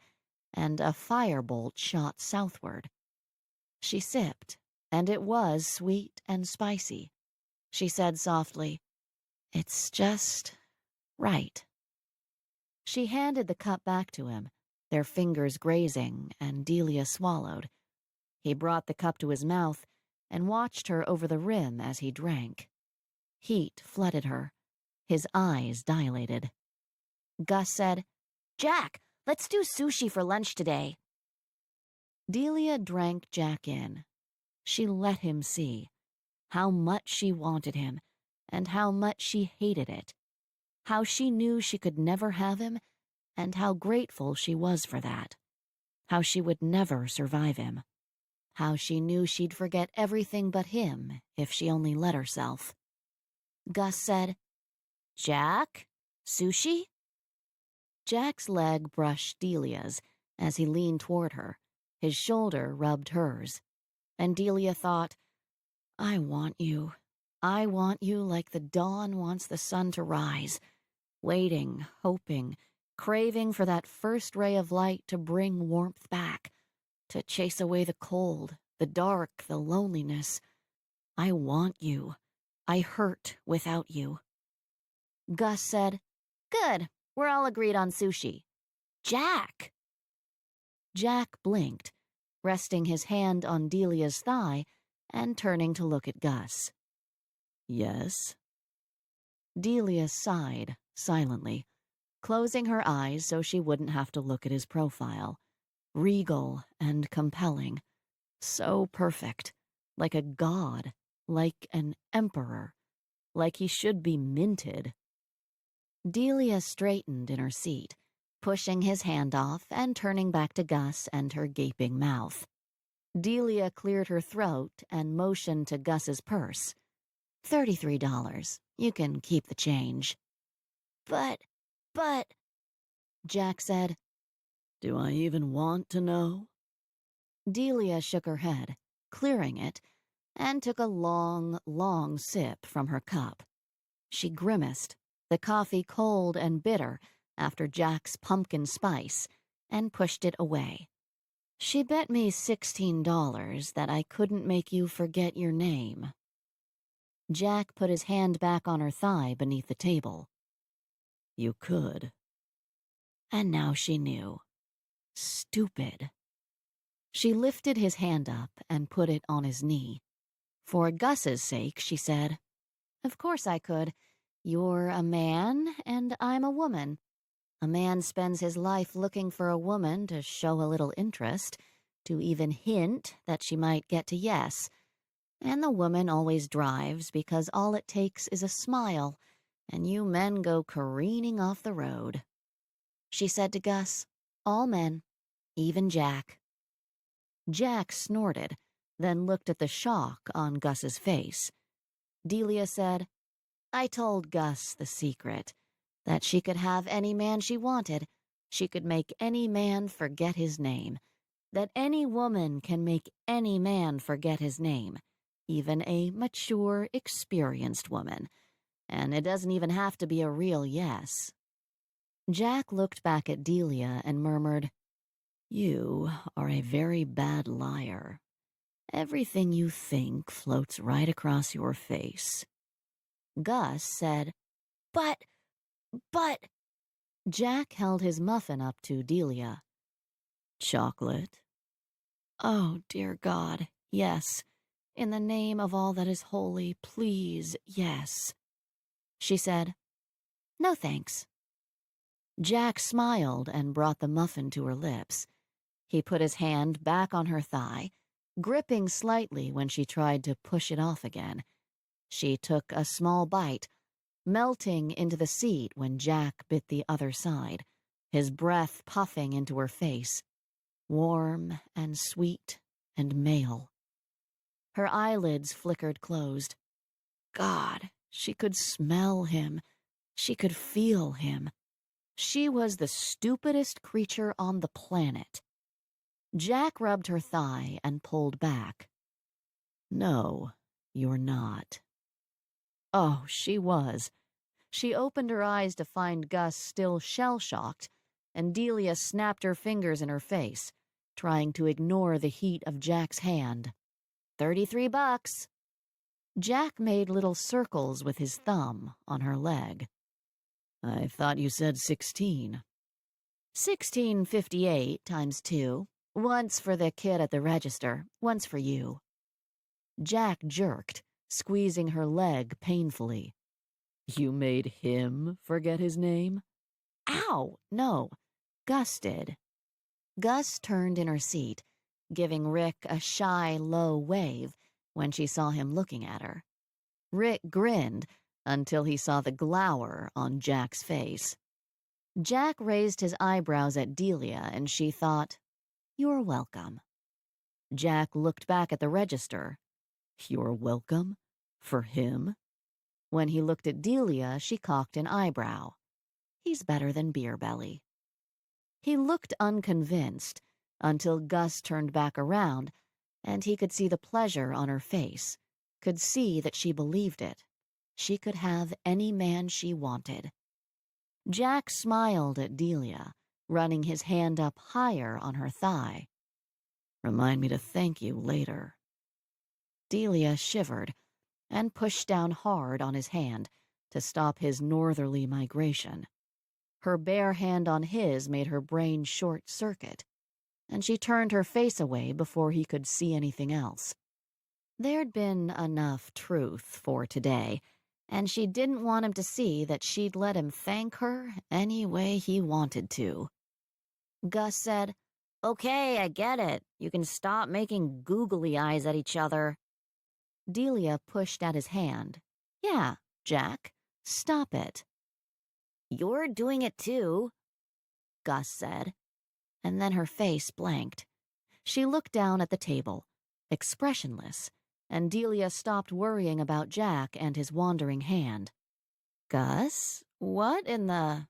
and a firebolt shot southward. She sipped, and it was sweet and spicy. She said softly, It's just right. She handed the cup back to him, their fingers grazing, and Delia swallowed. He brought the cup to his mouth and watched her over the rim as he drank. Heat flooded her. His eyes dilated. Gus said, Jack, let's do sushi for lunch today. Delia drank Jack in. She let him see how much she wanted him and how much she hated it, how she knew she could never have him and how grateful she was for that, how she would never survive him, how she knew she'd forget everything but him if she only let herself. Gus said, Jack, sushi? Jack's leg brushed Delia's as he leaned toward her. His shoulder rubbed hers. And Delia thought, I want you. I want you like the dawn wants the sun to rise, waiting, hoping, craving for that first ray of light to bring warmth back, to chase away the cold, the dark, the loneliness. I want you. I hurt without you. Gus said, Good, we're all agreed on sushi. Jack! Jack blinked, resting his hand on Delia's thigh and turning to look at Gus. Yes? Delia sighed silently, closing her eyes so she wouldn't have to look at his profile. Regal and compelling. So perfect. Like a god. Like an emperor. like he should be minted. Delia straightened in her seat, pushing his hand off and turning back to Gus and her gaping mouth. Delia cleared her throat and motioned to Gus's purse. $33. You can keep the change. But, Jack said. Do I even want to know? Delia shook her head, clearing it, and took a long, long sip from her cup. She grimaced, the coffee cold and bitter after Jack's pumpkin spice, and pushed it away. She bet me $16 that I couldn't make you forget your name. Jack put his hand back on her thigh beneath the table. You could. And now she knew. Stupid. She lifted his hand up and put it on his knee. For Gus's sake, she said, Of course I could. You're a man, and I'm a woman. A man spends his life looking for a woman to show a little interest, to even hint that she might get to yes. And the woman always drives because all it takes is a smile, and you men go careening off the road. She said to Gus, All men, even Jack. Jack snorted, then looked at the shock on Gus's face. Delia said, I told Gus the secret, that she could have any man she wanted, she could make any man forget his name, that any woman can make any man forget his name, even a mature, experienced woman, and it doesn't even have to be a real yes. Jack looked back at Delia and murmured, You are a very bad liar. Everything you think floats right across your face. Gus said, But... Jack held his muffin up to Delia. Chocolate? Oh, dear God, yes. In the name of all that is holy, please, yes. She said, No thanks. Jack smiled and brought the muffin to her lips. He put his hand back on her thigh, gripping slightly when she tried to push it off again. She took a small bite, melting into the seat when Jack bit the other side, his breath puffing into her face, warm and sweet and male. Her eyelids flickered closed. God, she could smell him. She could feel him. She was the stupidest creature on the planet. Jack rubbed her thigh and pulled back. No, you're not. Oh, she was. She opened her eyes to find Gus still shell-shocked, and Delia snapped her fingers in her face, trying to ignore the heat of Jack's hand. $33. Jack made little circles with his thumb on her leg. I thought you said 16. $16.58 times 2. Once for the kid at the register, once for you. Jack jerked, squeezing her leg painfully. You made him forget his name? Ow! No. Gus did. Gus turned in her seat, giving Rick a shy, low wave when she saw him looking at her. Rick grinned until he saw the glower on Jack's face. Jack raised his eyebrows at Delia, and she thought, You're welcome. Jack looked back at the register. You're welcome? For him? When he looked at Delia, she cocked an eyebrow. He's better than Beer Belly. He looked unconvinced until Gus turned back around, and he could see the pleasure on her face, could see that she believed it. She could have any man she wanted. Jack smiled at Delia, running his hand up higher on her thigh. Remind me to thank you later. Delia shivered and pushed down hard on his hand to stop his northerly migration. Her bare hand on his made her brain short-circuit, and she turned her face away before he could see anything else. There'd been enough truth for today, and she didn't want him to see that she'd let him thank her any way he wanted to. Gus said, Okay, I get it. You can stop making googly eyes at each other. Delia pushed at his hand. Yeah, Jack, stop it." "You're doing it too," Gus said, and then her face blanked. She looked down at the table, expressionless, and Delia stopped worrying about Jack and his wandering hand. "Gus, what in the—"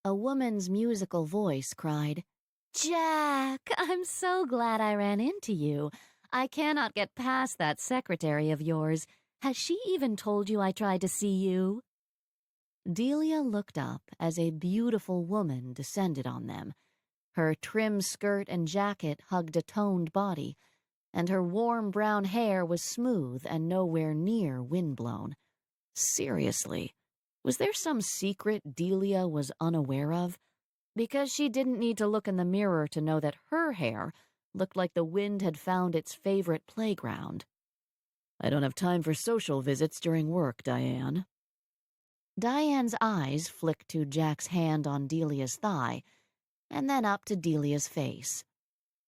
A woman's musical voice cried, "Jack, I'm so glad I ran into you. I cannot get past that secretary of yours. Has she even told you I tried to see you?" Delia looked up as a beautiful woman descended on them. Her trim skirt and jacket hugged a toned body, and her warm brown hair was smooth and nowhere near windblown. Seriously, was there some secret Delia was unaware of? Because she didn't need to look in the mirror to know that her hair looked like the wind had found its favorite playground. "I don't have time for social visits during work, Diane." Diane's eyes flicked to Jack's hand on Delia's thigh, and then up to Delia's face.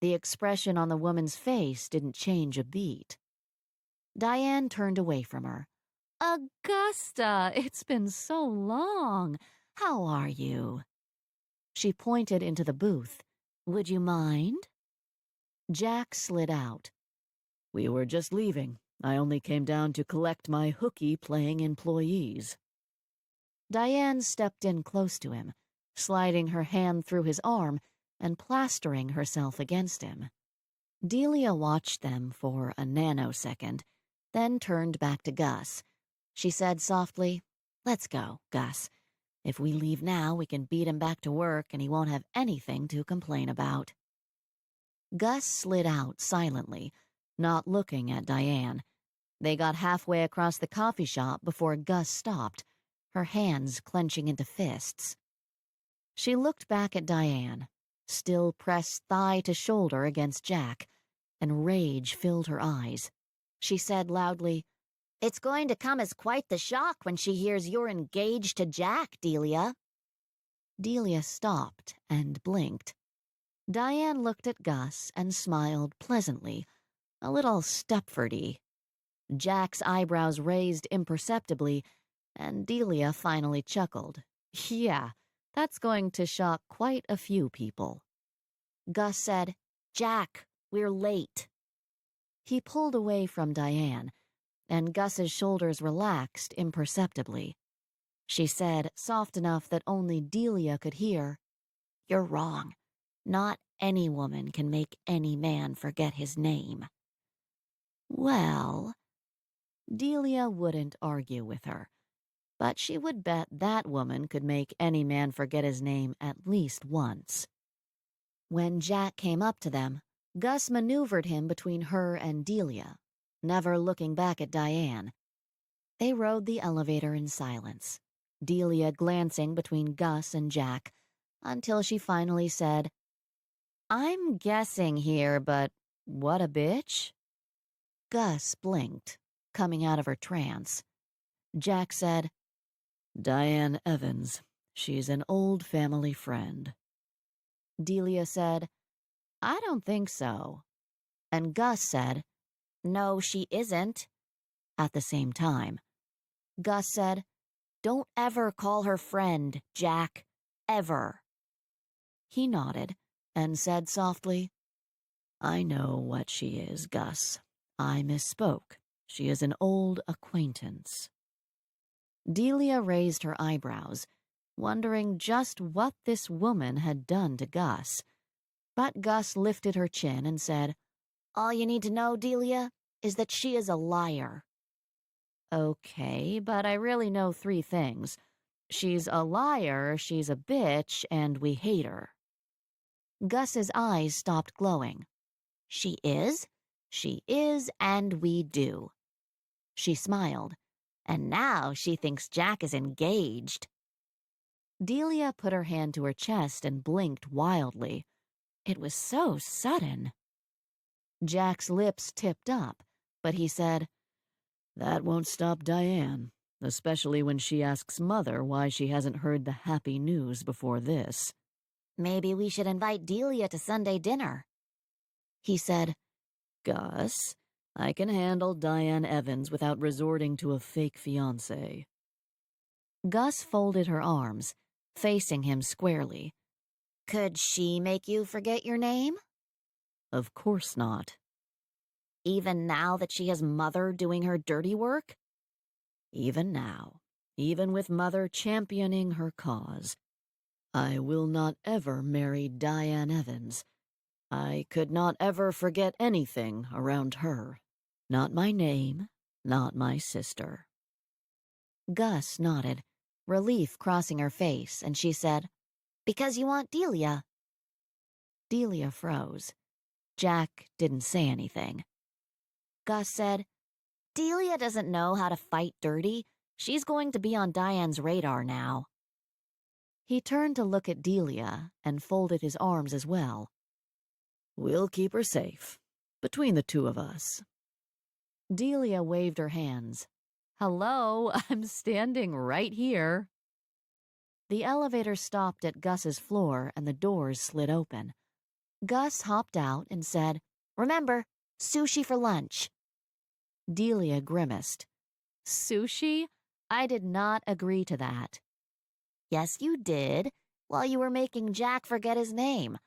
The expression on the woman's face didn't change a beat. Diane turned away from her. "Augusta, it's been so long. How are you?" She pointed into the booth. "Would you mind?" Jack slid out. "We were just leaving. I only came down to collect my hooky-playing employees." Diane stepped in close to him, sliding her hand through his arm and plastering herself against him. Delia watched them for a nanosecond, then turned back to Gus. She said softly, "Let's go, Gus. If we leave now, we can beat him back to work and he won't have anything to complain about." Gus slid out silently, not looking at Diane. They got halfway across the coffee shop before Gus stopped, her hands clenching into fists. She looked back at Diane, still pressed thigh to shoulder against Jack, and rage filled her eyes. She said loudly, "It's going to come as quite the shock when she hears you're engaged to Jack, Delia." Delia stopped and blinked. Diane looked at Gus and smiled pleasantly, a little Stepfordy. Jack's eyebrows raised imperceptibly, and Delia finally chuckled. "Yeah, that's going to shock quite a few people." Gus said, "Jack, we're late." He pulled away from Diane, and Gus's shoulders relaxed imperceptibly. She said, soft enough that only Delia could hear, "You're wrong. Not any woman can make any man forget his name." Well, Delia wouldn't argue with her, but she would bet that woman could make any man forget his name at least once. When Jack came up to them, Gus maneuvered him between her and Delia, never looking back at Diane. They rode the elevator in silence, Delia glancing between Gus and Jack, until she finally said, "I'm guessing here, but what a bitch?" Gus blinked, coming out of her trance. Jack said, "Diane Evans. She's an old family friend." Delia said, "I don't think so." And Gus said, "No, she isn't." at the same time. Gus said, "Don't ever call her friend, Jack. Ever." He nodded and said softly, "I know what she is, Gus. I misspoke. She is an old acquaintance." Delia raised her eyebrows, wondering just what this woman had done to Gus. But Gus lifted her chin and said, "All you need to know, Delia, is that she is a liar." "Okay, but I really know 3 things. She's a liar, she's a bitch, and we hate her." Gus's eyes stopped glowing. "She is? She is, and we do." She smiled. "And now she thinks Jack is engaged." Delia put her hand to her chest and blinked wildly. It was so sudden. Jack's lips tipped up, but he said, "That won't stop Diane, especially when she asks Mother why she hasn't heard the happy news before this." "Maybe we should invite Delia to Sunday dinner." He said, "Gus, I can handle Diane Evans without resorting to a fake fiancé." Gus folded her arms, facing him squarely. Could she make you forget your name? Of course not. Even now that she has Mother doing her dirty work? Even now, even with Mother championing her cause, I will not ever marry Diane Evans. I could not ever forget anything around her. Not my name, not my sister. Gus nodded, relief crossing her face, and she said, Because you want Delia. Delia froze. Jack didn't say anything. Gus said, Delia doesn't know how to fight dirty. She's going to be on Diane's radar now. He turned to look at Delia and folded his arms as well. We'll keep her safe, between the two of us. Delia waved her hands. Hello, I'm standing right here. The elevator stopped at Gus's floor and the doors slid open. Gus hopped out and said, Remember, sushi for lunch. Delia grimaced. Sushi? I did not agree to that. Yes, you did, while you were making Jack forget his name,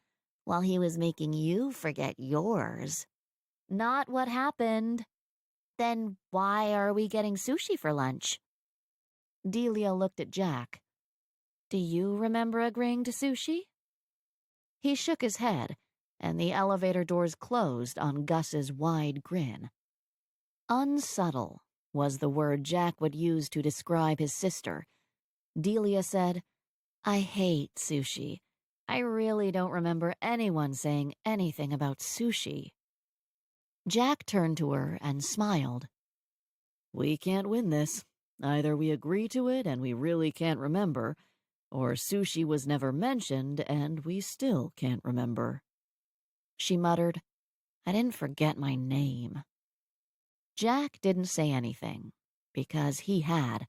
while he was making you forget yours. Not what happened. Then why are we getting sushi for lunch? Delia looked at Jack. Do you remember agreeing to sushi? He shook his head, and the elevator doors closed on Gus's wide grin. Unsubtle was the word Jack would use to describe his sister. Delia said, I hate sushi. I really don't remember anyone saying anything about sushi. Jack turned to her and smiled. We can't win this. Either we agree to it and we really can't remember, or sushi was never mentioned and we still can't remember. She muttered, I didn't forget my name. Jack didn't say anything, because he had.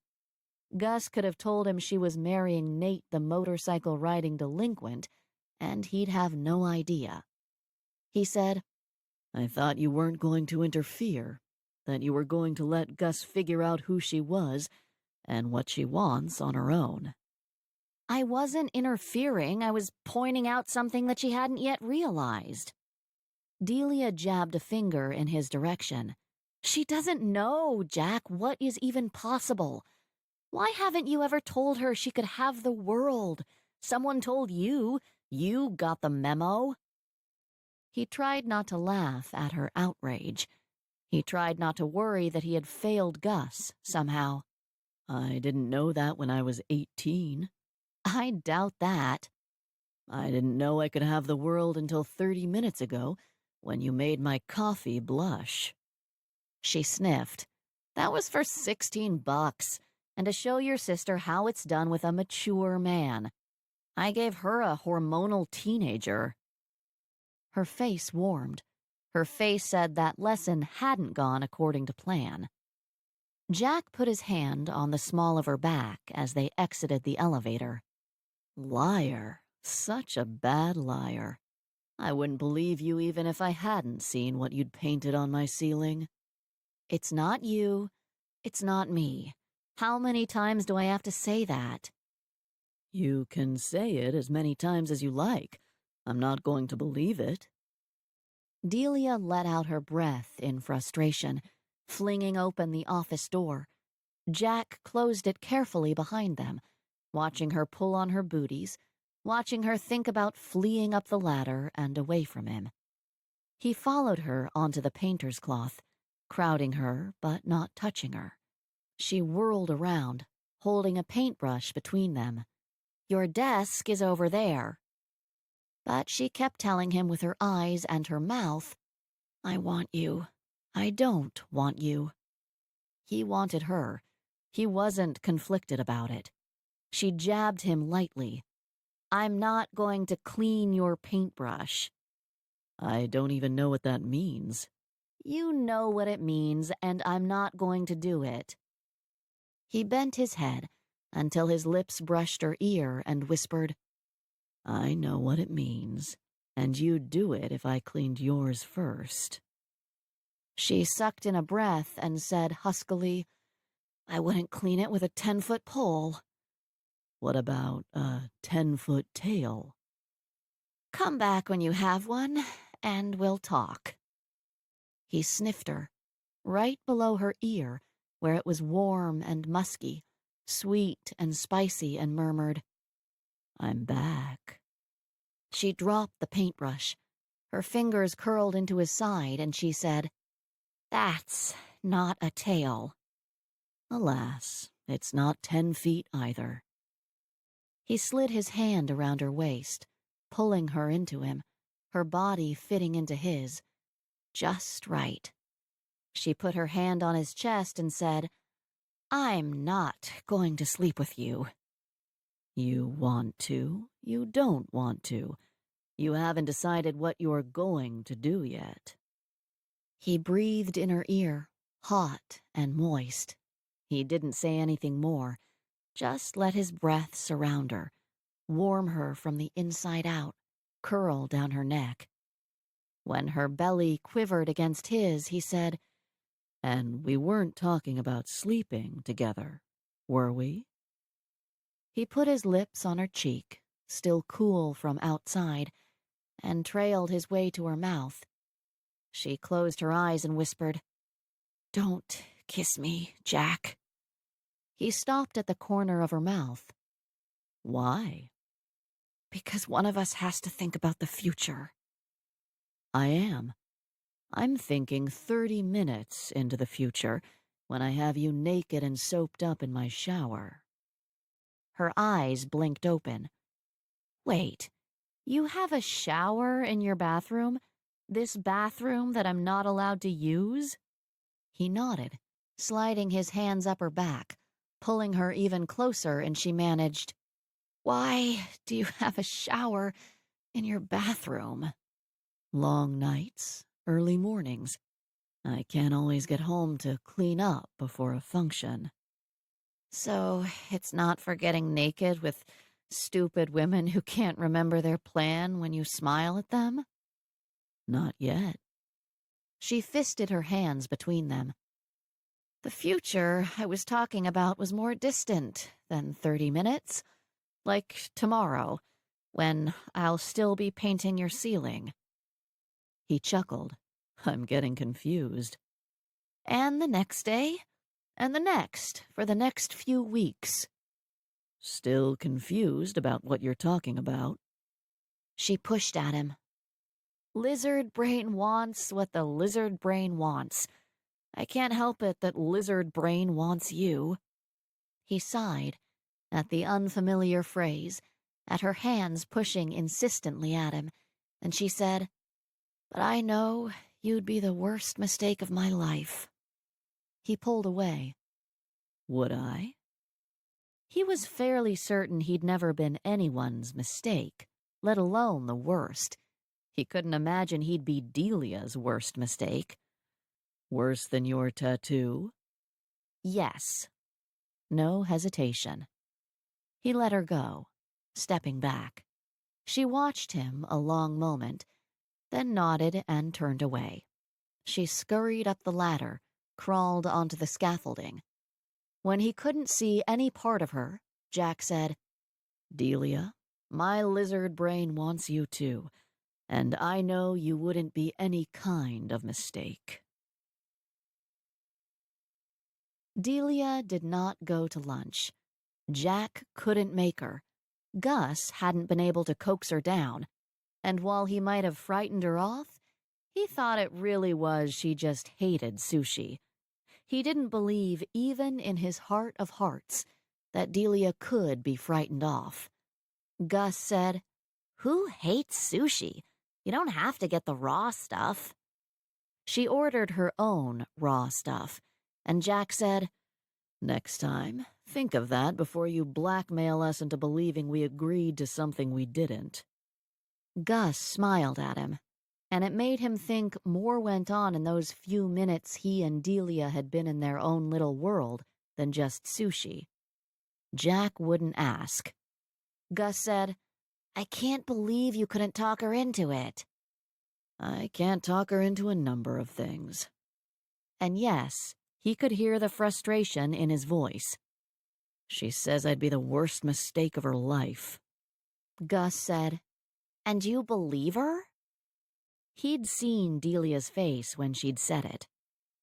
Gus could have told him she was marrying Nate the motorcycle-riding delinquent, and he'd have no idea. He said, I thought you weren't going to interfere, that you were going to let Gus figure out who she was and what she wants on her own. I wasn't interfering, I was pointing out something that she hadn't yet realized. Delia jabbed a finger in his direction. She doesn't know, Jack, what is even possible. Why haven't you ever told her she could have the world? Someone told you. You got the memo. He tried not to laugh at her outrage. He tried not to worry that he had failed Gus, somehow. I didn't know that when I was 18. I doubt that. I didn't know I could have the world until 30 minutes ago, when you made my coffee blush. She sniffed. That was for $16, and to show your sister how it's done with a mature man. I gave her a hormonal teenager. Her face warmed. Her face said that lesson hadn't gone according to plan. Jack put his hand on the small of her back as they exited the elevator. Liar. Such a bad liar. I wouldn't believe you even if I hadn't seen what you'd painted on my ceiling. It's not you. It's not me. How many times do I have to say that? You can say it as many times as you like. I'm not going to believe it. Delia let out her breath in frustration, flinging open the office door. Jack closed it carefully behind them, watching her pull on her booties, watching her think about fleeing up the ladder and away from him. He followed her onto the painter's cloth, crowding her but not touching her. She whirled around, holding a paintbrush between them. Your desk is over there. But she kept telling him with her eyes and her mouth, I want you. I don't want you. He wanted her. He wasn't conflicted about it. She jabbed him lightly. I'm not going to clean your paintbrush. I don't even know what that means. You know what it means, and I'm not going to do it. He bent his head until his lips brushed her ear and whispered, I know what it means, and you'd do it if I cleaned yours first. She sucked in a breath and said huskily, I wouldn't clean it with a 10-foot pole. What about a 10-foot tail? Come back when you have one, and we'll talk. He sniffed her, right below her ear, where it was warm and musky, sweet and spicy, and murmured, I'm back. She dropped the paintbrush. Her fingers curled into his side, and she said, That's not a tail. Alas, it's not 10 feet either. He slid his hand around her waist, pulling her into him, her body fitting into his. Just right. She put her hand on his chest and said, I'm not going to sleep with you. You want to, you don't want to. You haven't decided what you're going to do yet. He breathed in her ear, hot and moist. He didn't say anything more, just let his breath surround her, warm her from the inside out, curl down her neck. When her belly quivered against his, he said, And we weren't talking about sleeping together, were we? He put his lips on her cheek, still cool from outside, and trailed his way to her mouth. She closed her eyes and whispered, Don't kiss me, Jack. He stopped at the corner of her mouth. Why? Because one of us has to think about the future. I am. I'm thinking 30 minutes into the future when I have you naked and soaped up in my shower. Her eyes blinked open. Wait, you have a shower in your bathroom? This bathroom that I'm not allowed to use? He nodded, sliding his hands up her back, pulling her even closer, and she managed, Why do you have a shower in your bathroom? Long nights, early mornings. I can't always get home to clean up before a function. So it's not for getting naked with stupid women who can't remember their plan when you smile at them? Not yet. She fisted her hands between them. The future I was talking about was more distant than 30 minutes. Like tomorrow, when I'll still be painting your ceiling. He chuckled. I'm getting confused. And the next day, and the next, for the next few weeks. Still confused about what you're talking about. She pushed at him. Lizard brain wants what the lizard brain wants. I can't help it that lizard brain wants you. He sighed at the unfamiliar phrase, at her hands pushing insistently at him, and she said, But I know you'd be the worst mistake of my life. He pulled away. Would I? He was fairly certain he'd never been anyone's mistake, let alone the worst. He couldn't imagine he'd be Delia's worst mistake. Worse than your tattoo? Yes. No hesitation. He let her go, stepping back. She watched him a long moment, then nodded and turned away. She scurried up the ladder, crawled onto the scaffolding. When he couldn't see any part of her, Jack said, Delia, my lizard brain wants you too, and I know you wouldn't be any kind of mistake. Delia did not go to lunch. Jack couldn't make her. Gus hadn't been able to coax her down, and while he might have frightened her off, he thought it really was she just hated sushi. He didn't believe, even in his heart of hearts, that Delia could be frightened off. Gus said, Who hates sushi? You don't have to get the raw stuff. She ordered her own raw stuff, and Jack said, Next time, think of that before you blackmail us into believing we agreed to something we didn't. Gus smiled at him, and it made him think more went on in those few minutes he and Delia had been in their own little world than just sushi. Jack wouldn't ask. Gus said, I can't believe you couldn't talk her into it. I can't talk her into a number of things. And yes, he could hear the frustration in his voice. She says I'd be the worst mistake of her life. Gus said. And you believe her? He'd seen Delia's face when she'd said it.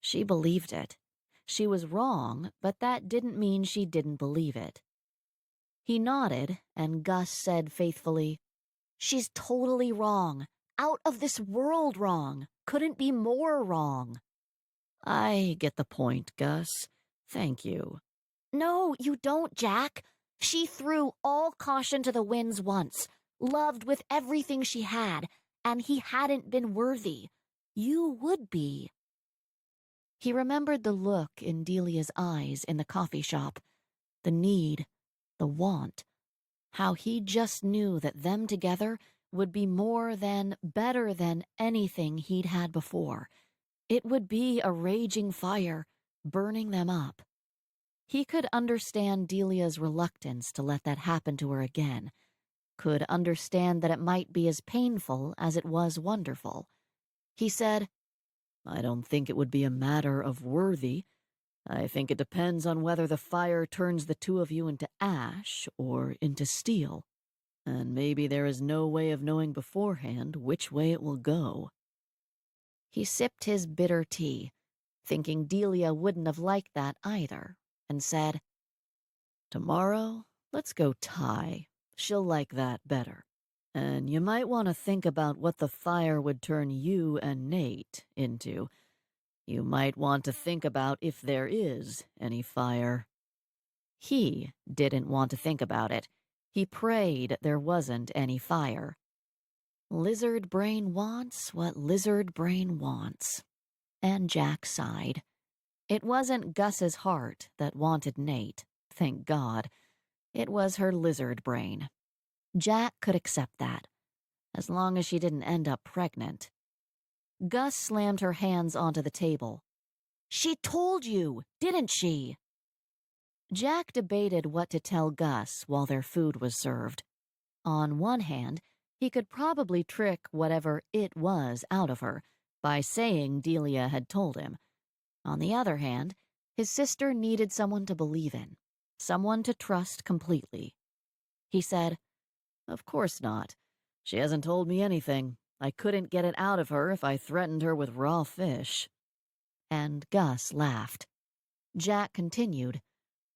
She believed it. She was wrong, but that didn't mean she didn't believe it. He nodded, and Gus said faithfully, She's totally wrong. Out of this world wrong. Couldn't be more wrong. I get the point, Gus. Thank you. No, you don't, Jack. She threw all caution to the winds once, loved with everything she had, and he hadn't been worthy. You would be. He remembered the look in Delia's eyes in the coffee shop, the need, the want, how he just knew that them together would be more than, better than anything he'd had before. It would be a raging fire, burning them up. He could understand Delia's reluctance to let that happen to her again, could understand that it might be as painful as it was wonderful. He said, I don't think it would be a matter of worthy. I think it depends on whether the fire turns the two of you into ash or into steel. And maybe there is no way of knowing beforehand which way it will go. He sipped his bitter tea, thinking Delia wouldn't have liked that either, and said, Tomorrow, let's go Thai. She'll like that better. And you might want to think about what the fire would turn you and Nate into. You might want to think about if there is any fire. He didn't want to think about it. He prayed there wasn't any fire. Lizard brain wants what lizard brain wants. And Jack sighed. It wasn't Gus's heart that wanted Nate, thank God. It was her lizard brain. Jack could accept that, as long as she didn't end up pregnant. Gus slammed her hands onto the table. She told you, didn't she? Jack debated what to tell Gus while their food was served. On one hand, he could probably trick whatever it was out of her by saying Delia had told him. On the other hand, his sister needed someone to believe in, someone to trust completely. He said, Of course not. She hasn't told me anything. I couldn't get it out of her if I threatened her with raw fish. And Gus laughed. Jack continued,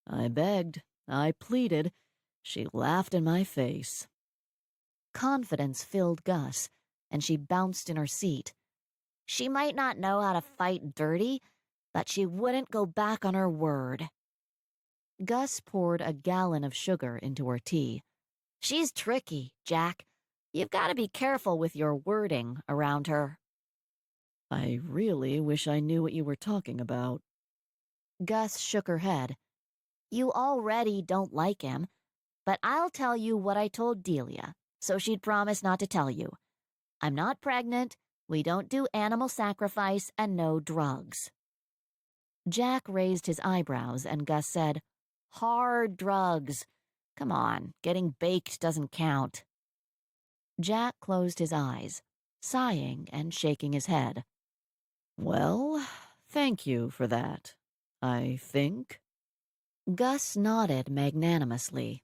I begged. I pleaded. She laughed in my face. Confidence filled Gus, and she bounced in her seat. She might not know how to fight dirty, but she wouldn't go back on her word. Gus poured a gallon of sugar into her tea. She's tricky, Jack. You've got to be careful with your wording around her. I really wish I knew what you were talking about. Gus shook her head. You already don't like him, but I'll tell you what I told Delia, so she'd promise not to tell you. I'm not pregnant, we don't do animal sacrifice, and no drugs. Jack raised his eyebrows, and Gus said, Hard drugs. Come on, getting baked doesn't count. Jack closed his eyes, sighing and shaking his head. Well, thank you for that, I think. Gus nodded magnanimously.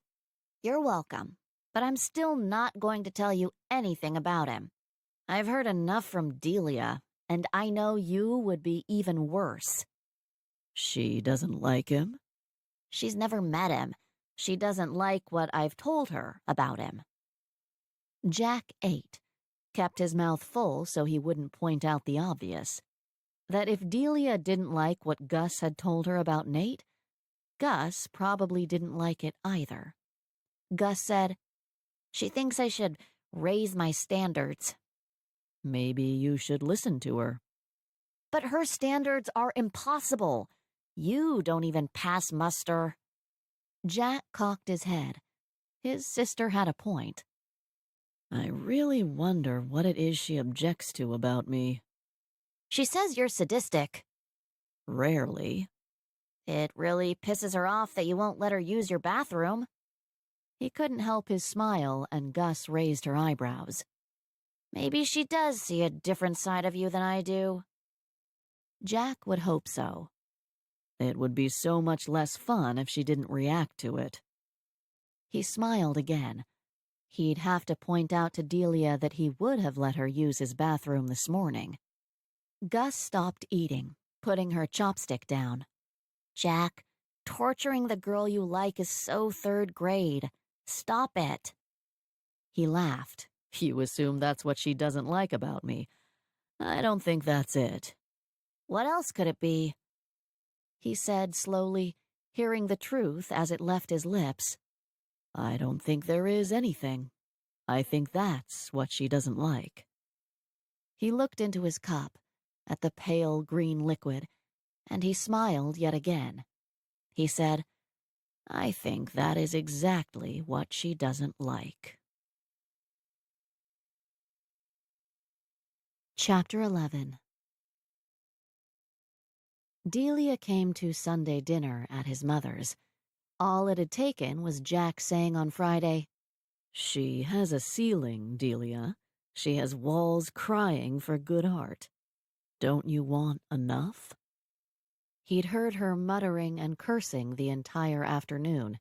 You're welcome, but I'm still not going to tell you anything about him. I've heard enough from Delia, and I know you would be even worse. She doesn't like him? She's never met him. She doesn't like what I've told her about him. Jack ate, kept his mouth full so he wouldn't point out the obvious. That if Delia didn't like what Gus had told her about Nate, Gus probably didn't like it either. Gus said, She thinks I should raise my standards. Maybe you should listen to her. But her standards are impossible. You don't even pass muster. Jack cocked his head. His sister had a point. I really wonder what it is she objects to about me. She says you're sadistic. Rarely. It really pisses her off that you won't let her use your bathroom. He couldn't help his smile, and Gus raised her eyebrows. Maybe she does see a different side of you than I do. Jack would hope so. It would be so much less fun if she didn't react to it. He smiled again. He'd have to point out to Delia that he would have let her use his bathroom this morning. Gus stopped eating, putting her chopstick down. Jack, torturing the girl you like is so third grade. Stop it. He laughed. You assume that's what she doesn't like about me. I don't think that's it. What else could it be? He said slowly, hearing the truth as it left his lips. I don't think there is anything. I think that's what she doesn't like. He looked into his cup, at the pale green liquid, and he smiled yet again. He said, I think that is exactly what she doesn't like. Chapter 11. Delia came to Sunday dinner at his mother's. All it had taken was Jack saying on Friday, She has a ceiling, Delia. She has walls crying for good art. Don't you want enough? He'd heard her muttering and cursing the entire afternoon.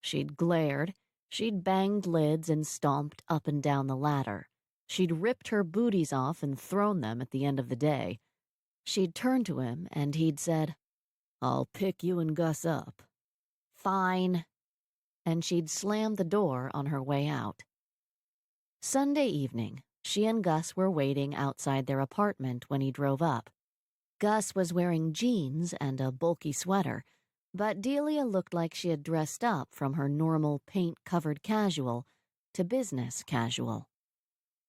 She'd glared, she'd banged lids and stomped up and down the ladder. She'd ripped her booties off and thrown them at the end of the day. She'd turned to him and he'd said, I'll pick you and Gus up. Fine. And she'd slammed the door on her way out. Sunday evening, she and Gus were waiting outside their apartment when he drove up. Gus was wearing jeans and a bulky sweater, but Delia looked like she had dressed up from her normal paint-covered casual to business casual.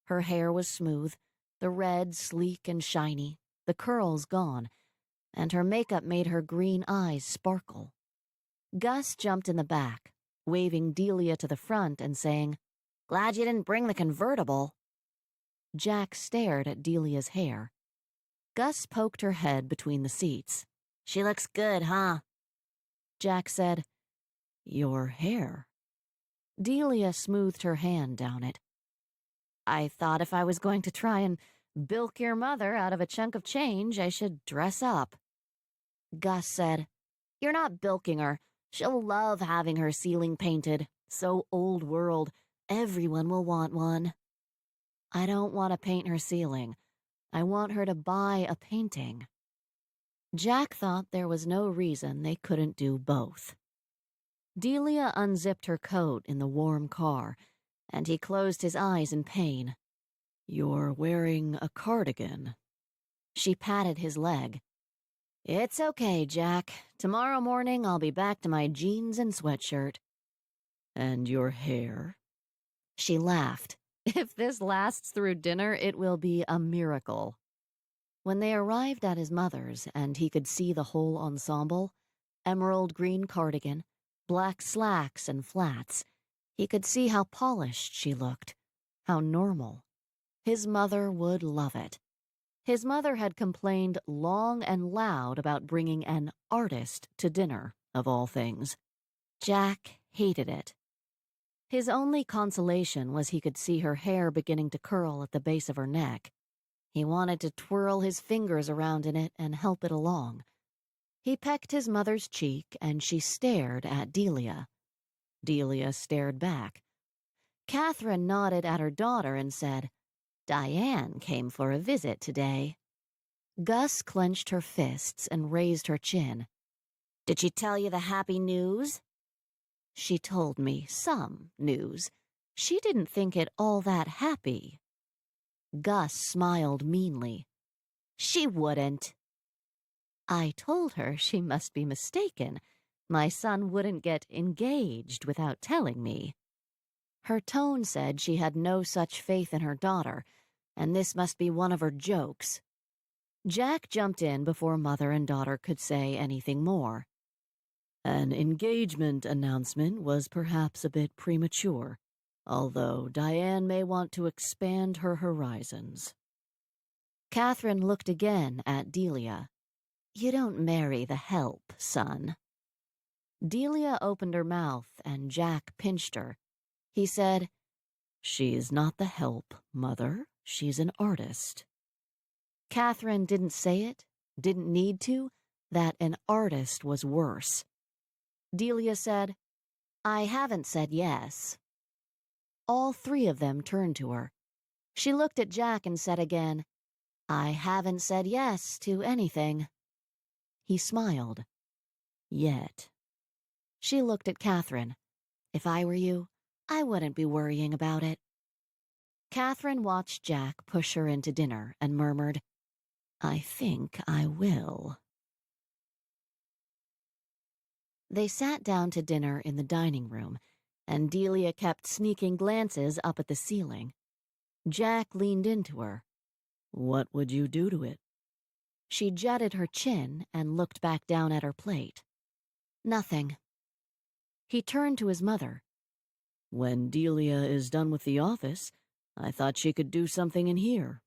Her hair was smooth, the red sleek and shiny, the curls gone, and her makeup made her green eyes sparkle. Gus jumped in the back, waving Delia to the front and saying, Glad you didn't bring the convertible. Jack stared at Delia's hair. Gus poked her head between the seats. She looks good, huh? Jack said, Your hair. Delia smoothed her hand down it. I thought if I was going to try and bilk your mother out of a chunk of change, I should dress up. Gus said, You're not bilking her. She'll love having her ceiling painted. So old world. Everyone will want one. I don't want to paint her ceiling. I want her to buy a painting. Jack thought there was no reason they couldn't do both. Delia unzipped her coat in the warm car, and he closed his eyes in pain. You're wearing a cardigan. She patted his leg. It's okay, Jack. Tomorrow morning I'll be back to my jeans and sweatshirt. And your hair? She laughed. If this lasts through dinner, it will be a miracle. When they arrived at his mother's and he could see the whole ensemble, emerald green cardigan, black slacks and flats, he could see how polished she looked, how normal. His mother would love it. His mother had complained long and loud about bringing an artist to dinner, of all things. Jack hated it. His only consolation was he could see her hair beginning to curl at the base of her neck. He wanted to twirl his fingers around in it and help it along. He pecked his mother's cheek, and she stared at Delia. Delia stared back. Catherine nodded at her daughter and said, Diane came for a visit today. Gus clenched her fists and raised her chin. Did she tell you the happy news? She told me some news. She didn't think it all that happy. Gus smiled meanly. She wouldn't. I told her she must be mistaken. My son wouldn't get engaged without telling me. Her tone said she had no such faith in her daughter, and this must be one of her jokes. Jack jumped in before mother and daughter could say anything more. An engagement announcement was perhaps a bit premature, although Diane may want to expand her horizons. Catherine looked again at Delia. You don't marry the help, son. Delia opened her mouth, and Jack pinched her. He said, She's not the help, Mother. She's an artist. Catherine didn't say it, didn't need to. that an artist was worse. Delia said, "I haven't said yes." All three of them turned to her. She looked at Jack and said again, "I haven't said yes to anything." He smiled. Yet. She looked at Catherine. "If I were you, I wouldn't be worrying about it." Catherine watched Jack push her into dinner and murmured, "I think I will." They sat down to dinner in the dining room, and Delia kept sneaking glances up at the ceiling. Jack leaned into her. What would you do to it? She jutted her chin and looked back down at her plate. Nothing. He turned to his mother. When Delia is done with the office, I thought she could do something in here.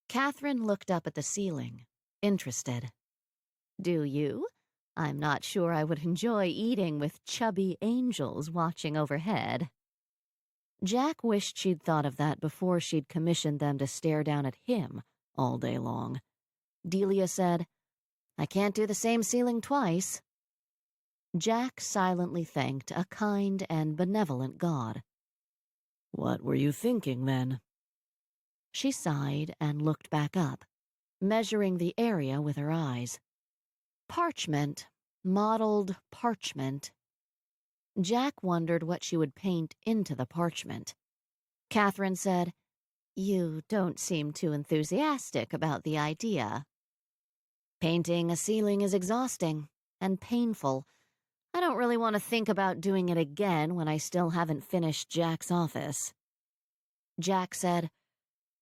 Catherine looked up at the ceiling, interested. "Do you? I'm not sure I would enjoy eating with chubby angels watching overhead." Jack wished she'd thought of that before she'd commissioned them to stare down at him all day long. Delia said, "I can't do the same ceiling twice." Jack silently thanked a kind and benevolent God. What were you thinking, then? She sighed and looked back up, measuring the area with her eyes. Parchment, mottled parchment. Jack wondered what she would paint into the parchment. Catherine said, "You don't seem too enthusiastic about the idea." "Painting a ceiling is exhausting and painful. I don't really want to think about doing it again when I still haven't finished Jack's office." Jack said,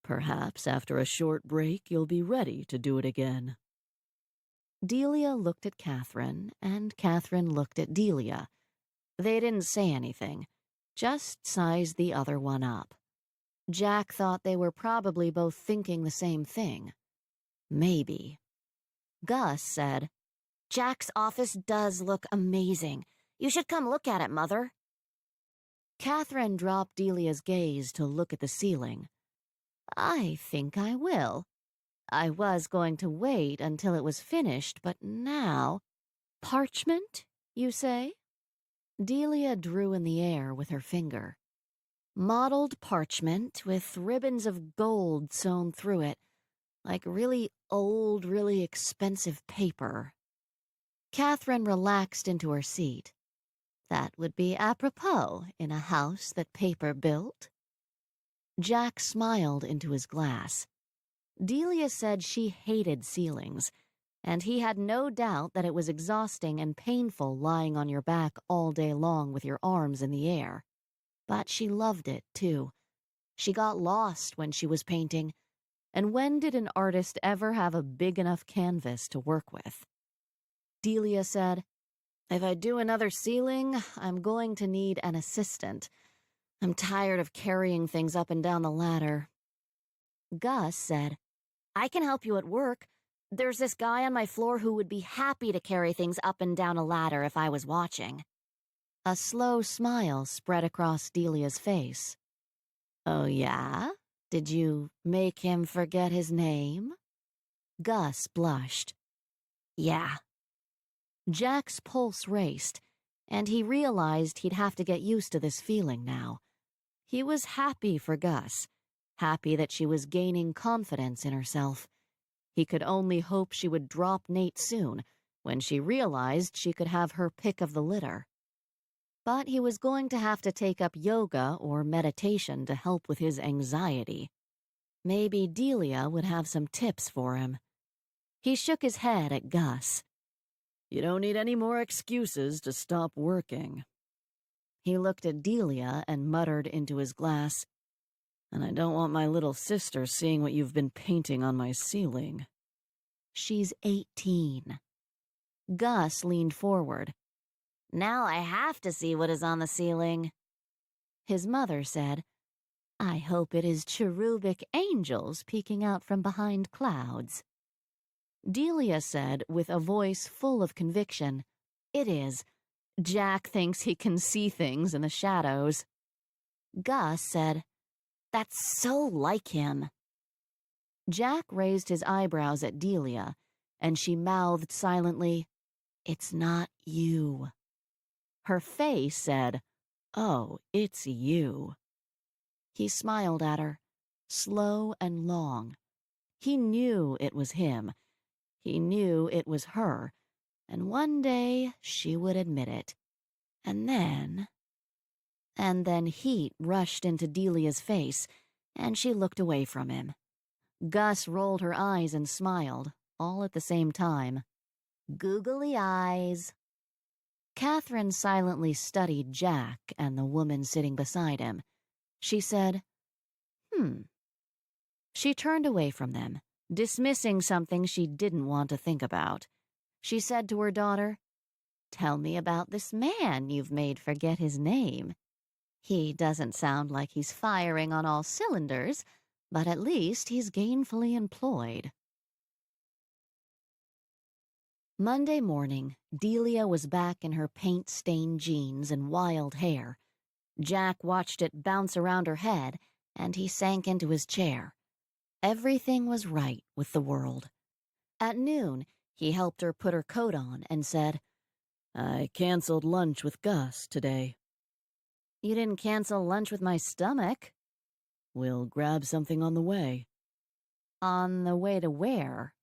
Perhaps after a short break you'll be ready to do it again. Delia looked at Catherine, and Catherine looked at Delia. They didn't say anything, just sized the other one up. Jack thought they were probably both thinking the same thing. Maybe. Gus said, "Jack's office does look amazing. You should come look at it, Mother." Catherine dropped Delia's gaze to look at the ceiling. "I think I will. I was going to wait until it was finished, but now—" "Parchment, you say?" Delia drew in the air with her finger. "Mottled parchment with ribbons of gold sewn through it, like really old, really expensive paper." Catherine relaxed into her seat. "That would be apropos in a house that paper built." Jack smiled into his glass. Delia said she hated ceilings, and he had no doubt that it was exhausting and painful lying on your back all day long with your arms in the air. But she loved it, too. She got lost when she was painting, and when did an artist ever have a big enough canvas to work with? Delia said, "If I do another ceiling, I'm going to need an assistant. I'm tired of carrying things up and down the ladder." Gus said, "I can help you at work. There's this guy on my floor who would be happy to carry things up and down a ladder if I was watching." A slow smile spread across Delia's face. "Oh, yeah? Did you make him forget his name?" Gus blushed. "Yeah." Jack's pulse raced, and he realized he'd have to get used to this feeling now. He was happy for Gus, happy that she was gaining confidence in herself. He could only hope she would drop Nate soon, when she realized she could have her pick of the litter. But he was going to have to take up yoga or meditation to help with his anxiety. Maybe Delia would have some tips for him. He shook his head at Gus. You don't need any more excuses to stop working. He looked at Delia and muttered into his glass, And I don't want my little sister seeing what you've been painting on my ceiling. "She's 18. Gus leaned forward. "Now I have to see what is on the ceiling." His mother said, "I hope it is cherubic angels peeking out from behind clouds." Delia said, with a voice full of conviction, "It is. Jack thinks he can see things in the shadows." Gus said, "That's so like him." Jack raised his eyebrows at Delia, and she mouthed silently, "It's not you." Her face said, "Oh, it's you." He smiled at her, slow and long. He knew it was him. He knew it was her, and one day she would admit it. And then heat rushed into Delia's face, and she looked away from him. Gus rolled her eyes and smiled, all at the same time. Googly eyes. Catherine silently studied Jack and the woman sitting beside him. She said, She turned away from them, dismissing something she didn't want to think about. She said to her daughter, "Tell me about this man you've made forget his name. He doesn't sound like he's firing on all cylinders, but at least he's gainfully employed." Monday morning, Delia was back in her paint-stained jeans and wild hair. Jack watched it bounce around her head, and he sank into his chair. Everything was right with the world. At noon, he helped her put her coat on and said, "I canceled lunch with Gus today. "You didn't cancel lunch with my stomach." We'll grab something on the way." "On the way to where?"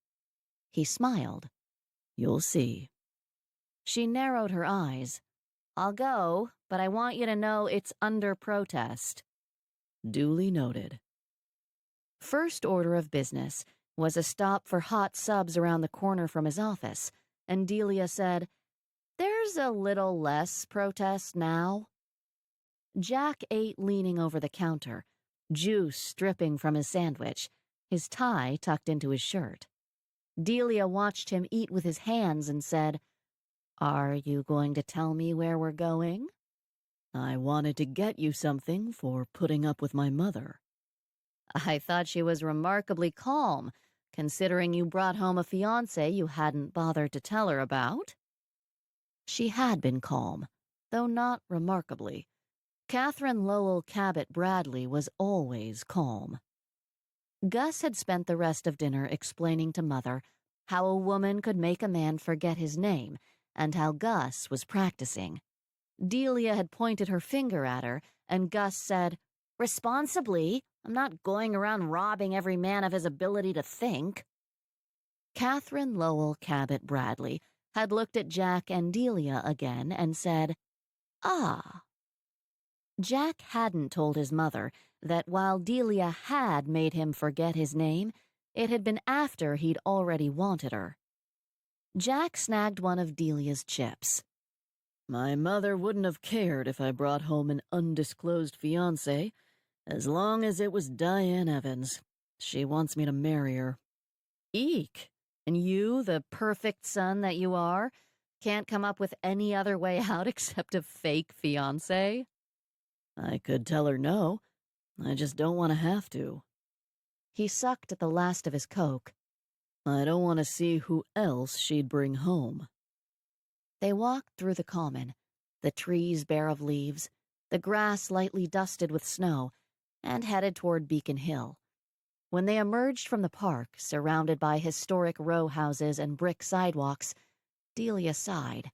He smiled. "You'll see." She narrowed her eyes. "I'll go, but I want you to know it's under protest." Duly noted. First order of business was a stop for hot subs around the corner from his office, and Delia said, "There's a little less protest now." Jack ate leaning over the counter, juice dripping from his sandwich, his tie tucked into his shirt. Delia watched him eat with his hands and said, "Are you going to tell me where we're going?" "I wanted to get you something for putting up with my mother." "I thought she was remarkably calm, considering you brought home a fiancé you hadn't bothered to tell her about." She had been calm, though not remarkably. Catherine Lowell Cabot Bradley was always calm. Gus had spent the rest of dinner explaining to Mother how a woman could make a man forget his name and how Gus was practicing. Delia had pointed her finger at her, and Gus said, "Responsibly, I'm not going around robbing every man of his ability to think." Catherine Lowell Cabot Bradley had looked at Jack and Delia again and said, "Ah." Jack hadn't told his mother that while Delia had made him forget his name, it had been after he'd already wanted her. Jack snagged one of Delia's chips. "My mother wouldn't have cared if I brought home an undisclosed fiancé, as long as it was Diane Evans. She wants me to marry her." "Eek! And you, the perfect son that you are, can't come up with any other way out except a fake fiancé?" "I could tell her no. I just don't want to have to." He sucked at the last of his Coke. "I don't want to see who else she'd bring home." They walked through the common, the trees bare of leaves, the grass lightly dusted with snow, and headed toward Beacon Hill. When they emerged from the park, surrounded by historic row houses and brick sidewalks, Delia sighed.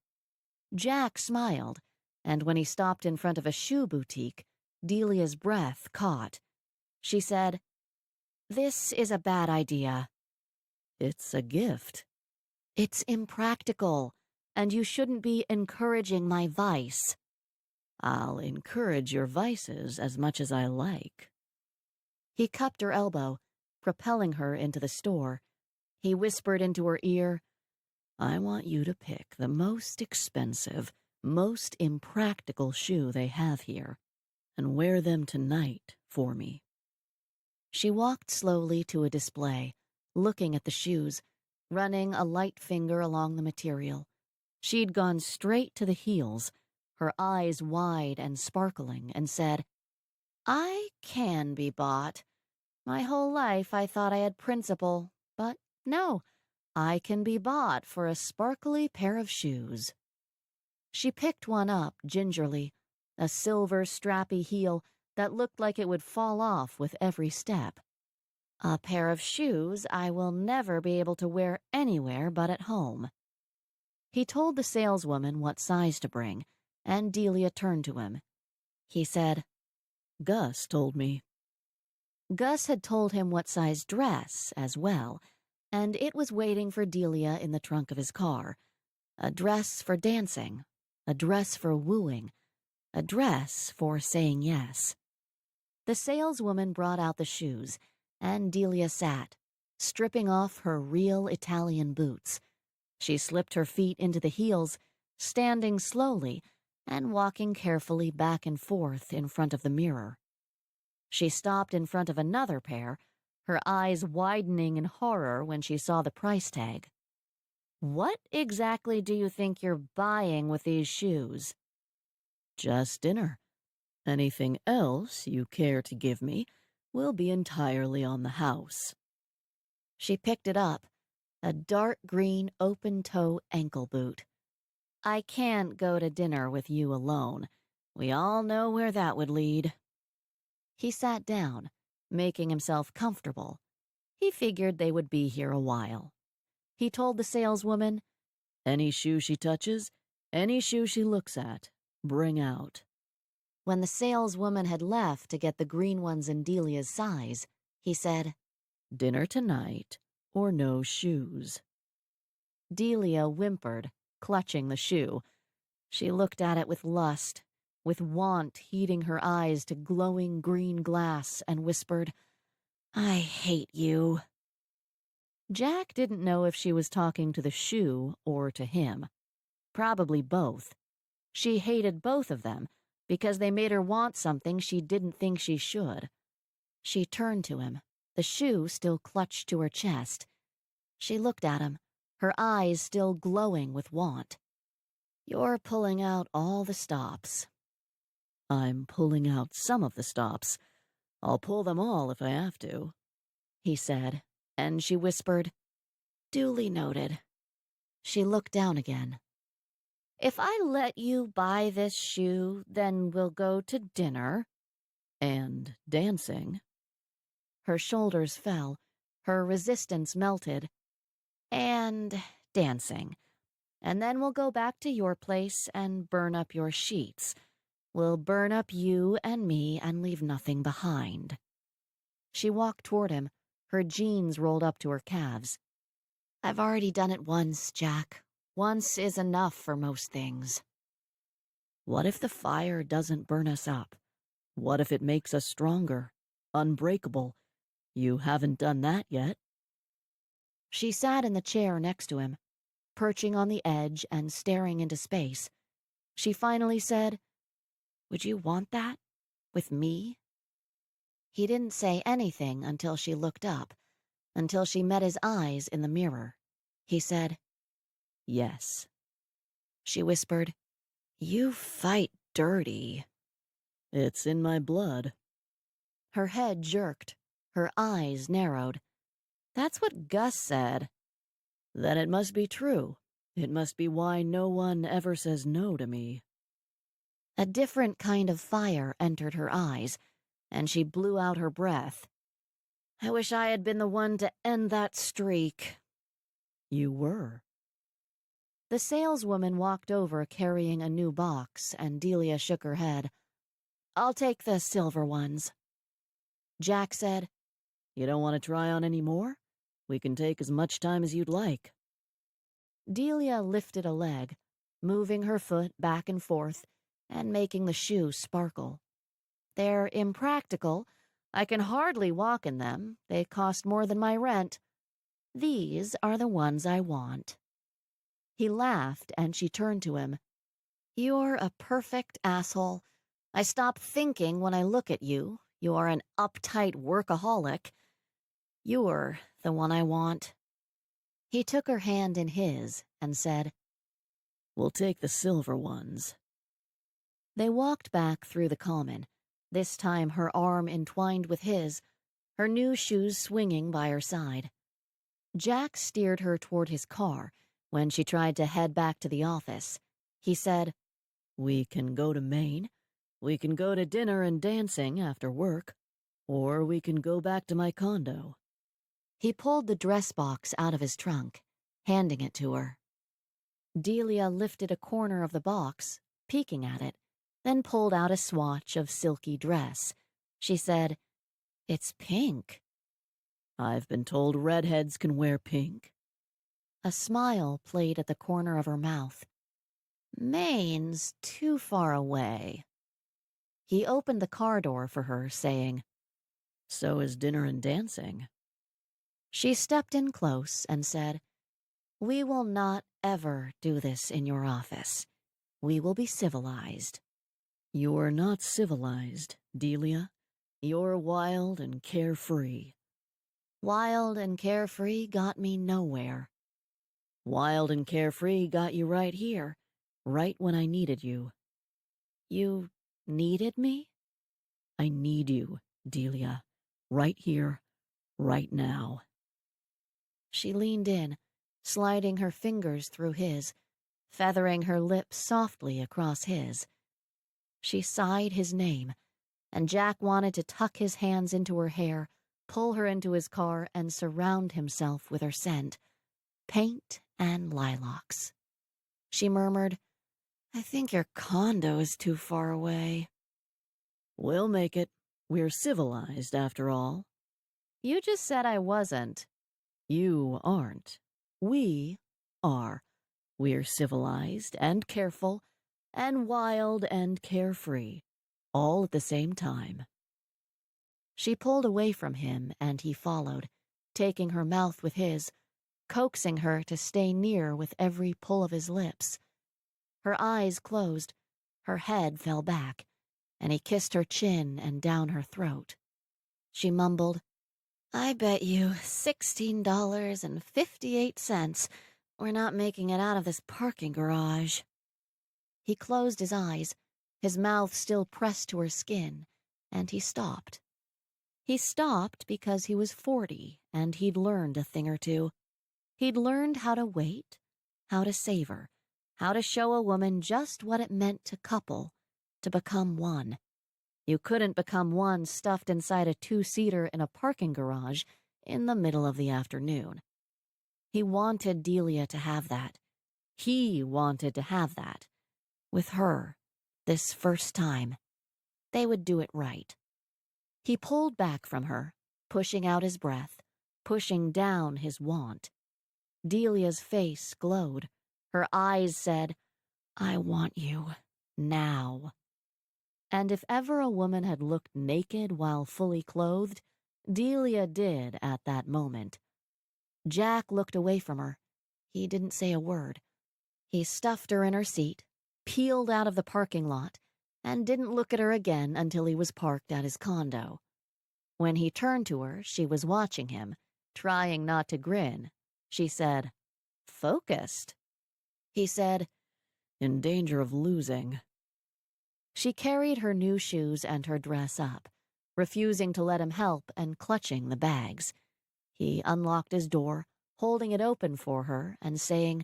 Jack smiled, and when he stopped in front of a shoe boutique, Delia's breath caught. She said, "This is a bad idea." "It's a gift." "It's impractical, and you shouldn't be encouraging my vice." "I'll encourage your vices as much as I like." He cupped her elbow, propelling her into the store. He whispered into her ear, "I want you to pick the most expensive, most impractical shoe they have here, and wear them tonight for me." She walked slowly to a display, looking at the shoes, running a light finger along the material. She'd gone straight to the heels, her eyes wide and sparkling, and said, "I can be bought. My whole life I thought I had principle, but no, I can be bought for a sparkly pair of shoes." She picked one up gingerly, a silver strappy heel that looked like it would fall off with every step. A pair of shoes I will never be able to wear anywhere but at home. He told the saleswoman what size to bring, and Delia turned to him. He said, Gus told me. Gus had told him what size dress as well, and it was waiting for Delia in the trunk of his car. A dress for dancing, a dress for wooing, a dress for saying yes. The saleswoman brought out the shoes, and Delia sat, stripping off her real Italian boots. She slipped her feet into the heels, standing slowly and walking carefully back and forth in front of the mirror. She stopped in front of another pair, her eyes widening in horror when she saw the price tag. "What exactly do you think you're buying with these shoes?" Just dinner. Anything else you care to give me will be entirely on the house. She picked it up, a dark green open-toe ankle boot. "I can't go to dinner with you alone. We all know where that would lead." He sat down, making himself comfortable. He figured they would be here a while. He told the saleswoman, Any shoe she touches, any shoe she looks at, bring out. when the saleswoman had left to get the green ones in Delia's size, he said, Dinner tonight, or no shoes. Delia whimpered, clutching the shoe. She looked at it with lust, with want heating her eyes to glowing green glass, and whispered, "I hate you." Jack didn't know if she was talking to the shoe or to him. Probably both. She hated both of them because they made her want something she didn't think she should. She turned to him, the shoe still clutched to her chest. She looked at him, her eyes still glowing with want. "You're pulling out all the stops." I'm pulling out some of the stops. I'll pull them all if I have to, he said, and she whispered, "Duly noted." She looked down again. "If I let you buy this shoe, then we'll go to dinner." and dancing. Her shoulders fell, her resistance melted. "And dancing. And then we'll go back to your place and burn up your sheets. We'll burn up you and me and leave nothing behind." She walked toward him, her jeans rolled up to her calves. "I've already done it once, Jack. Once is enough for most things." What if the fire doesn't burn us up? What if it makes us stronger, unbreakable? You haven't done that yet. She sat in the chair next to him, perching on the edge and staring into space. She finally said, "Would you want that? With me?" He didn't say anything until she looked up, until she met his eyes in the mirror. He said, Yes. She whispered, "You fight dirty." It's in my blood. Her head jerked, her eyes narrowed. "That's what Gus said." Then it must be true. It must be why no one ever says no to me. A different kind of fire entered her eyes, and she blew out her breath. "I wish I had been the one to end that streak." You were. The saleswoman walked over carrying a new box, and Delia shook her head. "I'll take the silver ones." Jack said, You don't want to try on any more? We can take as much time as you'd like. Delia lifted a leg, moving her foot back and forth and making the shoe sparkle. "They're impractical. I can hardly walk in them. They cost more than my rent. These are the ones I want." He laughed, and she turned to him. "You're a perfect asshole. I stop thinking when I look at you. You're an uptight workaholic. You're the one I want." He took her hand in his and said, We'll take the silver ones. They walked back through the common, this time her arm entwined with his, her new shoes swinging by her side. Jack steered her toward his car when she tried to head back to the office. He said, We can go to Maine. We can go to dinner and dancing after work. Or we can go back to my condo. He pulled the dress box out of his trunk, handing it to her. Delia lifted a corner of the box, peeking at it, then pulled out a swatch of silky dress. She said, "It's pink." I've been told redheads can wear pink. A smile played at the corner of her mouth. "Maine's too far away." He opened the car door for her, saying, So is dinner and dancing. She stepped in close and said, "We will not ever do this in your office. We will be civilized." You're not civilized, Delia. You're wild and carefree. Wild and carefree got me nowhere. Wild and carefree got you right here, right when I needed you. You needed me? I need you, Delia. Right here, right now. She leaned in, sliding her fingers through his, feathering her lips softly across his. She sighed his name, and Jack wanted to tuck his hands into her hair, pull her into his car, and surround himself with her scent, paint and lilacs. She murmured, "I think your condo is too far away." We'll make it. We're civilized, after all. You just said I wasn't. You aren't. We are. We're civilized and careful and wild and carefree, all at the same time. She pulled away from him, and he followed, taking her mouth with his, coaxing her to stay near with every pull of his lips. Her eyes closed, her head fell back, and he kissed her chin and down her throat. She mumbled, "I bet you $16.58 we're not making it out of this parking garage." He closed his eyes, his mouth still pressed to her skin, and he stopped. He stopped because he was 40 and he'd learned a thing or two. He'd learned how to wait, how to savor, how to show a woman just what it meant to couple, to become one. You couldn't become one stuffed inside a two-seater in a parking garage in the middle of the afternoon. He wanted Delia to have that. He wanted to have that. With her, this first time. They would do it right. He pulled back from her, pushing out his breath, pushing down his want. Delia's face glowed. Her eyes said, "I want you, now." And if ever a woman had looked naked while fully clothed, Delia did at that moment. Jack looked away from her. He didn't say a word. He stuffed her in her seat, peeled out of the parking lot, and didn't look at her again until he was parked at his condo. When he turned to her, she was watching him, trying not to grin. She said, "Focused." He said, "In danger of losing." She carried her new shoes and her dress up, refusing to let him help and clutching the bags. He unlocked his door, holding it open for her and saying,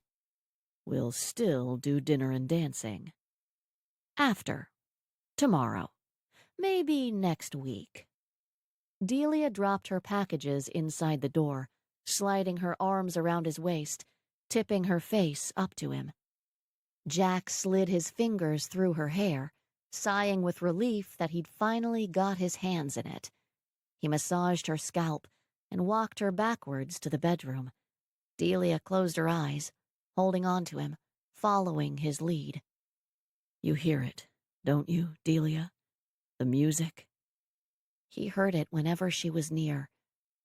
"We'll still do dinner and dancing. After. Tomorrow. Maybe next week." Delia dropped her packages inside the door, sliding her arms around his waist, tipping her face up to him. Jack slid his fingers through her hair, sighing with relief that he'd finally got his hands in it. He massaged her scalp and walked her backwards to the bedroom. Delia closed her eyes, holding on to him, following his lead. You hear it, don't you, Delia? The music? He heard it whenever she was near.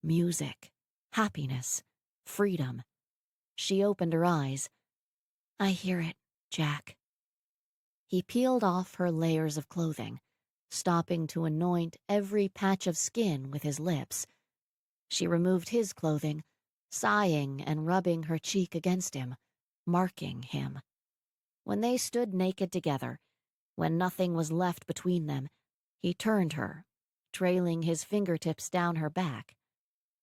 Music, happiness, freedom. She opened her eyes. "I hear it, Jack." He peeled off her layers of clothing, stopping to anoint every patch of skin with his lips. She removed his clothing, sighing and rubbing her cheek against him, marking him. When they stood naked together, when nothing was left between them, he turned her, trailing his fingertips down her back.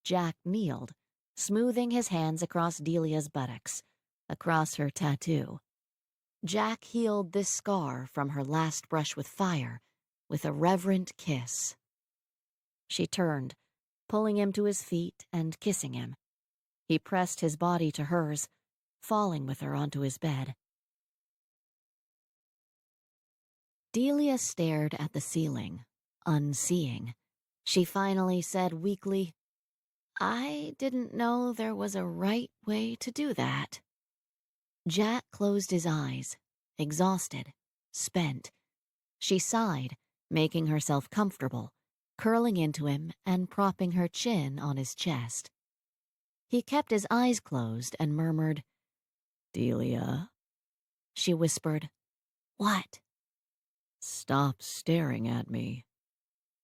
Jack kneeled, smoothing his hands across Delia's buttocks, across her tattoo. Jack healed this scar from her last brush with fire with a reverent kiss. She turned, pulling him to his feet and kissing him. He pressed his body to hers, falling with her onto his bed. Delia stared at the ceiling, unseeing. She finally said weakly, "I didn't know there was a right way to do that." Jack closed his eyes, exhausted, spent. She sighed, making herself comfortable, curling into him and propping her chin on his chest. He kept his eyes closed and murmured, "Delia?" She whispered, "What?" "Stop staring at me."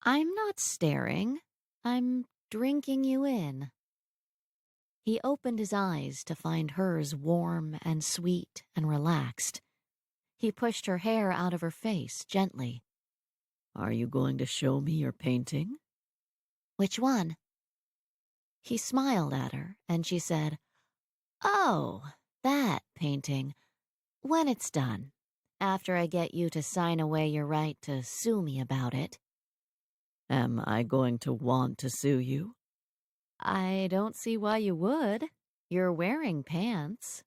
"I'm not staring. I'm drinking you in." He opened his eyes to find hers warm and sweet and relaxed. He pushed her hair out of her face gently. "Are you going to show me your painting?" "Which one?" He smiled at her, and she said, "Oh, that painting. When it's done, after I get you to sign away your right to sue me about it." "Am I going to want to sue you?" "I don't see why you would. You're wearing pants."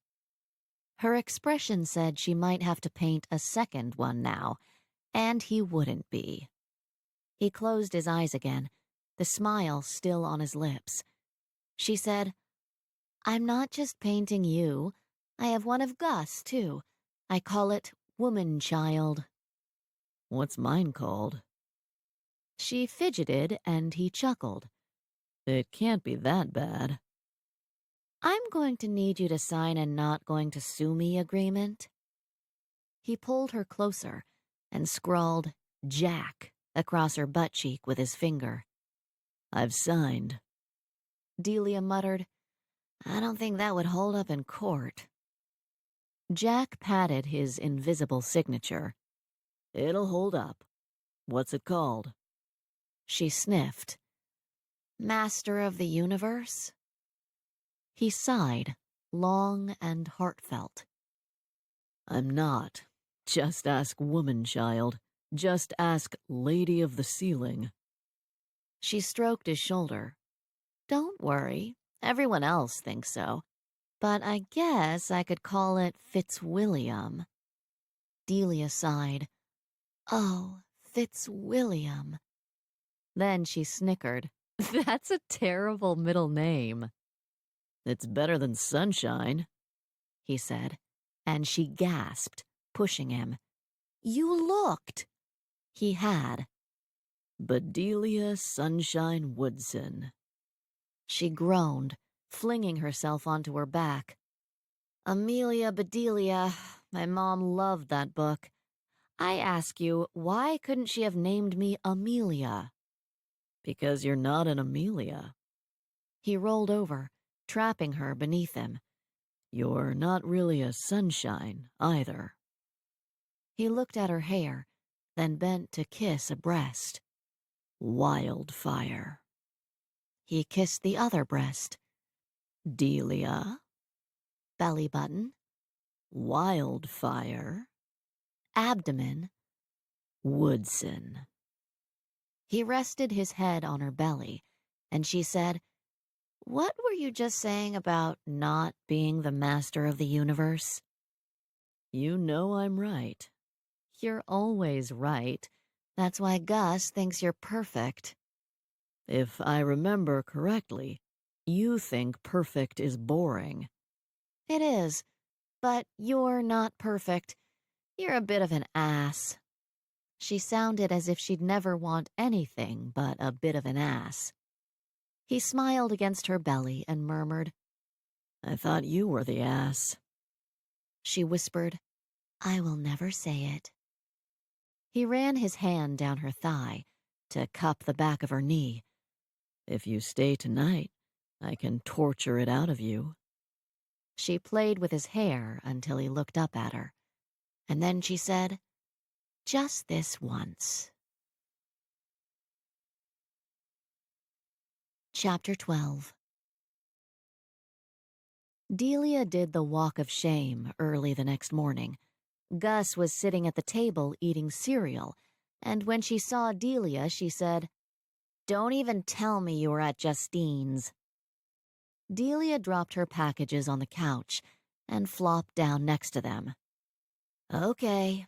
Her expression said she might have to paint a second one now, and he wouldn't be. He closed his eyes again, the smile still on his lips. She said, "I'm not just painting you. I have one of Gus, too. I call it Woman Child." "What's mine called?" She fidgeted, and he chuckled. "It can't be that bad." "I'm going to need you to sign a not going to sue me agreement." He pulled her closer and scrawled Jack across her butt cheek with his finger. "I've signed." Delia muttered, "I don't think that would hold up in court." Jack patted his invisible signature. "It'll hold up. What's it called?" She sniffed. "Master of the Universe?" He sighed, long and heartfelt. "I'm not. Just ask Woman Child. Just ask Lady of the Ceiling." She stroked his shoulder. "Don't worry. Everyone else thinks so. But I guess I could call it Fitzwilliam." Delia sighed. "Oh, Fitzwilliam." Then she snickered. "That's a terrible middle name." "It's better than Sunshine," he said, and she gasped, pushing him. "You looked." He had. "Bedelia Sunshine Woodson." She groaned, flinging herself onto her back. "Amelia Bedelia, my mom loved that book. I ask you, why couldn't she have named me Amelia?" "Because you're not an Amelia. He rolled over, trapping her beneath him. You're not really a Sunshine, either." He looked at her hair, then bent to kiss a breast. "Wildfire." He kissed the other breast. "Delia." Belly button. "Wildfire." Abdomen. "Woodson." He rested his head on her belly, and she said, "What were you just saying about not being the master of the universe?" "You know I'm right." "You're always right. That's why Gus thinks you're perfect." "If I remember correctly, you think perfect is boring." "It is, but you're not perfect. You're a bit of an ass." She sounded as if she'd never want anything but a bit of an ass. He smiled against her belly and murmured, "I thought you were the ass." She whispered, "I will never say it." He ran his hand down her thigh to cup the back of her knee. "If you stay tonight, I can torture it out of you." She played with his hair until he looked up at her. And then she said, "Just this once." Chapter 12. Delia did the walk of shame early the next morning. Gus was sitting at the table eating cereal, and when she saw Delia, she said, Don't even tell me you were at Justine's. Delia dropped her packages on the couch and flopped down next to them. Okay.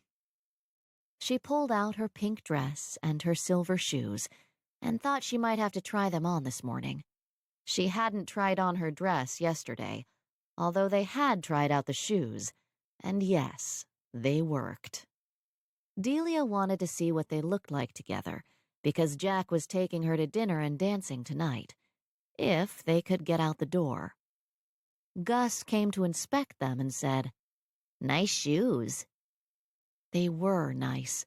She pulled out her pink dress and her silver shoes and thought she might have to try them on this morning. She hadn't tried on her dress yesterday, although they had tried out the shoes, and yes, they worked. Delia wanted to see what they looked like together, because Jack was taking her to dinner and dancing tonight, if they could get out the door. Gus came to inspect them and said, Nice shoes. They were nice,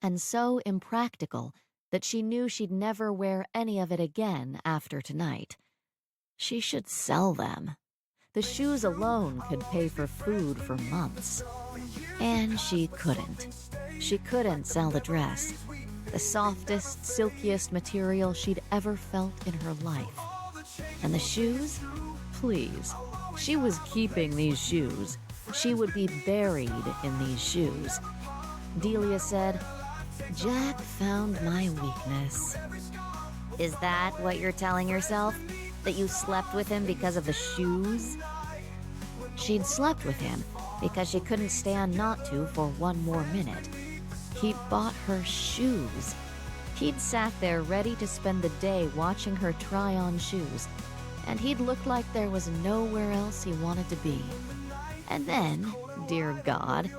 and so impractical that she knew she'd never wear any of it again after tonight. She should sell them. The shoes alone could pay for food for months. And she couldn't. She couldn't sell the dress, the softest, silkiest material she'd ever felt in her life. And the shoes? Please. She was keeping these shoes. She would be buried in these shoes. Delia said, Jack found my weakness. Is that what you're telling yourself? That you slept with him because of the shoes? She'd slept with him because she couldn't stand not to for one more minute. He'd bought her shoes. He'd sat there ready to spend the day watching her try on shoes, and he'd looked like there was nowhere else he wanted to be. And then, dear God,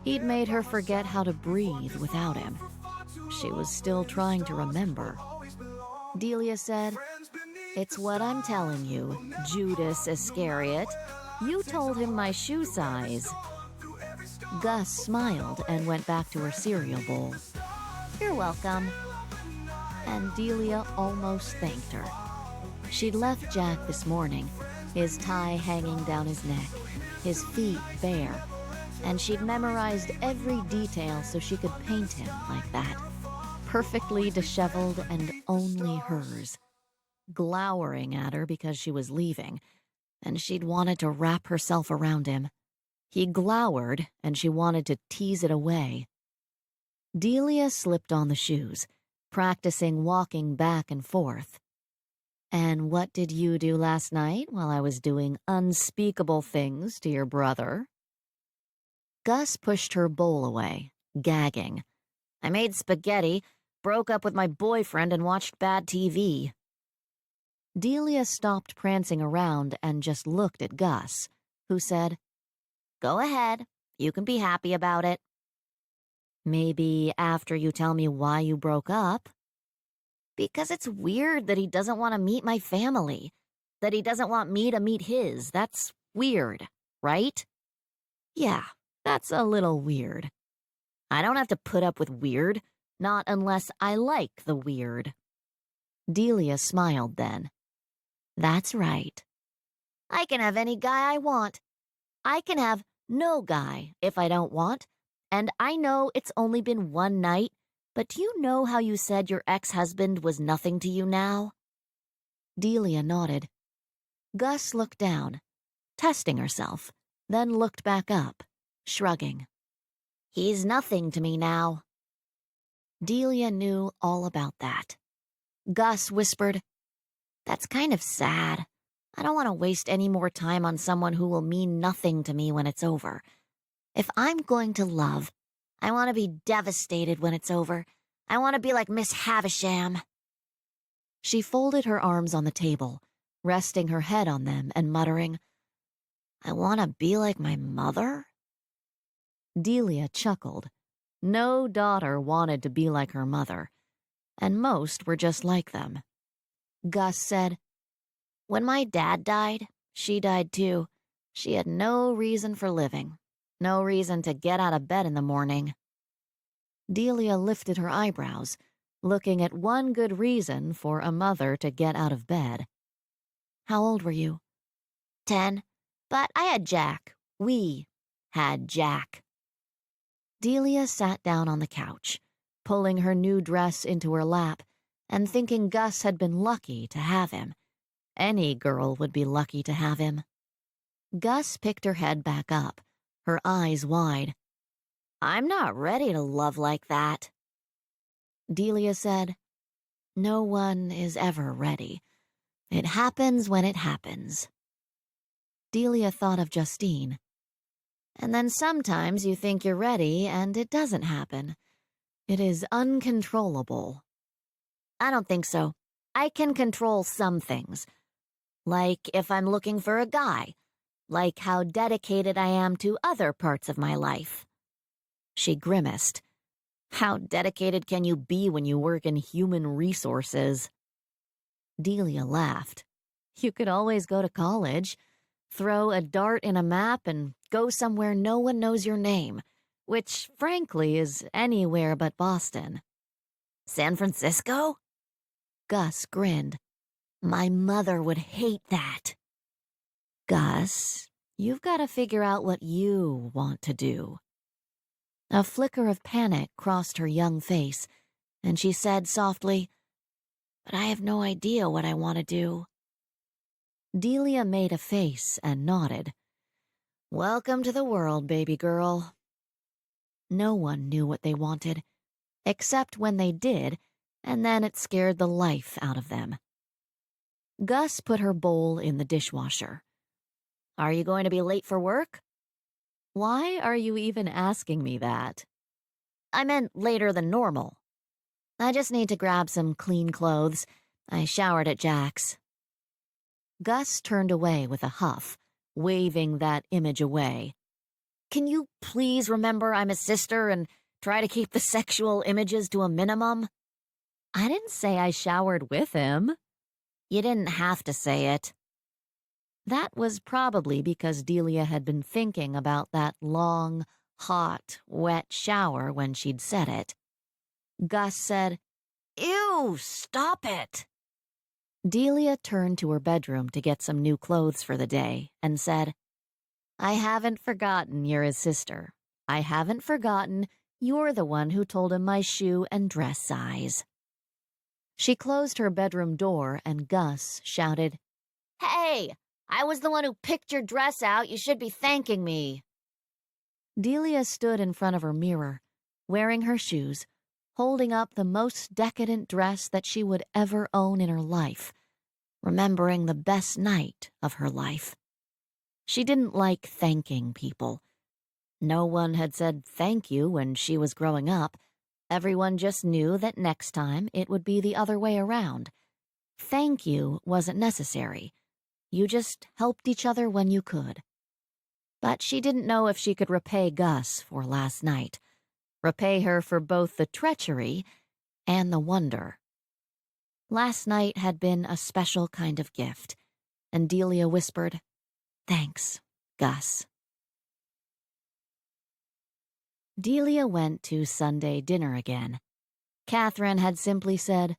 he'd made her forget how to breathe without him. She was still trying to remember. Delia said, It's what I'm telling you, Judas Iscariot. You told him my shoe size. Gus smiled and went back to her cereal bowl. You're welcome. And Delia almost thanked her. She'd left Jack this morning, his tie hanging down his neck, his feet bare, and she'd memorized every detail so she could paint him like that, perfectly disheveled and only hers, glowering at her because she was leaving, and she'd wanted to wrap herself around him. He glowered, and she wanted to tease it away. Delia slipped on the shoes, practicing walking back and forth. And what did you do last night while I was doing unspeakable things to your brother? Gus pushed her bowl away, gagging. I made spaghetti, broke up with my boyfriend, and watched bad TV. Delia stopped prancing around and just looked at Gus, who said, Go ahead. You can be happy about it. Maybe after you tell me why you broke up. Because it's weird that he doesn't want to meet my family. That he doesn't want me to meet his. That's weird, right? Yeah, that's a little weird. I don't have to put up with weird, not unless I like the weird. Delia smiled then. That's right. I can have any guy I want. I can have no guy if I don't want. And I know it's only been one night, but do you know how you said your ex-husband was nothing to you now? Delia nodded. Gus looked down, testing herself, then looked back up, shrugging. He's nothing to me now. Delia knew all about that. Gus whispered, That's kind of sad. I don't want to waste any more time on someone who will mean nothing to me when it's over. If I'm going to love, I want to be devastated when it's over. I want to be like Miss Havisham. She folded her arms on the table, resting her head on them and muttering, I want to be like my mother? Delia chuckled. No daughter wanted to be like her mother, and most were just like them. Gus said, When my dad died, she died too. She had no reason for living. No reason to get out of bed in the morning. Delia lifted her eyebrows, looking at one good reason for a mother to get out of bed. How old were you? 10. But I had Jack. We had Jack. Delia sat down on the couch, pulling her new dress into her lap and thinking Gus had been lucky to have him. Any girl would be lucky to have him. Gus picked her head back up, her eyes wide. I'm not ready to love like that. Delia said, No one is ever ready. It happens when it happens. Delia thought of Justine. And then sometimes you think you're ready and it doesn't happen. It is uncontrollable. I don't think so. I can control some things. Like if I'm looking for a guy. Like how dedicated I am to other parts of my life. She grimaced. How dedicated can you be when you work in human resources? Delia laughed. You could always go to college, throw a dart in a map, and go somewhere no one knows your name, which, frankly, is anywhere but Boston. San Francisco? Gus grinned. My mother would hate that. Gus, you've got to figure out what you want to do. A flicker of panic crossed her young face, and she said softly, But I have no idea what I want to do. Delia made a face and nodded. Welcome to the world, baby girl. No one knew what they wanted, except when they did, and then it scared the life out of them. Gus put her bowl in the dishwasher. Are you going to be late for work? Why are you even asking me that? I meant later than normal. I just need to grab some clean clothes. I showered at Jack's. Gus turned away with a huff, waving that image away. Can you please remember I'm a sister and try to keep the sexual images to a minimum? I didn't say I showered with him. You didn't have to say it. That was probably because Delia had been thinking about that long, hot, wet shower when she'd said it. Gus said, Ew, stop it. Delia turned to her bedroom to get some new clothes for the day and said, I haven't forgotten you're his sister. I haven't forgotten you're the one who told him my shoe and dress size. She closed her bedroom door and Gus shouted, Hey! I was the one who picked your dress out. You should be thanking me. Delia stood in front of her mirror, wearing her shoes, holding up the most decadent dress that she would ever own in her life, remembering the best night of her life. She didn't like thanking people. No one had said thank you when she was growing up. Everyone just knew that next time it would be the other way around. Thank you wasn't necessary. You just helped each other when you could. But she didn't know if she could repay Gus for last night, repay her for both the treachery and the wonder. Last night had been a special kind of gift, and Delia whispered, Thanks, Gus. Delia went to Sunday dinner again. Catherine had simply said,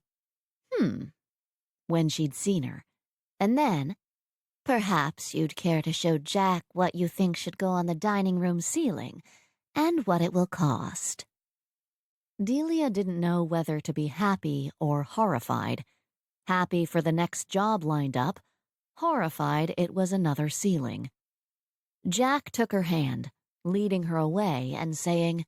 when she'd seen her, and then, Perhaps you'd care to show Jack what you think should go on the dining room ceiling, and what it will cost. Delia didn't know whether to be happy or horrified. Happy for the next job lined up, horrified it was another ceiling. Jack took her hand, leading her away and saying,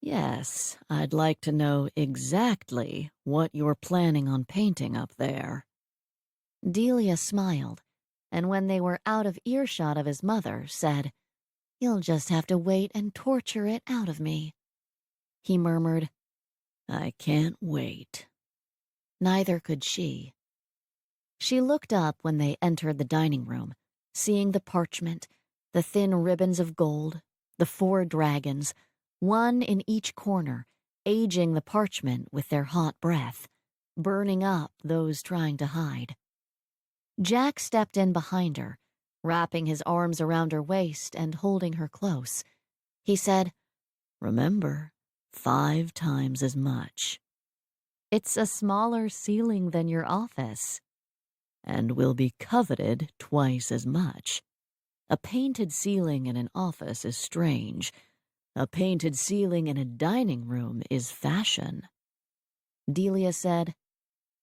Yes, I'd like to know exactly what you're planning on painting up there. Delia smiled, and when they were out of earshot of his mother, said, You'll just have to wait and torture it out of me. He murmured, I can't wait. Neither could she. She looked up when they entered the dining room, seeing the parchment, the thin ribbons of gold, the 4 dragons, one in each corner, aging the parchment with their hot breath, burning up those trying to hide. Jack stepped in behind her, wrapping his arms around her waist and holding her close. He said, Remember, 5 times as much. It's a smaller ceiling than your office. And will be coveted twice as much. A painted ceiling in an office is strange. A painted ceiling in a dining room is fashion. Delia said,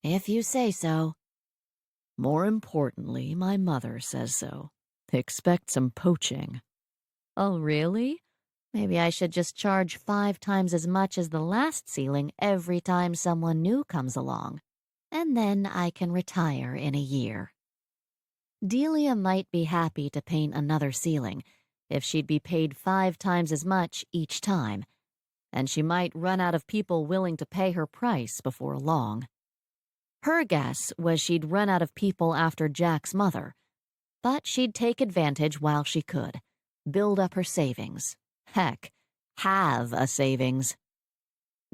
If you say so. More importantly, my mother says so. Expect some poaching. Oh, really? Maybe I should just charge 5 times as much as the last ceiling every time someone new comes along. and then I can retire in a year. Delia might be happy to paint another ceiling if she'd be paid 5 times as much each time, and she might run out of people willing to pay her price before long. Her guess was she'd run out of people after Jack's mother, but she'd take advantage while she could, build up her savings. Heck, have a savings.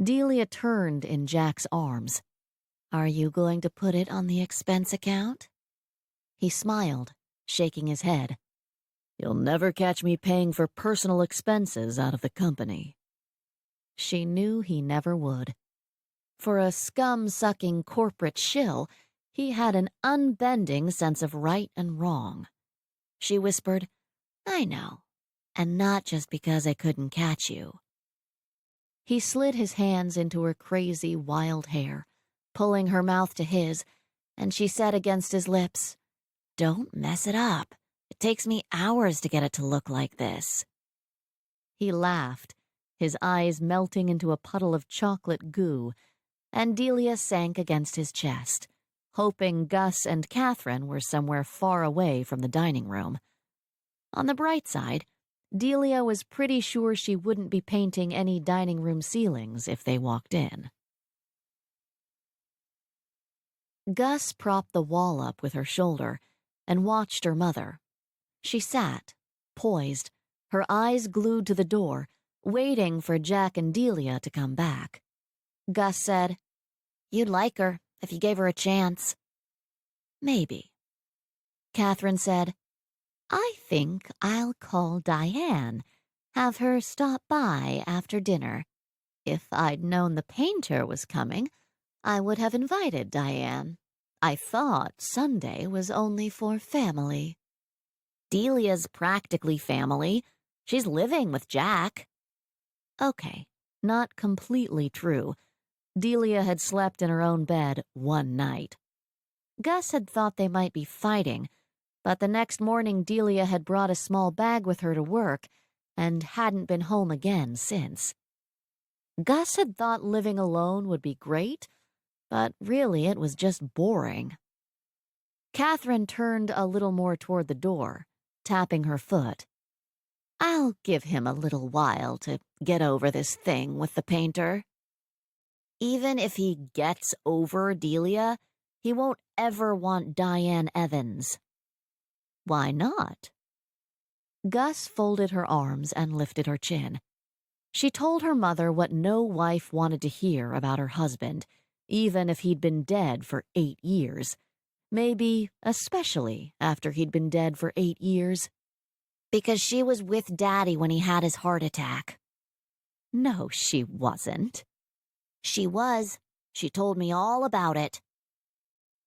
Delia turned in Jack's arms. "Are you going to put it on the expense account?" He smiled, shaking his head. "You'll never catch me paying for personal expenses out of the company." She knew he never would. For a scum-sucking corporate shill, he had an unbending sense of right and wrong. She whispered, "I know, and not just because I couldn't catch you." He slid his hands into her crazy, wild hair, pulling her mouth to his, and she said against his lips, "Don't mess it up. It takes me hours to get it to look like this." He laughed, his eyes melting into a puddle of chocolate goo, and Delia sank against his chest, hoping Gus and Catherine were somewhere far away from the dining room. On the bright side, Delia was pretty sure she wouldn't be painting any dining room ceilings if they walked in. Gus propped the wall up with her shoulder and watched her mother. She sat, poised, her eyes glued to the door, waiting for Jack and Delia to come back. Gus said, "You'd like her if you gave her a chance." "Maybe." Catherine said, "I think I'll call Diane, have her stop by after dinner. If I'd known the painter was coming, I would have invited Diane. I thought Sunday was only for family." "Delia's practically family. She's living with Jack." Okay, not completely true. Delia had slept in her own bed one night. Gus had thought they might be fighting, but the next morning Delia had brought a small bag with her to work and hadn't been home again since. Gus had thought living alone would be great, but really it was just boring. Catherine turned a little more toward the door, tapping her foot. "I'll give him a little while to get over this thing with the painter." "Even if he gets over Delia, he won't ever want Diane Evans." "Why not?" Gus folded her arms and lifted her chin. She told her mother what no wife wanted to hear about her husband, even if he'd been dead for 8 years. Maybe especially after he'd been dead for 8 years. "Because she was with Daddy when he had his heart attack." "No, she wasn't." "She was. She told me all about it."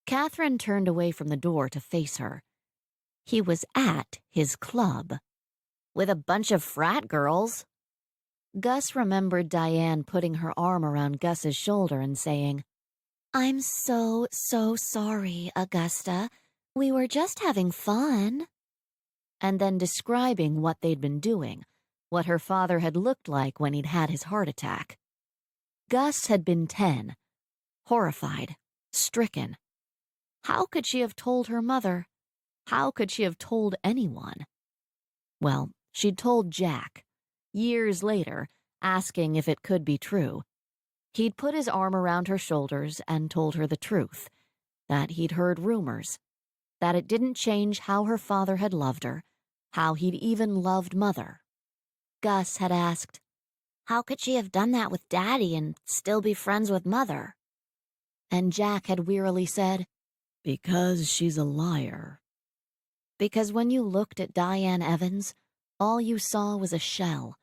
Catherine turned away from the door to face her. "He was at his club. With a bunch of frat girls." Gus remembered Diane putting her arm around Gus's shoulder and saying, "I'm so sorry, Augusta. We were just having fun." And then describing what they'd been doing, what her father had looked like when he'd had his heart attack. Gus had been 10, horrified, stricken. How could she have told her mother? How could she have told anyone? Well, she'd told Jack, years later, asking if it could be true. He'd put his arm around her shoulders and told her the truth, that he'd heard rumors, that it didn't change how her father had loved her, how he'd even loved Mother. Gus had asked, "How could she have done that with Daddy and still be friends with Mother?" And Jack had wearily said, "Because she's a liar." Because when you looked at Diane Evans, all you saw was a shell.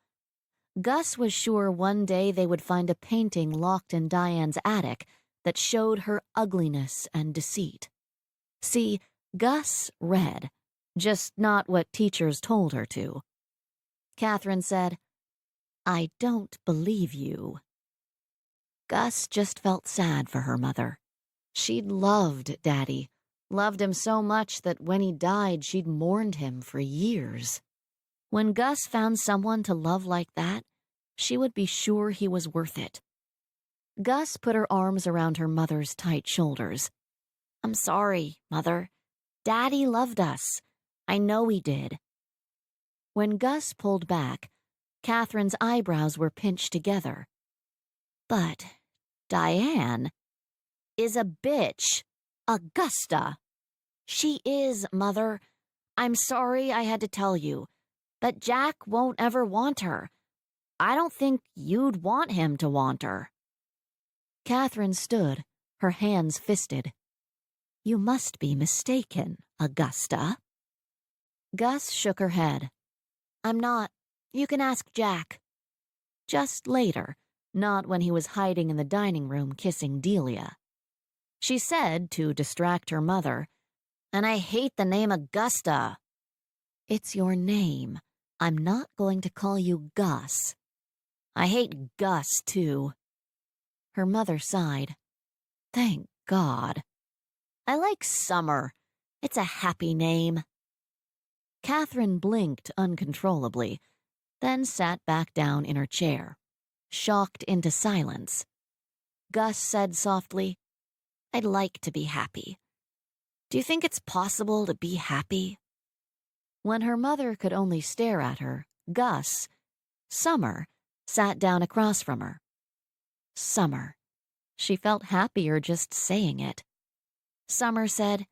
Gus was sure one day they would find a painting locked in Diane's attic that showed her ugliness and deceit. See, Gus read, just not what teachers told her to. Catherine said, "I don't believe you." Gus just felt sad for her mother. She'd loved Daddy, loved him so much that when he died she'd mourned him for years. When Gus found someone to love like that, she would be sure he was worth it. Gus put her arms around her mother's tight shoulders. I'm sorry, Mother. Daddy loved us. I know he did. When Gus pulled back, Catherine's eyebrows were pinched together. But Diane is a bitch. Augusta. She is, Mother. I'm sorry I had to tell you, but Jack won't ever want her. I don't think you'd want him to want her. Catherine stood, her hands fisted. You must be mistaken, Augusta. Gus shook her head. I'm not. You can ask Jack. Just later, not when he was hiding in the dining room kissing Delia. She said, to distract her mother, And I hate the name Augusta. It's your name. I'm not going to call you Gus. I hate Gus, too. Her mother sighed. Thank God. I like Summer. It's a happy name. Catherine blinked uncontrollably, then sat back down in her chair, shocked into silence. Gus said softly, I'd like to be happy. Do you think it's possible to be happy? When her mother could only stare at her, Summer, sat down across from her. Summer. She felt happier just saying it. Summer said,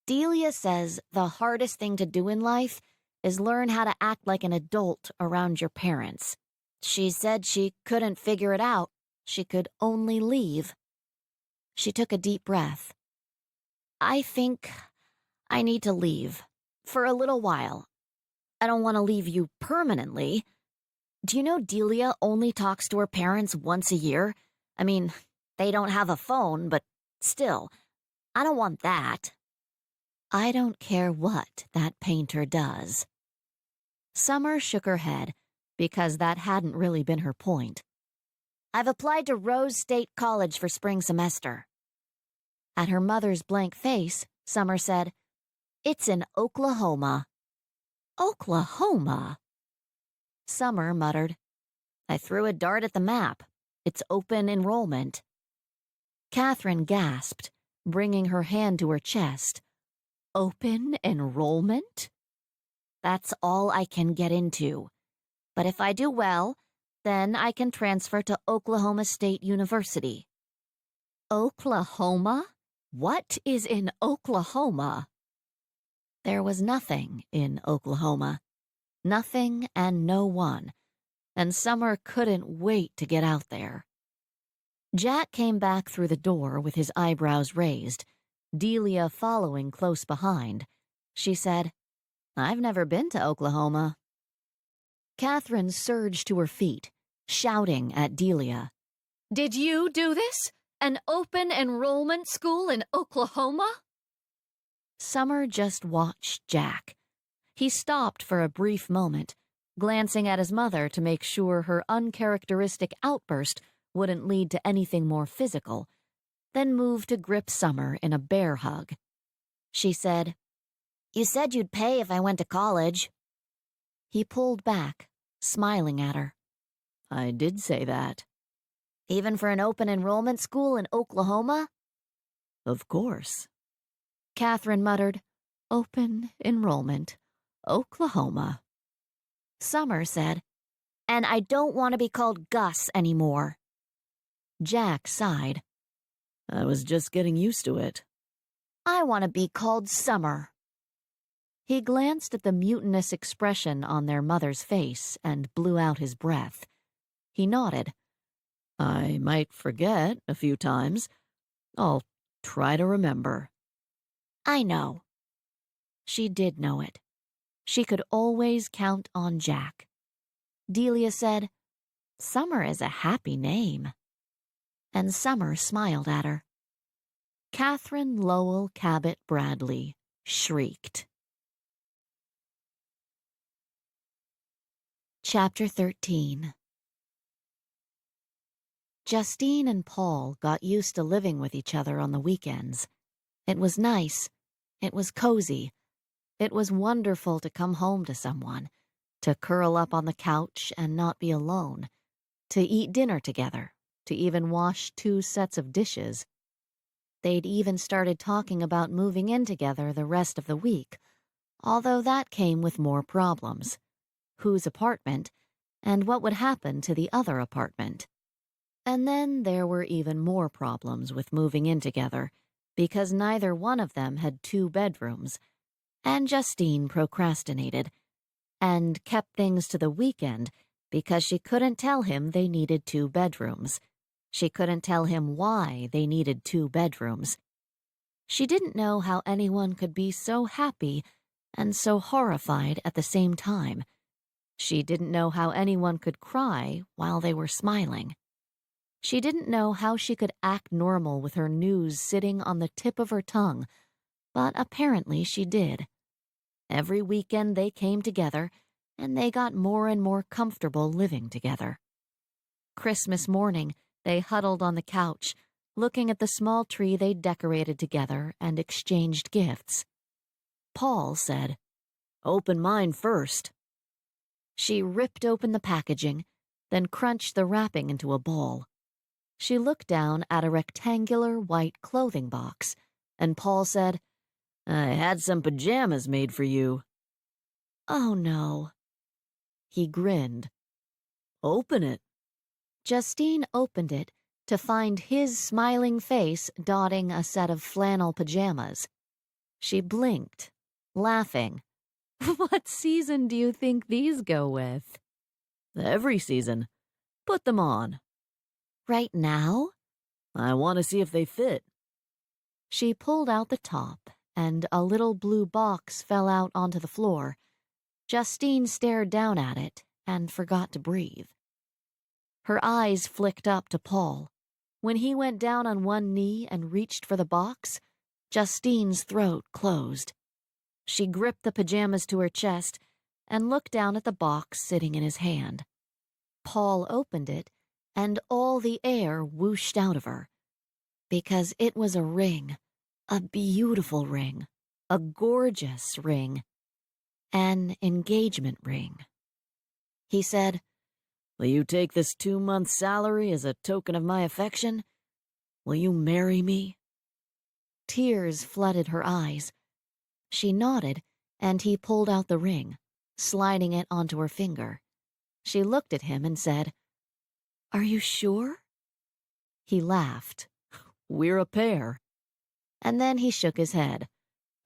Delia says the hardest thing to do in life is learn how to act like an adult around your parents. She said she couldn't figure it out. She could only leave. She took a deep breath. I think I need to leave. For a little while. I don't want to leave you permanently. Do you know Delia only talks to her parents once a year? I mean, they don't have a phone, but still, I don't want that. I don't care what that painter does. Summer shook her head, because that hadn't really been her point. I've applied to Rose State College for spring semester. At her mother's blank face, Summer said, It's in Oklahoma. Oklahoma? Summer muttered, I threw a dart at the map. It's open enrollment. Catherine gasped, bringing her hand to her chest. Open enrollment? That's all I can get into. But if I do well, then I can transfer to Oklahoma State University. Oklahoma? What is in Oklahoma? There was nothing in Oklahoma. Nothing and no one. And Summer couldn't wait to get out there. Jack came back through the door with his eyebrows raised, Delia following close behind. She said, I've never been to Oklahoma. Catherine surged to her feet, shouting at Delia. Did you do this? An open enrollment school in Oklahoma? Summer just watched Jack. He stopped for a brief moment, glancing at his mother to make sure her uncharacteristic outburst wouldn't lead to anything more physical, then moved to grip Summer in a bear hug. She said, You said you'd pay if I went to college. He pulled back, smiling at her. I did say that. Even for an open enrollment school in Oklahoma? Of course. Catherine muttered, Open enrollment, Oklahoma. Summer said, And I don't want to be called Gus anymore. Jack sighed. I was just getting used to it. I want to be called Summer. He glanced at the mutinous expression on their mother's face and blew out his breath. He nodded. I might forget a few times. I'll try to remember. I know. She did know it. She could always count on Jack. Delia said, Summer is a happy name. And Summer smiled at her. Catherine Lowell Cabot Bradley shrieked. Chapter 13. Justine and Paul got used to living with each other on the weekends. It was nice. It was cozy. It was wonderful to come home to someone, to curl up on the couch and not be alone, to eat dinner together, to even wash 2 sets of dishes. They'd even started talking about moving in together the rest of the week, although that came with more problems. Whose apartment, and what would happen to the other apartment. And then there were even more problems with moving in together, because neither one of them had 2 bedrooms, and Justine procrastinated, and kept things to the weekend because she couldn't tell him they needed 2 bedrooms. She couldn't tell him why they needed 2 bedrooms. She didn't know how anyone could be so happy and so horrified at the same time. She didn't know how anyone could cry while they were smiling. She didn't know how she could act normal with her news sitting on the tip of her tongue, but apparently she did. Every weekend they came together, and they got more and more comfortable living together. Christmas morning, they huddled on the couch, looking at the small tree they'd decorated together and exchanged gifts. Paul said, "Open mine first." She ripped open the packaging, then crunched the wrapping into a ball. She looked down at a rectangular white clothing box, and Paul said, "I had some pajamas made for you." "Oh, no." He grinned. "Open it." Justine opened it to find his smiling face dotting a set of flannel pajamas. She blinked, laughing. "What season do you think these go with?" "Every season. Put them on." "Right now?" "I want to see if they fit." She pulled out the top, and a little blue box fell out onto the floor. Justine stared down at it and forgot to breathe. Her eyes flicked up to Paul. When he went down on one knee and reached for the box, Justine's throat closed. She gripped the pajamas to her chest and looked down at the box sitting in his hand. Paul opened it, and all the air whooshed out of her. Because it was a ring, a beautiful ring, a gorgeous ring, an engagement ring. He said, "Will you take this 2-month salary as a token of my affection? Will you marry me?" Tears flooded her eyes. She nodded, and he pulled out the ring, sliding it onto her finger. She looked at him and said, "Are you sure?" He laughed. "We're a pair." And then he shook his head.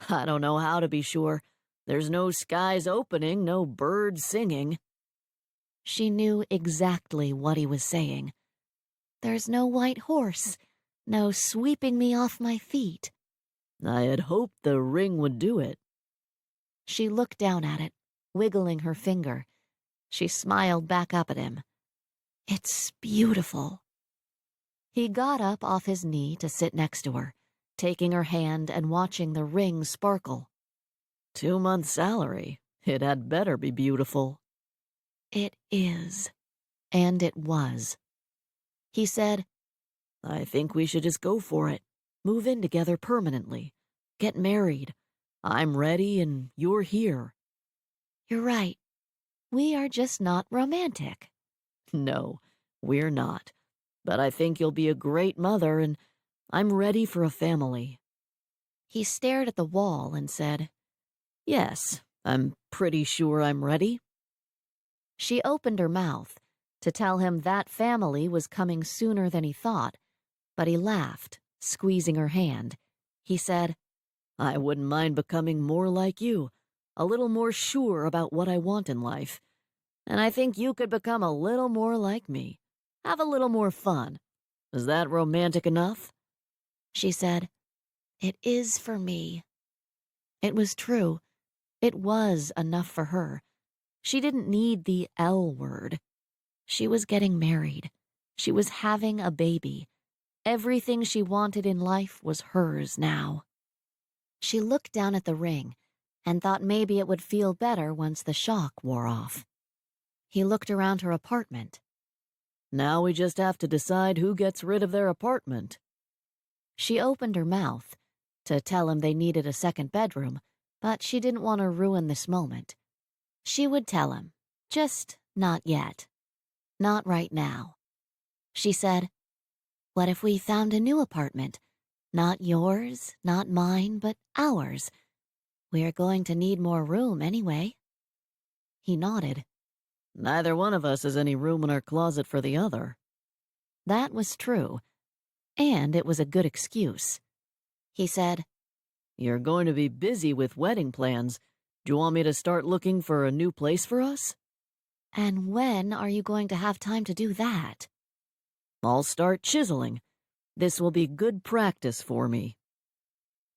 "I don't know how to be sure. There's no skies opening, no birds singing." She knew exactly what he was saying. "There's no white horse, no sweeping me off my feet." "I had hoped the ring would do it." She looked down at it, wiggling her finger. She smiled back up at him. "It's beautiful." He got up off his knee to sit next to her, taking her hand and watching the ring sparkle. 2-month salary. It had better be beautiful." "It is." And it was. He said, "I think we should just go for it. Move in together permanently. Get married. I'm ready and you're here." "You're right. We are just not romantic." "No, we're not. But I think you'll be a great mother, and I'm ready for a family." He stared at the wall and said, "Yes, I'm pretty sure I'm ready." She opened her mouth to tell him that family was coming sooner than he thought, but he laughed, squeezing her hand. He said, "I wouldn't mind becoming more like you, a little more sure about what I want in life. And I think you could become a little more like me. Have a little more fun. Is that romantic enough?" She said, "It is for me." It was true. It was enough for her. She didn't need the L word. She was getting married. She was having a baby. Everything she wanted in life was hers now. She looked down at the ring and thought maybe it would feel better once the shock wore off. He looked around her apartment. "Now we just have to decide who gets rid of their apartment." She opened her mouth to tell him they needed a second bedroom, but she didn't want to ruin this moment. She would tell him, just not yet. Not right now. She said, What if we found a new apartment? Not yours, not mine, but ours. We're going to need more room anyway. He nodded. Neither one of us has any room in our closet for the other. That was true, and it was a good excuse. He said, You're going to be busy with wedding plans. Do you want me to start looking for a new place for us? And when are you going to have time to do that? I'll start chiseling. This will be good practice for me.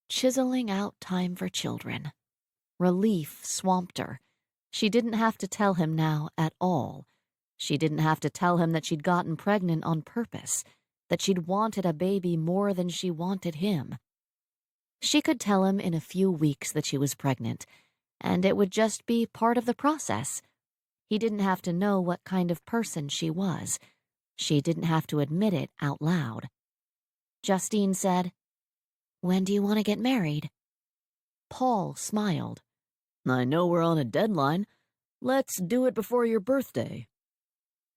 Chiseling out time for children. Relief swamped her. She didn't have to tell him now at all. She didn't have to tell him that she'd gotten pregnant on purpose, that she'd wanted a baby more than she wanted him. She could tell him in a few weeks that she was pregnant, and it would just be part of the process. He didn't have to know what kind of person she was. She didn't have to admit it out loud. Justine said, "When do you want to get married?" Paul smiled. I know we're on a deadline. Let's do it before your birthday.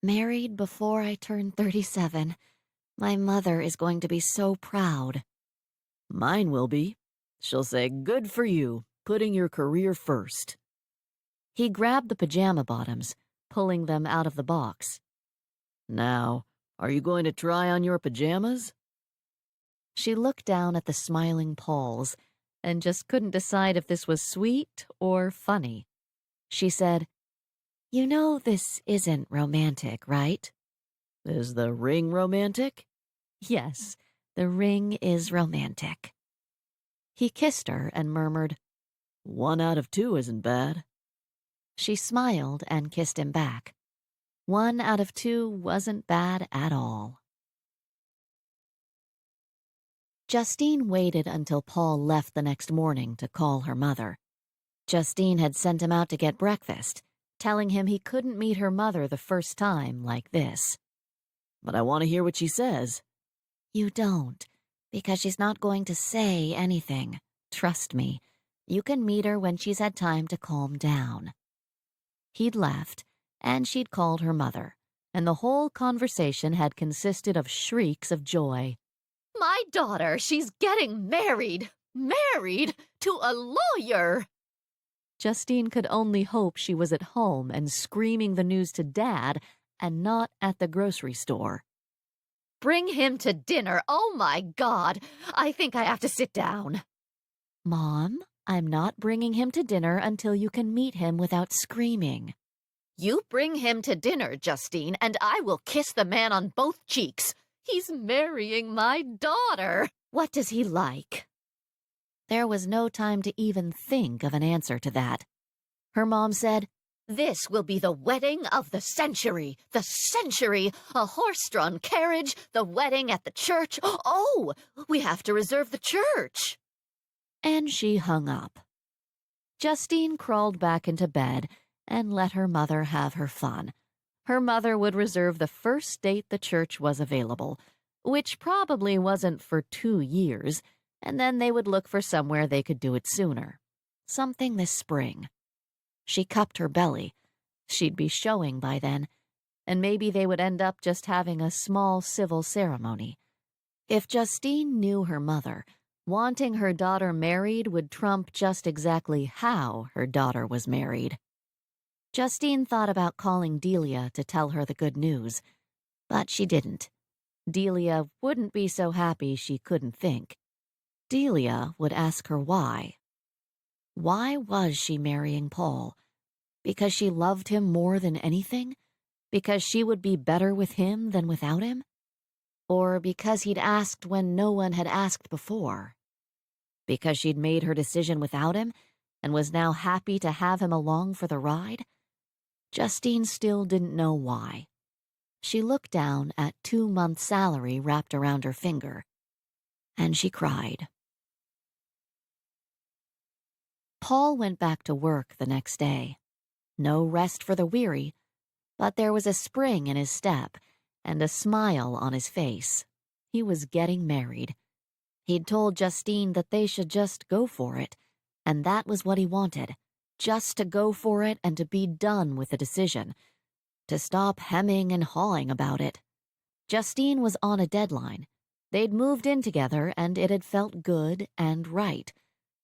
Married before I turn 37. My mother is going to be so proud. Mine will be. She'll say, good for you, putting your career first. He grabbed the pajama bottoms, pulling them out of the box. Now, are you going to try on your pajamas? She looked down at the smiling Pauls and just couldn't decide if this was sweet or funny. She said, "You know this isn't romantic, right?" Is the ring romantic? "Yes, the ring is romantic." He kissed her and murmured, 1 out of 2 isn't bad. She smiled and kissed him back. 1 out of 2 wasn't bad at all. Justine waited until Paul left the next morning to call her mother. Justine had sent him out to get breakfast, telling him he couldn't meet her mother the first time like this. But I want to hear what she says. You don't, because she's not going to say anything. Trust me. You can meet her when she's had time to calm down. He'd left, and she'd called her mother, and the whole conversation had consisted of shrieks of joy. "My daughter, she's getting married! Married to a lawyer!" Justine could only hope she was at home and screaming the news to Dad and not at the grocery store. "Bring him to dinner! Oh, my God! I think I have to sit down." "Mom, I'm not bringing him to dinner until you can meet him without screaming." "You bring him to dinner, Justine, and I will kiss the man on both cheeks. He's marrying my daughter. What does he like?" There was no time to even think of an answer to that. Her mom said, "This will be the wedding of the century. The century! A horse-drawn carriage, the wedding at the church. Oh, we have to reserve the church." And she hung up. Justine crawled back into bed and let her mother have her fun. Her mother would reserve the first date the church was available, which probably wasn't for 2 years, and then they would look for somewhere they could do it sooner. Something this spring. She cupped her belly. She'd be showing by then, and maybe they would end up just having a small civil ceremony. If Justine knew her mother, wanting her daughter married would trump just exactly how her daughter was married. Justine thought about calling Delia to tell her the good news, but she didn't. Delia wouldn't be so happy she couldn't think. Delia would ask her why. Why was she marrying Paul? Because she loved him more than anything? Because she would be better with him than without him? Or because he'd asked when no one had asked before? Because she'd made her decision without him and was now happy to have him along for the ride? Justine still didn't know why. She looked down at 2 months' salary wrapped around her finger, and she cried. Paul went back to work the next day. No rest for the weary, but there was a spring in his step and a smile on his face. He was getting married. He'd told Justine that they should just go for it, and that was what he wanted. Just to go for it and to be done with the decision. To stop hemming and hawing about it. Justine was on a deadline. They'd moved in together, and it had felt good and right.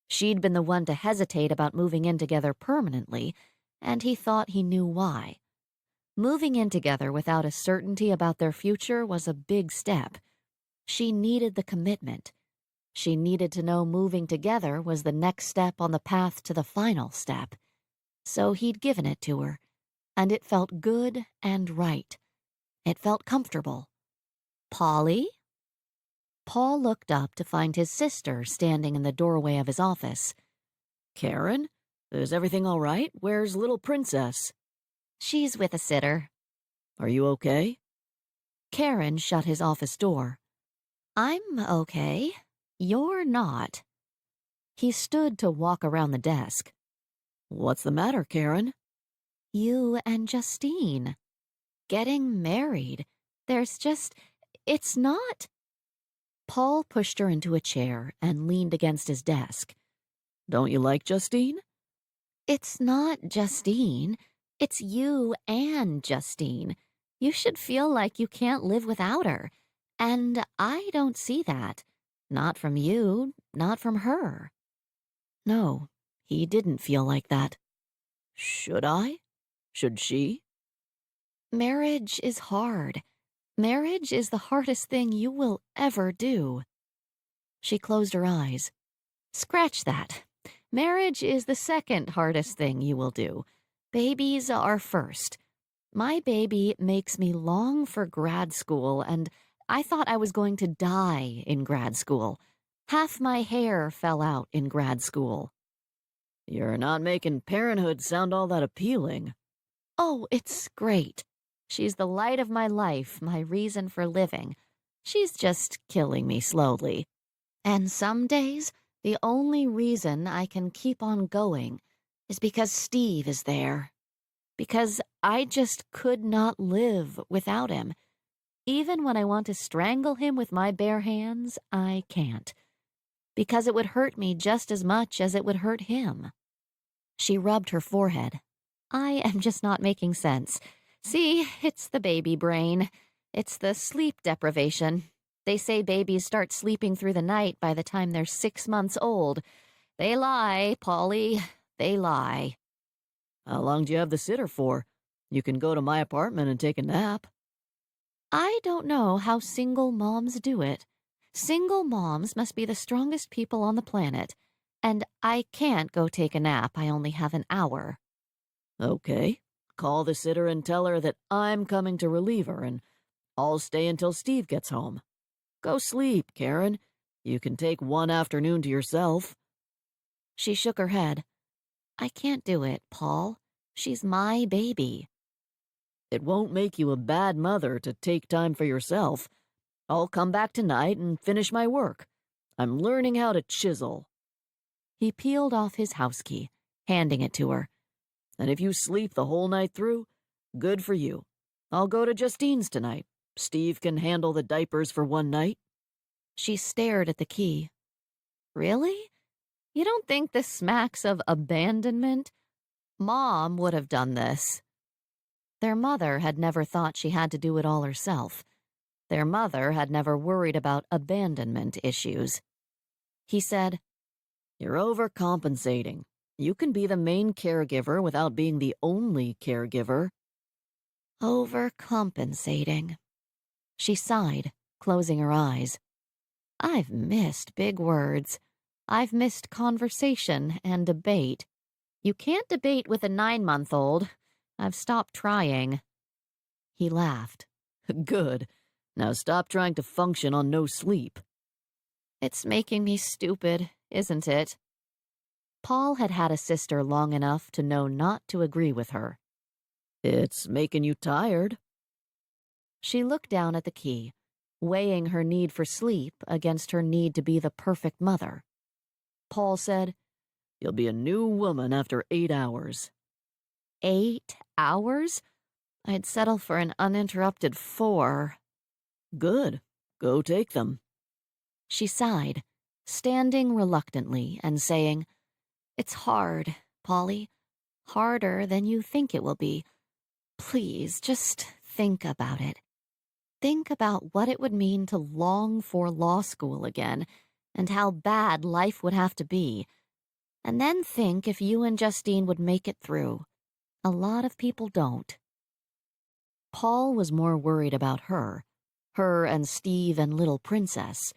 She'd been the one to hesitate about moving in together permanently, and he thought he knew why. Moving in together without a certainty about their future was a big step. She needed the commitment. She needed to know moving together was the next step on the path to the final step. So he'd given it to her, and it felt good and right. It felt comfortable. "Polly?" Paul looked up to find his sister standing in the doorway of his office. Karen? Is everything all right? Where's little princess? "She's with a sitter." Are you okay? Karen shut his office door. "I'm okay. You're not." He stood to walk around the desk. What's the matter, Karen? "You and Justine. Getting married. It's not." Paul pushed her into a chair and leaned against his desk. Don't you like Justine? "It's not Justine. It's you and Justine. You should feel like you can't live without her. And I don't see that. Not from you, not from her." No, he didn't feel like that. Should I? Should she? Marriage is hard. Marriage is the hardest thing you will ever do. She closed her eyes. "Scratch that. Marriage is the second hardest thing you will do. Babies are first. My baby makes me long for grad school, and I thought I was going to die in grad school. Half my hair fell out in grad school." You're not making parenthood sound all that appealing. "Oh, it's great. She's the light of my life, my reason for living. She's just killing me slowly. And some days, the only reason I can keep on going is because Steve is there. Because I just could not live without him. Even when I want to strangle him with my bare hands, I can't. Because it would hurt me just as much as it would hurt him." She rubbed her forehead. "I am just not making sense. See, it's the baby brain. It's the sleep deprivation. They say babies start sleeping through the night by the time they're 6 months old. They lie, Polly. They lie." How long do you have the sitter for? You can go to my apartment and take a nap. I don't know how single moms do it. Single moms must be the strongest people on the planet. And I can't go take a nap. I only have an hour. Okay. Call the sitter and tell her that I'm coming to relieve her, and I'll stay until Steve gets home. Go sleep, Karen. You can take one afternoon to yourself. She shook her head. "I can't do it, Paul. She's my baby." It won't make you a bad mother to take time for yourself. I'll come back tonight and finish my work. I'm learning how to chisel. He peeled off his house key, handing it to her. And if you sleep the whole night through, good for you. I'll go to Justine's tonight. Steve can handle the diapers for one night. She stared at the key. "Really? You don't think this smacks of abandonment? Mom would have done this." Their mother had never thought she had to do it all herself. Their mother had never worried about abandonment issues. He said, You're overcompensating. You can be the main caregiver without being the only caregiver. "Overcompensating." She sighed, closing her eyes. "I've missed big words. I've missed conversation and debate. You can't debate with a 9-month-old. I've stopped trying." He laughed. Good. Now stop trying to function on no sleep. "It's making me stupid, isn't it?" Paul had had a sister long enough to know not to agree with her. It's making you tired. She looked down at the key, weighing her need for sleep against her need to be the perfect mother. Paul said, You'll be a new woman after 8 hours. 8 hours? I'd settle for an uninterrupted 4. Good. Go take them. She sighed, standing reluctantly and saying, "It's hard, Polly. Harder than you think it will be. Please, just think about it. Think about what it would mean to long for law school again and how bad life would have to be. And then think if you and Justine would make it through. A lot of people don't. Paul was more worried about her and Steve and little Princess.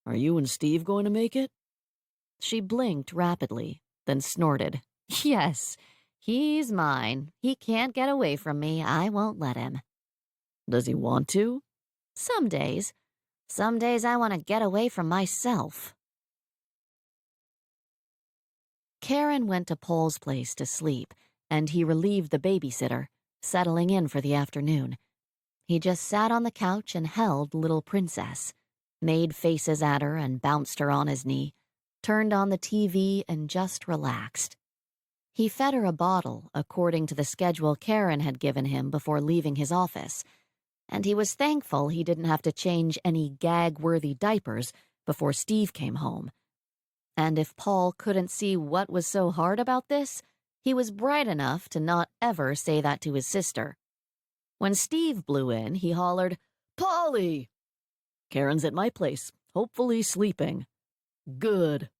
Are you and Steve going to make it? She blinked rapidly, then snorted. Yes, he's mine. He can't get away from me. I won't let him. Does he want to? Some days. Some days I want to get away from myself. Karen went to Paul's place to sleep, and he relieved the babysitter, settling in for the afternoon. He just sat on the couch and held little Princess, made faces at her and bounced her on his knee, turned on the TV and just relaxed. He fed her a bottle according to the schedule Karen had given him before leaving his office, and he was thankful he didn't have to change any gag-worthy diapers before Steve came home. And if Paul couldn't see what was so hard about this, he was bright enough to not ever say that to his sister. When Steve blew in, he hollered, "Polly! Karen's at my place, hopefully sleeping." "Good."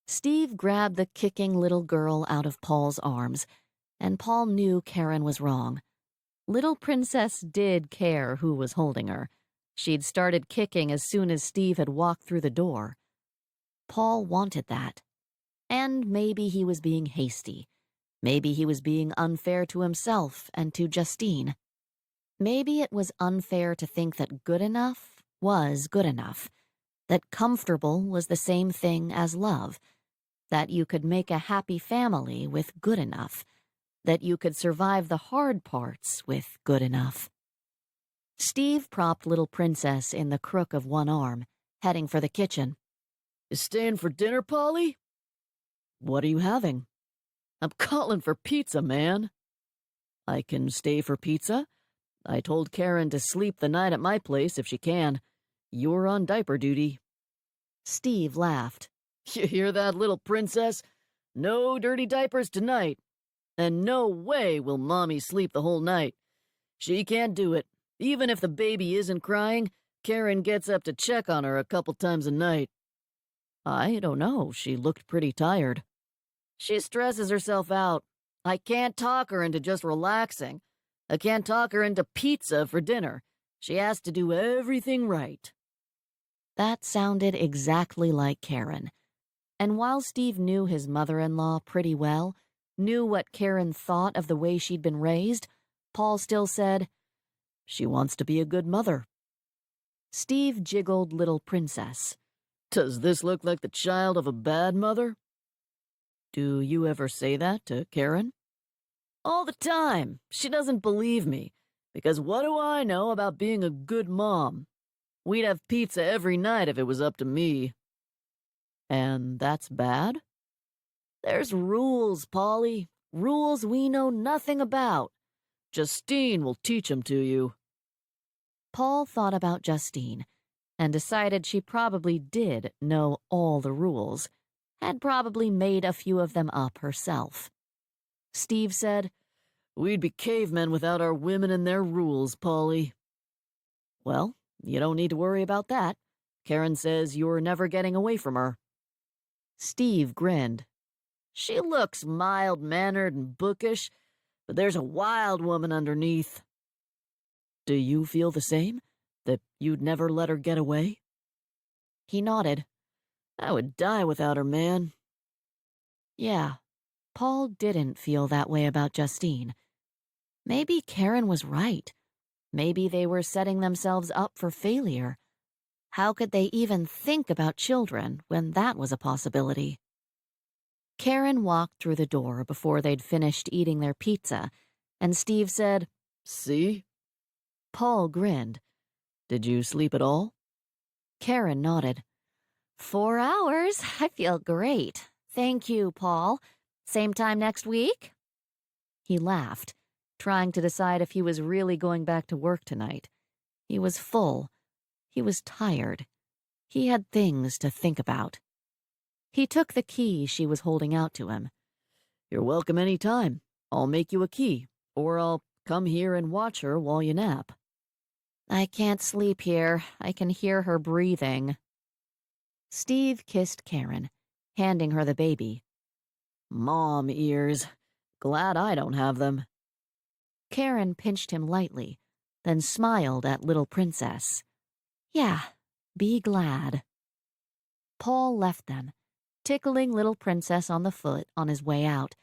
Steve grabbed the kicking little girl out of Paul's arms, and Paul knew Karen was wrong. Little Princess did care who was holding her. She'd started kicking as soon as Steve had walked through the door. Paul wanted that. And maybe he was being hasty. Maybe he was being unfair to himself and to Justine. Maybe it was unfair to think that good enough was good enough, that comfortable was the same thing as love, that you could make a happy family with good enough, that you could survive the hard parts with good enough. Steve propped little Princess in the crook of one arm, heading for the kitchen. "You staying for dinner, Polly?" "What are you having?" "I'm calling for pizza, man." "I can stay for pizza. I told Karen to sleep the night at my place if she can. You're on diaper duty." Steve laughed. "You hear that, little Princess? No dirty diapers tonight. And no way will Mommy sleep the whole night. She can't do it. Even if the baby isn't crying, Karen gets up to check on her a couple times a night." "I don't know. She looked pretty tired." "She stresses herself out. I can't talk her into just relaxing. I can't talk her into pizza for dinner. She has to do everything right." That sounded exactly like Karen. And while Steve knew his mother-in-law pretty well, knew what Karen thought of the way she'd been raised, Paul still said, "She wants to be a good mother." Steve jiggled little Princess. "Does this look like the child of a bad mother?" "Do you ever say that to Karen?" "All the time. She doesn't believe me, because what do I know about being a good mom? We'd have pizza every night if it was up to me." "And that's bad?" "There's rules, Polly. Rules we know nothing about. Justine will teach 'em to you." Paul thought about Justine and decided she probably did know all the rules, had probably made a few of them up herself. Steve said, "We'd be cavemen without our women and their rules, Polly." "Well, you don't need to worry about that. Karen says you're never getting away from her." Steve grinned. "She looks mild-mannered and bookish, but there's a wild woman underneath." "Do you feel the same? That you'd never let her get away?" He nodded. "I would die without her, man." Yeah, Paul didn't feel that way about Justine. Maybe Karen was right. Maybe they were setting themselves up for failure. How could they even think about children when that was a possibility? Karen walked through the door before they'd finished eating their pizza, and Steve said, "See?" Paul grinned. "Did you sleep at all?" Karen nodded. 4 hours. I feel great. Thank you, Paul. Same time next week?" He laughed, trying to decide if he was really going back to work tonight. He was full. He was tired. He had things to think about. He took the key she was holding out to him. "You're welcome any time. I'll make you a key, or I'll come here and watch her while you nap." I can't sleep here. I can hear her breathing. Steve kissed Karen, handing her the baby. Mom ears. Glad I don't have them. Karen pinched him lightly, then smiled at little Princess. Yeah, be glad. Paul left them, tickling little Princess on the foot on his way out,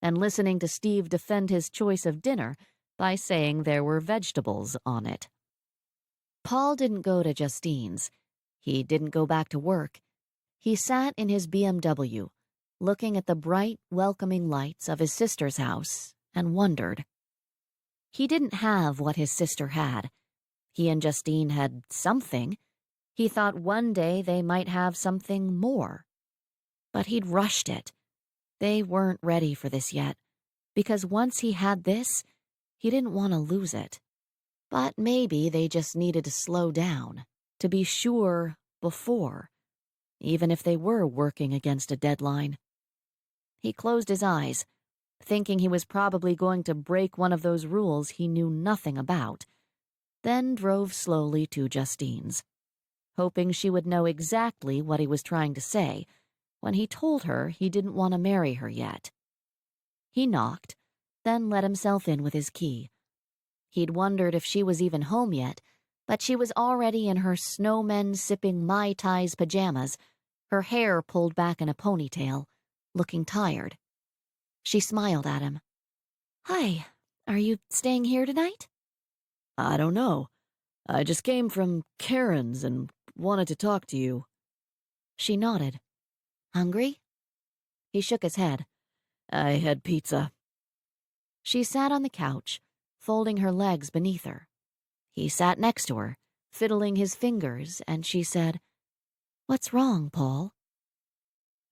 and listening to Steve defend his choice of dinner by saying there were vegetables on it. Paul didn't go to Justine's. He didn't go back to work. He sat in his BMW, looking at the bright, welcoming lights of his sister's house, and wondered. He didn't have what his sister had. He and Justine had something. He thought one day they might have something more. But he'd rushed it. They weren't ready for this yet, because once he had this, he didn't want to lose it. But maybe they just needed to slow down, to be sure before, even if they were working against a deadline. He closed his eyes, thinking he was probably going to break one of those rules he knew nothing about, then drove slowly to Justine's, hoping she would know exactly what he was trying to say when he told her he didn't want to marry her yet. He knocked, then let himself in with his key. He'd wondered if she was even home yet, but she was already in her snowmen-sipping Mai Tais pajamas, her hair pulled back in a ponytail, looking tired. She smiled at him. Hi, are you staying here tonight? I don't know. I just came from Karen's and wanted to talk to you. She nodded. Hungry? He shook his head. I had pizza. She sat on the couch, folding her legs beneath her. He sat next to her, fiddling his fingers, and she said, What's wrong, Paul?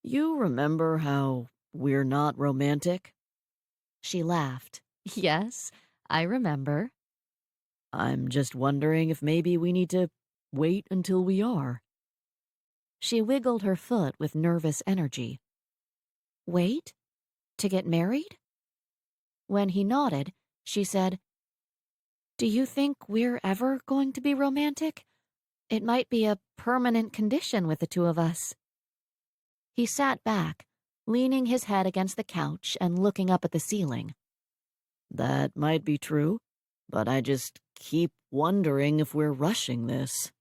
You remember how we're not romantic? She laughed. Yes, I remember. I'm just wondering if maybe we need to wait until we are. She wiggled her foot with nervous energy. Wait? To get married? When he nodded, she said, Do you think we're ever going to be romantic? It might be a permanent condition with the two of us. He sat back, leaning his head against the couch and looking up at the ceiling. That might be true, but I just keep wondering if we're rushing this.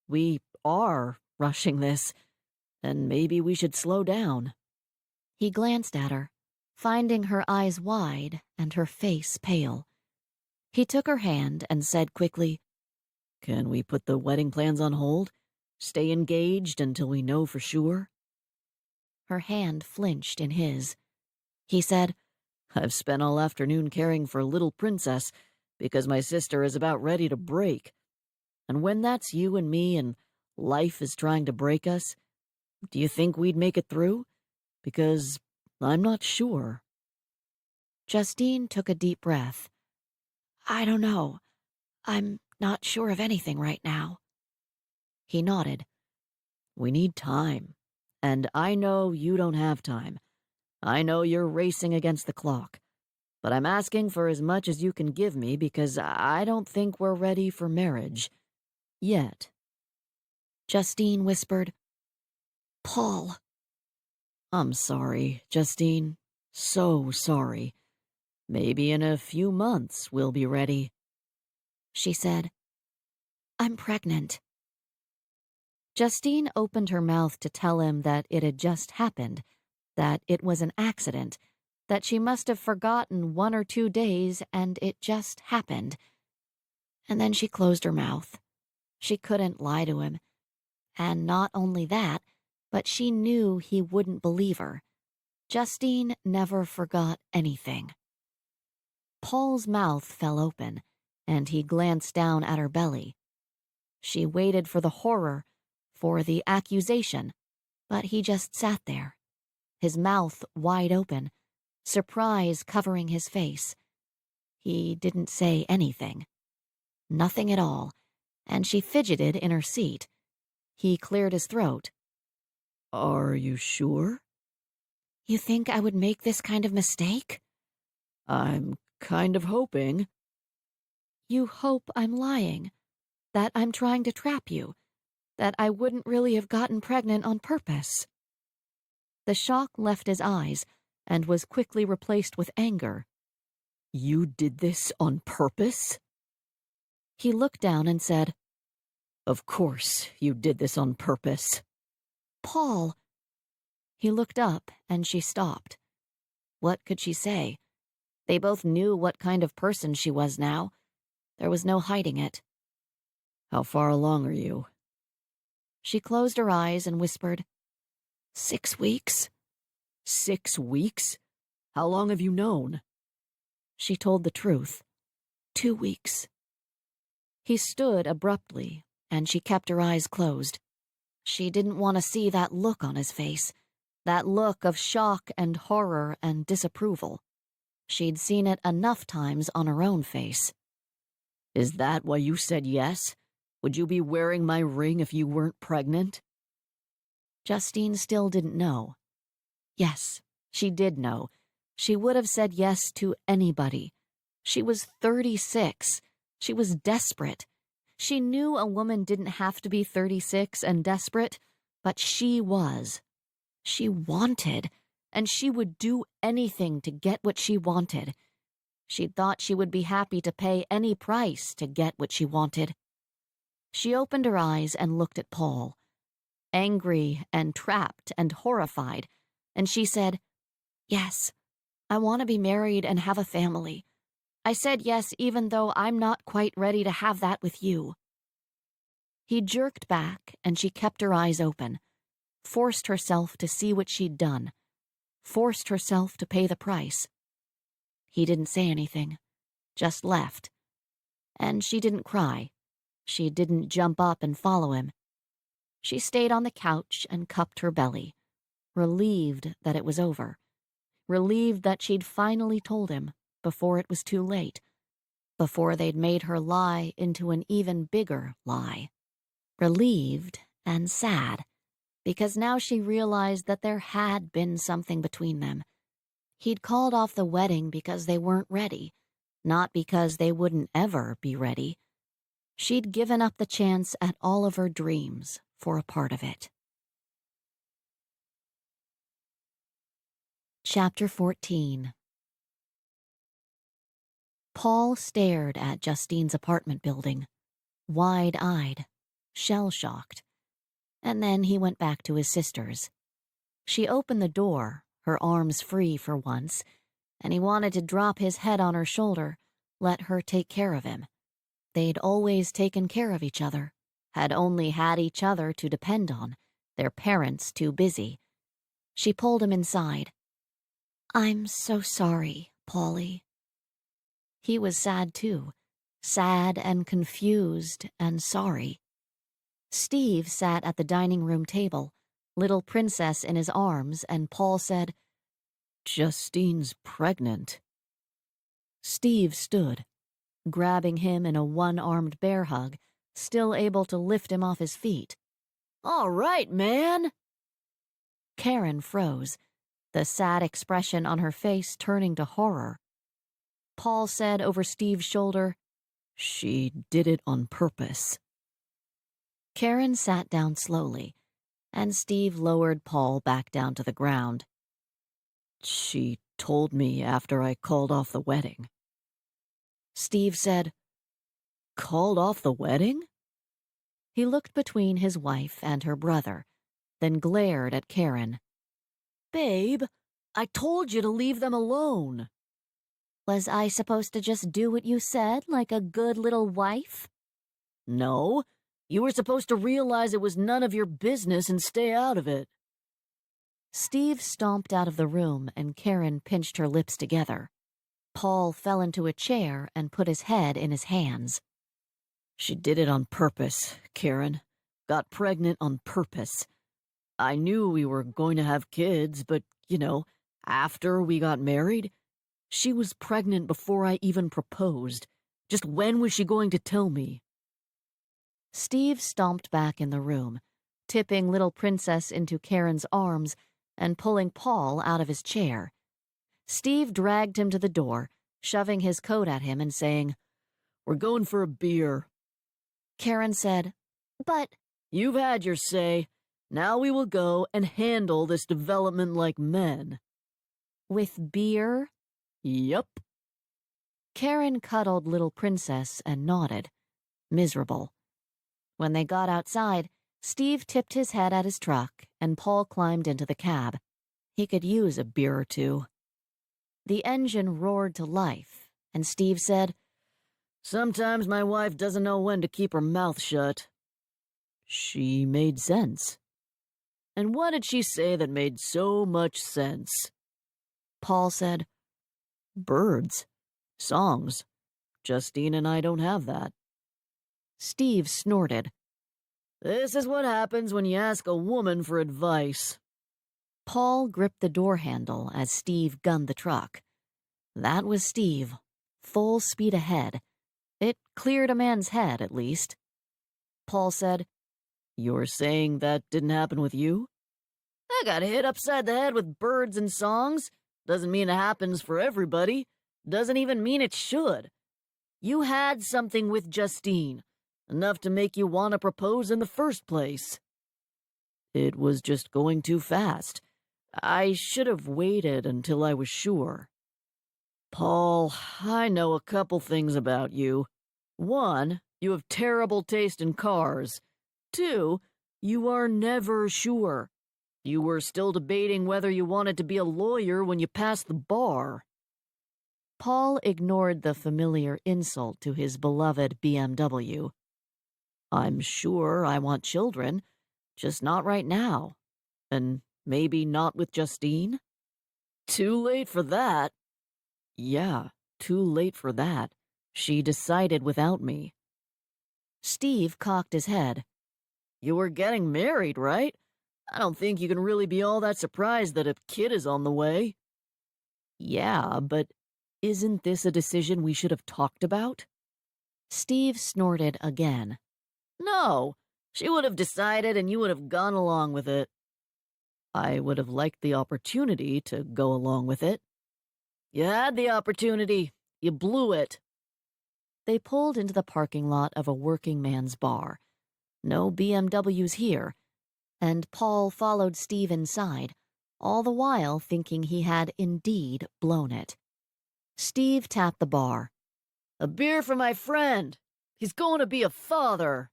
We are rushing this, and maybe we should slow down. He glanced at her, finding her eyes wide and her face pale. He took her hand and said quickly, Can we put the wedding plans on hold? Stay engaged until we know for sure? Her hand flinched in his. He said, I've spent all afternoon caring for little Princess because my sister is about ready to break. And when that's you and me and life is trying to break us, do you think we'd make it through? Because I'm not sure. Justine took a deep breath. I don't know. I'm not sure of anything right now. He nodded. We need time. And I know you don't have time. I know you're racing against the clock. But I'm asking for as much as you can give me because I don't think we're ready for marriage. Yet. Justine whispered, Paul. I'm sorry, Justine. So sorry. Maybe in a few months we'll be ready. She said, I'm pregnant. Justine opened her mouth to tell him that it had just happened, that it was an accident, that she must have forgotten 1 or 2 days and it just happened. And then she closed her mouth. She couldn't lie to him. And not only that, but she knew he wouldn't believe her. Justine never forgot anything. Paul's mouth fell open, and he glanced down at her belly. She waited for the horror, for the accusation, but he just sat there, his mouth wide open, surprise covering his face. He didn't say anything. Nothing at all, and she fidgeted in her seat. He cleared his throat. Are you sure? You think I would make this kind of mistake? I'm kind of hoping. You hope I'm lying. that I'm trying to trap you, that I wouldn't really have gotten pregnant on purpose." The shock left his eyes and was quickly replaced with anger. You did this on purpose? He looked down and said, Of course you did this on purpose. "Paul." He looked up and she stopped. What could she say? They both knew what kind of person she was now. There was no hiding it. How far along are you? She closed her eyes and whispered, 6 weeks. 6 weeks? How long have you known? She told the truth. 2 weeks. He stood abruptly, and she kept her eyes closed. She didn't want to see that look on his face, that look of shock and horror and disapproval. She'd seen it enough times on her own face. Is that why you said yes? Would you be wearing my ring if you weren't pregnant? Justine still didn't know. Yes, she did know. She would have said yes to anybody. She was 36. She was desperate. She knew a woman didn't have to be 36 and desperate, but she was. She wanted, and she would do anything to get what she wanted. She'd thought she would be happy to pay any price to get what she wanted. She opened her eyes and looked at Paul, angry and trapped and horrified, and she said, "Yes, I want to be married and have a family. I said yes even though I'm not quite ready to have that with you." He jerked back and she kept her eyes open, forced herself to see what she'd done, forced herself to pay the price. He didn't say anything, just left. And she didn't cry. She didn't jump up and follow him. She stayed on the couch and cupped her belly, relieved that it was over, relieved that she'd finally told him before it was too late, before they'd made her lie into an even bigger lie. Relieved and sad, because now she realized that there had been something between them. He'd called off the wedding because they weren't ready, not because they wouldn't ever be ready. She'd given up the chance at all of her dreams for a part of it. Chapter 14. Paul stared at Justine's apartment building, wide-eyed, shell-shocked, and then he went back to his sister's. She opened the door, her arms free for once, and he wanted to drop his head on her shoulder, let her take care of him. They'd always taken care of each other, had only had each other to depend on, their parents too busy. She pulled him inside. "I'm so sorry, Paulie." He was sad too, sad and confused and sorry. Steve sat at the dining room table, little Princess in his arms, and Paul said, Justine's pregnant. Steve stood, grabbing him in a one-armed bear hug, still able to lift him off his feet. All right, man. Karen froze, the sad expression on her face turning to horror. Paul said over Steve's shoulder, She did it on purpose. Karen sat down slowly, and Steve lowered Paul back down to the ground. She told me after I called off the wedding. Steve said, Called off the wedding? He looked between his wife and her brother, then glared at Karen. Babe, I told you to leave them alone. Was I supposed to just do what you said, like a good little wife? No, you were supposed to realize it was none of your business and stay out of it. Steve stomped out of the room and Karen pinched her lips together. Paul fell into a chair and put his head in his hands. She did it on purpose, Karen. Got pregnant on purpose. I knew we were going to have kids, but, after we got married, she was pregnant before I even proposed. Just when was she going to tell me? Steve stomped back in the room, tipping little Princess into Karen's arms and pulling Paul out of his chair. Steve dragged him to the door, shoving his coat at him and saying, We're going for a beer. Karen said, "But—" You've had your say. Now we will go and handle this development like men. "With beer?" Yup. Karen cuddled little Princess and nodded, miserable. When they got outside, Steve tipped his head at his truck and Paul climbed into the cab. He could use a beer or two. The engine roared to life, and Steve said, Sometimes my wife doesn't know when to keep her mouth shut. She made sense. And what did she say that made so much sense? Paul said, Birds. Songs. Justine and I don't have that. Steve snorted. This is what happens when you ask a woman for advice. Paul gripped the door handle as Steve gunned the truck. That was Steve, full speed ahead. It cleared a man's head, at least. Paul said, You're saying that didn't happen with you? I got hit upside the head with birds and songs. Doesn't mean it happens for everybody. Doesn't even mean it should. You had something with Justine, enough to make you want to propose in the first place. It was just going too fast. I should have waited until I was sure. Paul, I know a couple things about you. 1, you have terrible taste in cars. 2, you are never sure. You were still debating whether you wanted to be a lawyer when you passed the bar. Paul ignored the familiar insult to his beloved BMW. I'm sure I want children, just not right now. And maybe not with Justine? Too late for that. Yeah, too late for that. She decided without me. Steve cocked his head. You were getting married, right? I don't think you can really be all that surprised that a kid is on the way. Yeah, but isn't this a decision we should have talked about? Steve snorted again. No, she would have decided and you would have gone along with it. I would have liked the opportunity to go along with it. You had the opportunity. You blew it. They pulled into the parking lot of a working man's bar. No BMWs here, and Paul followed Steve inside, all the while thinking he had indeed blown it. Steve tapped the bar. A beer for my friend. He's going to be a father.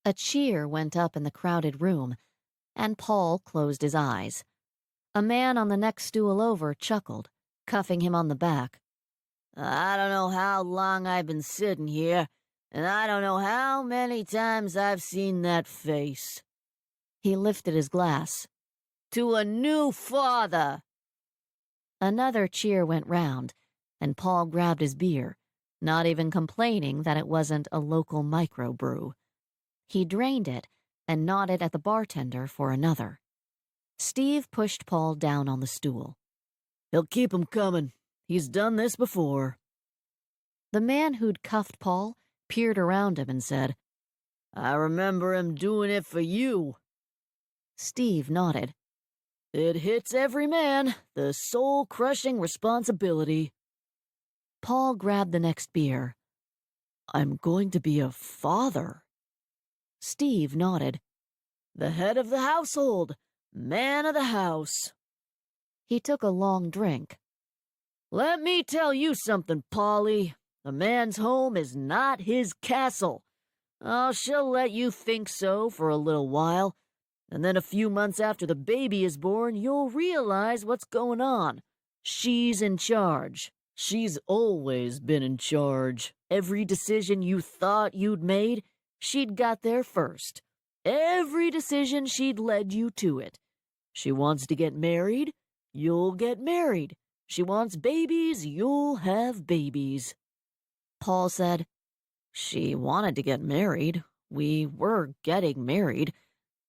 A cheer went up in the crowded room, and Paul closed his eyes. A man on the next stool over chuckled, cuffing him on the back. I don't know how long I've been sitting here, and I don't know how many times I've seen that face. He lifted his glass. To a new father. Another cheer went round, and Paul grabbed his beer, not even complaining that it wasn't a local microbrew. He drained it and nodded at the bartender for another. Steve pushed Paul down on the stool. He'll keep 'em coming. He's done this before. The man who'd cuffed Paul peered around him and said, I remember him doing it for you. Steve nodded. It hits every man, the soul-crushing responsibility. Paul grabbed the next beer. I'm going to be a father. Steve nodded. The head of the household, man of the house. He took a long drink. Let me tell you something, Polly. A man's home is not his castle. Oh, she'll let you think so for a little while, and then a few months after the baby is born, you'll realize what's going on. She's in charge. She's always been in charge. Every decision you thought you'd made, she'd got there first. Every decision, she'd led you to it. She wants to get married, you'll get married. She wants babies, you'll have babies. Paul said, She wanted to get married. We were getting married.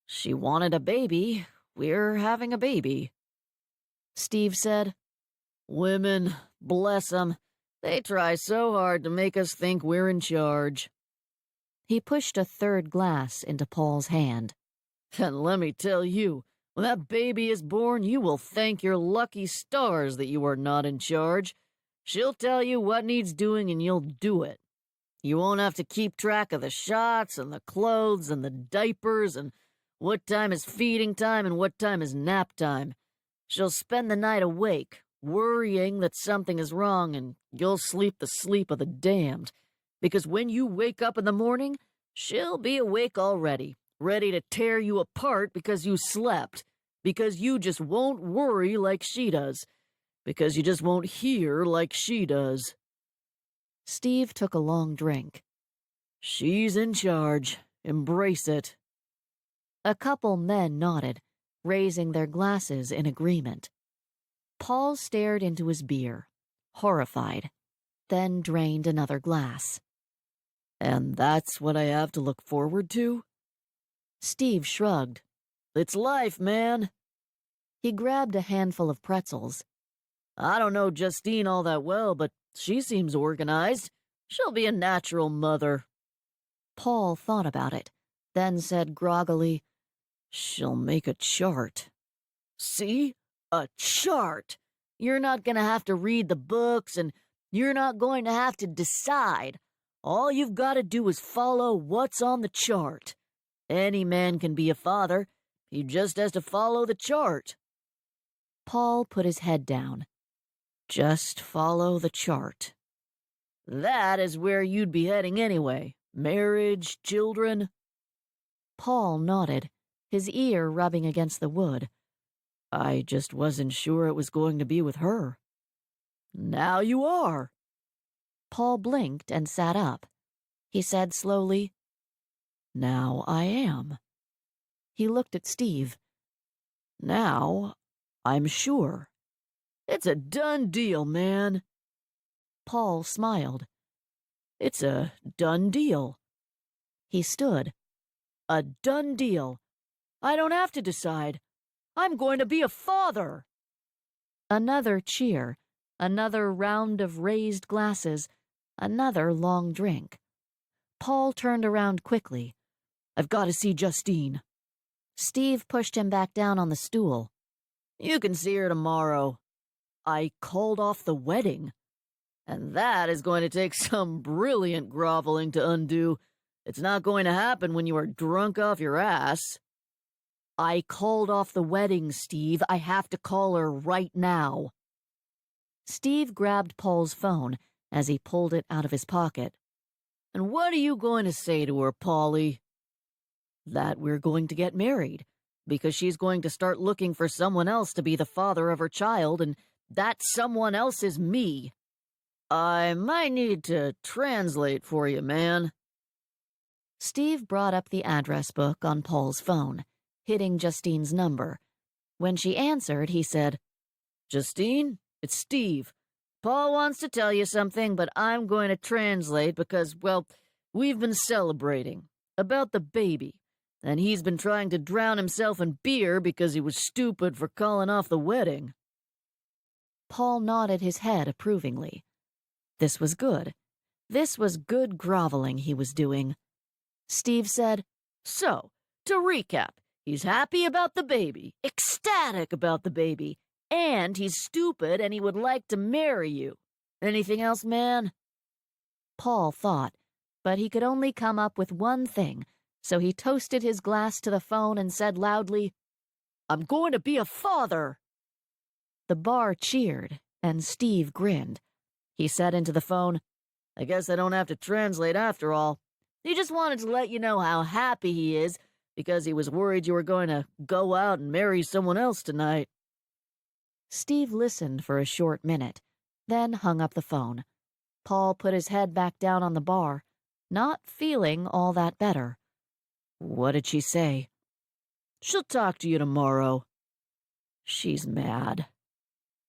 She wanted a baby. We're having a baby. Steve said, Women, bless 'em. They try so hard to make us think we're in charge. He pushed a third glass into Paul's hand. And let me tell you, when that baby is born, you will thank your lucky stars that you are not in charge. She'll tell you what needs doing and you'll do it. You won't have to keep track of the shots and the clothes and the diapers and what time is feeding time and what time is nap time. She'll spend the night awake, worrying that something is wrong, and you'll sleep the sleep of the damned. Because when you wake up in the morning, she'll be awake already, ready to tear you apart because you slept, because you just won't worry like she does, because you just won't hear like she does. Steve took a long drink. She's in charge. Embrace it. A couple men nodded, raising their glasses in agreement. Paul stared into his beer, horrified, then drained another glass. And that's what I have to look forward to? Steve shrugged. It's life, man. He grabbed a handful of pretzels. I don't know Justine all that well, but she seems organized. She'll be a natural mother. Paul thought about it, then said groggily, She'll make a chart. See? A chart! You're not going to have to read the books, and you're not going to have to decide. All you've got to do is follow what's on the chart. Any man can be a father. He just has to follow the chart. Paul put his head down. Just follow the chart. That is where you'd be heading anyway. Marriage, children. Paul nodded, his ear rubbing against the wood. I just wasn't sure it was going to be with her. Now you are. Paul blinked and sat up. He said slowly, Now I am. He looked at Steve. Now I'm sure. It's a done deal, man. Paul smiled. It's a done deal. He stood. A done deal. I don't have to decide. I'm going to be a father. Another cheer, another round of raised glasses, another long drink. Paul turned around quickly. I've got to see Justine. Steve pushed him back down on the stool. You can see her tomorrow. I called off the wedding. And that is going to take some brilliant groveling to undo. It's not going to happen when you are drunk off your ass. I called off the wedding, Steve. I have to call her right now. Steve grabbed Paul's phone as he pulled it out of his pocket. And what are you going to say to her, Paulie? That we're going to get married, because she's going to start looking for someone else to be the father of her child, and that someone else is me. I might need to translate for you, man. Steve brought up the address book on Paul's phone, hitting Justine's number. When she answered, he said, Justine, it's Steve. Paul wants to tell you something, but I'm going to translate because, well, we've been celebrating about the baby, and he's been trying to drown himself in beer because he was stupid for calling off the wedding. Paul nodded his head approvingly. This was good. This was good groveling he was doing. Steve said, So, to recap, he's happy about the baby, ecstatic about the baby, and he's stupid and he would like to marry you. Anything else, man? Paul thought, but he could only come up with one thing, so he toasted his glass to the phone and said loudly, I'm going to be a father. The bar cheered, and Steve grinned. He said into the phone, I guess I don't have to translate after all. He just wanted to let you know how happy he is because he was worried you were going to go out and marry someone else tonight. Steve listened for a short minute, then hung up the phone. Paul put his head back down on the bar, not feeling all that better. What did she say? She'll talk to you tomorrow. She's mad.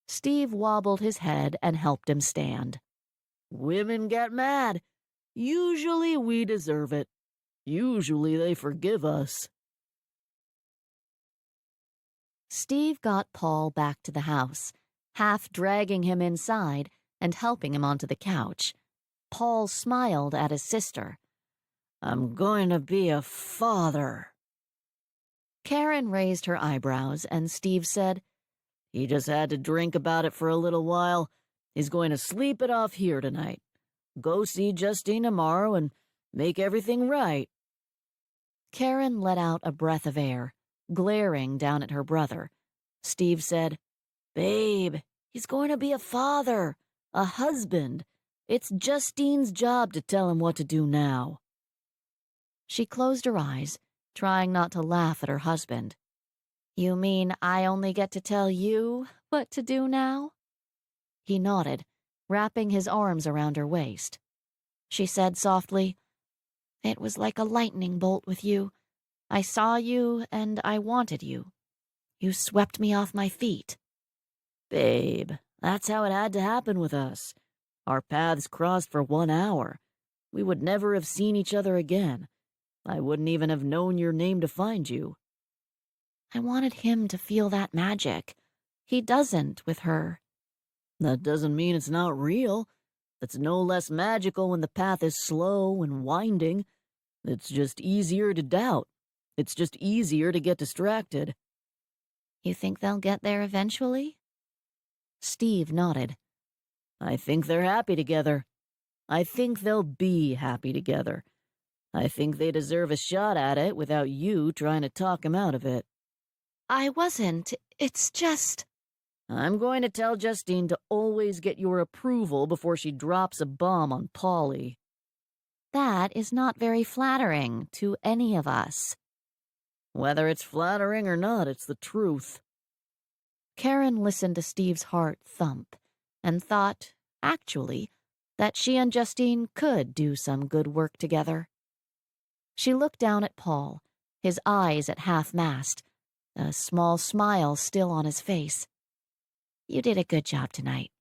Steve wobbled his head and helped him stand. Women get mad. Usually we deserve it. Usually they forgive us. Steve got Paul back to the house, half dragging him inside and helping him onto the couch. Paul smiled at his sister. I'm going to be a father. Karen raised her eyebrows, and Steve said, He just had to drink about it for a little while. He's going to sleep it off here tonight. Go see Justine tomorrow and make everything right." Karen let out a breath of air, glaring down at her brother. Steve said, "Babe, he's going to be a father, a husband. It's Justine's job to tell him what to do now." She closed her eyes, trying not to laugh at her husband. "You mean I only get to tell you what to do now?" He nodded, wrapping his arms around her waist. She said softly, "It was like a lightning bolt with you. I saw you and I wanted you. You swept me off my feet." "Babe, that's how it had to happen with us. Our paths crossed for 1 hour. We would never have seen each other again. I wouldn't even have known your name to find you." I wanted him to feel that magic. He doesn't with her. "That doesn't mean it's not real. It's no less magical when the path is slow and winding. It's just easier to doubt. It's just easier to get distracted." You think they'll get there eventually? Steve nodded. "I think they're happy together. I think they'll be happy together. I think they deserve a shot at it without you trying to talk him out of it." I wasn't. It's just... "I'm going to tell Justine to always get your approval before she drops a bomb on Polly." That is not very flattering to any of us. "Whether it's flattering or not, it's the truth." Karen listened to Steve's heart thump and thought, actually, that she and Justine could do some good work together. She looked down at Paul, his eyes at half-mast, a small smile still on his face. You did a good job tonight.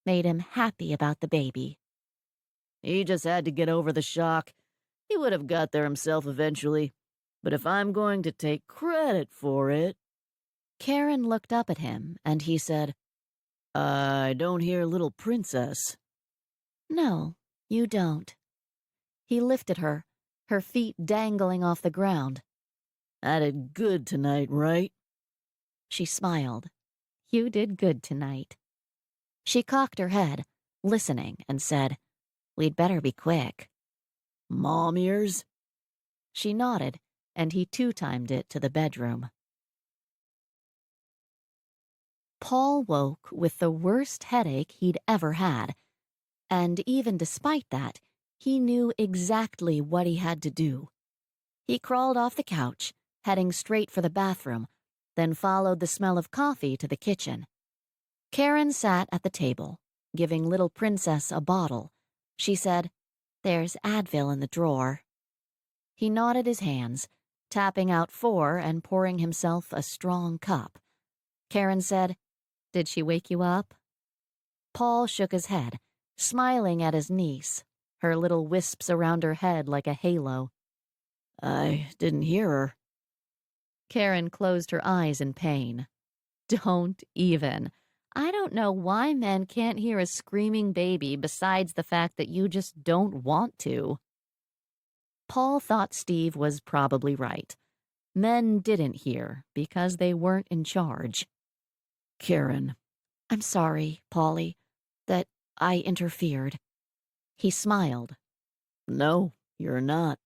Made him happy about the baby. "He just had to get over the shock. He would have got there himself eventually. But if I'm going to take credit for it..." Karen looked up at him, and he said, "I don't hear little princess." No, you don't." He lifted her, her feet dangling off the ground. "I did good tonight, right?" She smiled. You did good tonight. She cocked her head, listening, and said, We'd better be quick. "Mom ears?" She nodded, and he two-timed it to the bedroom. Paul woke with the worst headache he'd ever had, and even despite that, he knew exactly what he had to do. He crawled off the couch, heading straight for the bathroom, then followed the smell of coffee to the kitchen. Karen sat at the table, giving little Princess a bottle. She said, There's Advil in the drawer. He nodded his hands, tapping out 4 and pouring himself a strong cup. Karen said, Did she wake you up? Paul shook his head, smiling at his niece, her little wisps around her head like a halo. "I didn't hear her." Karen closed her eyes in pain. Don't even. I don't know why men can't hear a screaming baby besides the fact that you just don't want to. Paul thought Steve was probably right. Men didn't hear because they weren't in charge. "Karen." I'm sorry, Paulie, that I interfered. He smiled. "No, you're not.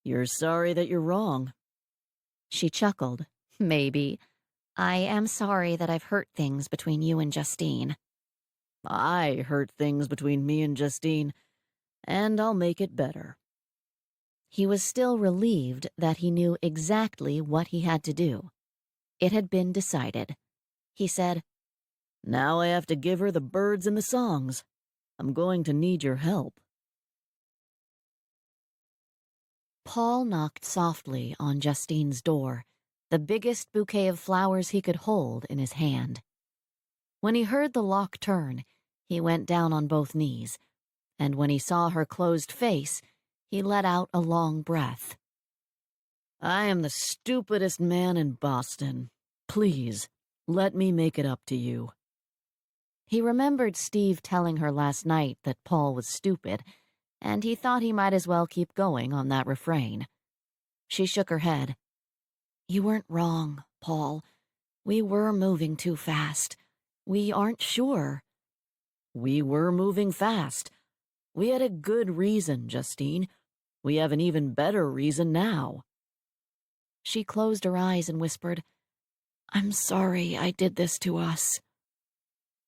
You're sorry that you're wrong." She chuckled. Maybe. I am sorry that I've hurt things between you and Justine. "I hurt things between me and Justine, and I'll make it better." He was still relieved that he knew exactly what he had to do. It had been decided. He said, "Now I have to give her the birds and the songs. I'm going to need your help." Paul knocked softly on Justine's door, the biggest bouquet of flowers he could hold in his hand. When he heard the lock turn, he went down on both knees, and when he saw her closed face, he let out a long breath. "I am the stupidest man in Boston. Please, let me make it up to you." He remembered Steve telling her last night that Paul was stupid, and he thought he might as well keep going on that refrain. She shook her head. You weren't wrong, Paul. We were moving too fast. We aren't sure. "We were moving fast. We had a good reason, Justine. We have an even better reason now. She closed her eyes and whispered, "I'm sorry I did this to us."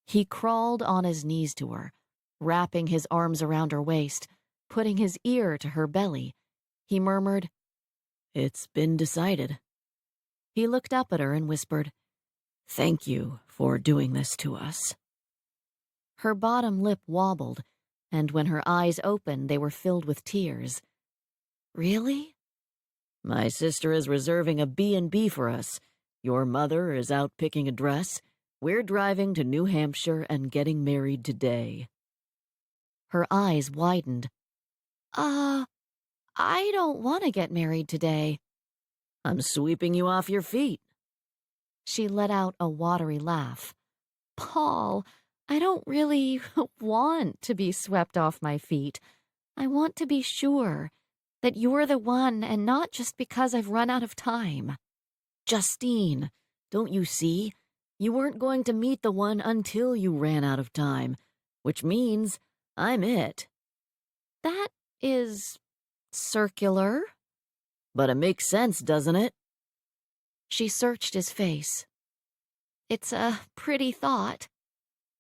He crawled on his knees to her, wrapping his arms around her waist, putting his ear to her belly. He murmured, "It's been decided." He looked up at her and whispered, "Thank you for doing this to us." Her bottom lip wobbled, and when her eyes opened, they were filled with tears. "Really?" "My sister is reserving a B&B for us. Your mother is out picking a dress. We're driving to New Hampshire and getting married today." Her eyes widened. I don't want to get married today." "I'm sweeping you off your feet." She let out a watery laugh. "Paul, I don't really want to be swept off my feet. I want to be sure that you're the one and not just because I've run out of time." "Justine, don't you see? You weren't going to meet the one until you ran out of time, which means I'm it." "That is circular." "But it makes sense, doesn't it?" She searched his face. "It's a pretty thought."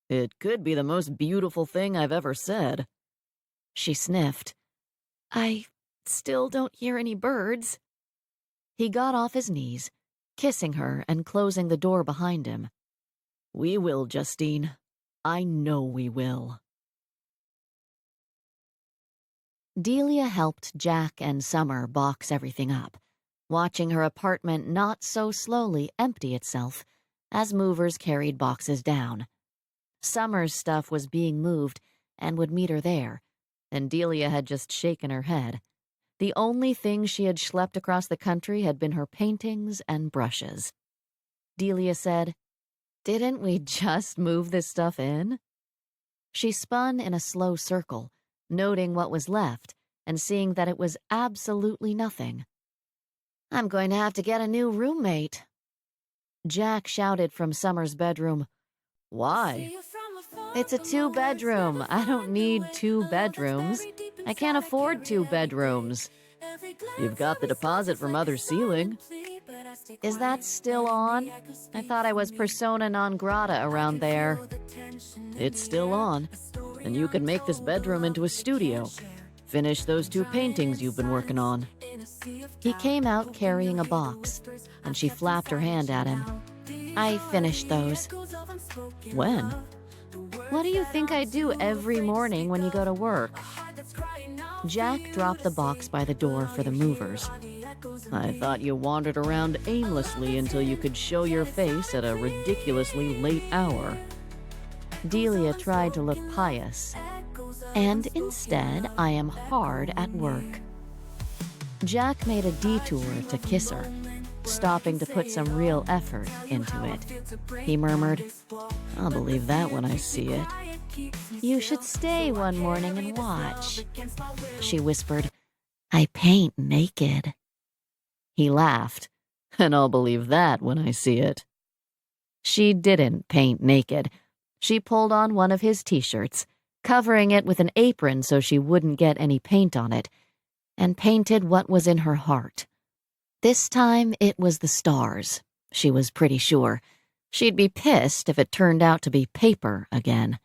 "It could be the most beautiful thing I've ever said." She sniffed. "I still don't hear any birds." He got off his knees, kissing her and closing the door behind him. "We will, Justine. I know we will." Delia helped Jack and Summer box everything up, watching her apartment not so slowly empty itself as movers carried boxes down. Summer's stuff was being moved and would meet her there, and Delia had just shaken her head. The only thing she had schlepped across the country had been her paintings and brushes. Delia said, "Didn't we just move this stuff in?" She spun in a slow circle, noting what was left and seeing that it was absolutely nothing. "I'm going to have to get a new roommate." Jack shouted from Summer's bedroom, "Why?" "It's a 2-bedroom. I don't need 2 bedrooms. I can't afford 2 bedrooms." "You've got the deposit for Mother's ceiling." "Is that still on? I thought I was persona non grata around there." "It's still on, and you could make this bedroom into a studio. Finish those 2 paintings you've been working on." He came out carrying a box, and she flapped her hand at him. "I finished those." "When?" "What do you think I do every morning when you go to work?" Jack dropped the box by the door for the movers. "I thought you wandered around aimlessly until you could show your face at a ridiculously late hour." Delia tried to look pious. "And instead, I am hard at work." Jack made a detour to kiss her, stopping to put some real effort into it. He murmured, "I'll believe that when I see it." "You should stay one morning and watch." She whispered, "I paint naked." He laughed, "And I'll believe that when I see it." She didn't paint naked. She pulled on one of his t-shirts, covering it with an apron so she wouldn't get any paint on it, and painted what was in her heart. This time it was the stars, she was pretty sure. She'd be pissed if it turned out to be paper again.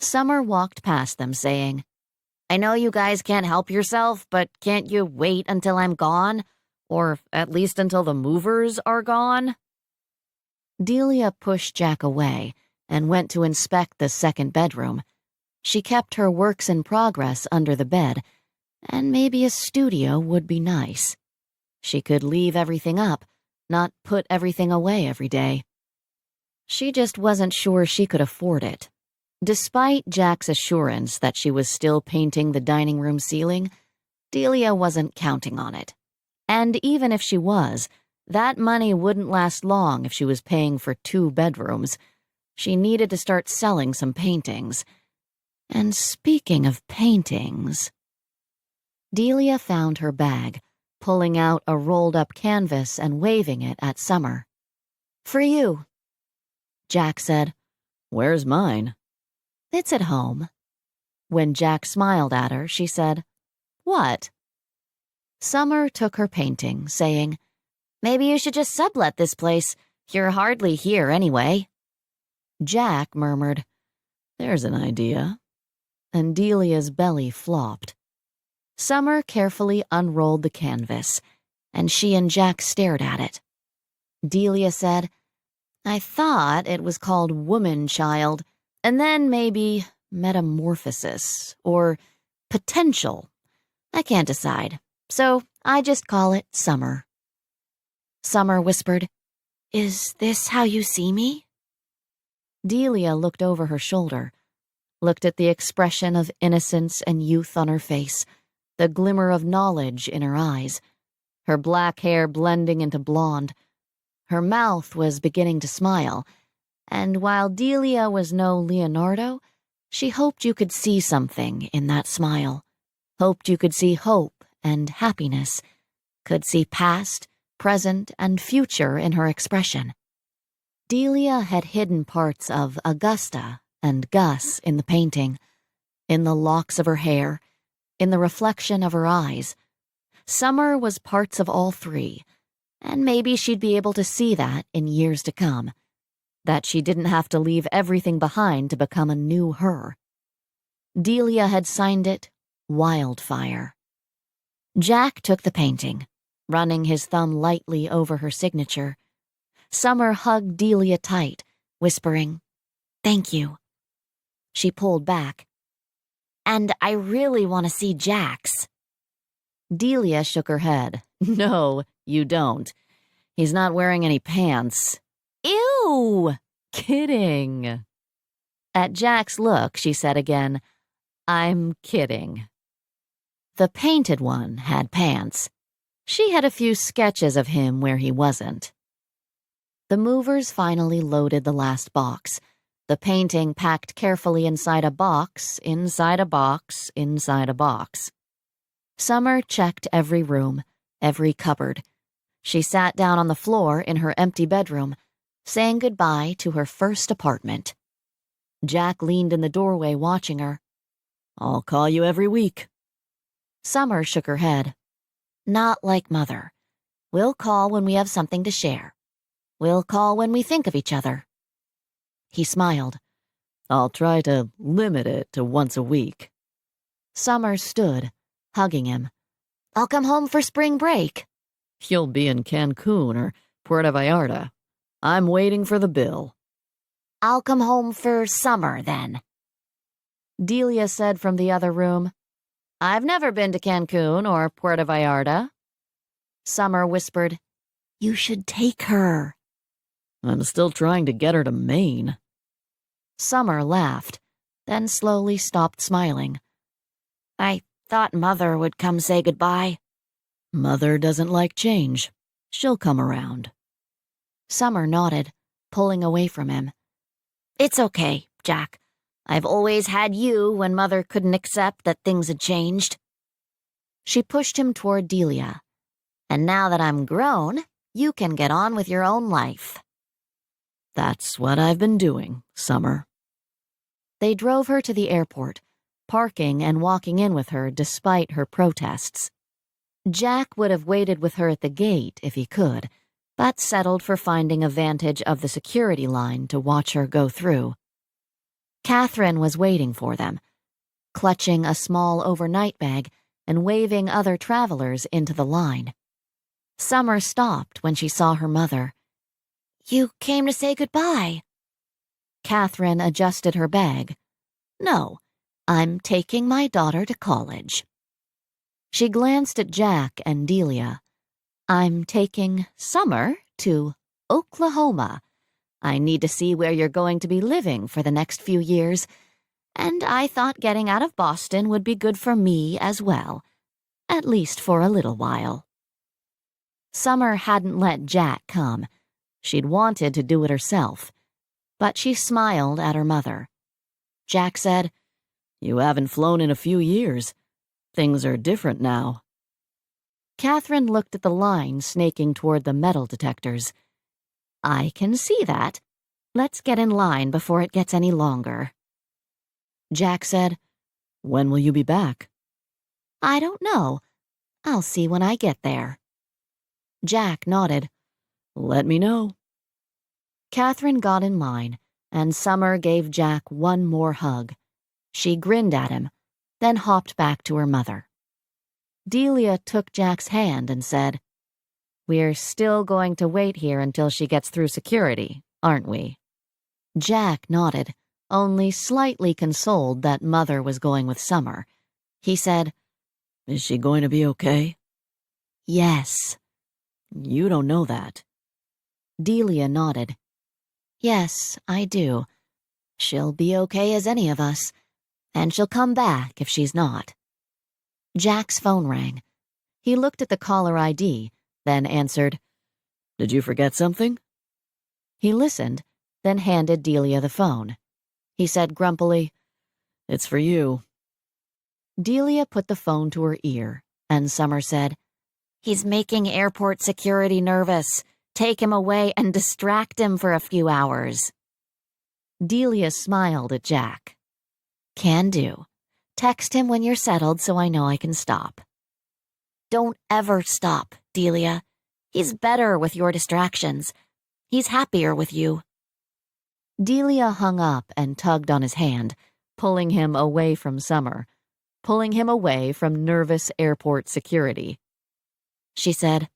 Summer walked past them saying, "I know you guys can't help yourself, but can't you wait until I'm gone? Or at least until the movers are gone?" Delia pushed Jack away and went to inspect the second bedroom. She kept her works in progress under the bed, and maybe a studio would be nice. She could leave everything up, not put everything away every day. She just wasn't sure she could afford it. Despite Jack's assurance that she was still painting the dining room ceiling, Delia wasn't counting on it. And even if she was, that money wouldn't last long if she was paying for 2 bedrooms. She needed to start selling some paintings. And speaking of paintings... Delia found her bag, pulling out a rolled-up canvas and waving it at Summer. "For you." Jack said, "Where's mine?" "It's at home." When Jack smiled at her, she said, "What?" Summer took her painting, saying, Maybe you should just sublet this place. You're hardly here anyway. Jack murmured, "There's an idea." and Delia's belly flopped. Summer carefully unrolled the canvas, and she and Jack stared at it. Delia said, "I thought it was called Woman Child, and then maybe Metamorphosis, or Potential. I can't decide, so I just call it Summer." Summer whispered, "Is this how you see me?" Delia looked over her shoulder, looked at the expression of innocence and youth on her face, the glimmer of knowledge in her eyes, her black hair blending into blonde. Her mouth was beginning to smile, and while Delia was no Leonardo, she hoped you could see something in that smile, hoped you could see hope and happiness, could see past, present, and future in her expression. Delia had hidden parts of Augusta and Gus in the painting, in the locks of her hair, in the reflection of her eyes. Summer was parts of all three, and maybe she'd be able to see that in years to come, that she didn't have to leave everything behind to become a new her. Delia had signed it Wildfire. Jack took the painting, running his thumb lightly over her signature. Summer hugged Delia tight, whispering, "Thank you." She pulled back. And I really want to see Jack's. Delia shook her head. "No, you don't. He's not wearing any pants." Ew! "Kidding." At Jack's look, she said again, "I'm kidding." The painted one had pants. She had a few sketches of him where he wasn't. The movers finally loaded the last box, the painting packed carefully inside a box, inside a box, inside a box. Summer checked every room, every cupboard. She sat down on the floor in her empty bedroom, saying goodbye to her first apartment. Jack leaned in the doorway watching her. "I'll call you every week." Summer shook her head. "Not like Mother. We'll call when we have something to share. We'll call when we think of each other." He smiled. "I'll try to limit it to once a week." Summer stood, hugging him. "I'll come home for spring break." "You'll be in Cancun or Puerto Vallarta. I'm waiting for the bill." I'll come home for summer then. Delia said from the other room, "I've never been to Cancun or Puerto Vallarta." Summer whispered, "You should take her." "I'm still trying to get her to Maine." Summer laughed, then slowly stopped smiling. I thought Mother would come say goodbye. "Mother doesn't like change. She'll come around." Summer nodded, pulling away from him. It's okay, Jack. I've always had you when Mother couldn't accept that things had changed. She pushed him toward Delia. And now that I'm grown, you can get on with your own life. "That's what I've been doing, Summer." They drove her to the airport, parking and walking in with her despite her protests. Jack would have waited with her at the gate if he could, but settled for finding a vantage of the security line to watch her go through. Catherine was waiting for them, clutching a small overnight bag and waving other travelers into the line. Summer stopped when she saw her mother. You came to say goodbye. Catherine adjusted her bag. "No, I'm taking my daughter to college." She glanced at Jack and Delia. "I'm taking Summer to Oklahoma. I need to see where you're going to be living for the next few years, and I thought getting out of Boston would be good for me as well, at least for a little while." Summer hadn't let Jack come. She'd wanted to do it herself, but she smiled at her mother. Jack said, "You haven't flown in a few years. Things are different now." Catherine looked at the line snaking toward the metal detectors. "I can see that. Let's get in line before it gets any longer." Jack said, When will you be back? I don't know. I'll see when I get there. Jack nodded. Let me know. Catherine got in line, and Summer gave Jack one more hug. She grinned at him, then hopped back to her mother. Delia took Jack's hand and said, "We're still going to wait here until she gets through security, aren't we?" Jack nodded, only slightly consoled that Mother was going with Summer. He said, Is she going to be okay? "Yes." You don't know that. Delia nodded. "Yes, I do. She'll be okay as any of us, and she'll come back if she's not." Jack's phone rang. He looked at the caller ID, then answered. Did you forget something? He listened, then handed Delia the phone. He said grumpily, It's for you. Delia put the phone to her ear, and Summer said, "He's making airport security nervous. Take him away and distract him for a few hours." Delia smiled at Jack. "Can do. Text him when you're settled so I know I can stop." "Don't ever stop, Delia. He's better with your distractions. He's happier with you." Delia hung up and tugged on his hand, pulling him away from Summer, pulling him away from nervous airport security. She said,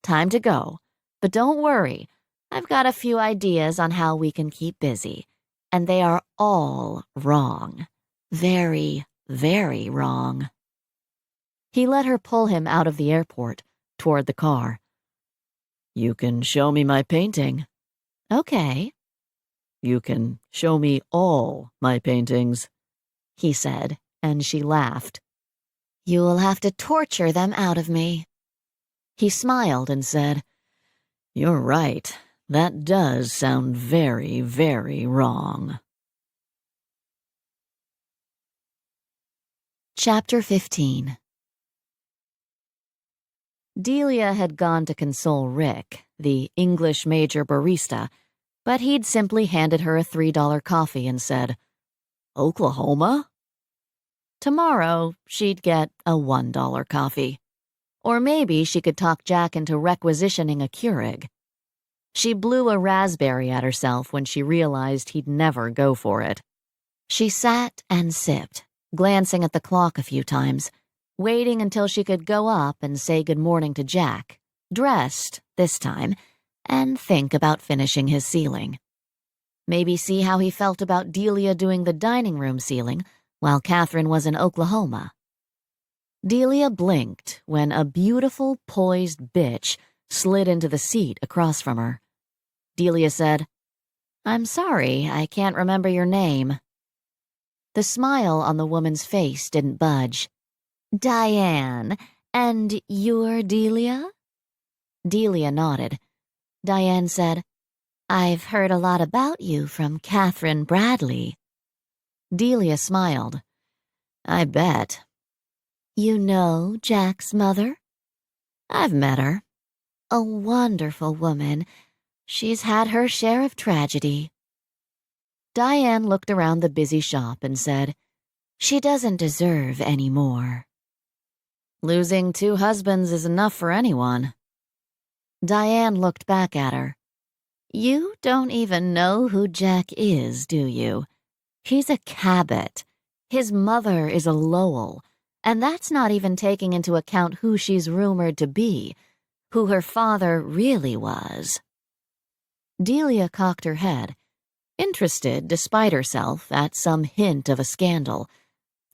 "Time to go, but don't worry. I've got a few ideas on how we can keep busy, and they are all wrong. Very, very wrong." He let her pull him out of the airport, toward the car. You can show me my painting. "Okay," You can show me all my paintings. he said, and she laughed. "You'll have to torture them out of me." He smiled and said, You're right. That does sound very, very wrong. Chapter 15. Delia had gone to console Rick, the English major barista, but he'd simply handed her a $3 coffee and said, Oklahoma? tomorrow she'd get a $1 coffee. Or maybe she could talk Jack into requisitioning a Keurig. She blew a raspberry at herself when she realized he'd never go for it. She sat and sipped, glancing at the clock a few times, waiting until she could go up and say good morning to Jack, dressed, this time, and think about finishing his ceiling. Maybe see how he felt about Delia doing the dining room ceiling while Catherine was in Oklahoma. Delia blinked when a beautiful, poised bitch slid into the seat across from her. Delia said, "I'm sorry, I can't remember your name." The smile on the woman's face didn't budge. "Diane, and you're Delia?" Delia nodded. Diane said, "I've heard a lot about you from Catherine Bradley." Delia smiled. "I bet." "You know Jack's mother?" "I've met her." "A wonderful woman. She's had her share of tragedy." Diane looked around the busy shop and said, "She doesn't deserve any more." "Losing 2 husbands is enough for anyone." Diane looked back at her. "You don't even know who Jack is, do you? He's a Cabot. His mother is a Lowell, and that's not even taking into account who she's rumored to be, who her father really was." Delia cocked her head, interested despite herself at some hint of a scandal.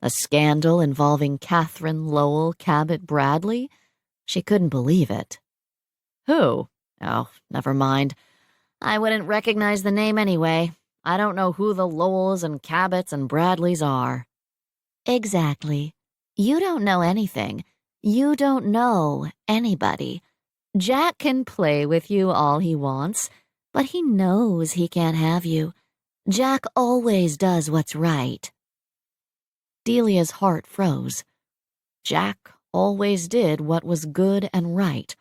A scandal involving Catherine Lowell Cabot Bradley? She couldn't believe it. "Who? Oh, never mind. I wouldn't recognize the name anyway. I don't know who the Lowells and Cabots and Bradleys are." "Exactly. You don't know anything. You don't know anybody. Jack can play with you all he wants, but he knows he can't have you. Jack always does what's right." Delia's heart froze. Jack always did what was good and right,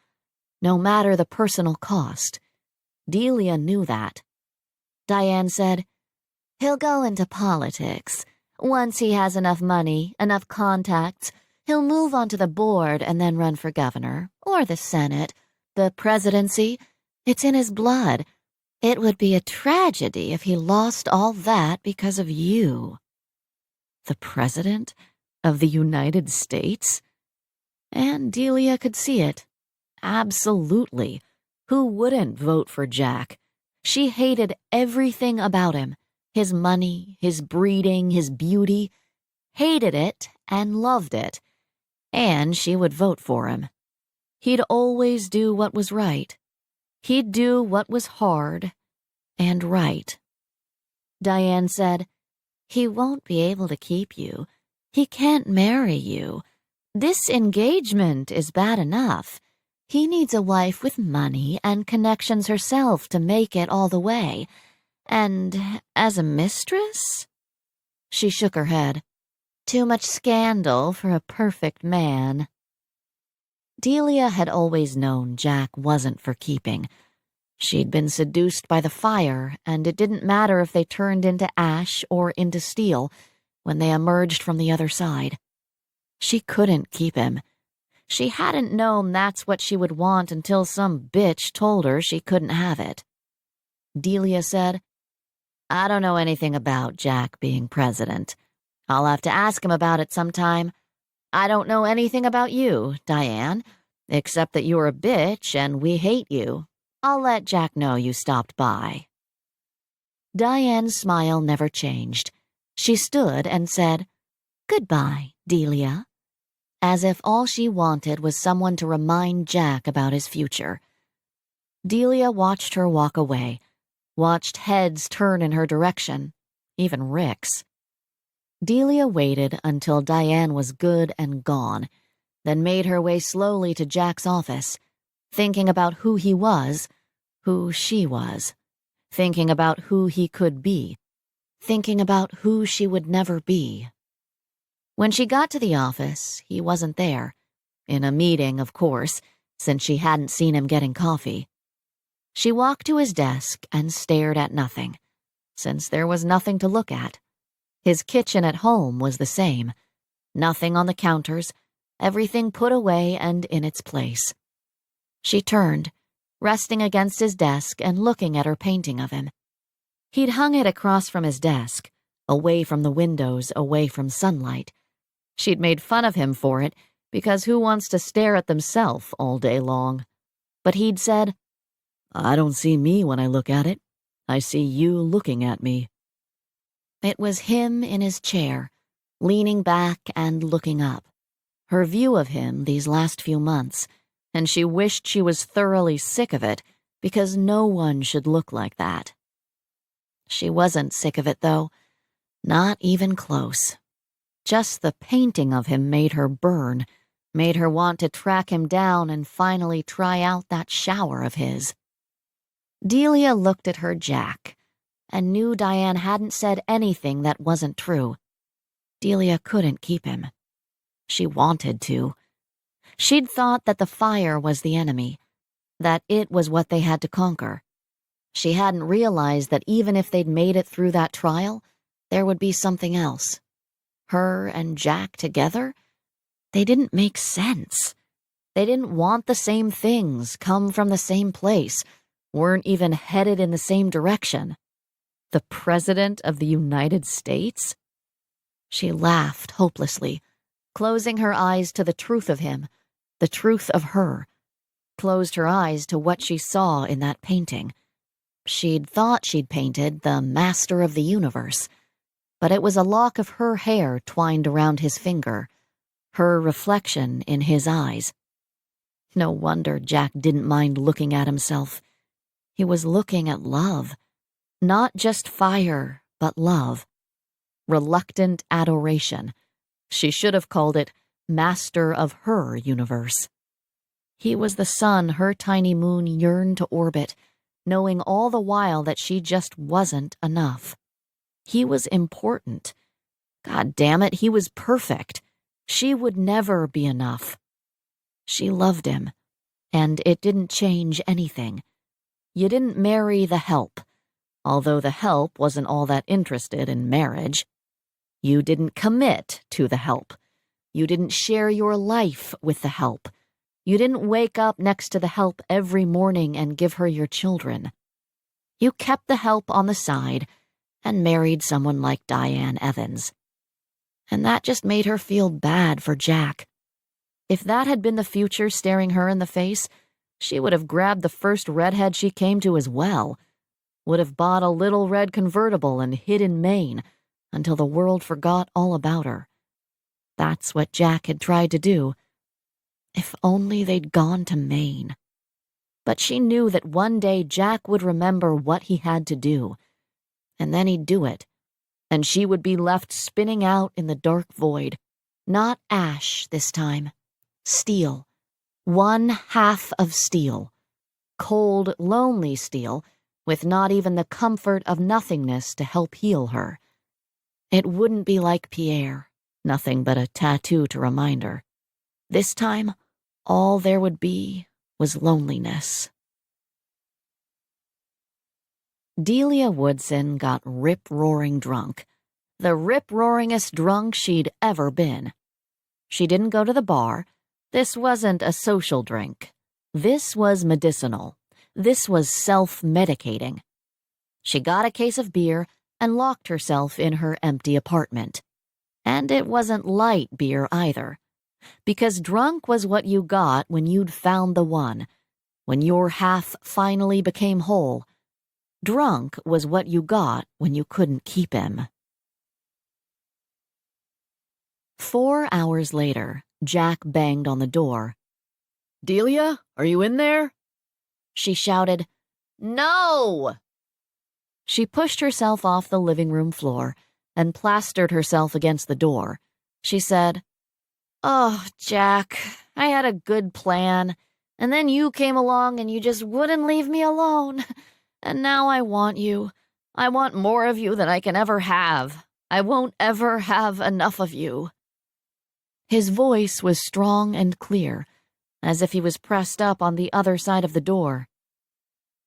no matter the personal cost. Delia knew that. Diane said, "He'll go into politics, Once he has enough money, enough contacts, he'll move on to the board and then run for governor, or the Senate, the presidency. It's in his blood. It would be a tragedy if he lost all that because of you. The President of the United States? And Delia could see it. Absolutely. Who wouldn't vote for Jack? She hated everything about him. His money, his breeding, his beauty. Hated it and loved it. And she would vote for him. He'd always do what was right. He'd do what was hard and right. Diane said, "He won't be able to keep you. He can't marry you. This engagement is bad enough. He needs a wife with money and connections herself to make it all the way. And as a mistress?" She shook her head. "Too much scandal for a perfect man." Delia had always known Jack wasn't for keeping. She'd been seduced by the fire, and it didn't matter if they turned into ash or into steel when they emerged from the other side. She couldn't keep him. She hadn't known that's what she would want until some bitch told her she couldn't have it. Delia said, "I don't know anything about Jack being president. I'll have to ask him about it sometime. I don't know anything about you, Diane, except that you're a bitch and we hate you. I'll let Jack know you stopped by." Diane's smile never changed. She stood and said, "Goodbye, Delia," as if all she wanted was someone to remind Jack about his future. Delia watched her walk away, watched heads turn in her direction, even Rick's. Delia waited until Diane was good and gone, then made her way slowly to Jack's office, thinking about who he was, who she was, thinking about who he could be, thinking about who she would never be. When she got to the office, he wasn't there. In a meeting, of course, since she hadn't seen him getting coffee. She walked to his desk and stared at nothing, since there was nothing to look at. His kitchen at home was the same. Nothing on the counters, everything put away and in its place. She turned, resting against his desk and looking at her painting of him. He'd hung it across from his desk, away from the windows, away from sunlight. She'd made fun of him for it, because who wants to stare at themselves all day long? But he'd said, "I don't see me when I look at it. I see you looking at me." It was him in his chair, leaning back and looking up. Her view of him these last few months, and she wished she was thoroughly sick of it, because no one should look like that. She wasn't sick of it, though. Not even close. Just the painting of him made her burn, made her want to track him down and finally try out that shower of his. Delia looked at her Jack, and knew Diane hadn't said anything that wasn't true. Delia couldn't keep him. She wanted to. She'd thought that the fire was the enemy, that it was what they had to conquer. She hadn't realized that even if they'd made it through that trial, there would be something else. Her and Jack together? They didn't make sense. They didn't want the same things, come from the same place, weren't even headed in the same direction. The President of the United States? She laughed hopelessly, closing her eyes to the truth of him, the truth of her, closed her eyes to what she saw in that painting. She'd thought she'd painted the Master of the Universe, but it was a lock of her hair twined around his finger, her reflection in his eyes. No wonder Jack didn't mind looking at himself. He was looking at love. Not just fire, but love. Reluctant adoration. She should have called it Master of her universe. He was the sun her tiny moon yearned to orbit, knowing all the while that she just wasn't enough. He was important. God damn it, he was perfect. She would never be enough. She loved him, and it didn't change anything. You didn't marry the help, although the help wasn't all that interested in marriage. You didn't commit to the help. You didn't share your life with the help. You didn't wake up next to the help every morning and give her your children. You kept the help on the side and married someone like Diane Evans. And that just made her feel bad for Jack. If that had been the future staring her in the face, she would have grabbed the first redhead she came to as well, would have bought a little red convertible and hid in Maine until the world forgot all about her. That's what Jack had tried to do. If only they'd gone to Maine. But she knew that one day Jack would remember what he had to do, and then he'd do it, and she would be left spinning out in the dark void. Not ash this time. Steel. One half of steel. Cold, lonely steel, with not even the comfort of nothingness to help heal her. It wouldn't be like Pierre, nothing but a tattoo to remind her. This time, all there would be was loneliness. Delia Woodson got rip-roaring drunk. The rip-roaringest drunk she'd ever been. She didn't go to the bar. This wasn't a social drink. This was medicinal. This was self-medicating. She got a case of beer and locked herself in her empty apartment. And it wasn't light beer either. Because drunk was what you got when you'd found the one, when your half finally became whole. Drunk was what you got when you couldn't keep him. 4 hours later, Jack banged on the door. "Delia, are you in there?" She shouted, "No!" She pushed herself off the living room floor and plastered herself against the door. She said, "Oh, Jack, I had a good plan, and then you came along and you just wouldn't leave me alone. And now I want you. I want more of you than I can ever have. I won't ever have enough of you." His voice was strong and clear, as if he was pressed up on the other side of the door.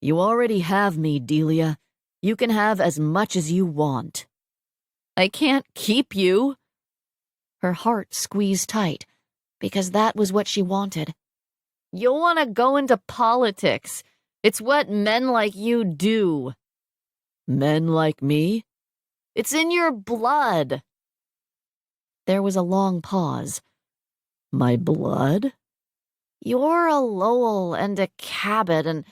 "You already have me, Delia. You can have as much as you want." "I can't keep you." Her heart squeezed tight, because that was what she wanted. "You want to go into politics. It's what men like you do." "Men like me?" "It's in your blood." There was a long pause. "My blood?" "You're a Lowell and a Cabot and...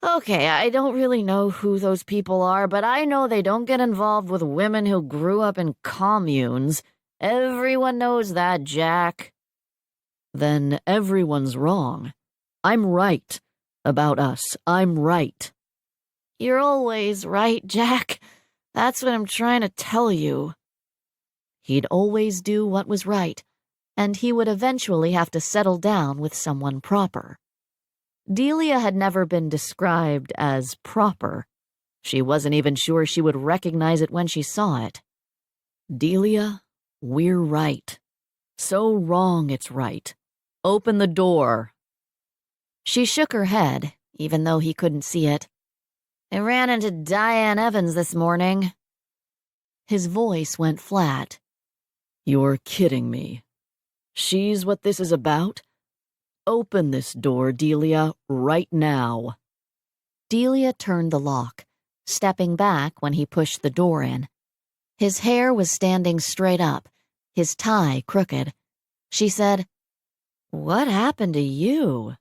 Okay, I don't really know who those people are, but I know they don't get involved with women who grew up in communes. Everyone knows that, Jack." "Then everyone's wrong. I'm right. About us, I'm right." "You're always right, Jack. That's what I'm trying to tell you." He'd always do what was right, and he would eventually have to settle down with someone proper. Delia had never been described as proper. She wasn't even sure she would recognize it when she saw it. "Delia, we're right. So wrong it's right. Open the door." She shook her head, even though he couldn't see it. "I ran into Diane Evans this morning." His voice went flat. "You're kidding me. She's what this is about? Open this door, Delia, right now." Delia turned the lock, stepping back when he pushed the door in. His hair was standing straight up, his tie crooked. She said, "What happened to you?"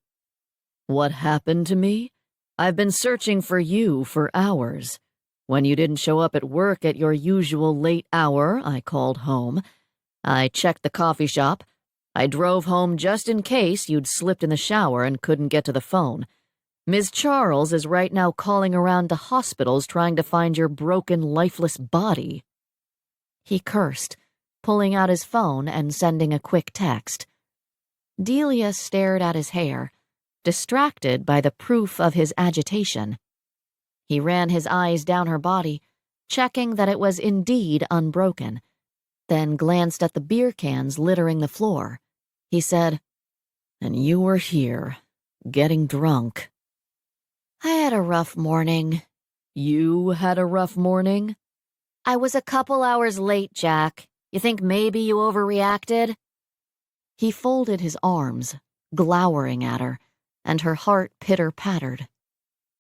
"What happened to me? I've been searching for you for hours. When you didn't show up at work at your usual late hour, I called home. I checked the coffee shop. I drove home just in case you'd slipped in the shower and couldn't get to the phone. Ms. Charles is right now calling around to hospitals trying to find your broken, lifeless body." He cursed, pulling out his phone and sending a quick text. Delia stared at his hair, distracted by the proof of his agitation. He ran his eyes down her body, checking that it was indeed unbroken, then glanced at the beer cans littering the floor. He said, "And you were here, getting drunk." "I had a rough morning." "You had a rough morning?" I was a couple hours late, Jack. You think maybe you overreacted? He folded his arms, glowering at her, and her heart pitter-pattered.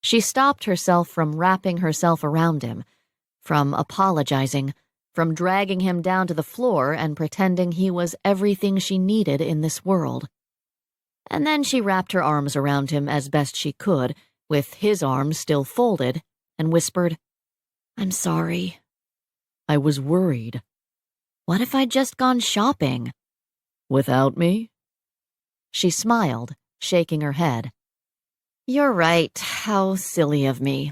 She stopped herself from wrapping herself around him, from apologizing, from dragging him down to the floor and pretending he was everything she needed in this world. And then she wrapped her arms around him as best she could, with his arms still folded, and whispered, "I'm sorry. I was worried. What if I'd just gone shopping?" "Without me?" She smiled, shaking her head. "You're right. How silly of me.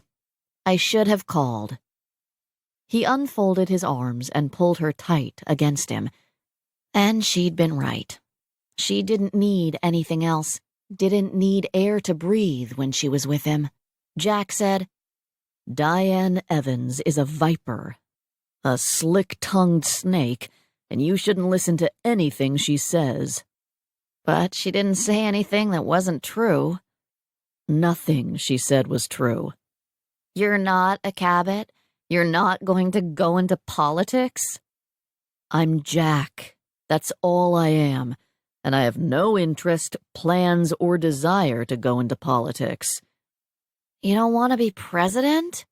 I should have called." He unfolded his arms and pulled her tight against him. And she'd been right. She didn't need anything else, didn't need air to breathe when she was with him. Jack said, "Diane Evans is a viper, a slick-tongued snake, and you shouldn't listen to anything she says." But she didn't say anything that wasn't true. Nothing she said was true. You're not a Cabot? You're not going to go into politics? I'm Jack. That's all I am, and I have no interest, plans, or desire to go into politics. You don't want to be president?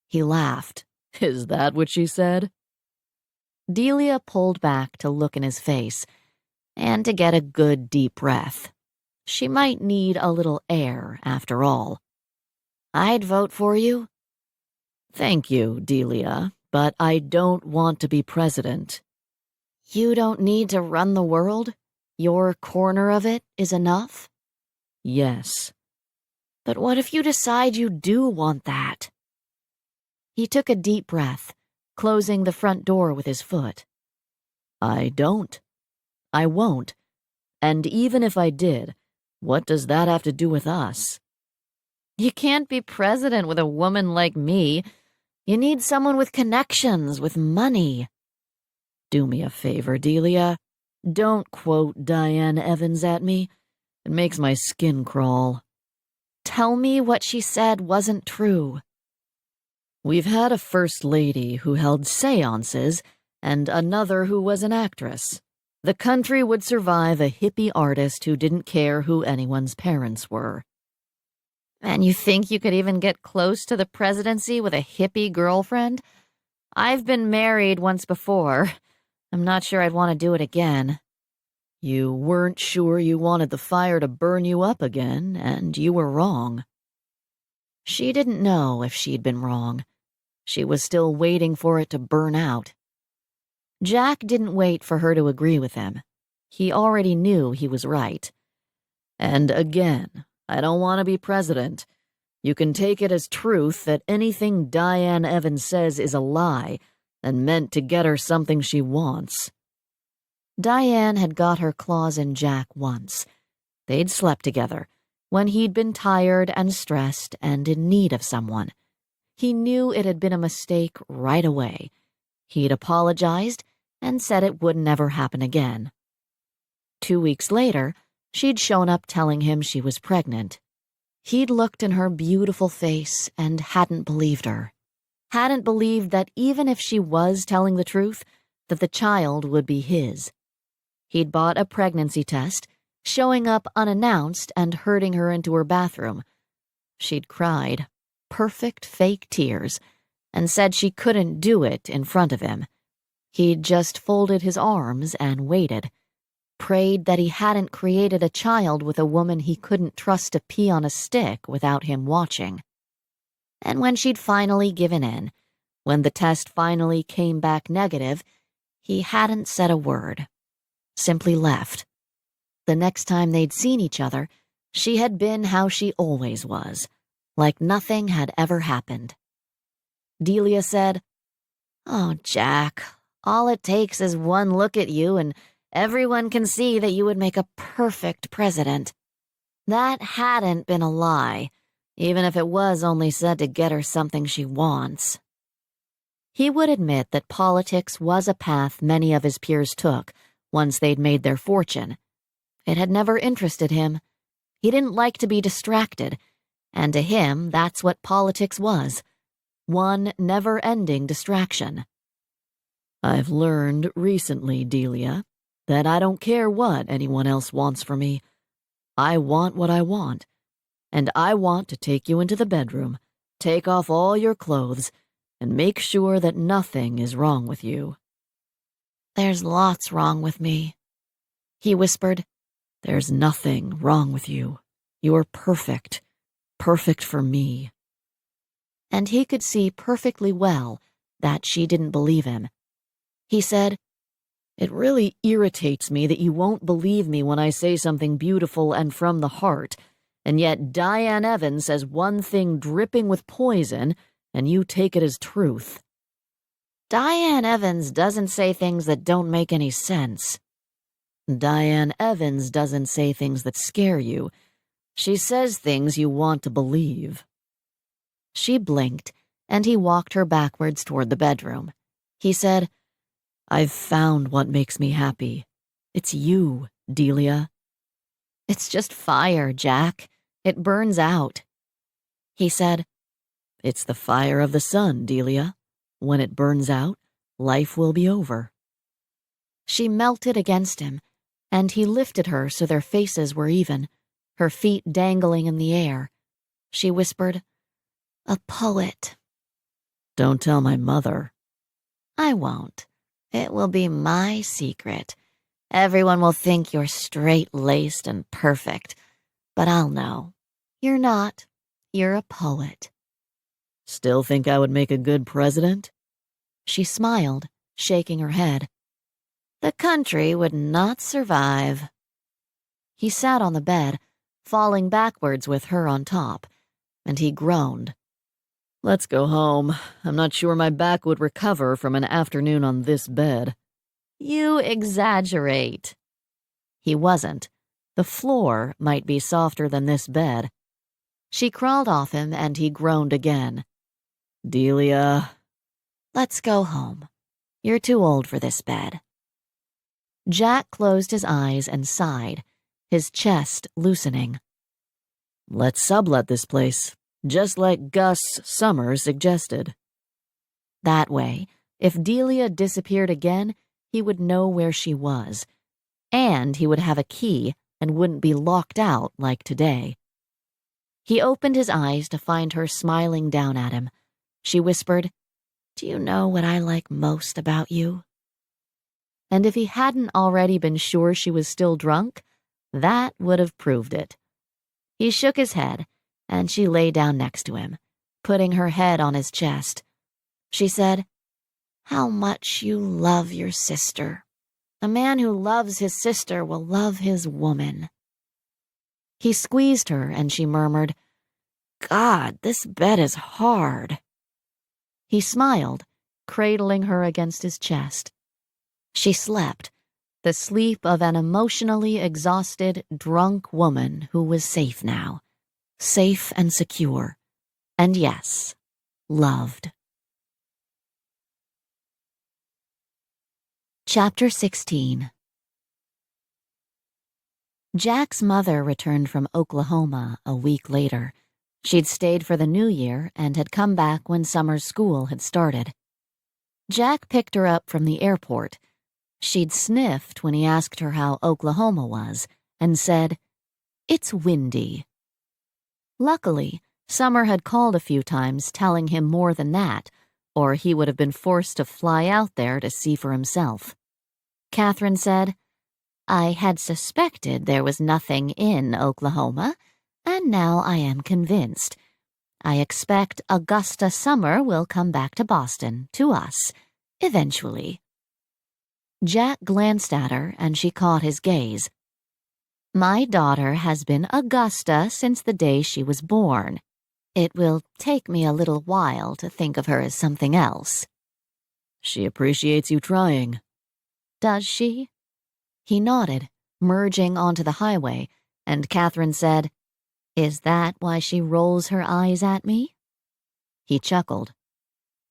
He laughed. Is that what she said? Delia pulled back to look in his face and to get a good deep breath. She might need a little air, after all. I'd vote for you. Thank you, Delia, but I don't want to be president. You don't need to run the world? Your corner of it is enough? Yes. But what if you decide you do want that? He took a deep breath, closing the front door with his foot. I don't. I won't. And even if I did, what does that have to do with us? You can't be president with a woman like me. You need someone with connections, with money. Do me a favor, Delia. Don't quote Diane Evans at me. It makes my skin crawl. Tell me what she said wasn't true. We've had a first lady who held seances and another who was an actress. The country would survive a hippie artist who didn't care who anyone's parents were. And you think you could even get close to the presidency with a hippie girlfriend? I've been married once before. I'm not sure I'd want to do it again. You weren't sure you wanted the fire to burn you up again, and you were wrong. She didn't know if she'd been wrong. She was still waiting for it to burn out. Jack didn't wait for her to agree with him. He already knew he was right. And again, I don't want to be president. You can take it as truth that anything Diane Evans says is a lie and meant to get her something she wants. Diane had got her claws in Jack once. They'd slept together, when he'd been tired and stressed and in need of someone. He knew it had been a mistake right away. He'd apologized and said it would never happen again. 2 weeks later, she'd shown up telling him she was pregnant. He'd looked in her beautiful face and hadn't believed her. Hadn't believed that even if she was telling the truth, that the child would be his. He'd bought a pregnancy test, showing up unannounced and herding her into her bathroom. She'd cried, perfect fake tears, and said she couldn't do it in front of him. He'd just folded his arms and waited, prayed that he hadn't created a child with a woman he couldn't trust to pee on a stick without him watching. And when she'd finally given in, when the test finally came back negative, he hadn't said a word, simply left. The next time they'd seen each other, she had been how she always was, like nothing had ever happened. Delia said, "Oh, Jack, all it takes is one look at you and everyone can see that you would make a perfect president." That hadn't been a lie, even if it was only said to get her something she wants. He would admit that politics was a path many of his peers took once they'd made their fortune. It had never interested him. He didn't like to be distracted, and to him that's what politics was. one never-ending distraction. I've learned recently, Delia, that I don't care what anyone else wants for me. I want what I want, and I want to take you into the bedroom, take off all your clothes, and make sure that nothing is wrong with you. There's lots wrong with me, he whispered. There's nothing wrong with you. You're perfect. Perfect for me. And he could see perfectly well that she didn't believe him. He said, It really irritates me that you won't believe me when I say something beautiful and from the heart, and yet Diane Evans says one thing dripping with poison, and you take it as truth. Diane Evans doesn't say things that don't make any sense. Diane Evans doesn't say things that scare you. She says things you want to believe. She blinked, and he walked her backwards toward the bedroom. He said, I've found what makes me happy. It's you, Delia. It's just fire, Jack. It burns out. He said, It's the fire of the sun, Delia. When it burns out, life will be over. She melted against him, and he lifted her so their faces were even, her feet dangling in the air. She whispered, A poet. Don't tell my mother. I won't. It will be my secret. Everyone will think you're straight-laced and perfect, but I'll know. You're not. You're a poet. Still think I would make a good president? She smiled, shaking her head. The country would not survive. He sat on the bed, falling backwards with her on top, and he groaned. Let's go home. I'm not sure my back would recover from an afternoon on this bed. You exaggerate. He wasn't. The floor might be softer than this bed. She crawled off him, and he groaned again. Delia. Let's go home. You're too old for this bed. Jack closed his eyes and sighed, his chest loosening. Let's sublet this place, just like Gus Summers suggested. That way, if Delia disappeared again, he would know where she was, and he would have a key and wouldn't be locked out like today. He opened his eyes to find her smiling down at him. She whispered, Do you know what I like most about you? And if he hadn't already been sure she was still drunk, that would have proved it. He shook his head, and she lay down next to him, putting her head on his chest. She said, How much you love your sister. A man who loves his sister will love his woman. He squeezed her, and she murmured, God, this bed is hard. He smiled, cradling her against his chest. She slept, the sleep of an emotionally exhausted, drunk woman who was safe now, safe and secure, and yes, loved. Chapter 16. Jack's mother returned from Oklahoma a week later. She'd stayed for the New Year and had come back when summer school had started. Jack picked her up from the airport. She'd sniffed when he asked her how Oklahoma was and said, It's windy. Luckily, Summer had called a few times telling him more than that, or he would have been forced to fly out there to see for himself. Catherine said, I had suspected there was nothing in Oklahoma, and now I am convinced. I expect Augusta Summer will come back to Boston, to us, eventually. Jack glanced at her, and she caught his gaze. My daughter has been Augusta since the day she was born. It will take me a little while to think of her as something else. She appreciates you trying. Does she? He nodded, merging onto the highway, and Catherine said, Is that why she rolls her eyes at me? He chuckled.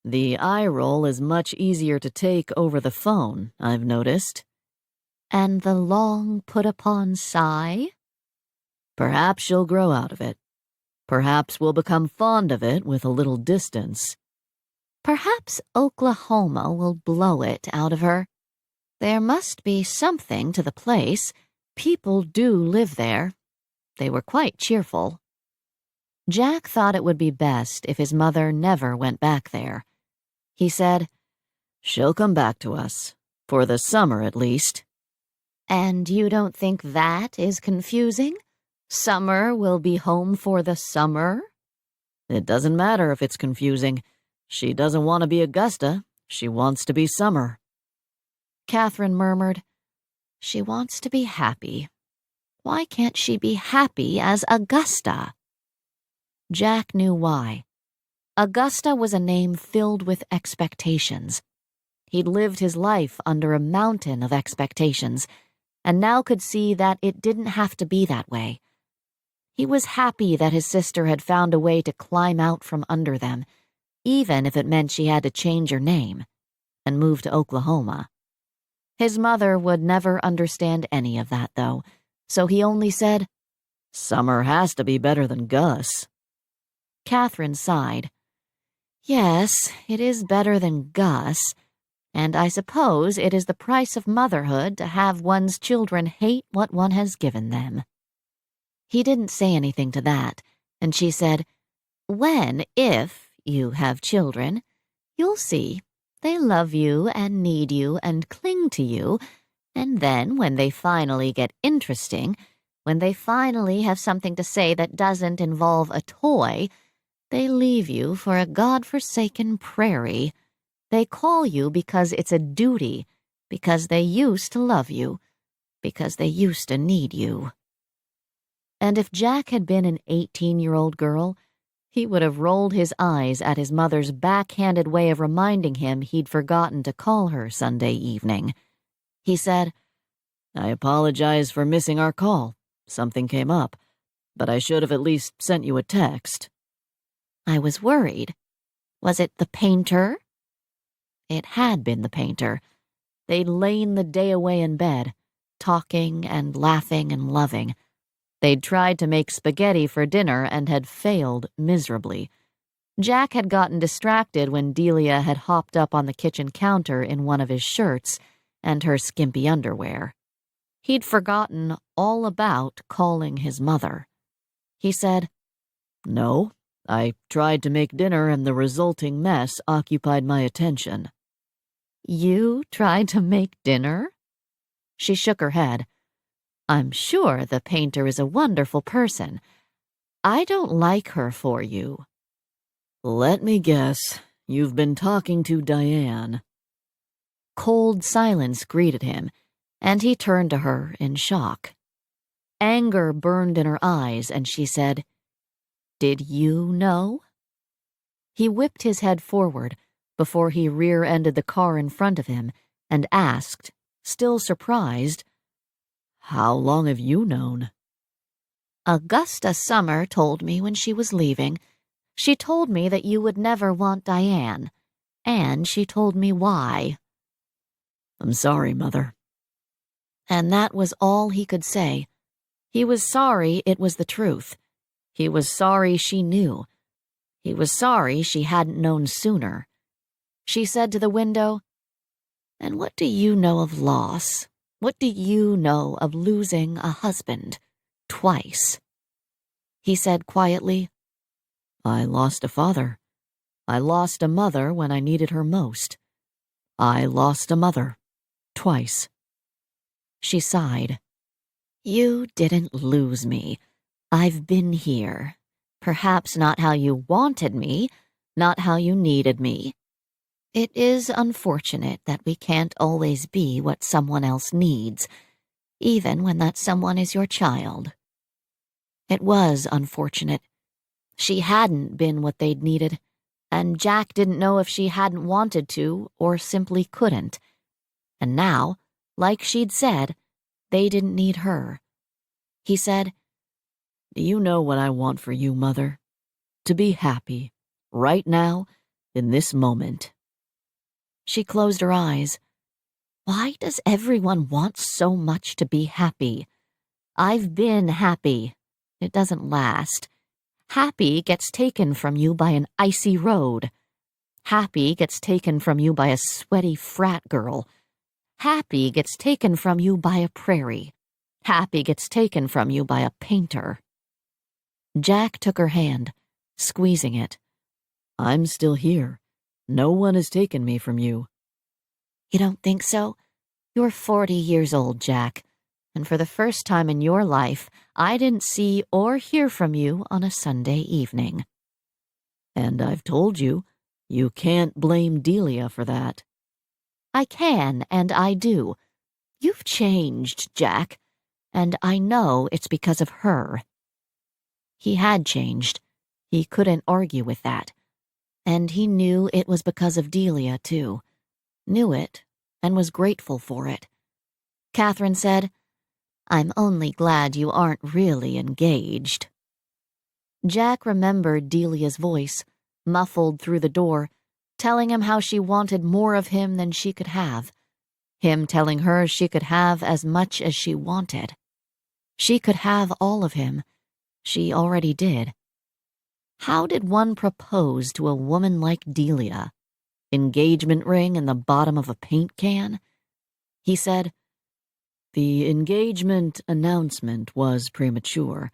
The eye roll is much easier to take over the phone, I've noticed. And the long put-upon sigh? Perhaps she'll grow out of it. Perhaps we'll become fond of it with a little distance. Perhaps Oklahoma will blow it out of her. There must be something to the place. People do live there. They were quite cheerful. Jack thought it would be best if his mother never went back there. He said, "She'll come back to us. For the summer, at least." "And you don't think that is confusing? Summer will be home for the summer?" "It doesn't matter if it's confusing. She doesn't want to be Augusta. She wants to be Summer." Catherine murmured, "She wants to be happy. Why can't she be happy as Augusta?" Jack knew why. Augusta was a name filled with expectations. He'd lived his life under a mountain of expectations, and now could see that it didn't have to be that way. He was happy that his sister had found a way to climb out from under them, even if it meant she had to change her name and move to Oklahoma. His mother would never understand any of that, though, so he only said, "Summer has to be better than Gus." Catherine sighed. "Yes, it is better than Gus, and I suppose it is the price of motherhood to have one's children hate what one has given them." He didn't say anything to that, and she said, if you have children, you'll see. They love you and need you and cling to you, and then when they finally get interesting, when they finally have something to say that doesn't involve a toy, they leave you for a God-forsaken prairie. They call you because it's a duty, because they used to love you, because they used to need you. And if Jack had been an 18-year-old girl, he would have rolled his eyes at his mother's backhanded way of reminding him he'd forgotten to call her Sunday evening. He said, "I apologize for missing our call. Something came up, but I should have at least sent you a text." "I was worried. Was it the painter?" It had been the painter. They'd lain the day away in bed, talking and laughing and loving. They'd tried to make spaghetti for dinner and had failed miserably. Jack had gotten distracted when Delia had hopped up on the kitchen counter in one of his shirts and her skimpy underwear. He'd forgotten all about calling his mother. He said, "No, I tried to make dinner and the resulting mess occupied my attention." "You tried to make dinner?" She shook her head. "I'm sure the painter is a wonderful person. I don't like her for you." "Let me guess. You've been talking to Diane." Cold silence greeted him, and he turned to her in shock. Anger burned in her eyes, and she said, "Did you know?" He whipped his head forward before he rear-ended the car in front of him and asked, still surprised, "How long have you known?" "Augusta Summer told me when she was leaving. She told me that you would never want Diane, and she told me why." "I'm sorry, Mother." And that was all he could say. He was sorry it was the truth. He was sorry she knew. He was sorry she hadn't known sooner. She said to the window, "And what do you know of loss? What do you know of losing a husband twice?" He said quietly, "I lost a father. I lost a mother when I needed her most. I lost a mother. Twice." She sighed. "You didn't lose me. I've been here. Perhaps not how you wanted me, not how you needed me. It is unfortunate that we can't always be what someone else needs, even when that someone is your child." It was unfortunate. She hadn't been what they'd needed, and Jack didn't know if she hadn't wanted to or simply couldn't. And now, like she'd said, they didn't need her. He said, "Do you know what I want for you, Mother? To be happy, right now, in this moment." She closed her eyes. Why does everyone want so much to be happy? I've been happy. It doesn't last. Happy gets taken from you by an icy road. Happy gets taken from you by a sweaty frat girl. Happy gets taken from you by a prairie. Happy gets taken from you by a painter. Jack took her hand, squeezing it. I'm still here. No one has taken me from you. You don't think so? You're 40 years old, Jack, and for the first time in your life, I didn't see or hear from you on a Sunday evening. And I've told you, you can't blame Delia for that. I can, and I do. You've changed, Jack, and I know it's because of her. He had changed. He couldn't argue with that. And he knew it was because of Delia, too. Knew it, and was grateful for it. Catherine said, "I'm only glad you aren't really engaged." Jack remembered Delia's voice, muffled through the door, telling him how she wanted more of him than she could have. Him telling her she could have as much as she wanted. She could have all of him. She already did. How did one propose to a woman like Delia? Engagement ring in the bottom of a paint can? He said, The engagement announcement was premature.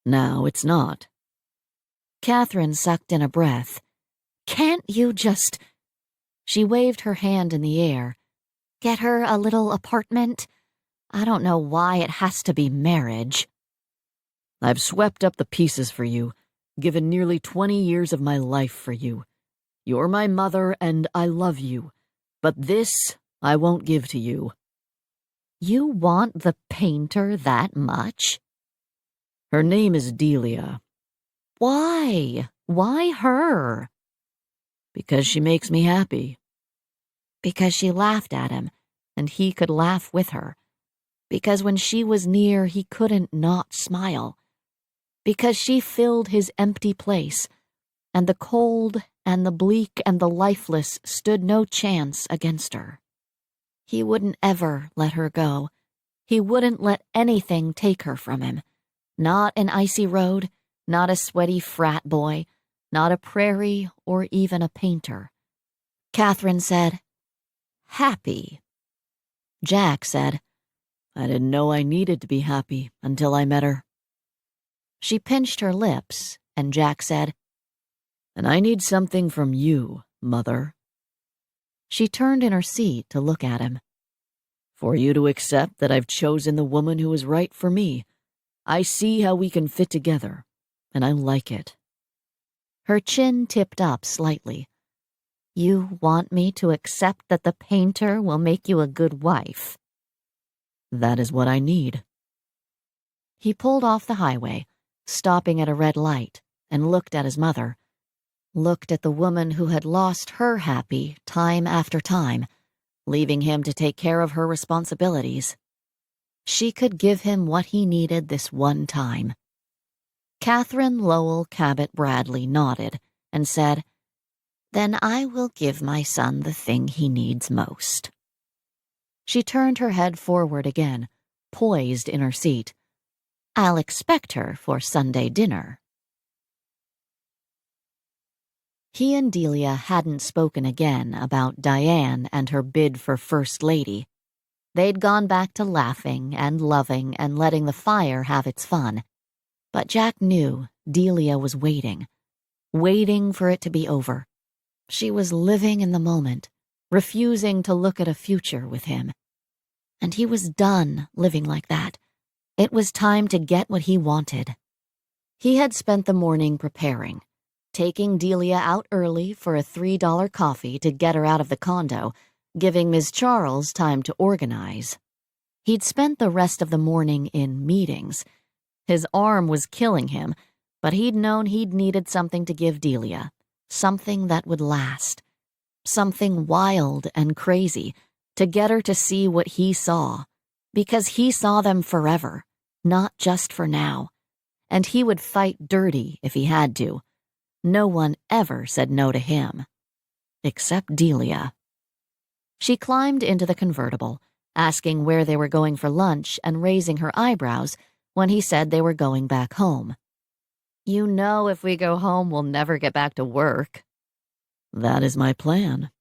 Now it's not. Catherine sucked in a breath. Can't you just... She waved her hand in the air. Get her a little apartment? I don't know why it has to be marriage. I've swept up the pieces for you, given nearly 20 years of my life for you. You're my mother, and I love you. But this I won't give to you. You want the painter that much? Her name is Delia. Why? Why her? Because she makes me happy. Because she laughed at him, and he could laugh with her. Because when she was near, he couldn't not smile. Because she filled his empty place, and the cold and the bleak and the lifeless stood no chance against her. He wouldn't ever let her go. He wouldn't let anything take her from him. Not an icy road, not a sweaty frat boy, not a prairie or even a painter. Catherine said, "Happy." Jack said, I didn't know I needed to be happy until I met her. She pinched her lips, and Jack said, And I need something from you, Mother. She turned in her seat to look at him. For you to accept that I've chosen the woman who is right for me. I see how we can fit together, and I like it. Her chin tipped up slightly. You want me to accept that the painter will make you a good wife? That is what I need. He pulled off the highway, stopping at a red light, and looked at his mother. Looked at the woman who had lost her happy time after time, leaving him to take care of her responsibilities. She could give him what he needed this one time. Catherine Lowell Cabot Bradley nodded and said, Then I will give my son the thing he needs most. She turned her head forward again, poised in her seat. I'll expect her for Sunday dinner. He and Delia hadn't spoken again about Diane and her bid for First Lady. They'd gone back to laughing and loving and letting the fire have its fun. But Jack knew Delia was waiting for it to be over. She was living in the moment, refusing to look at a future with him. And he was done living like that. It was time to get what he wanted. He had spent the morning preparing, taking Delia out early for a $3 coffee to get her out of the condo, giving Ms. Charles time to organize. He'd spent the rest of the morning in meetings. His arm was killing him, but he'd known he'd needed something to give Delia, something that would last, something wild and crazy, to get her to see what he saw, because he saw them forever, not just for now, and he would fight dirty if he had to. No one ever said no to him, except Delia. She climbed into the convertible, asking where they were going for lunch and raising her eyebrows when he said they were going back home. You know if we go home, we'll never get back to work. That is my plan.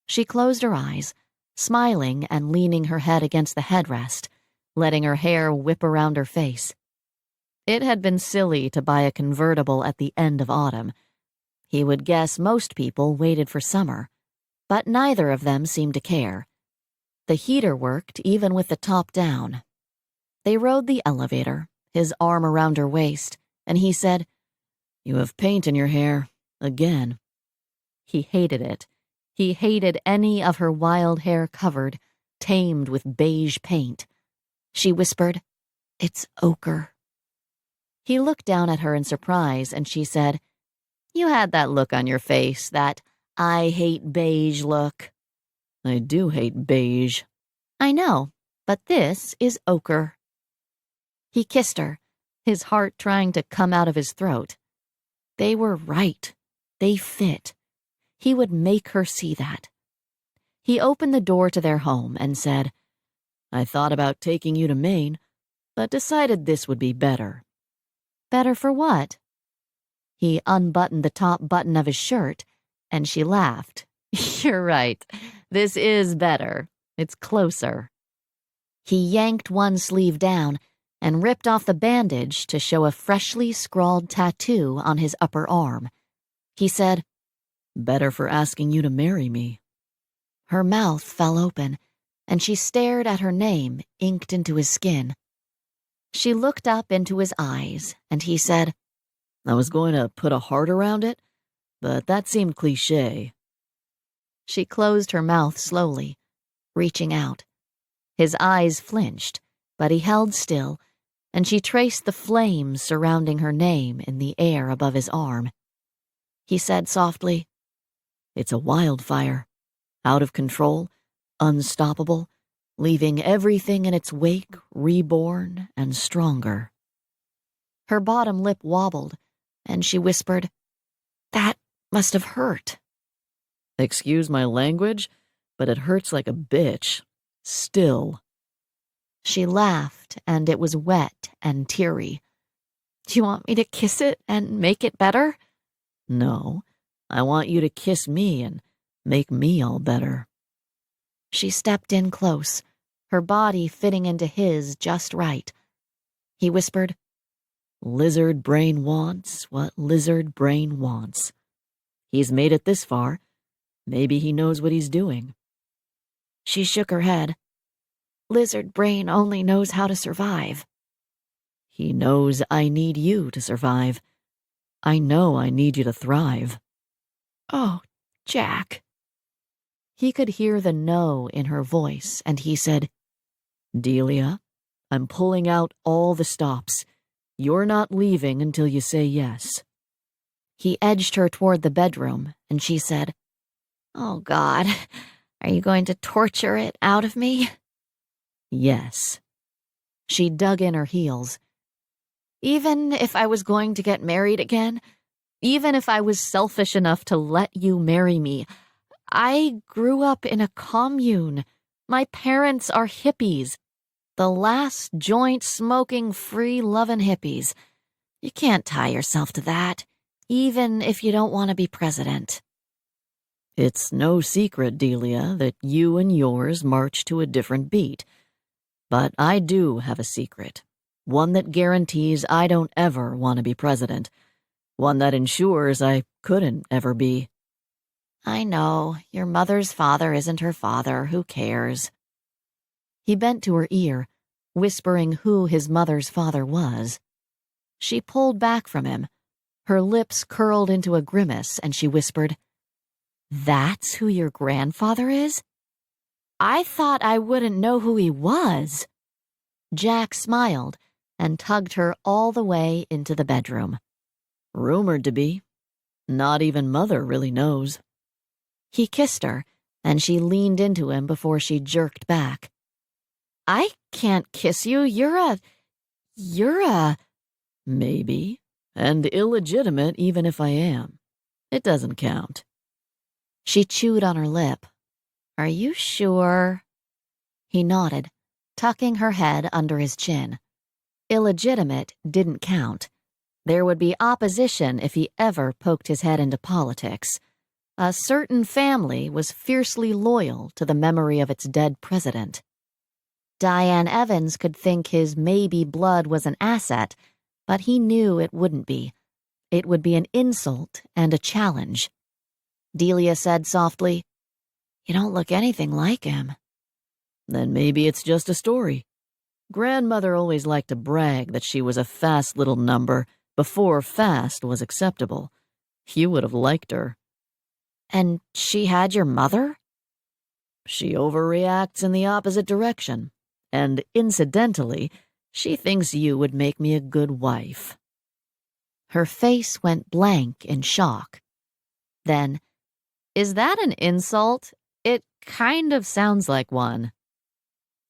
She closed her eyes, smiling and leaning her head against the headrest, letting her hair whip around her face. It had been silly to buy a convertible at the end of autumn. He would guess most people waited for summer, but neither of them seemed to care. The heater worked even with the top down. They rode the elevator, his arm around her waist, and he said, "You have paint in your hair, again." He hated it. He hated any of her wild hair covered, tamed with beige paint. She whispered, "It's ochre." He looked down at her in surprise, and she said, "You had that look on your face, that I hate beige look." I do hate beige. "I know, but this is ochre." He kissed her, his heart trying to come out of his throat. They were right. They fit. He would make her see that. He opened the door to their home and said, "I thought about taking you to Maine, but decided this would be better." "Better for what?" He unbuttoned the top button of his shirt, and she laughed. "You're right. This is better. It's closer." He yanked one sleeve down and ripped off the bandage to show a freshly scrawled tattoo on his upper arm. He said, "Better for asking you to marry me." Her mouth fell open, and she stared at her name inked into his skin. She looked up into his eyes, and he said, "I was going to put a heart around it, but that seemed cliché." She closed her mouth slowly, reaching out. His eyes flinched, but he held still, and she traced the flames surrounding her name in the air above his arm. He said softly, "It's a wildfire, out of control, unstoppable, leaving everything in its wake reborn and stronger." Her bottom lip wobbled, and she whispered, "That must have hurt." Excuse my language, but it hurts like a bitch. Still. She laughed, and it was wet and teary. "Do you want me to kiss it and make it better?" "No, I want you to kiss me and make me all better." She stepped in close, her body fitting into his just right. He whispered, "Lizard brain wants what lizard brain wants. He's made it this far. Maybe he knows what he's doing." She shook her head. "Lizard brain only knows how to survive." "He knows I need you to survive. I know I need you to thrive." "Oh, Jack." He could hear the no in her voice, and he said, "Delia, I'm pulling out all the stops. You're not leaving until you say yes." He edged her toward the bedroom, and she said, "Oh, God, are you going to torture it out of me?" "Yes." She dug in her heels. "Even if I was going to get married again, even if I was selfish enough to let you marry me, I grew up in a commune. My parents are hippies. The last joint-smoking, free-lovin' hippies. You can't tie yourself to that, even if you don't want to be president." "It's no secret, Delia, that you and yours march to a different beat. But I do have a secret. One that guarantees I don't ever want to be president. One that ensures I couldn't ever be." "I know. Your mother's father isn't her father. Who cares?" He bent to her ear, whispering who his mother's father was. She pulled back from him. Her lips curled into a grimace, and she whispered, "That's who your grandfather is? I thought I wouldn't know who he was." Jack smiled and tugged her all the way into the bedroom. "Rumored to be. Not even Mother really knows." He kissed her, and she leaned into him before she jerked back. "I can't kiss you. You're a... "Maybe. And illegitimate even if I am. It doesn't count." She chewed on her lip. "Are you sure?" He nodded, tucking her head under his chin. Illegitimate didn't count. There would be opposition if he ever poked his head into politics. A certain family was fiercely loyal to the memory of its dead president. Diane Evans could think his maybe blood was an asset, but he knew it wouldn't be. It would be an insult and a challenge. Delia said softly, "You don't look anything like him." Then maybe it's just a story. Grandmother always liked to brag that she was a fast little number before fast was acceptable. You would have liked her. And she had your mother? She overreacts in the opposite direction. And incidentally, she thinks you would make me a good wife. Her face went blank in shock. Then, "Is that an insult? It kind of sounds like one."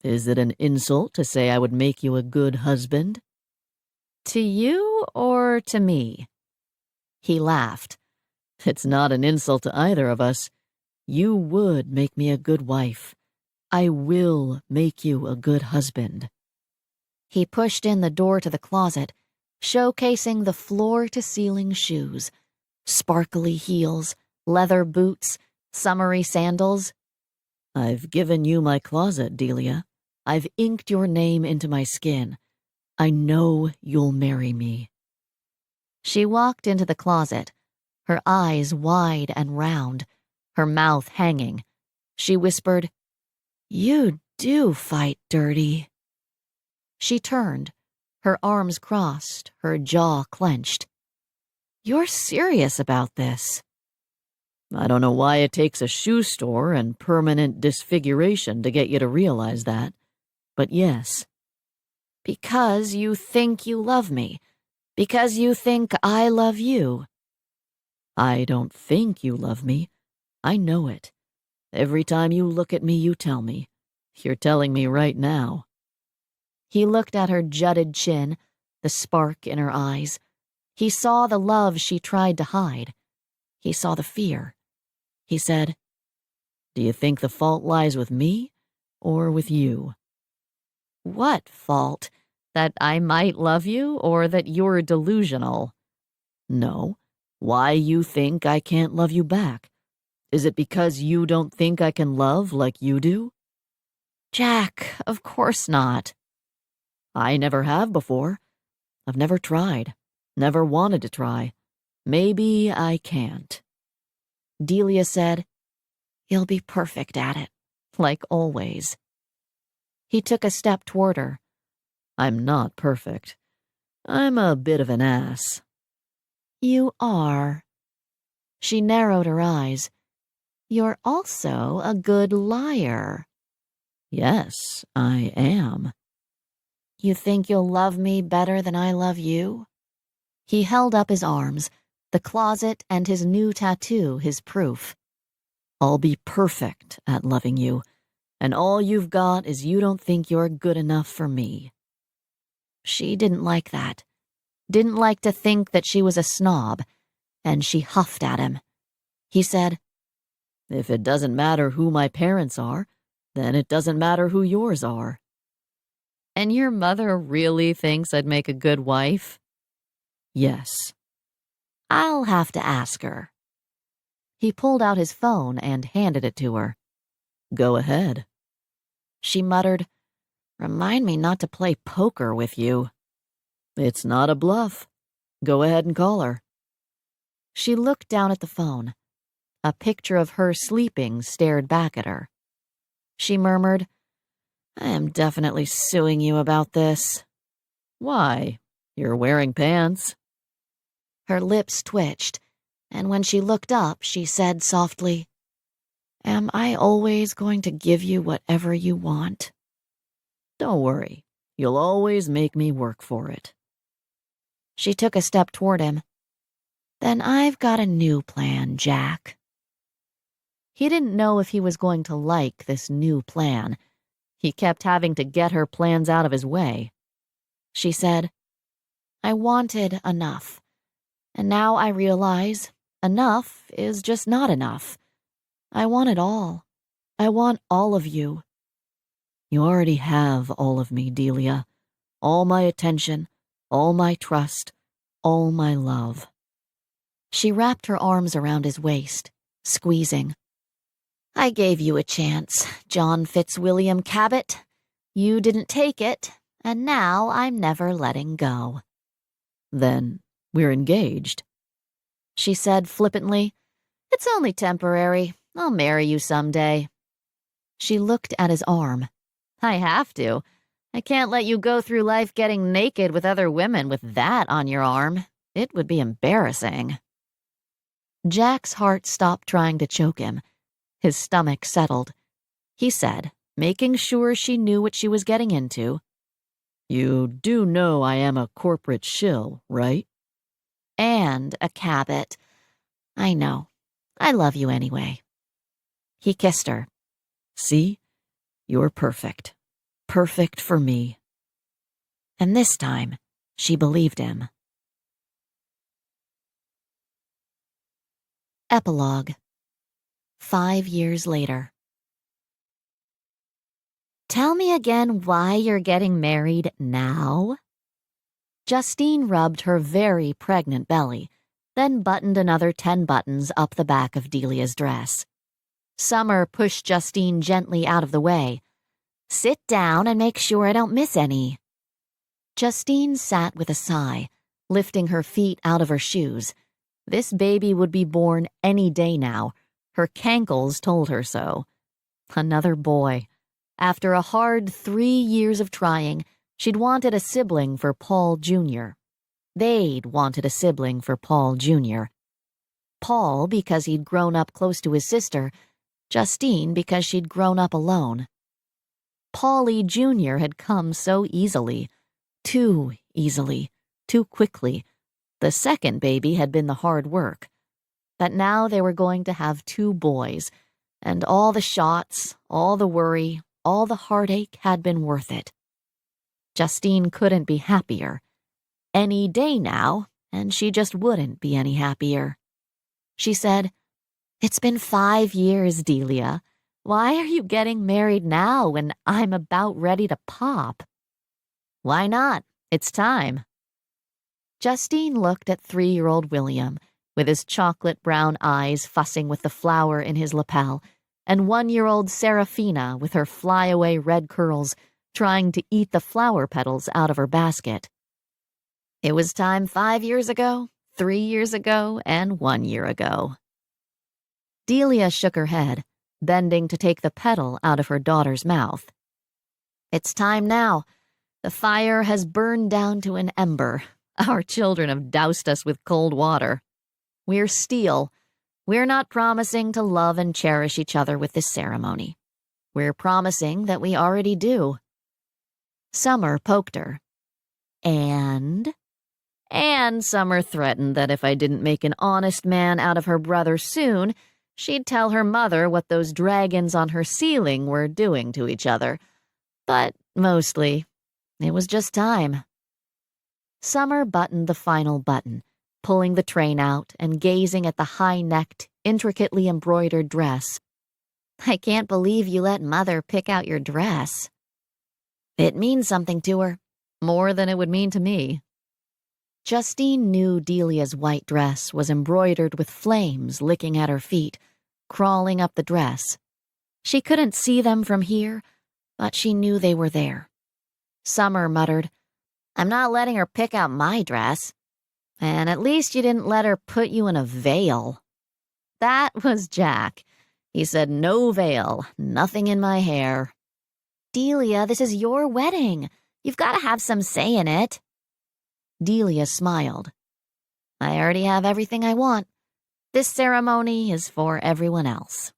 Is it an insult to say I would make you a good husband? To you or to me? He laughed. It's not an insult to either of us. You would make me a good wife. I will make you a good husband. He pushed in the door to the closet, showcasing the floor-to-ceiling shoes, sparkly heels, leather boots, summery sandals. I've given you my closet, Delia. I've inked your name into my skin. I know you'll marry me. She walked into the closet, her eyes wide and round, her mouth hanging. She whispered, "You do fight dirty." She turned, her arms crossed, her jaw clenched. "You're serious about this?" I don't know why it takes a shoe store and permanent disfiguration to get you to realize that, but yes. Because you think you love me. Because you think I love you. I don't think you love me. I know it. Every time you look at me, you tell me. You're telling me right now. He looked at her jutted chin, the spark in her eyes. He saw the love she tried to hide. He saw the fear. He said, "Do you think the fault lies with me or with you?" "What fault? That I might love you or that you're delusional?" No. Why you think I can't love you back? Is it because you don't think I can love like you do? Jack, of course not. I never have before. I've never tried. Never wanted to try. Maybe I can't. Delia said, "You'll be perfect at it, like always." He took a step toward her. I'm not perfect. I'm a bit of an ass. You are. She narrowed her eyes. You're also a good liar. Yes, I am. You think you'll love me better than I love you? He held up his arms, the closet and his new tattoo his proof. I'll be perfect at loving you, and all you've got is you don't think you're good enough for me. She didn't like that. Didn't like to think that she was a snob, and she huffed at him. He said, If it doesn't matter who my parents are, then it doesn't matter who yours are. And your mother really thinks I'd make a good wife? Yes. I'll have to ask her. He pulled out his phone and handed it to her. Go ahead. She muttered, Remind me not to play poker with you. It's not a bluff. Go ahead and call her. She looked down at the phone. A picture of her sleeping stared back at her. She murmured, I am definitely suing you about this. Why? You're wearing pants. Her lips twitched, and when she looked up, she said softly, Am I always going to give you whatever you want? Don't worry. You'll always make me work for it. She took a step toward him. Then I've got a new plan, Jack. He didn't know if he was going to like this new plan. He kept having to get her plans out of his way. She said, I wanted enough. And now I realize enough is just not enough. I want it all. I want all of you. You already have all of me, Delia. All my attention, all my trust, all my love. She wrapped her arms around his waist. squeezing. I gave you a chance, John Fitzwilliam Cabot. You didn't take it, and now I'm never letting go. Then we're engaged, She said flippantly. It's only temporary. I'll marry you someday. She looked at his arm. I have to. I can't let you go through life getting naked with other women with that on your arm. It would be embarrassing. Jack's heart stopped trying to choke him. His stomach settled. He said, making sure she knew what she was getting into, You do know I am a corporate shill, right? and a Cabot. I know. I love you anyway. He kissed her. See? You're perfect. Perfect for me. And this time, she believed him. Epilogue. 5 years later. Tell me again why you're getting married now? Justine rubbed her very pregnant belly, then buttoned another 10 buttons up the back of Delia's dress. Summer pushed Justine gently out of the way. Sit down and make sure I don't miss any. Justine sat with a sigh, lifting her feet out of her shoes. This baby would be born any day now. Her cankles told her so. Another boy. After a hard 3 years of trying, she'd wanted a sibling for Paul Jr. They'd wanted a sibling for Paul Jr. Paul because he'd grown up close to his sister, Justine because she'd grown up alone. Paulie Jr. had come so easily, too easily, too quickly. The second baby had been the hard work. But now they were going to have 2 boys, and all the shots, all the worry, all the heartache had been worth it. Justine couldn't be happier. Any day now, and she just wouldn't be any happier. She said, It's been 5 years, Delia. Why are you getting married now when I'm about ready to pop? Why not? It's time. Justine looked at 3-year-old William, with his chocolate brown eyes fussing with the flower in his lapel, and 1-year-old Seraphina with her flyaway red curls trying to eat the flower petals out of her basket. It was time 5 years ago, 3 years ago, and 1 year ago. Delia shook her head, bending to take the petal out of her daughter's mouth. It's time now. The fire has burned down to an ember. Our children have doused us with cold water. We're steel. We're not promising to love and cherish each other with this ceremony. We're promising that we already do. Summer poked her. And Summer threatened that if I didn't make an honest man out of her brother soon, she'd tell her mother what those dragons on her ceiling were doing to each other. But mostly, it was just time. Summer buttoned the final button, pulling the train out and gazing at the high-necked, intricately embroidered dress. I can't believe you let Mother pick out your dress. It means something to her, more than it would mean to me. Justine knew Delia's white dress was embroidered with flames licking at her feet, crawling up the dress. She couldn't see them from here, but she knew they were there. Summer muttered, I'm not letting her pick out my dress. And at least you didn't let her put you in a veil. That was Jack. He said, no veil, nothing in my hair. Delia, this is your wedding. You've got to have some say in it. Delia smiled. I already have everything I want. This ceremony is for everyone else.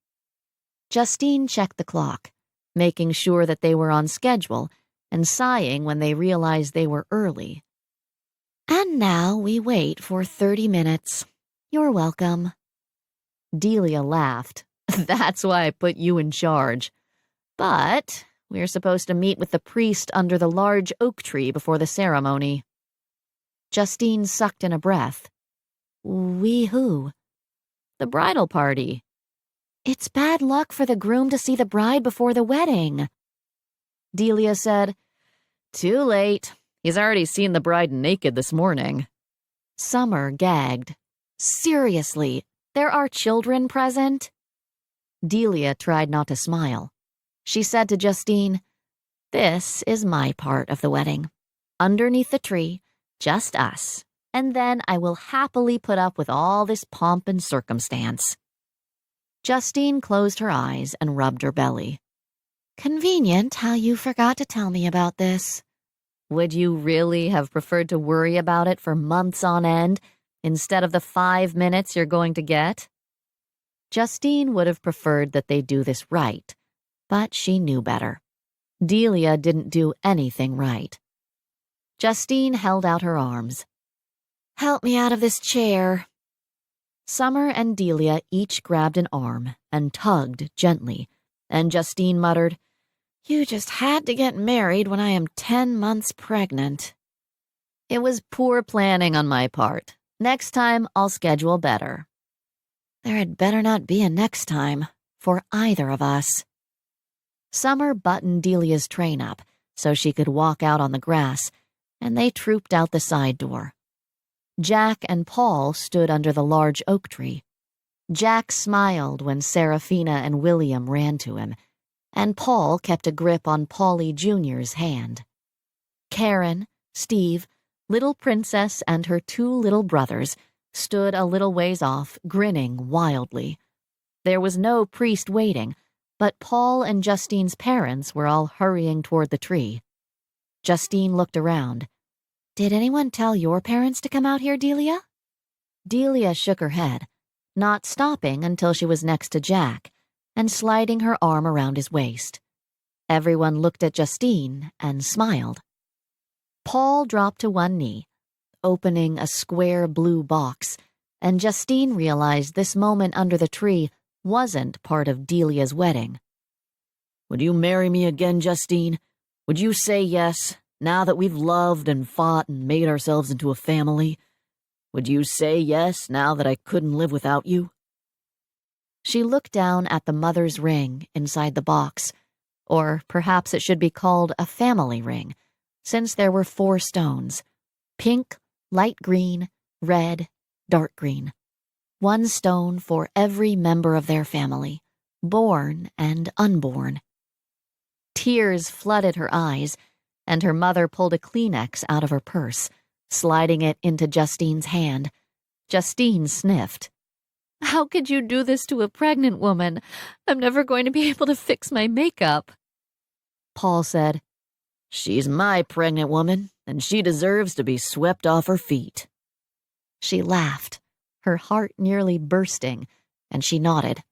Justine checked the clock, making sure that they were on schedule and sighing when they realized they were early. And now we wait for 30 minutes. You're welcome. Delia laughed. That's why I put you in charge. But we're supposed to meet with the priest under the large oak tree before the ceremony. Justine sucked in a breath. We who? The bridal party. It's bad luck for the groom to see the bride before the wedding. Delia said, Too late. He's already seen the bride naked this morning. Summer gagged. Seriously, There are children present." Delia tried not to smile. She said to Justine, "This is my part of the wedding. Underneath the tree, just us, and then I will happily put up with all this pomp and circumstance." Justine closed her eyes and rubbed her belly. Convenient how you forgot to tell me about this. Would you really have preferred to worry about it for months on end instead of the 5 minutes you're going to get? Justine would have preferred that they do this right, but she knew better. Delia didn't do anything right. Justine held out her arms. Help me out of this chair. Summer and Delia each grabbed an arm and tugged gently, and Justine muttered, "You just had to get married when I am 10 months pregnant." "It was poor planning on my part. Next time, I'll schedule better." There had better not be a next time, for either of us. Summer buttoned Delia's train up so she could walk out on the grass, and they trooped out the side door. Jack and Paul stood under the large oak tree. Jack smiled when Seraphina and William ran to him, and Paul kept a grip on Paulie Jr.'s hand. Karen, Steve, Little Princess, and her 2 little brothers stood a little ways off, grinning wildly. There was no priest waiting, but Paul and Justine's parents were all hurrying toward the tree. Justine looked around. "Did anyone tell your parents to come out here, Delia?" Delia shook her head, not stopping until she was next to Jack, and sliding her arm around his waist. Everyone looked at Justine and smiled. Paul dropped to one knee, opening a square blue box, and Justine realized this moment under the tree wasn't part of Delia's wedding. "Would you marry me again, Justine? Would you say yes, now that we've loved and fought and made ourselves into a family? Would you say yes, now that I couldn't live without you?" She looked down at the mother's ring inside the box, or perhaps it should be called a family ring, since there were 4 stones: pink, light green, red, dark green. 1 stone for every member of their family, born and unborn. Tears flooded her eyes, and her mother pulled a Kleenex out of her purse, sliding it into Justine's hand. Justine sniffed. "How could you do this to a pregnant woman? I'm never going to be able to fix my makeup." Paul said, "She's my pregnant woman, and she deserves to be swept off her feet." She laughed, her heart nearly bursting, and she nodded.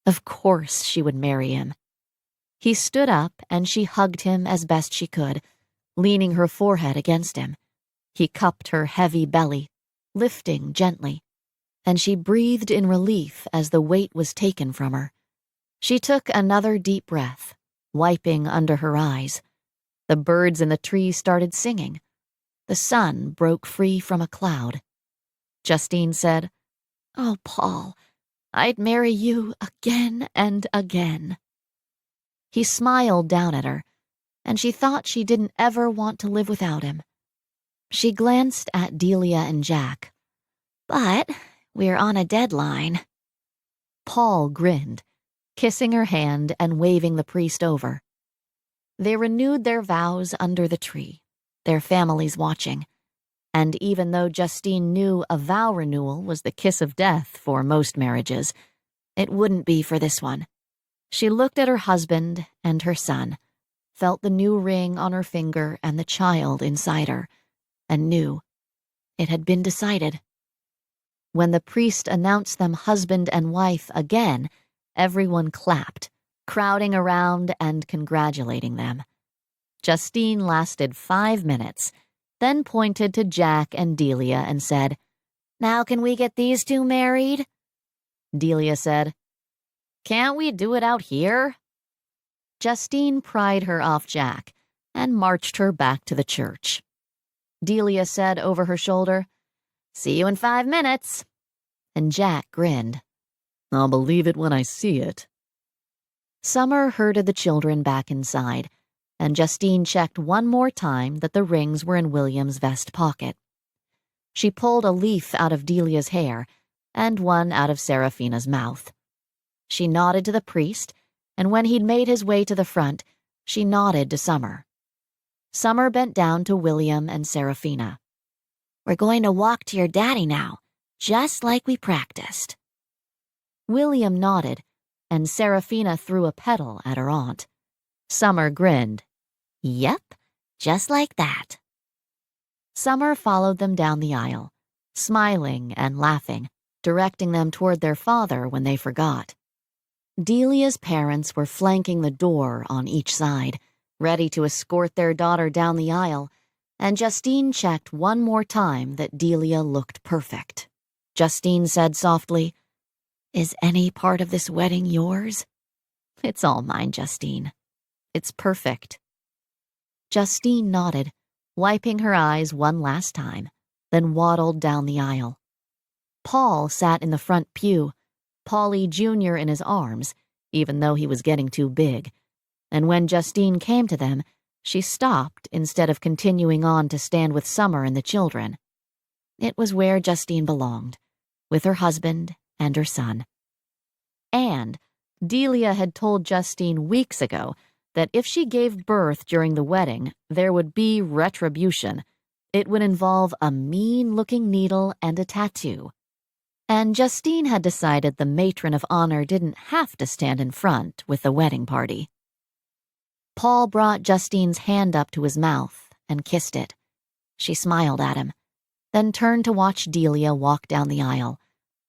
Of course she would marry him. He stood up, and she hugged him as best she could, leaning her forehead against him. He cupped her heavy belly, lifting gently, and she breathed in relief as the weight was taken from her. She took another deep breath, wiping under her eyes. The birds in the tree started singing. The sun broke free from a cloud. Justine said, "Oh, Paul, I'd marry you again and again." He smiled down at her, and she thought she didn't ever want to live without him. She glanced at Delia and Jack. "But we're on a deadline." Paul grinned, kissing her hand and waving the priest over. They renewed their vows under the tree, their families watching. And even though Justine knew a vow renewal was the kiss of death for most marriages, it wouldn't be for this one. She looked at her husband and her son, felt the new ring on her finger and the child inside her, and knew it had been decided. When the priest announced them husband and wife again, everyone clapped, crowding around and congratulating them. Justine lasted 5 minutes, then pointed to Jack and Delia and said, "Now can we get these 2 married?" Delia said, "Can't we do it out here?" Justine pried her off Jack and marched her back to the church. Delia said over her shoulder, "See you in 5 minutes." And Jack grinned. "I'll believe it when I see it." Summer herded the children back inside, and Justine checked one more time that the rings were in William's vest pocket. She pulled a leaf out of Delia's hair and one out of Seraphina's mouth. She nodded to the priest, and when he'd made his way to the front, she nodded to Summer. Summer bent down to William and Seraphina. We're going to walk to your daddy now, just like we practiced. William nodded, and Seraphina threw a petal at her aunt. Summer grinned. Yep, just like that. Summer followed them down the aisle, smiling and laughing, directing them toward their father when they forgot. Delia's parents were flanking the door on each side, ready to escort their daughter down the aisle, and Justine checked one more time that Delia looked perfect. Justine said softly, Is any part of this wedding yours? It's all mine, Justine. It's perfect. Justine nodded, wiping her eyes one last time, then waddled down the aisle. Paul sat in the front pew, Paulie Jr. in his arms, even though he was getting too big, and when Justine came to them, she stopped instead of continuing on to stand with Summer and the children. It was where Justine belonged, with her husband and her son. And Delia had told Justine weeks ago that if she gave birth during the wedding, there would be retribution. It would involve a mean-looking needle and a tattoo. And Justine had decided the matron of honor didn't have to stand in front with the wedding party. Paul brought Justine's hand up to his mouth and kissed it. She smiled at him, then turned to watch Delia walk down the aisle,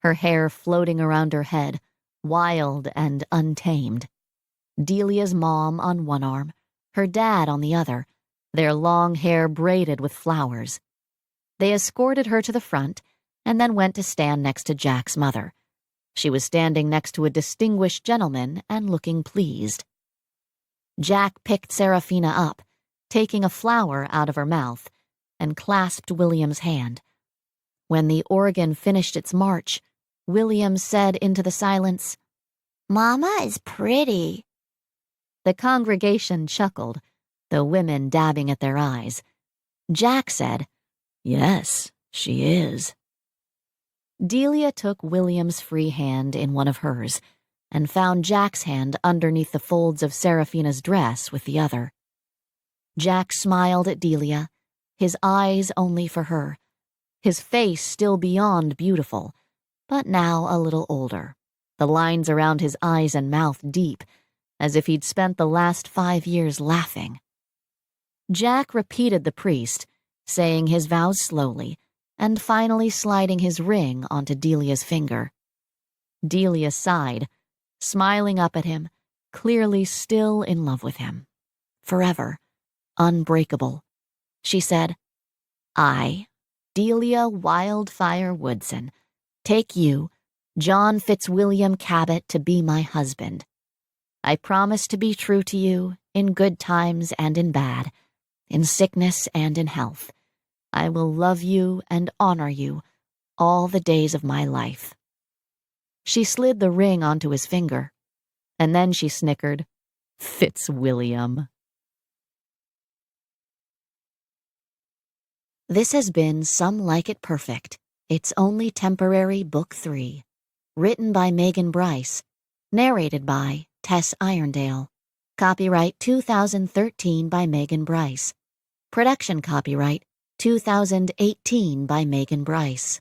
her hair floating around her head, wild and untamed. Delia's mom on one arm, her dad on the other, their long hair braided with flowers. They escorted her to the front and then went to stand next to Jack's mother. She was standing next to a distinguished gentleman and looking pleased. Jack picked Seraphina up, taking a flower out of her mouth, and clasped William's hand. When the organ finished its march, William said into the silence, Mama is pretty. The congregation chuckled, the women dabbing at their eyes. Jack said, Yes, she is. Delia took William's free hand in one of hers and found Jack's hand underneath the folds of Seraphina's dress with the other. Jack smiled at Delia, his eyes only for her, his face still beyond beautiful, but now a little older, the lines around his eyes and mouth deep, as if he'd spent the last 5 years laughing. Jack repeated the priest, saying his vows slowly, and finally sliding his ring onto Delia's finger. Delia sighed, smiling up at him, clearly still in love with him. Forever. Unbreakable. She said, I, Delia Wildfire Woodson, take you, John Fitzwilliam Cabot, to be my husband. I promise to be true to you in good times and in bad, in sickness and in health. I will love you and honor you all the days of my life. She slid the ring onto his finger, and then she snickered, Fitzwilliam. This has been Some Like It Perfect. It's Only Temporary Book 3. Written by Megan Bryce. Narrated by Tess Irondale. Copyright 2013 by Megan Bryce. Production copyright 2018 by Megan Bryce.